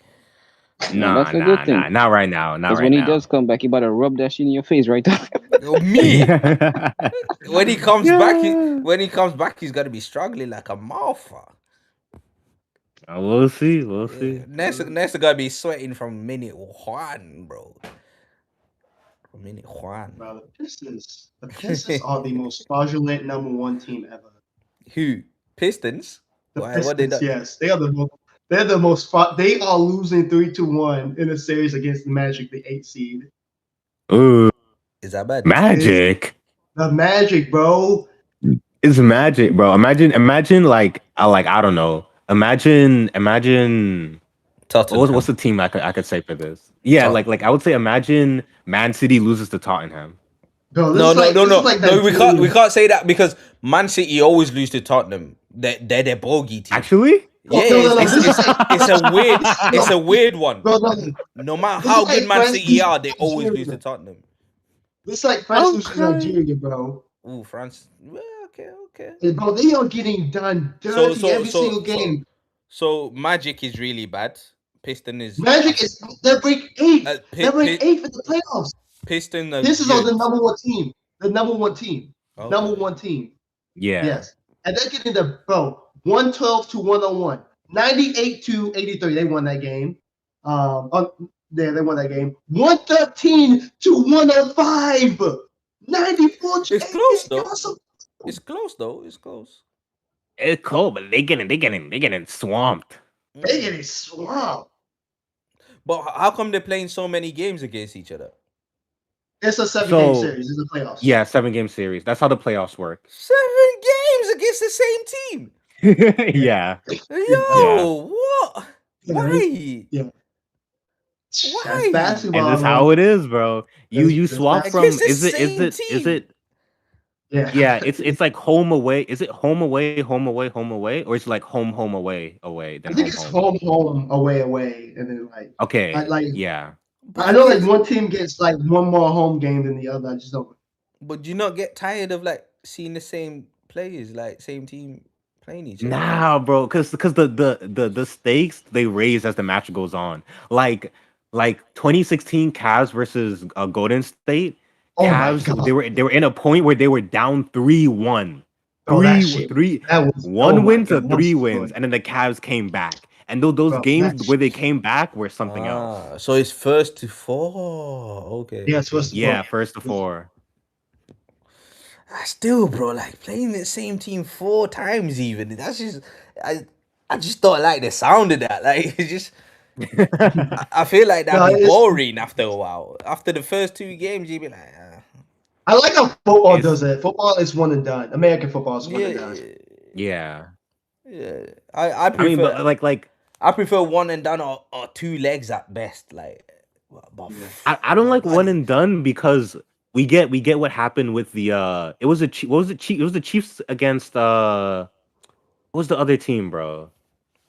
No, Nah, that's a good nah, nah. thing. Not right now. Not Because right when he now. does come back, you better rub that shit in your face right there. Me when he comes back, Yeah. he's gonna be struggling like a motherfucker. We'll see. We'll Yeah, see. Ness gonna be sweating from minute one, bro. From minute one. Bro, the Pistons are the most fraudulent #1 team ever. Who? Pistons? The Why? What they Pistons, done? yes, they are the most. They're the most. They are losing 3-1 in a series against the Magic, the 8 seed. Ooh, Is that bad? Magic. The Magic, bro. It's magic, bro. Imagine like I don't know. Imagine Tottenham. what's the team I could say for this? Yeah, like I would say imagine Man City loses to Tottenham. Bro, this No, is no, like, no, this is no, like no. that We game. can't say that because Man City always lose to Tottenham. They're their bogey team. Actually? Yeah, No, this is like it's a weird one. bro, No matter this how is like good Man France City losing are, to they always lose to Nigeria. Tottenham. This is like France losing to Okay. Nigeria, bro. Ooh, France. Well, okay. And bro, they are getting done dirty every single game. So Magic is really bad. Piston is Magic is they're break 8th. They're break Pi- 8th in the playoffs. Piston are This is on good. the #1 team. The #1 team. Okay. #1 team. Yeah. Yes. And they're getting the 112 to 101. 98 to 83. They won that game. They won that game. 113 to 105. 94 to It's close 88. though. Awesome. It's close though. It's close. It's cool, but they getting swamped. They getting swamped. But how come they're playing so many games against each other? It's a 7-game series. It's a playoffs. Yeah, 7-game series. That's how the playoffs work. 7 games against the same team. Yeah. Yo, what? Why? Yeah. Why? That's basketball. And this bro. how it is, bro. You That's swap from Against the is same it team. Yeah. it's like home away. Is it home away, or is it like home away, I then think it's home, away, and then like Okay. like Yeah. I know like one team gets like one more home game than the other. I just don't. But do you not get tired of like seeing the same players, like same team playing each other? Nah, bro, because the stakes they raise as the match goes on. Like 2016 Cavs versus Golden State. Oh my Cavs, God. they were in a point where they were down 3-1. Oh, that shit. That was One win to God, 3 that's wins, good. and then the Cavs came back. And those Bro, games that's- where they came back were something else. So it's first to 4. Okay. Yeah, it's first to Yeah, 4. first to 4. Still, bro, like playing the same team 4 times even. That's just I just don't like the sound of that. Like it's just I feel like that'd be boring after a while. After the first 2 games, you'd be like, I like how football does it. Football is one and done. American football is one and done. Yeah. Yeah. I prefer mean, but like I prefer one and done or 2 legs at best. Like I don't like one and done because we get what happened with the it was the Chiefs against what was the other team, bro?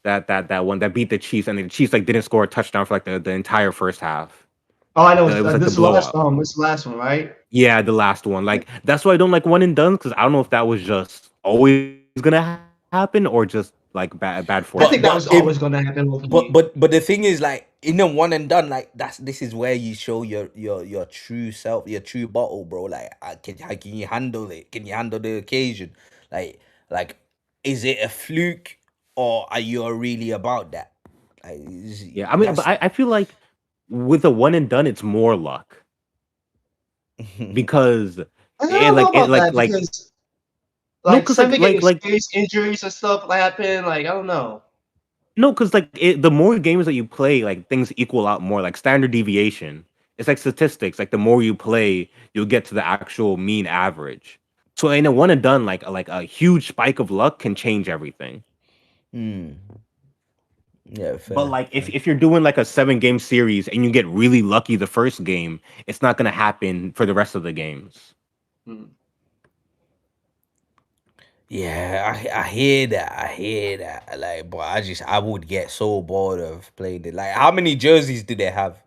That one that beat the Chiefs, and the Chiefs like didn't score a touchdown for like the entire first half. Oh, I know. It was like this the blowout. this last one, right? Yeah, the last one. Like that's why I don't like one and done, because I don't know if that was just always gonna happen or just like bad fortune. I think that was always gonna happen. But the thing is, like, in a one and done, like this is where you show your true self, your true bottle, bro. Like, how can you handle it? Can you handle the occasion? Like, like, is it a fluke or are you really about that? Like, Yeah, I mean, but that's I feel like with a one and done, it's more luck because I don't know about that like because no, like because some game like serious injuries and stuff like happen. Like I don't know. no, because the more games that you play, like things equal out more, like standard deviation. It's like statistics. Like the more you play, you'll get to the actual mean average. So in a one and done, like a huge spike of luck can change everything. Hmm. Yeah, But fair, like fair. if you're doing like a 7 game series and you get really lucky the first game, it's not gonna happen for the rest of the games. Hmm. Yeah, I hear that. I hear that. Like, but I would get so bored of playing it. Like, how many jerseys do they have?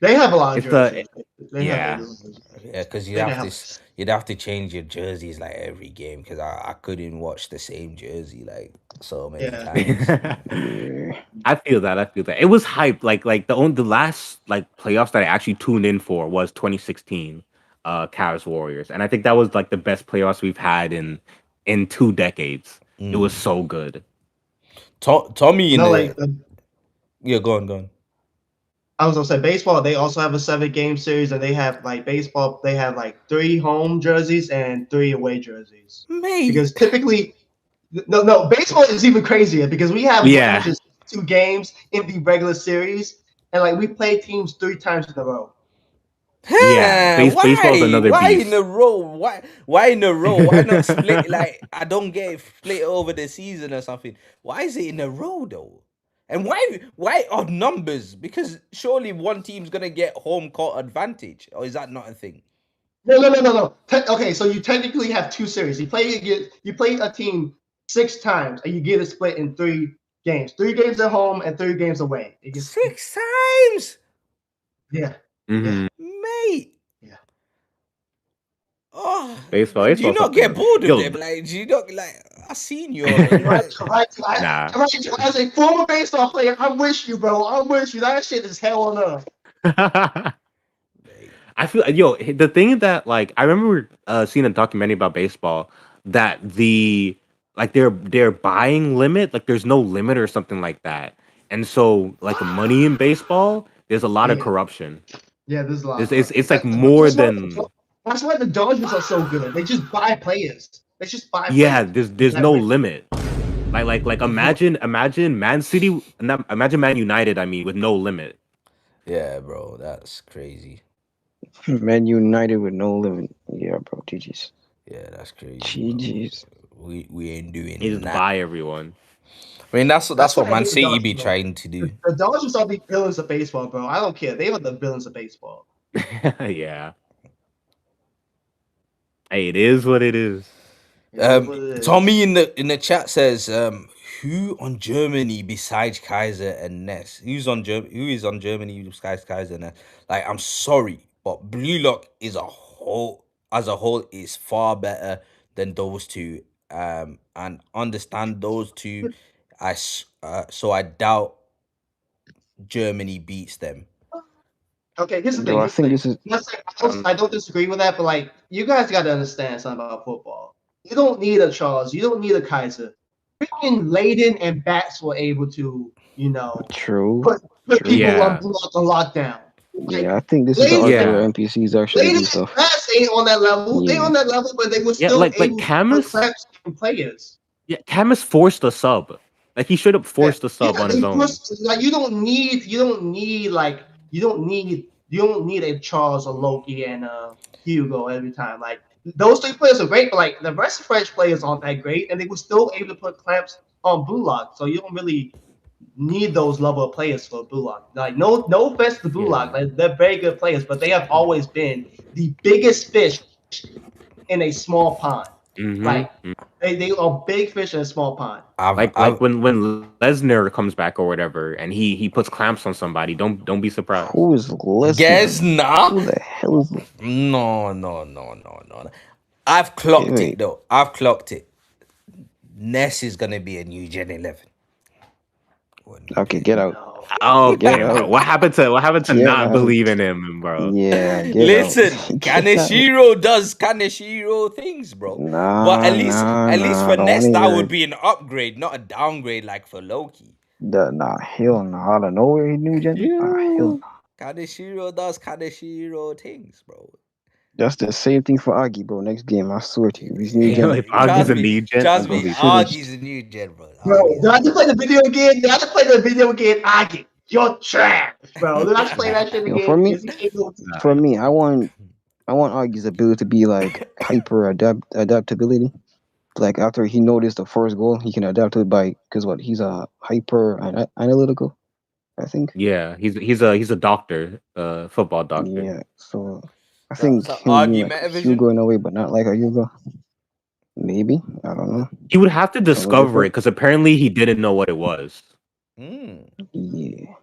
They have a lot of It's the jerseys. They have a yeah. lot of jerseys. Yeah, because They have you'd have to change your jerseys like every game. Because I couldn't watch the same jersey like so many yeah. times. Yeah. I feel that. I feel that. It was hype. Like the last like playoffs that I actually tuned in for was 2016, Cavs Warriors, and I think that was like the best playoffs we've had in 2 decades. It was Mm. so good. Tommy in No, the like yeah, go on, go on. I was gonna say baseball. They also have a 7 game series, and they have like baseball. They have like 3 home jerseys and 3 away jerseys. Mate, Because typically, no, baseball is even crazier because we have Yeah, 162 games in the regular series, and like we play teams 3 times in a row. yeah. huh? Baseball is another Why in a beast. row? Why in a row? Why not split? Like, I don't get it, split over the season or something. Why is it in a row though? And why odd numbers? Because surely one team's gonna get home court advantage, or is that not a thing? No. Okay, so you technically have 2 series. You play a team 6 times, and you get it split in 3 games. 3 games at home and 3 games away. It gets 6 times, yeah, yeah, Hmm. mate. yeah. Oh, do you Baseball, not something get else. bored of them? Yo, Like, do you not like? I seen you already. Right, Like, right, nah. right. As a former baseball player, I wish you, bro. I wish you. That shit is hell on earth. mate. I feel the thing that like I remember seeing a documentary about baseball that the like their buying limit, like there's no limit or something like that. And so like money in baseball, there's a lot of Yeah, corruption. yeah. There's a lot It's of it's, corruption. it's like more That's why. than That's why the Dodgers are so good. They just buy players. They just buy yeah, players. there's That no rich. limit. Like imagine Man City, imagine Man United, I mean, with no limit. Yeah, bro, that's crazy. Man United with no limit. Yeah, bro. GG's. Yeah, that's crazy, bro. GG's. We ain't They doing just that. buy everyone. I mean, that's That's why what I Man hate the City Dodgers, be bro. trying to do. The Dodgers are the villains of baseball, bro. I don't care. They are the villains of baseball. Yeah. Hey, it is what it is. It is what it is. Tommy in the chat says, who on Germany besides Kaiser and Ness? Who is on Germany besides Kaiser and Ness? Like, I'm sorry, but Blue Lock is as a whole is far better than those two. And understand those two. So I doubt Germany beats them. Okay, here's the Yo, thing. I Here's the think thing. this is. I don't disagree with that, but like you guys got to understand something about football. You don't need a Charles. You don't need a Kaiser. Freaking Layden and Bats were able to, True. put True. people Yeah. on lockdown. Like Yeah, I think this is the Layden, arc where Yeah. NPCs actually do Layden and stuff. Bats ain't on that level. They Yeah. on that level, but they were Yeah, still like able to put Camus. clamps on players. Yeah, Camus forced a sub. Like he should have Yeah, forced a sub on his they own. forced, like you don't need a Charles or Loki and Hugo every time. Like those 3 players are great, but like the rest of French players aren't that great, and they were still able to put clamps on Blue Lock. So you don't really need those level of players for Blue Lock. Like no offense to Blue Lock, like they're very good players, but they have always been the biggest fish in a small pond. Mm-hmm. Like they are big fish in a small pond. Like when Lesnar comes back or whatever, and he puts clamps on somebody. Don't be surprised. Who is Lesnar? Gesna? Who the hell is? No. I've clocked Wait. it though. I've clocked it. Ness is gonna be a new Gen 11. Okay, get out. Okay, Get bro. out. What happened to Get not out. believing him, bro? Yeah, get out. Listen, Get out. Kaneshiro does Kaneshiro things, bro. But Nah, nah, at least nah. for Don't want Ness, to that hear would it. be an upgrade, not a downgrade like for Loki. Nah, hell no. Out of nowhere, he knew Gen. Hell no. Kaneshiro does Kaneshiro things, bro. That's the same thing for Agi, bro. Next game, I swear to you. He's new Yo, Gen. if Agi's Trust a me, new gen, trust I'm me. gonna be Agi's Finished. a new gen, bro. Bro, Agi's do a I new have to play the video game? Do I have to play the video game? I get you're trash, bro. Do I have to play that shit Yo, for again? me, Because he can't go to nah. for me, I want Agi's ability to be like hyper adaptability. Like after he noticed the first goal, he can adapt to it by because what he's a hyper analytical, I think. Yeah, he's a doctor, football doctor. Yeah, so I think So him being Agi like Metavision? Hugo in a way, but not like a Hugo. Maybe I don't know. He would have to A little discover it different. because apparently he didn't know what it was. Mm, Yeah,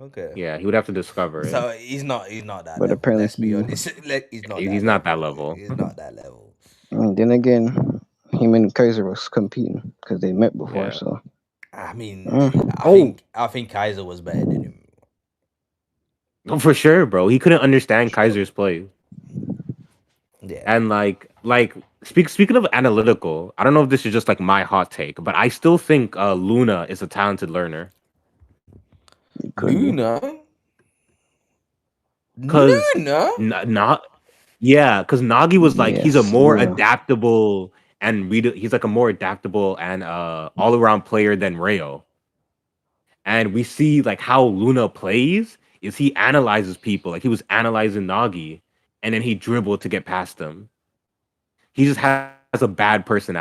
okay. Yeah, he would have to discover it. So he's not that but level. apparently Let's be he. honest. He's not He's that not level. that level. He's not that level. And then again, him and Kaiser was competing because they met before. Yeah. So I mean, mm, Oh, I think Kaiser was better than him. no, for sure, bro. He couldn't understand Kaiser's play. Yeah. And speaking of analytical, I don't know if this is just like my hot take, but I still think Luna is a talented learner. it could be. Luna? Cause Luna? not yeah, because Nagi was like he's a Yes, more Luna. adaptable he's like a more adaptable and all around player than Rayo. And we see like how Luna plays is he analyzes people. Like he was analyzing Nagi and then he dribbled to get past them. He just has a bad personality.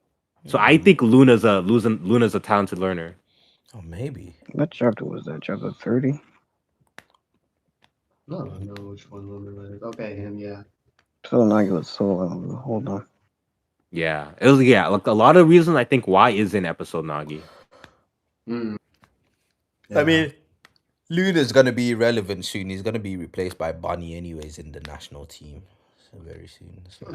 So I think Luna's a talented learner. Oh, maybe. What chapter was that? Chapter 30? I don't know which one number it is. Okay, him, yeah. So Nagi was so hold on. Yeah. It was like a lot of reasons I think why is in episode Nagi. Mm. I mean, Luna's gonna be irrelevant soon. He's gonna be replaced by Bunny anyways in the national team. So very soon. So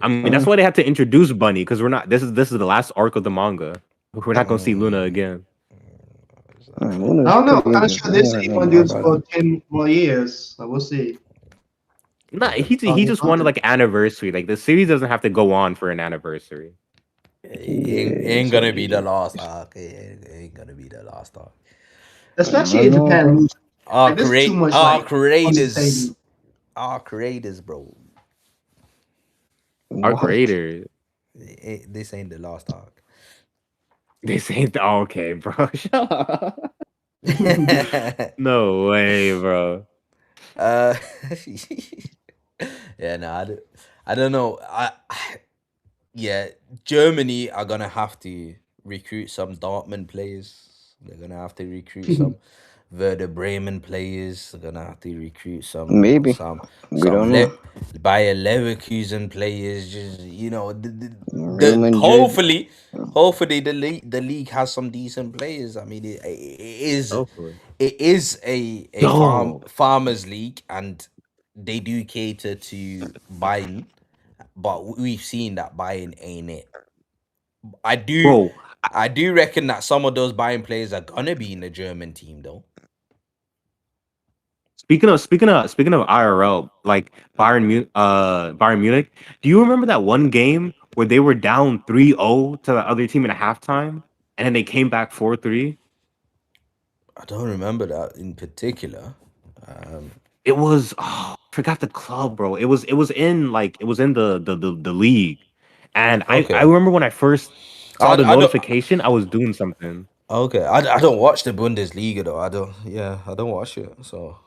I mean that's why they had to introduce Bunny because we're not this is the last arc of the manga. We're not gonna see Luna again. Luna's I don't know. pretty I'm not good. sure I this don't ain't know gonna do more this about for him. 10 more years. So we'll see. Nah, he Oh, just wanted like anniversary. Like the series doesn't have to go on for an anniversary. ain't So gonna be the GG. last arc. Ain't gonna be the last arc. Especially I in know, Japan. bro. Like, this is too much, Arc like, Raiders. understatement. Arc Raiders, bro. Our What? creator. This ain't the last arc. This ain't okay, bro. Shut up. No way, bro. uh, yeah, no, I don't know. Yeah, Germany are gonna have to recruit some Dortmund players. They're gonna have to recruit some Werder Bremen players. They're gonna have to recruit Maybe. We don't know. Bayer Leverkusen players. Just Real Madrid. hopefully the league has some decent players. I mean, Hopefully. it is a Yo, farmers league, and they do cater to Bayern, but we've seen that Bayern ain't it. I do bro. I do reckon that some of those Bayern players are gonna be in the German team though. Speaking of IRL, like Bayern Munich. Do you remember that one game where they were down 3-0 to the other team at halftime, and then they came back 4-3? I don't remember that in particular. Um, It was I forgot the club, bro. It was in the league, and I okay. remember when I first saw the I don't notification, I was doing something. okay. I don't watch the Bundesliga though. I don't watch it, so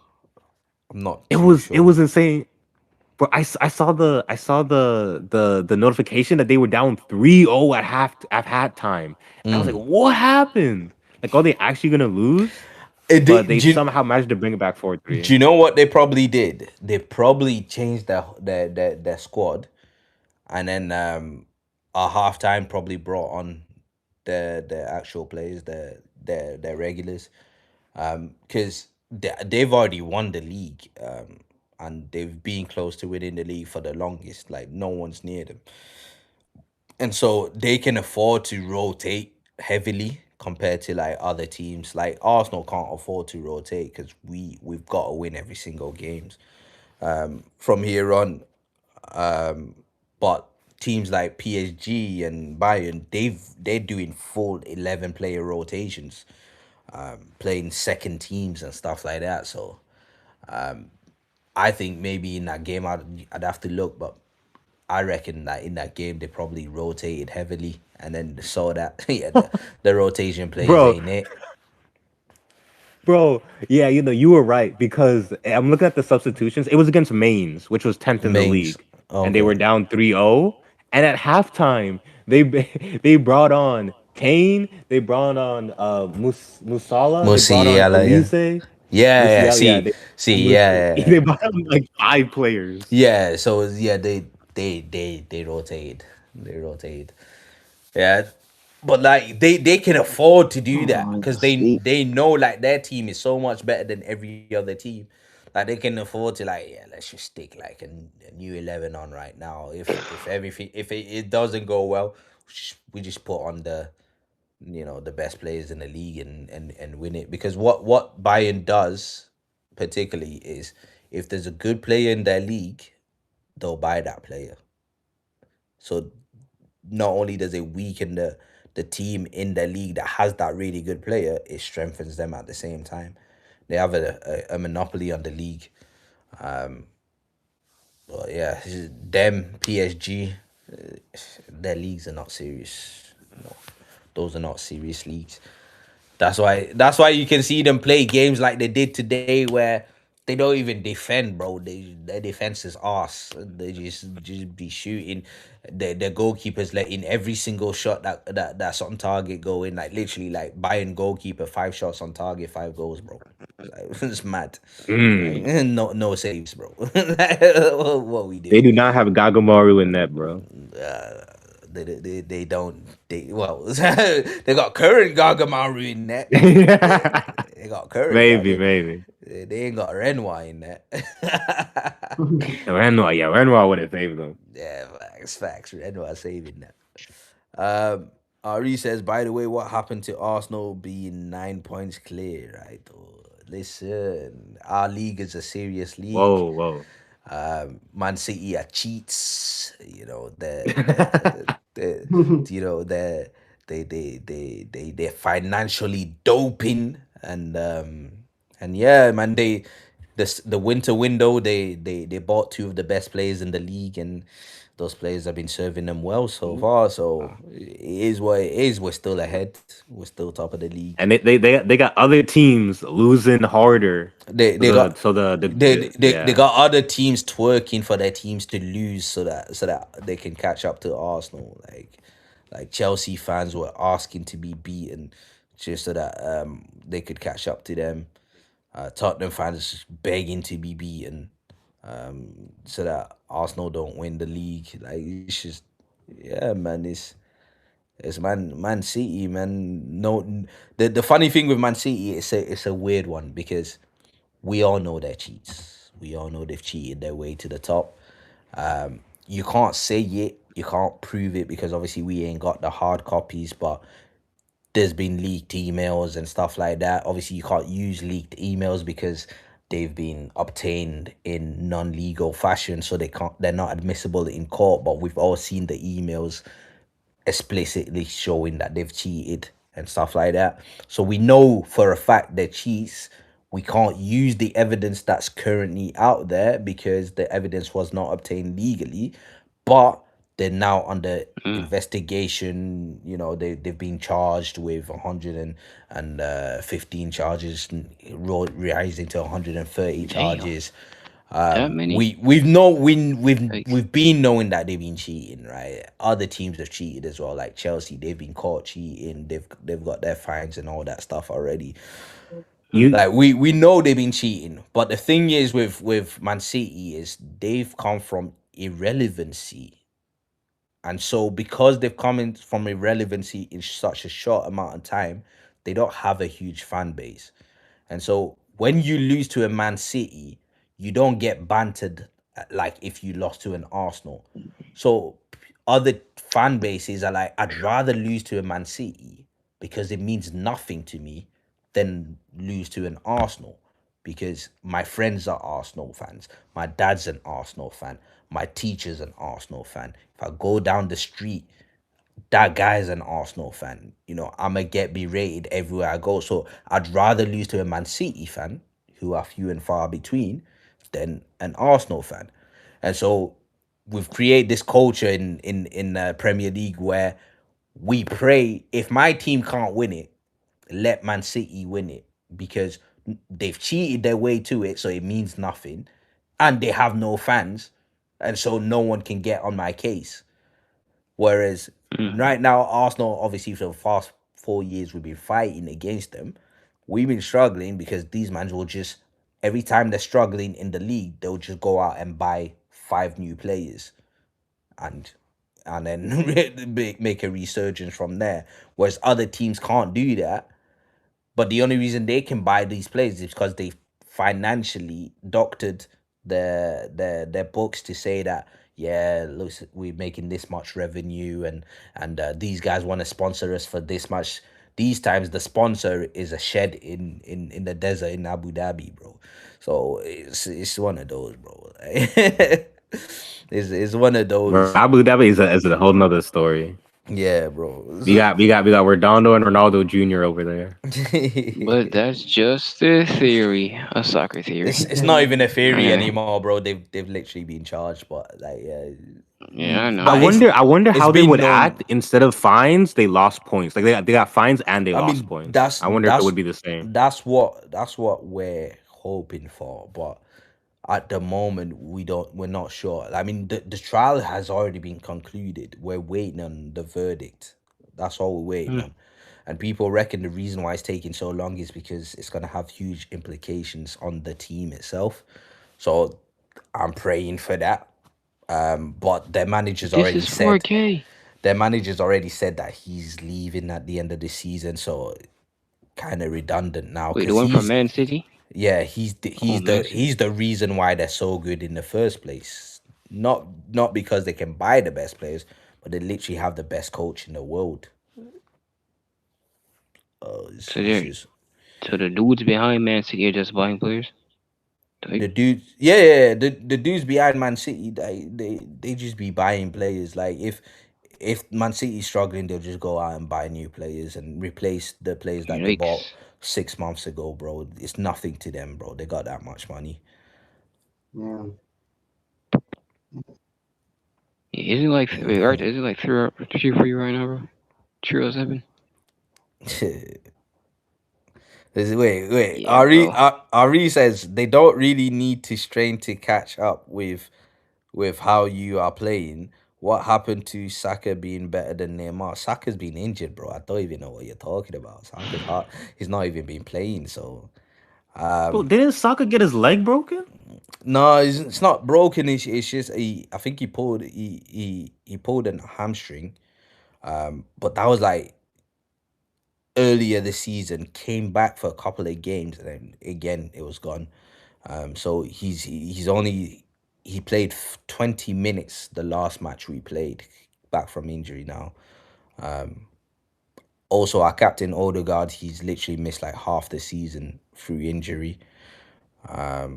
I'm not It too was it sure. was insane. But I saw the notification that they were down 3-0 at halftime. And I was like, Mm. what happened? Like, are they actually gonna lose? But they Do you, somehow managed to bring it back do 4-3. you know what they probably did? They probably changed their squad, and then a halftime probably brought on the actual players, their regulars, because they've already won the league, and they've been close to winning the league for the longest. Like no one's near them, and so they can afford to rotate heavily compared to like other teams. Like Arsenal can't afford to rotate because we've got to win every single games from here on. But teams like PSG and Bayern, they're doing full 11 player rotations, playing second teams and stuff like that. So I think maybe in that game I'd have to look, but I reckon that in that game they probably rotated heavily and then saw that yeah the rotation plays bro. ain't it. Bro, yeah, you were right because I'm looking at the substitutions. It was against Mainz, which was 10th in the Mains. league, and they Okay. were down 3-0. And at halftime, they brought on Kane, they brought on Musala, they brought on Musiala, yeah. Elise, Yeah, yeah. Musiala, yeah, See, yeah, yeah, they brought on like 5 players. yeah. So yeah, they rotate, they rotate. Yeah, but like they can afford to do that Oh, because see. they know like their team is so much better than every other team. Like they can afford to like yeah, let's just stick like a new 11 on right now. If everything if it doesn't go well, we just put on the best players in the league and win it because what Bayern does particularly is if there's a good player in their league, they'll buy that player. So not only does it weaken the team in the league that has that really good player, it strengthens them at the same time. They have a monopoly on the league. But yeah, them PSG, their leagues are not serious. No, those are not serious leagues. That's why you can see them play games like they did today where they don't even defend, bro. Their defense is arse. They just be shooting. Their goalkeepers letting every single shot that's on target go in. Like literally like buying goalkeeper 5 shots on target, 5 goals, bro. It's mad. Like, Mm. no saves, bro. What we They doing? do not have Gagamaru in that, bro. Uh, they don't well they got current Gagamaru in that. They got current Maybe, Gaga. maybe. They ain't got Renoir in that. Renoir, yeah, Renoir would have saved them. Yeah, facts. Renoir saving that. Ari says, by the way, what happened to Arsenal being 9 points clear, right? Oh, listen, our league is a serious league. Whoa, whoa. Man City are cheats. They're financially doping and yeah, man, the winter window they bought two of the best players in the league and those players have been serving them well so far. So it is what it is. We're still ahead. We're still top of the league. And they got other teams losing harder. They So they got they yeah. got other teams twerking for their teams to lose so that they can catch up to Arsenal. Like Chelsea fans were asking to be beaten just so that they could catch up to them. Tottenham fans begging to be beaten so that Arsenal don't win the league. Like it's just yeah, man. It's Man City, man. No, the funny thing with Man City, it's a weird one because we all know they're cheats. We all know they've cheated their way to the top. You can't say it, you can't prove it because obviously we ain't got the hard copies, but there's been leaked emails and stuff like that. Obviously, you can't use leaked emails because they've been obtained in non-legal fashion, so they're not admissible in court. But we've all seen the emails explicitly showing that they've cheated and stuff like that. So we know for a fact they're cheats. We can't use the evidence that's currently out there because the evidence was not obtained legally, but they're now under investigation. They've been charged with 115 charges, rising to 130 Damn. charges. That many? We've been knowing that they've been cheating, right? Other teams have cheated as well, like Chelsea. They've been caught cheating. They've got their fines and all that stuff already. You Like we know they've been cheating, but the thing is with Man City is they've come from irrelevancy, and so because they've come in from irrelevancy in such a short amount of time, they don't have a huge fan base. And so when you lose to a Man City, you don't get bantered like if you lost to an Arsenal. So other fan bases are like, I'd rather lose to a Man City because it means nothing to me than lose to an Arsenal, because my friends are Arsenal fans. My dad's an Arsenal fan. My teacher's an Arsenal fan. If I go down the street, that guy's an Arsenal fan. I'ma get berated everywhere I go. So I'd rather lose to a Man City fan, who are few and far between, than an Arsenal fan. And so we've created this culture in the Premier League where we pray, if my team can't win it, let Man City win it, because they've cheated their way to it, so it means nothing, and they have no fans, and so no one can get on my case. Whereas right now, Arsenal, obviously for the past 4 years, we've been fighting against them. We've been struggling because these mans will just, every time they're struggling in the league, they'll just go out and buy 5 new players, and then make a resurgence from there. Whereas other teams can't do that, but the only reason they can buy these players is because they financially doctored their books to say that, yeah, look, we're making this much revenue, and these guys want to sponsor us for this much. These times the sponsor is a shed in the desert in Abu Dhabi, bro. So it's one of those, bro. It's one of Bro, those. Abu Dhabi is a whole nother story. Yeah, bro. We got Redondo and Ronaldo Jr. over there. But that's just a theory, a soccer theory. It's not even a theory Yeah, anymore, bro. They've literally been charged, but like, yeah, yeah, I I know. but wonder I wonder it's how they been would known. act instead of fines. They lost points. Like they got fines and they I lost mean, points. that's I wonder if it that's would be the same. that's what we're hoping for, but at the moment we're not sure. I mean, the trial has already been concluded. We're waiting on the verdict. That's all we're waiting Hmm. on. And people reckon the reason why it's taking so long is because it's going to have huge implications on the team itself. So I'm praying for that. But This is 4K. their manager's already said that he's leaving at the end of the season. So kind of redundant now, Wait, the because one from Man City? yeah, he's the, Oh, he's Man the City. he's the reason why they're so good in the first place. Not because they can buy the best players, but they literally have the best coach in the world. So It's there, just so the dudes behind Man City are just buying players. the Like, dudes, yeah, the dudes behind Man City, they just be buying players. Like if Man City's struggling, they'll just go out and buy new players and replace the players that they bought yikes. 6 months ago, bro. It's nothing to them, bro. They got that much money. Yeah. Yeah, is it like wait, right? Is it like 3 for you right now, bro? 307. Wait. Yeah, bro. Ari says they don't really need to strain to catch up with how you are playing. What happened to Saka being better than Neymar? Saka's been injured, bro. I don't even know what you're talking about. Saka's hard. He's not even been playing. So Bro, didn't Saka get his leg broken? no, it's not broken. It's just I think he pulled a hamstring. But that was like earlier this season. Came back for a couple of games, and then again it was gone. So he's only he played 20 minutes the last match we played, back from injury now. Also, our captain Odegaard, he's literally missed like half the season through injury. Our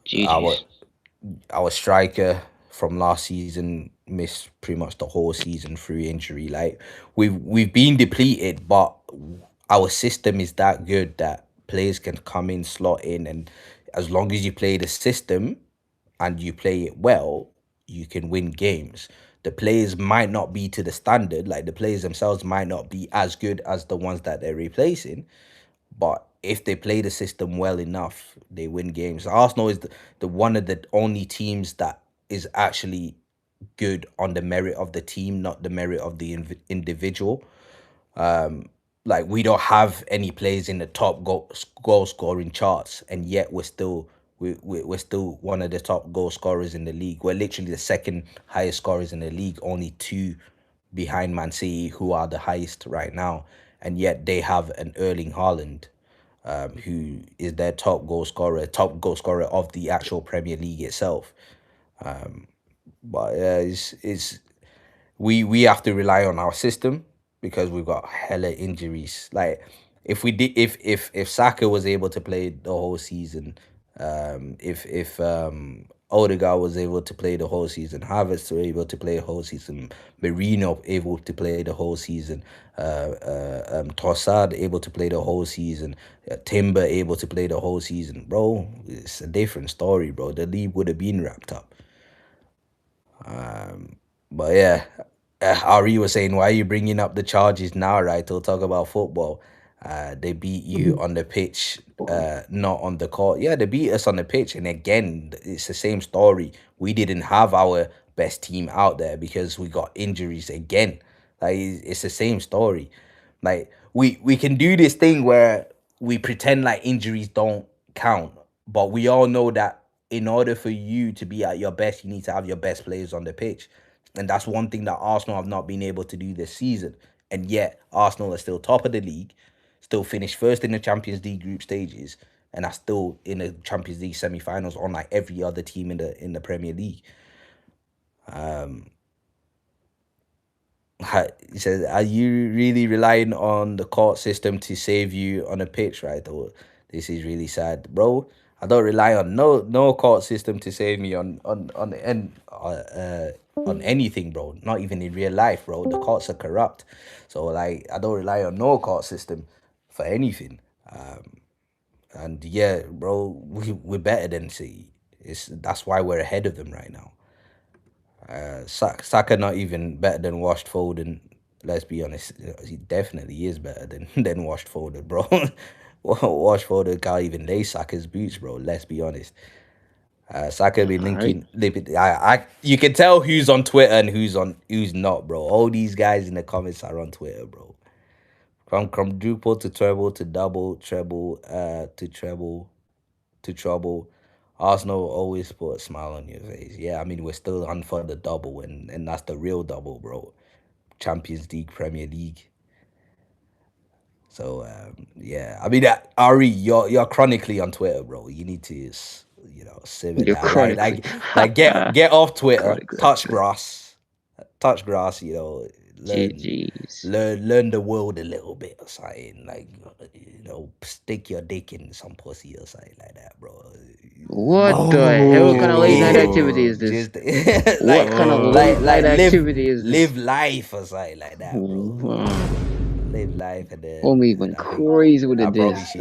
GG's. our striker from last season missed pretty much the whole season through injury. Like we've been depleted, but our system is that good that players can come in, slot in, and as long as you play the system and you play it well, you can win games. The players might not be to the standard, like the players themselves might not be as good as the ones that they're replacing, but if they play the system well enough, they win games. Arsenal is the one of the only teams that is actually good on the merit of the team, not the merit of the individual. Like we don't have any players in the top goal scoring charts, and yet we're still one of the top goal scorers in the league. We're literally the second highest scorers in the league, only two behind Man City, who are the highest right now, and yet they have an Erling Haaland, who is their top goal scorer of the actual Premier League itself. But it's we have to rely on our system. because we've got hella injuries. Like if Saka was able to play the whole season, if Odegaard was able to play the whole season, Havertz were able to play the whole season, Merino able to play the whole season, Trossard able to play the whole season, Timber able to play the whole season, bro. It's a different story, bro. The league would have been wrapped up. But yeah, Ari was saying, why are you bringing up the charges now, right? To talk about football. They beat you on the pitch, not on the court. Yeah, they beat us on the pitch. And again, it's the same story. We didn't have our best team out there because we got injuries again. Like, it's the same story. Like, we can do this thing where we pretend like injuries don't count, but we all know that in order for you to be at your best, you need to have your best players on the pitch. And that's one thing that Arsenal have not been able to do this season. And yet, Arsenal are still top of the league, still finished first in the Champions League group stages, and are still in the Champions League semi-finals, unlike every other team in the Premier League. He says, "Are you really relying on the court system to save you on a pitch, right? Or this is really sad, bro. I don't rely on no court system to save me on anything, bro. Not even in real life, bro. The courts are corrupt, so like I don't rely on no court system for anything. And yeah, bro, we're better than City. That's why we're ahead of them right now. Saka not even better than Washed Foden. Let's be honest, he definitely is better than Washed Foden, bro. Washed Foden can't even lay Saka's boots, bro. Let's be honest. Saka be linking. You can tell who's on Twitter and who's not, bro. All these guys in the comments are on Twitter, bro. From quadruple to treble to double, treble, to treble to trouble. Arsenal always put a smile on your face. Yeah, I mean we're still on for the double, and that's the real double, bro. Champions League, Premier League. So yeah, I mean Ari, you're chronically on Twitter, bro. You need to simmer You're down. Like get off Twitter, touch grass, learn GG's. learn the world a little bit or something. Like stick your dick in some pussy or something like that, bro. What the hell kind of late night activity is this? Just What kind of late night activity is this? live life or something like that, bro. Live life and then Homie went crazy with the diss.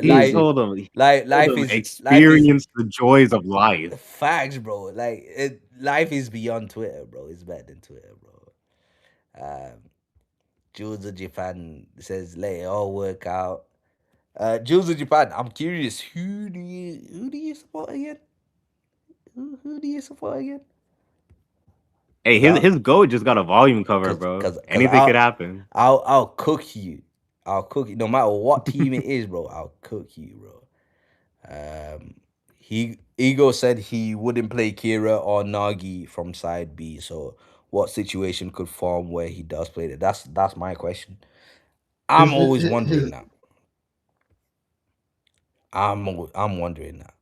He told him, life is experience the joys of life. Facts, bro. Like life is beyond Twitter, bro. It's better than Twitter, bro. Jules of Japan says let it all work out. Jules of Japan, I'm curious, who do you support again? Who do you support again? Hey, his goat just got a volume cover, bro. Anything could happen. I'll cook you. No matter what team it is, bro. I'll cook you, bro. Ego said he wouldn't play Kira or Nagi from side B. So what situation could form where he does play that? That's my question. I'm always wondering that. I'm wondering that.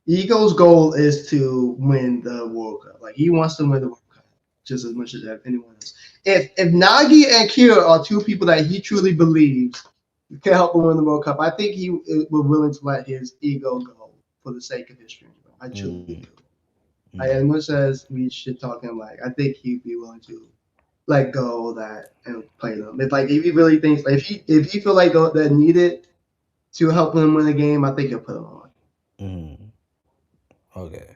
Ego's goal is to win the World Cup. Like he wants to win the World Cup just as much as anyone else. If Nagi and Kira are two people that he truly believes can help him win the World Cup, I think he was willing to let his ego go for the sake of his dream. I truly do. Like, as much as we should talk him, like I think he'd be willing to let go of that and play them. If he really thinks, like, if he feel like they're needed to help him win the game, I think he'll put them on. Okay.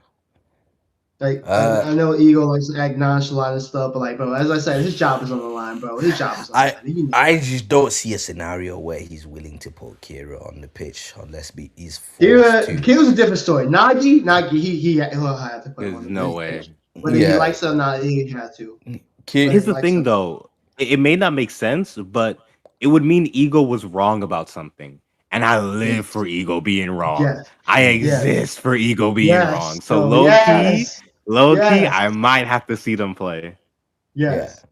Like I know Ego likes to act nonchalant and stuff, but like, bro, as I said, his job is on the line, bro. His job is on the line. I just don't see a scenario where he's willing to put Kira on the pitch unless he's forced to. Kira's a different story. Nagi, he'll have to put him on the no way. Pitch. Whether he likes it or not, he has to. Here's the thing, though. It may not make sense, but it would mean Ego was wrong about something. And I live for Ego being wrong. Yes. I exist for Ego being wrong. So low key, I might have to see them play. Yes.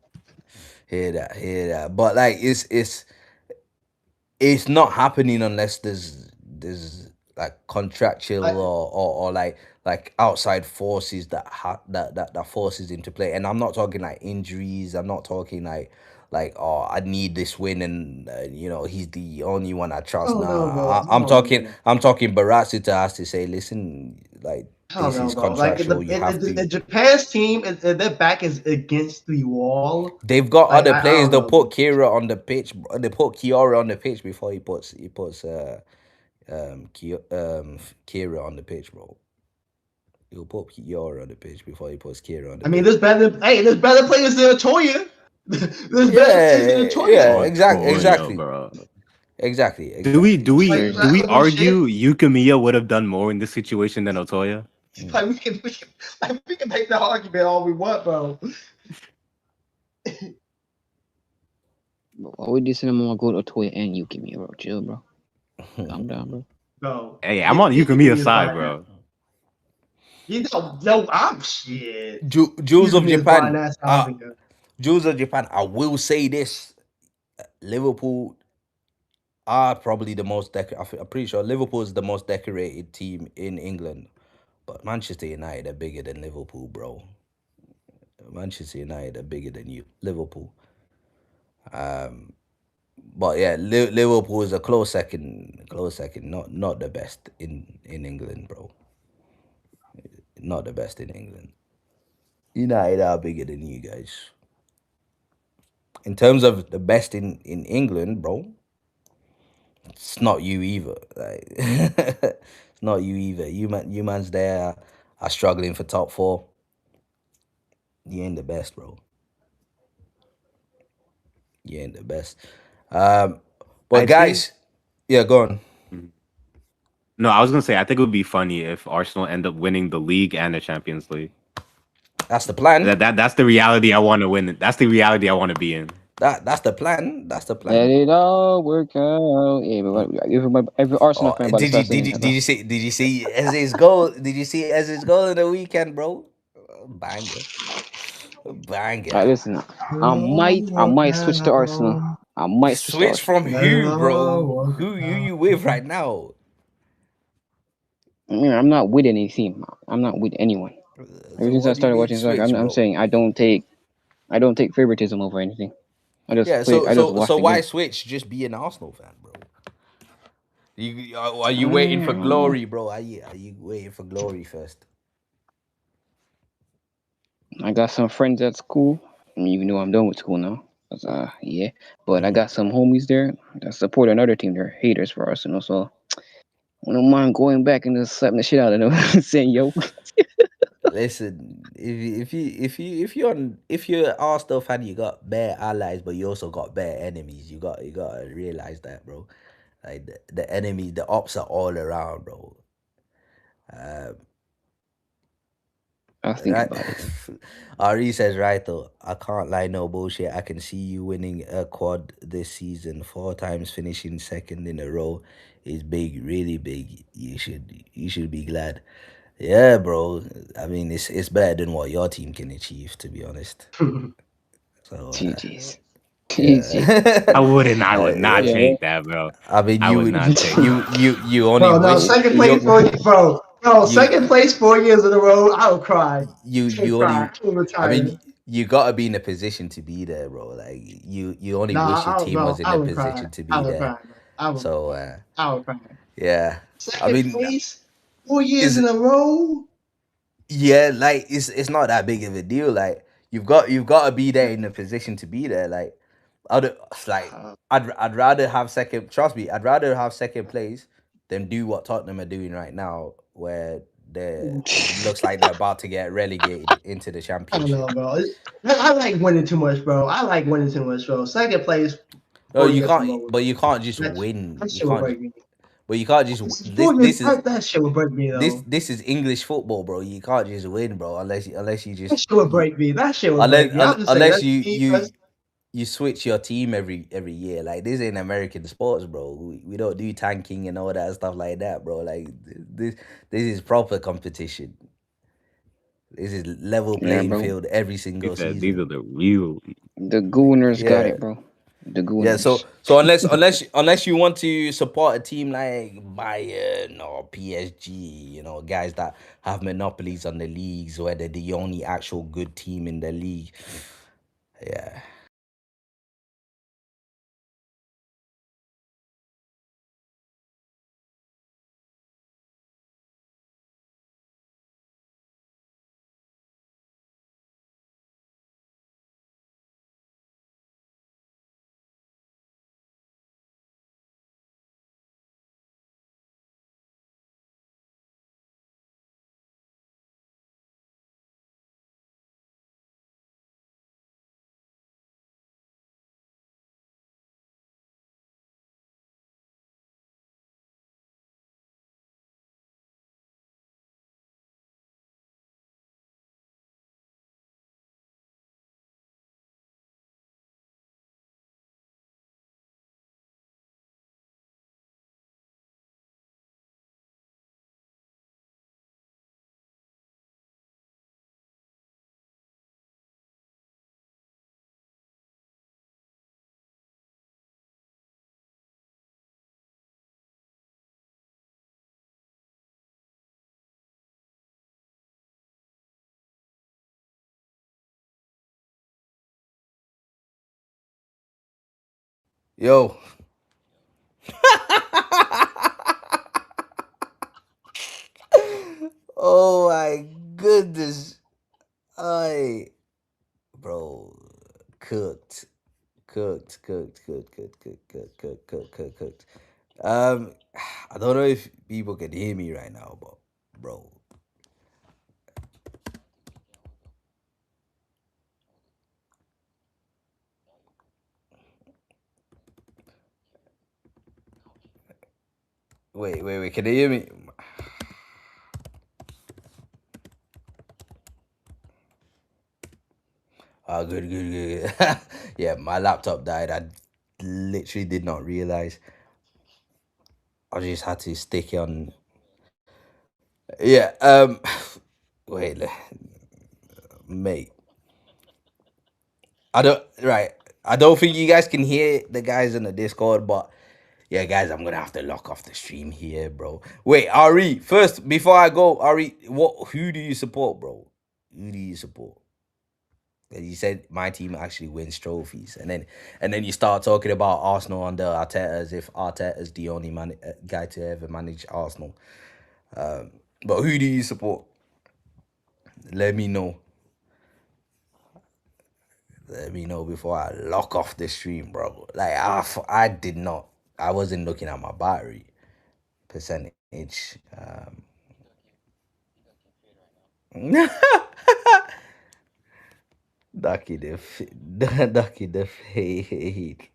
Yeah. Hear that. But like it's not happening unless there's like contractual or like like outside forces that forces into play. And I'm not talking like injuries. I'm not talking like oh I need this win and he's the only one I I trust. don't know, bro. Nah, I I'm don't talking know. I'm talking Barasuta has to say, listen, like I don't this know, is bro. Like contractual. You have to. Japan's team, their back is against the wall. They've got Like other I players. don't They'll know, put bro. Kira on the pitch. They put Kiora on the pitch before he puts Kira on the pitch, bro. He'll put Kiora on the pitch before he puts Kira on the I mean, pitch. there's better players than Otoya. There's better players than Yeah, Otoya. yeah, Oh, Toya, exactly, bro. Do we exactly. do we Like, do Crazy. we no shit. argue Yukimiya would have done more in this situation than Otoya? Mm. Like we can make that argument all we want, bro. Why would you send him on go to Toya and you give me, bro? Chill, bro. Calm down, bro. Bro, Hey, I'm on Yukimi Yukimiya's is side, fine now. bro. I'm shit. Jules of Yukimi is fine Japan. as Africa. Jules of Japan. I will say this: Liverpool are probably the most. I'm pretty sure Liverpool is the most decorated team in England, but Manchester United are bigger than Liverpool, bro. Manchester United are bigger than you, Liverpool. But yeah, Liverpool is a close second. Close second. Not the best in England, bro. Not the best in England. United are bigger than you guys. In terms of the best in England, bro, it's not you either. Like, it's not you either. You man's there are struggling for top four. You ain't the best, bro. You ain't the best. But I think. guys, yeah, go on. No, I was gonna say I think it would be funny if Arsenal end up winning the league and the Champions League. That's the plan. That's the reality I want to win. That's the reality I want to be in. That's the plan. That's the Let plan. it all work out. Yeah, but every Arsenal Oh, fan about to start singing that, bro. did you see Ez's goal? Did you see Ez's goal in the weekend, bro? Banger, Alright, banger. listen. I might switch to Arsenal. I might switch to Switch Arsenal. from who, bro? Who you with right now? I'm not with any team. I'm not with anyone. Ever So since I what do you started mean watching soccer, switch, I'm bro? saying I don't take favoritism over anything. I just Yeah. play. So I just so watch so the why game. switch? Just be an Arsenal fan, bro. Are you waiting for glory, bro? Are you waiting for glory first? I got some friends at school. I mean, even though I'm done with school now. 'Cause, yeah. But I Mhm. got some homies there that support another team. They're haters for Arsenal, so I don't mind going back and just slapping the shit out of them, saying, "Yo, Listen, if you're an Arsenal fan, you got bare allies, but you also got bare enemies. You got to realize that, bro. Like the enemy, the ops are all around, bro. I'll think Right? about it." Ari says, Raito, I can't lie, no bullshit. I can see you winning a quad this season. 4 times finishing second in a row is big, really big. You should be glad. Yeah, bro. I mean, it's better than what your team can achieve, to be honest. So GG's. yeah, I wouldn't. I would not Yeah. take that, bro. I mean, I you would would not take you that. you only Bro, no, wish second place you for bro. you Second place 4 years in a row. I would cry. I would you cry. only. I would I retire. mean, you gotta be in a position to be there, bro. Like you only wish your Nah, team bro, was in I a would cry. position to I be would there. cry, bro. I would So cry. I would cry. yeah, I Second mean, place, 4 years is in a row. yeah, like it's not that big of a deal. Like you've got to be there in a position to be there. Like other like Uh, I'd rather have second. Trust me, I'd rather have second place than do what Tottenham are doing right now, where they it looks like they're about to get relegated into the I don't championship. know, bro. I like winning too much, bro. I like winning too much, bro. Second place, No, 4 years in a row. but you can't just That, win. that You shit will can't. break me. But you can't just This is this. 4 years. This is That shit will break me, though. this is English football, bro. You can't just win, bro, unless you That just shit will break me. That shit will break me. I'm just saying unless that's me. you switch your team every year. Like this ain't American sports, bro. We don't do tanking and all that stuff like that, bro. Like this is proper competition. This is level Yeah, playing bro. field every He single said these are season. the real. The Gooners got Yeah, it, bro. The Yeah, Gunners. so unless you want to support a team like Bayern or PSG, guys that have monopolies on the leagues where they're the only actual good team in the league. Yeah. Yo. Oh my goodness. I bro, cooked. Cooked. I don't know if people can hear me right now, but bro. Wait, can they hear me? Oh, good. Yeah, my laptop died. I literally did not realize. I just had to stick it on. Yeah. Wait, mate. I don't. Right. I don't think you guys can hear the guys in the Discord, but yeah, guys, I'm gonna have to lock off the stream here, bro. Wait, Ari. First, before I go, Ari, Who do you support, bro? Who do you support? 'Cause you said my team actually wins trophies, and then you start talking about Arsenal under Arteta as if Arteta is the only guy to ever manage Arsenal. But who do you support? Let me know. Let me know before I lock off the stream, bro. Like I did not. I wasn't looking at my battery percentage. Ducky the Ducky the fade.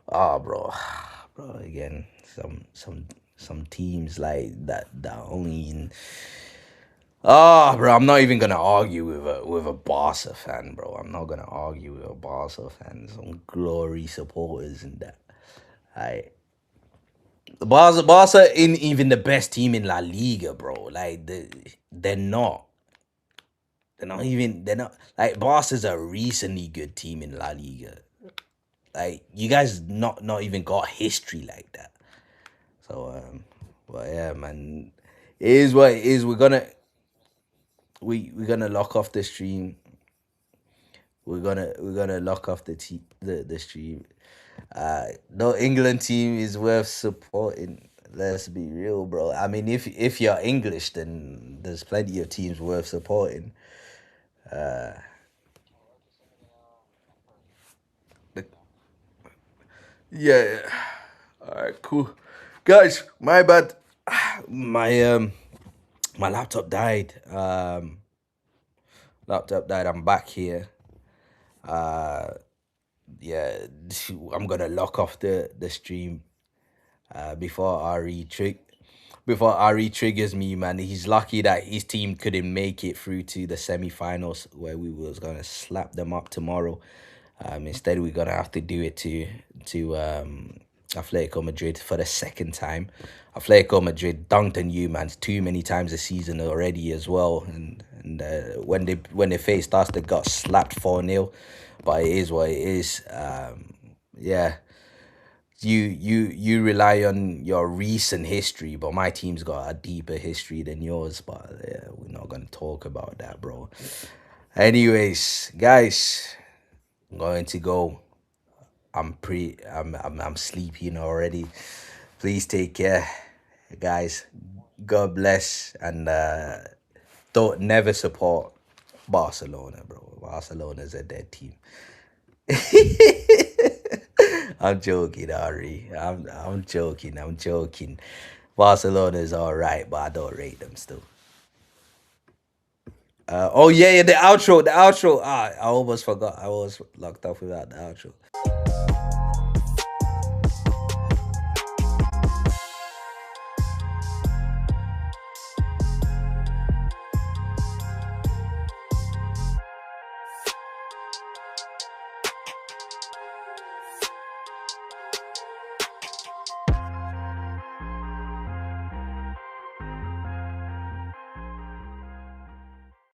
Oh, bro, again, some teams like that only in. Oh, bro, I'm not even gonna argue with a Barca fan, bro. I'm not gonna argue with a Barca fan. Some glory supporters and that. I Barca ain't even the best team in La Liga, bro. Like they're not. They're not like Barca's a recently good team in La Liga. Like you guys not even got history like that. So but yeah, man. It is what it is. We're gonna lock off the stream. We're gonna lock off the stream. No England team is worth supporting. Let's be real, bro. I mean, if you're English, then there's plenty of teams worth supporting. The- yeah. All right, cool, guys. My bad. My laptop died. Laptop died. I'm back here. Uh, yeah, I'm gonna lock off the stream before Ari triggers me, man. He's lucky that his team couldn't make it through to the semi-finals where we was gonna slap them up tomorrow. Instead, we're gonna have to do it to Atletico Madrid for the second time. Atletico Madrid dunked on you, man, too many times this season already as well, and and when they faced us, they got slapped 4-0. But it is what it is. Yeah, you rely on your recent history, but my team's got a deeper history than yours. But yeah, we're not gonna talk about that, bro. Anyways, guys, I'm going to go. I'm sleeping already. Please take care, guys. God bless, and don't never support Barcelona, bro. Barcelona's a dead team. I'm joking, Ari. I'm joking. I'm joking. Barcelona's all right, but I don't rate them still. Oh yeah, the outro. Ah, I almost forgot. I was locked up without the outro.